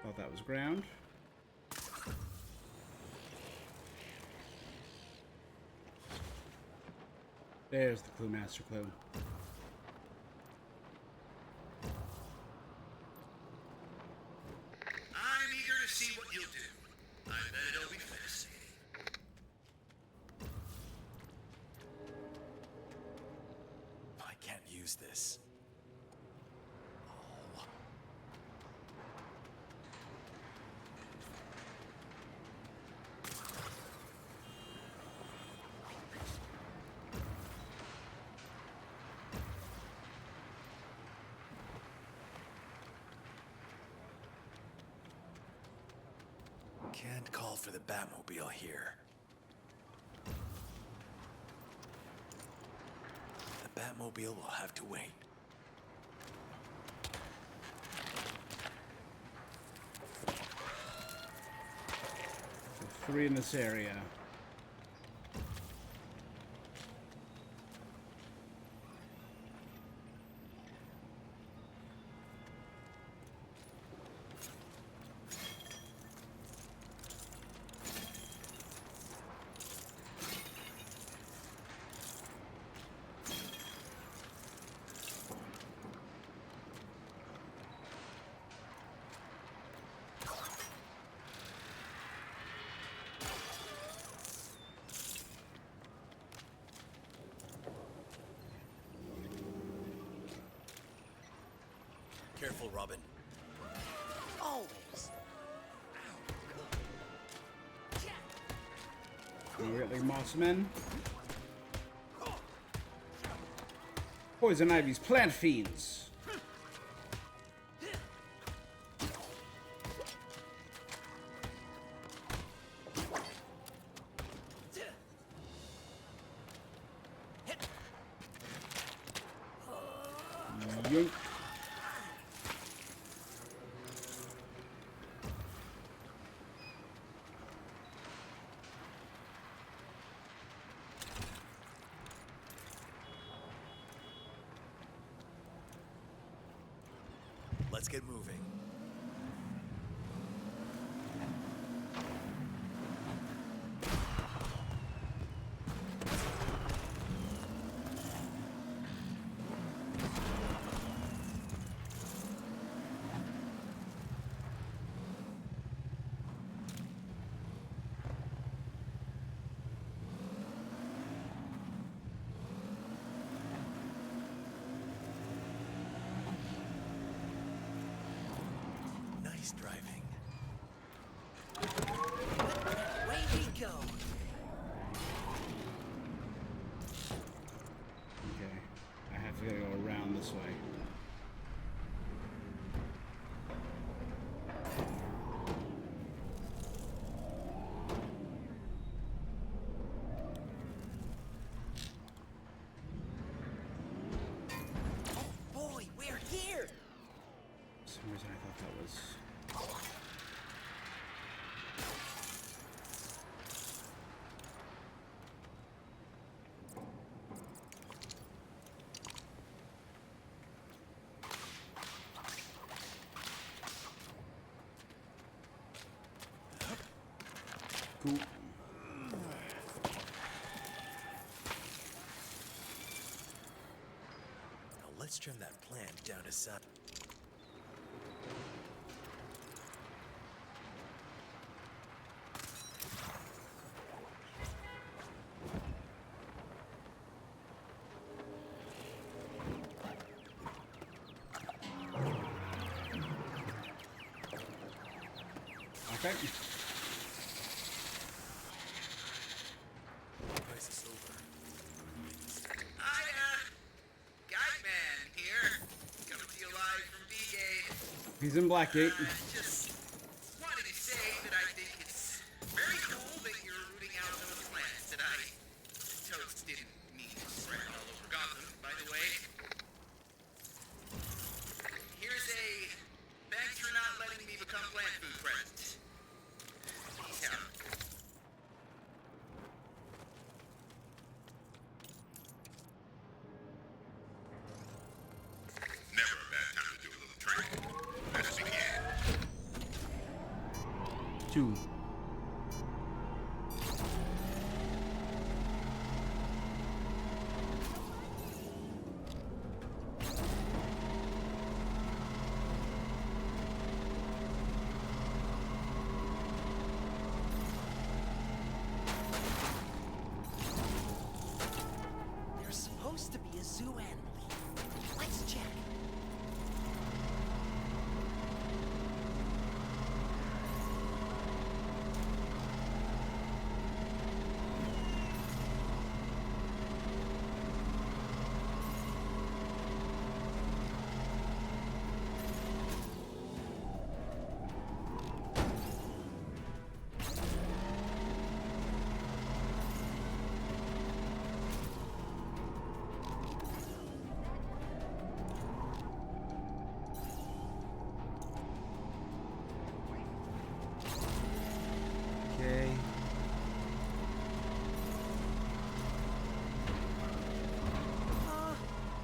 Thought that was ground. There's the Clue Master clue. I'm eager to see what you'll do. I bet it'll be fascinating. I can't use this. Can't call for the Batmobile here. The Batmobile will have to wait. So 3 in this area. Careful, Robin. Always. We got the Mossmen. Poison Ivy's plant fiends. Yoink. Let's get moving. Nice driving. Away we go. Okay. I have to go around this way. Boy, we're here. For some reason I thought that was... Cool. Now let's trim that plant down to size. Okay. Price is over. Hi, Guide Man here. Coming to you live from B-Gate. He's in Blackgate. Just wanted to say that I think it's very cool that you're rooting out those plants that I totes didn't mean to spread all over Gotham, by the way. Here's a thanks for not letting me become plant food present. Peace out. Never a bad time to do a little training. Let's begin. 2. There's supposed to be a zoo animal here. Let's check. Okay.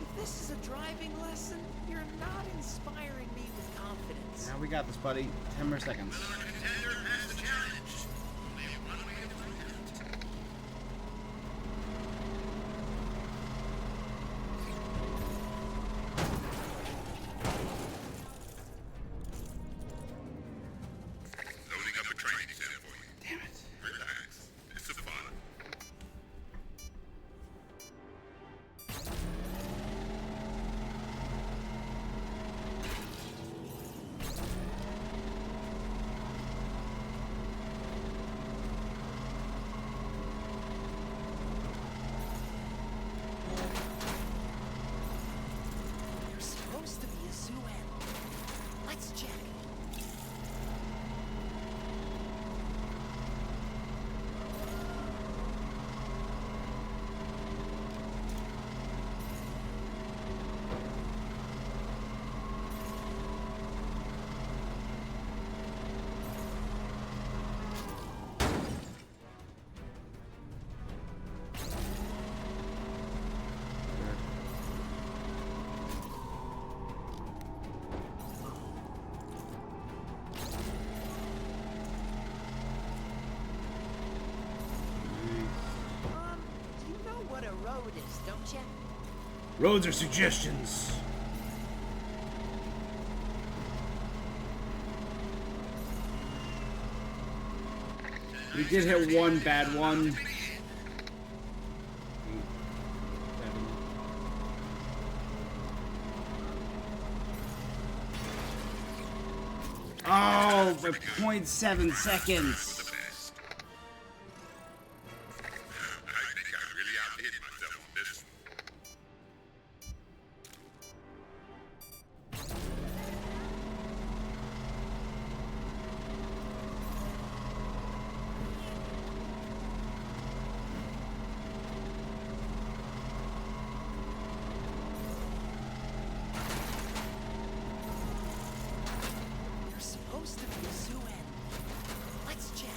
If this is a driving lesson, you're not inspiring me with confidence. Now we got this, buddy. 10 more seconds. Contender has the challenge. Only one way to find out. Loading up a training set for you. Damn it. Relax. It's a fun. road is, don't you? Roads are suggestions. We did hit one bad one. Oh, but 0.7 seconds. There's supposed to be a zoo animal. Let's check.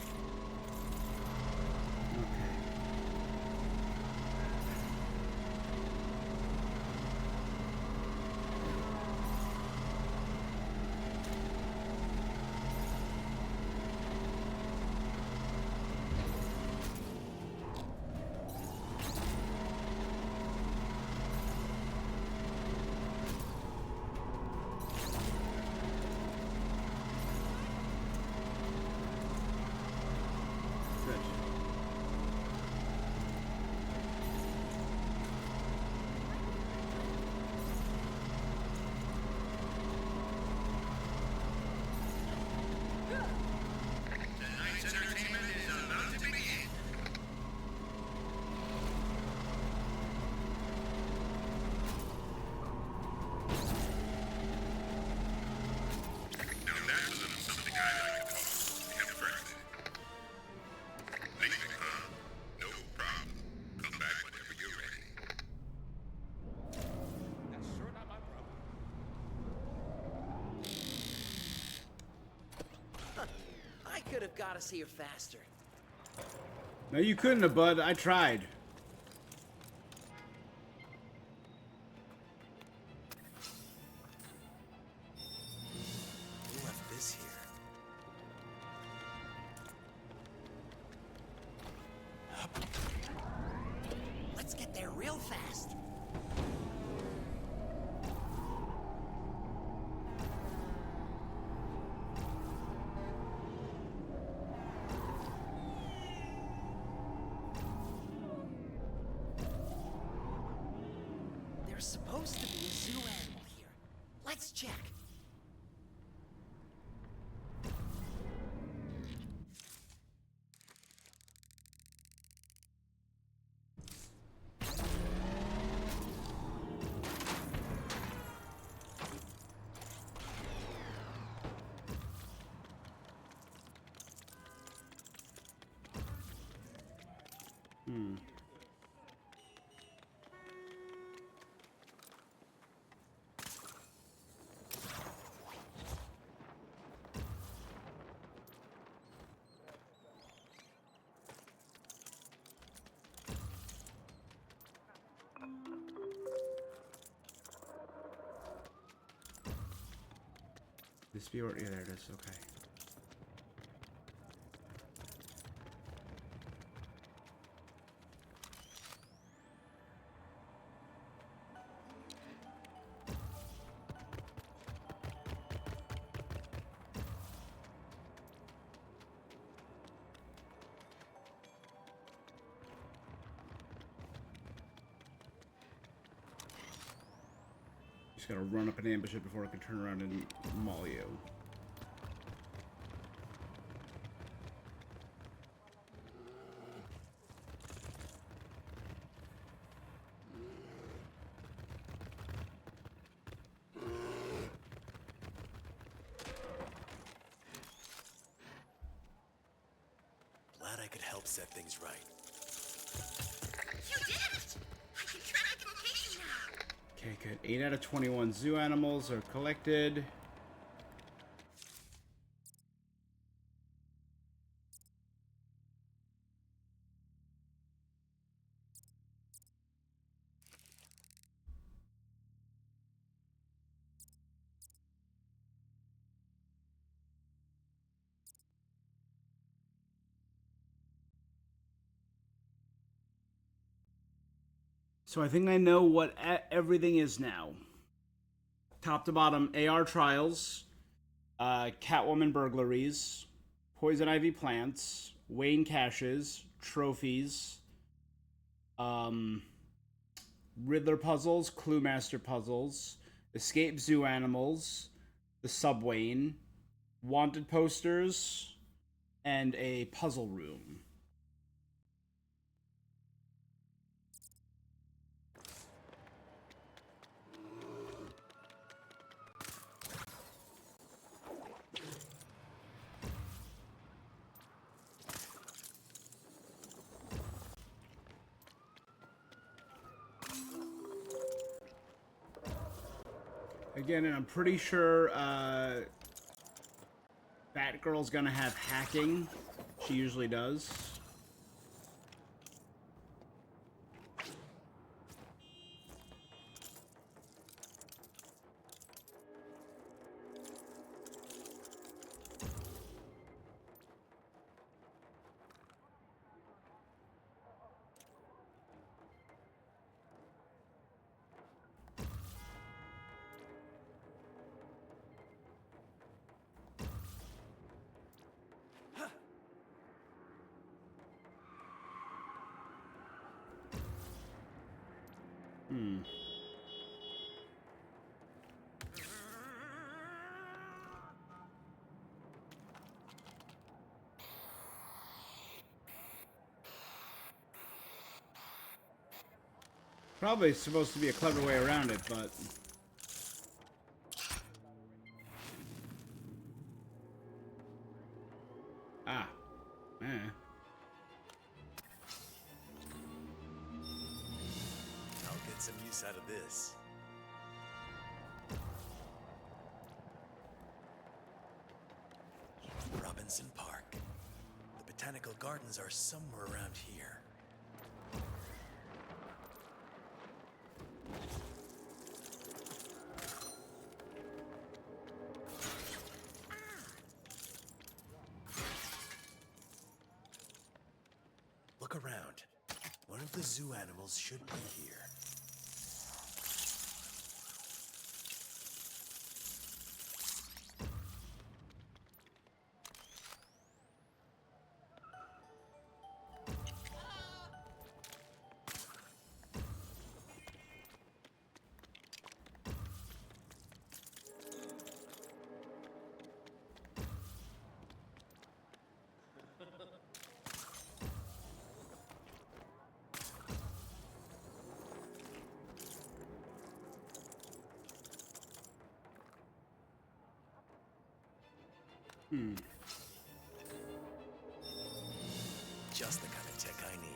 Good. Tonight's entertainment is about to begin. Now that's a little something I like to call hip-friendly. Leaving, huh? No problem. Come back whenever you're ready. That's sure not my problem. I could have got us here faster. No, you couldn't have, bud. I tried. Who left this here? Let's get there real fast. There's supposed to be a zoo animal here. Let's check. This viewer, yeah, there it is. Okay. Just gotta run up and ambush it before I can turn around and maul you. Glad I could help set things right. You did it! I can track the location now. Okay, good. 8 out of 21 zoo animals are collected. So I think I know what everything is now. Top to bottom, AR trials, Catwoman burglaries, Poison Ivy plants, Wayne caches, trophies, Riddler puzzles, Clue Master puzzles, Escape Zoo animals, the Subwayne, wanted posters, and a puzzle room. Again, and I'm pretty sure Batgirl's gonna have hacking. She usually does. Probably supposed to be a clever way around it, but... Ah. I'll get some use out of this. Robinson Park. The botanical gardens are somewhere around here. Look around. One of the zoo animals should be here. Just the kind of tech I need.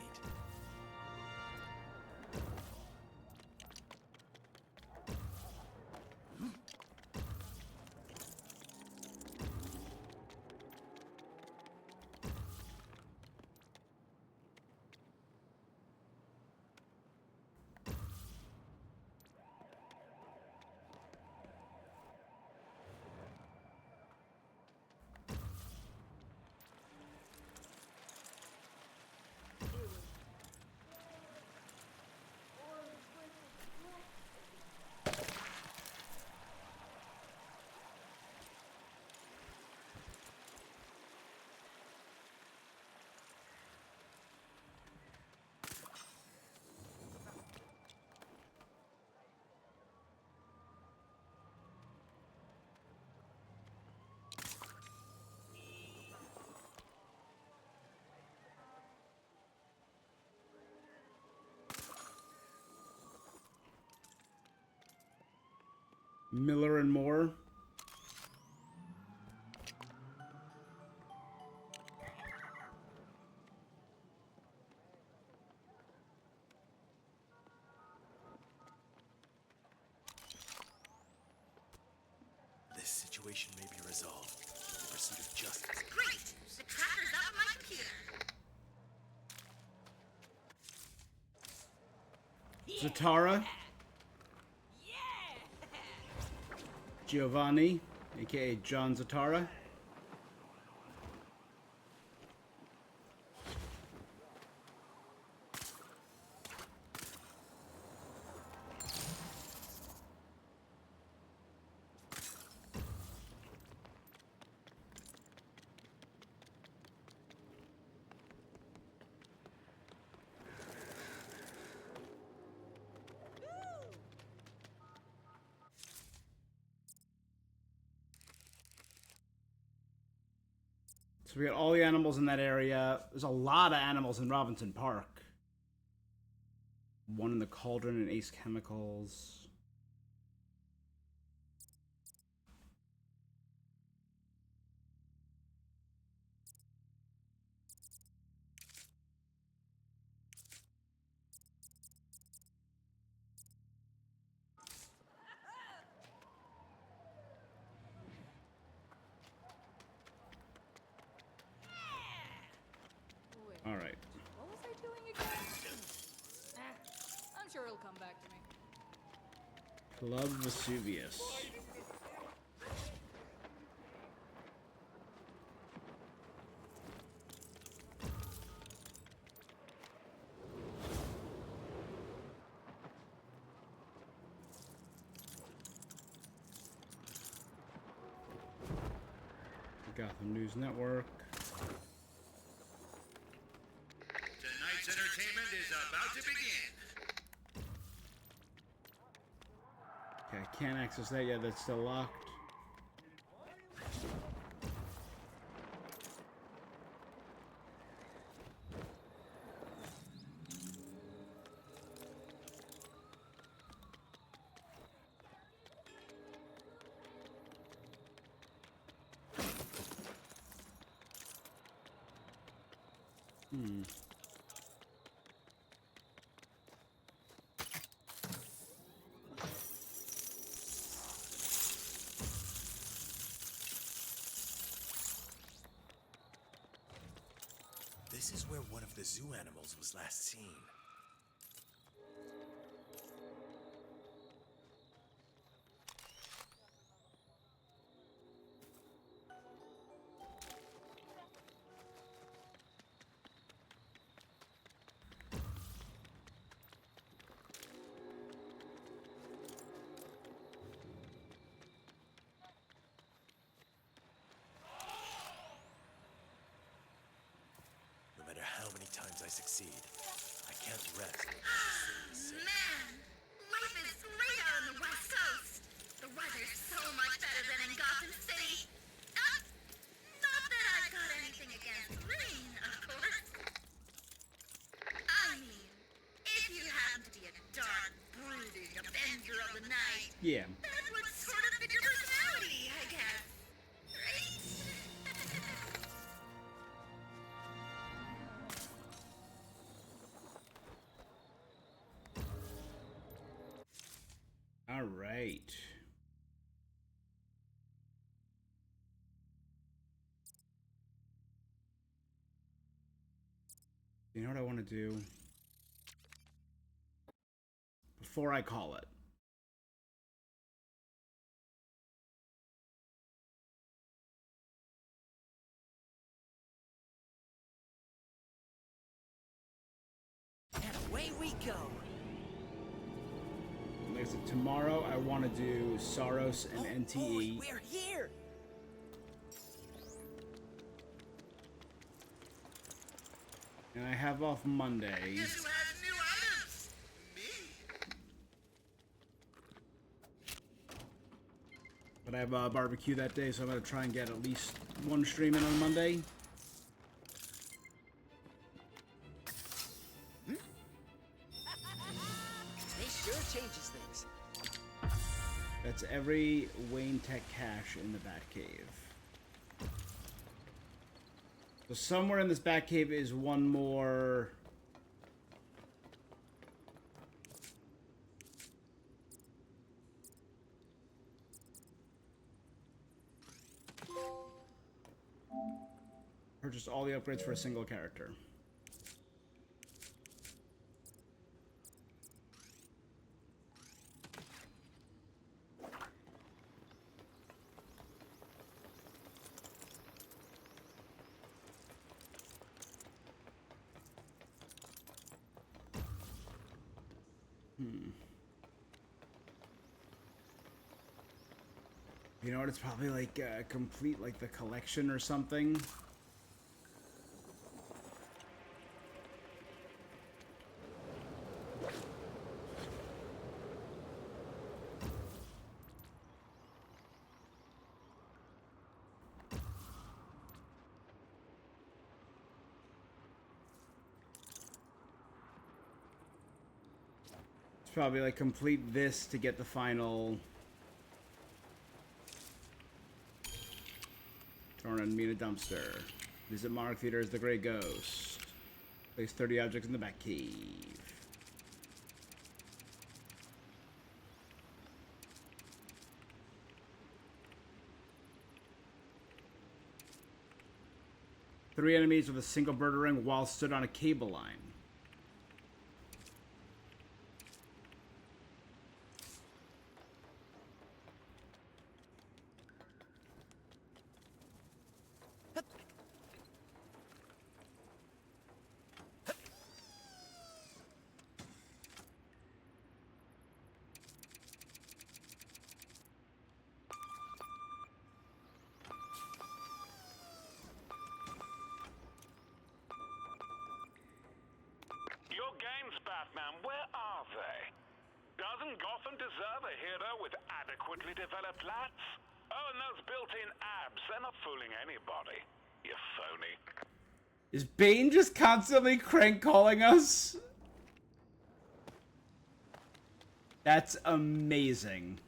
Miller and Moore. This situation may be resolved in the pursuit of justice. Great! The tracker's up on my computer. Zatara. Giovanni, aka John Zatara. So we got all the animals in that area. There's a lot of animals in Robinson Park. One in the Cauldron and Ace Chemicals. All right. What was I doing again? I'm sure it'll come back to me. Club Vesuvius. Gotham News Network. Tonight's entertainment is about to begin. Okay, I can't access that yet. That's still locked. This is where one of the zoo animals was last seen. No matter how many times I succeed, I can't rest. Man, life is great out on the West Coast. The weather's so much better than in Gotham City. Not that I've got anything against rain, of course. I mean, if you happen to be a dark, brooding avenger of the night, Yeah. that would sort of fit your personality, I guess. Right? All right. You know what I want to do? Before I call it. And away we go. Like I said, tomorrow I want to do Saros and NTE. We're here. And I have off Monday. Guess who has new items? Me. But I have a barbecue that day, so I'm going to try and get at least one stream in on Monday. This sure changes things. That's every Wayne Tech cache in the Batcave. So somewhere in this Batcave is one more... Purchase all the upgrades for a single character. You know what? It's probably like complete like the collection or something. probably like complete this to get the final. Thrown and meet a dumpster. Visit Monarch Theater as the Grey Ghost. Place 30 objects in the back cave. Three enemies with a single bird ring while stood on a cable line. Your games, Batman, where are they? Doesn't Gotham deserve a hero with adequately developed lats? Oh, and those built-in abs, they're not fooling anybody. You phony. Is Bane just constantly crank calling us? That's amazing.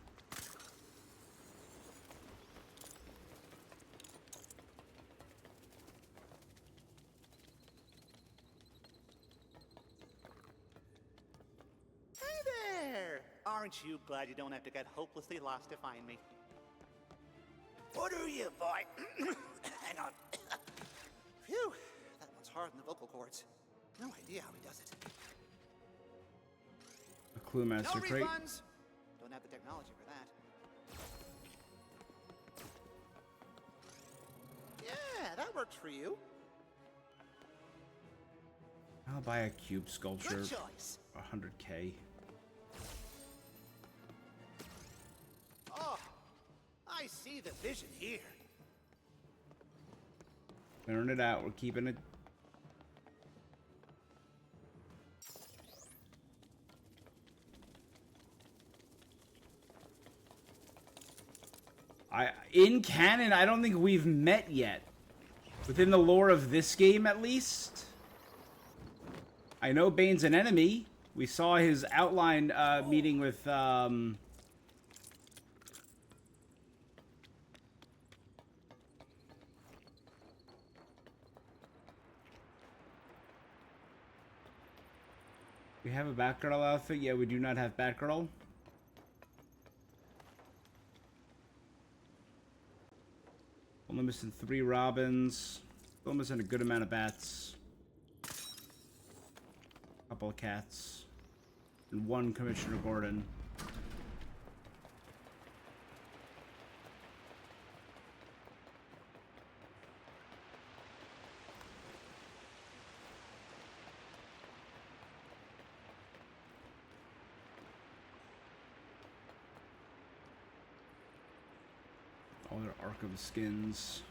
Hey there! Aren't you glad you don't have to get hopelessly lost to find me? What are you, boy? Hang on. Phew, that one's hard in the vocal cords. No idea how he does it. A Clue Master No crate. refunds! Don't have the technology for that. Yeah, that works for you. I'll buy a cube sculpture. Good choice. 100K. Oh, I see the vision here. Clearing it out. We're keeping it. In canon, I don't think we've met yet. Within the lore of this game, at least. I know Bane's an enemy. We saw his outline meeting with we have a Batgirl outfit. Yeah, we do not have Batgirl. Only missing 3 Robins. Still missing a good amount of bats. Couple of cats. And 1 Commissioner Gordon. All their Arkham skins.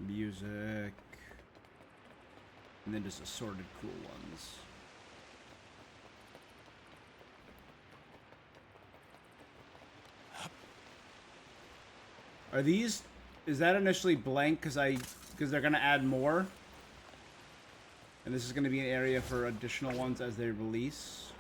Music. And then just assorted cool ones. Are these... Is that initially blank because they're going to add more? And this is going to be an area for additional ones as they release?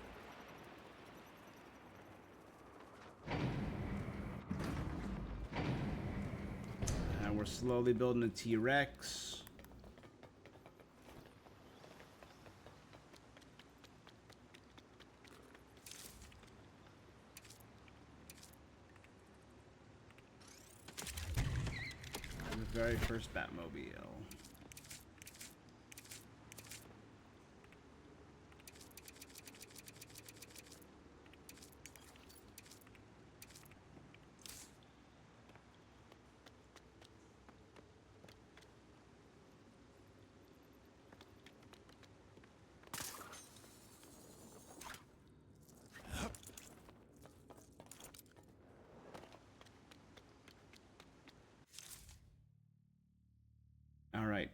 And we're slowly building a T-Rex. The very first Batmobile. All right.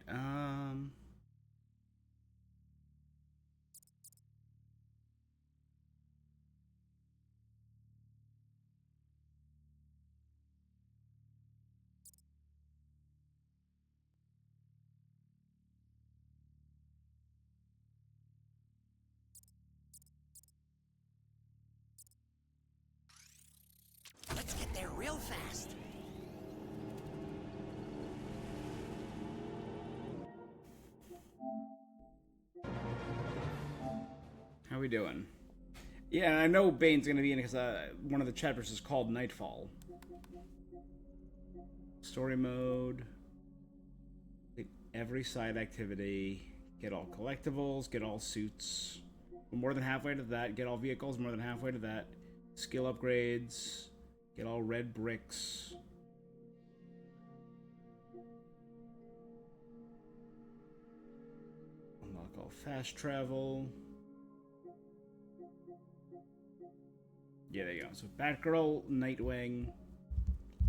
real fast. How we doing? Yeah, and I know Bane's gonna be in it because one of the chapters is called Nightfall. Story mode. Take every side activity. Get all collectibles. Get all suits. We're more than halfway to that. Get all vehicles. More than halfway to that. Skill upgrades. Get all red bricks. Unlock all fast travel. Yeah, there you go. So Batgirl, Nightwing,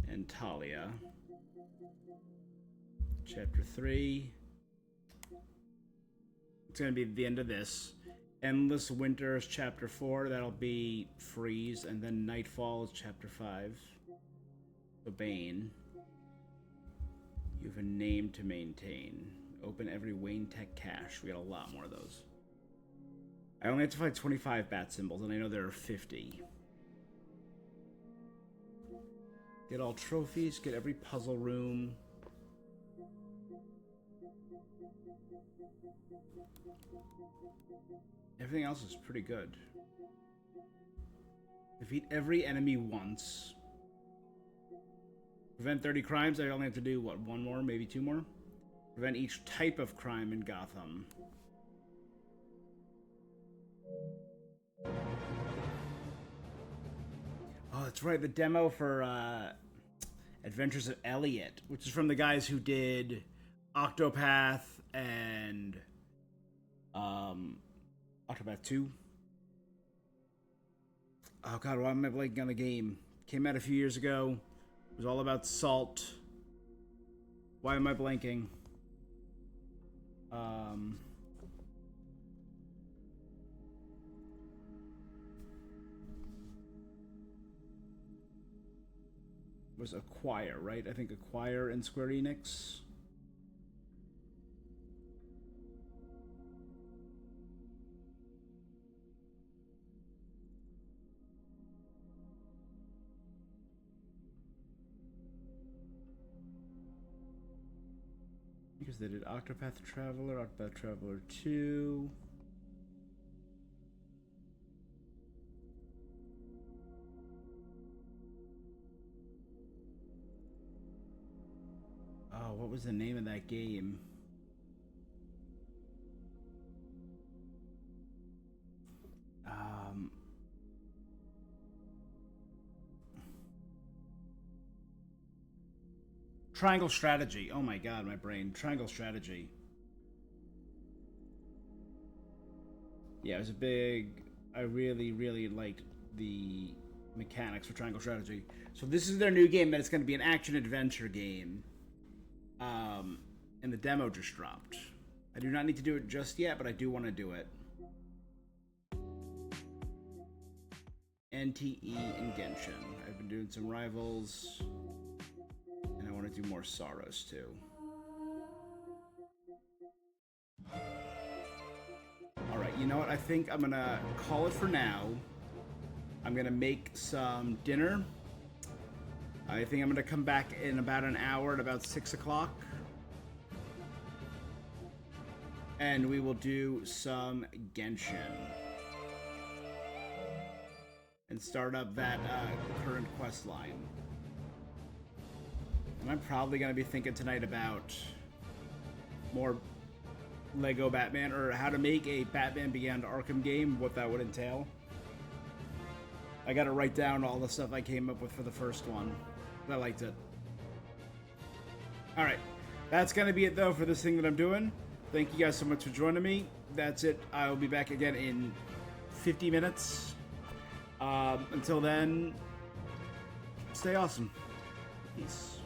and Talia. Chapter 3. It's going to be the end of this. Endless Winter is Chapter 4. That'll be Freeze. And then Nightfall is Chapter 5. So Bane. You have a name to maintain. Open every Wayne Tech cache. We got a lot more of those. I only have to find 25 bat symbols, and I know there are 50. Get all trophies, get every puzzle room. Everything else is pretty good. Defeat every enemy once. Prevent 30 crimes, I only have to do, what, one more, maybe two more? Prevent each type of crime in Gotham. Oh, that's right, the demo for Adventures of Elliot, which is from the guys who did Octopath and Octopath 2. Oh god, why am I blanking on the game? Came out a few years ago. It was all about salt. Why am I blanking? Was Acquire, right? I think Acquire and Square Enix. Because they did Octopath Traveler, Octopath Traveler 2. Oh, what was the name of that game? Triangle Strategy. Oh my god, my brain. Triangle Strategy. Yeah, it was a big... I really, really liked the mechanics for Triangle Strategy. So this is their new game, that it's going to be an action-adventure game. And the demo just dropped. I do not need to do it just yet, but I do want to do it. NTE and Genshin. I've been doing some Rivals, and I want to do more Sorrows too. Alright, you know what? I think I'm gonna call it for now. I'm gonna make some dinner. I think I'm gonna come back in about an hour at about 6 o'clock. And we will do some Genshin. And start up that current quest line. And I'm probably gonna be thinking tonight about more Lego Batman, or how to make a Batman Beyond Arkham game, what that would entail. I gotta write down all the stuff I came up with for the first one. I liked it. Alright, that's gonna be it though for this thing that I'm doing. Thank you guys so much for joining me. That's it. I will be back again in 50 minutes. Until then, stay awesome. Peace.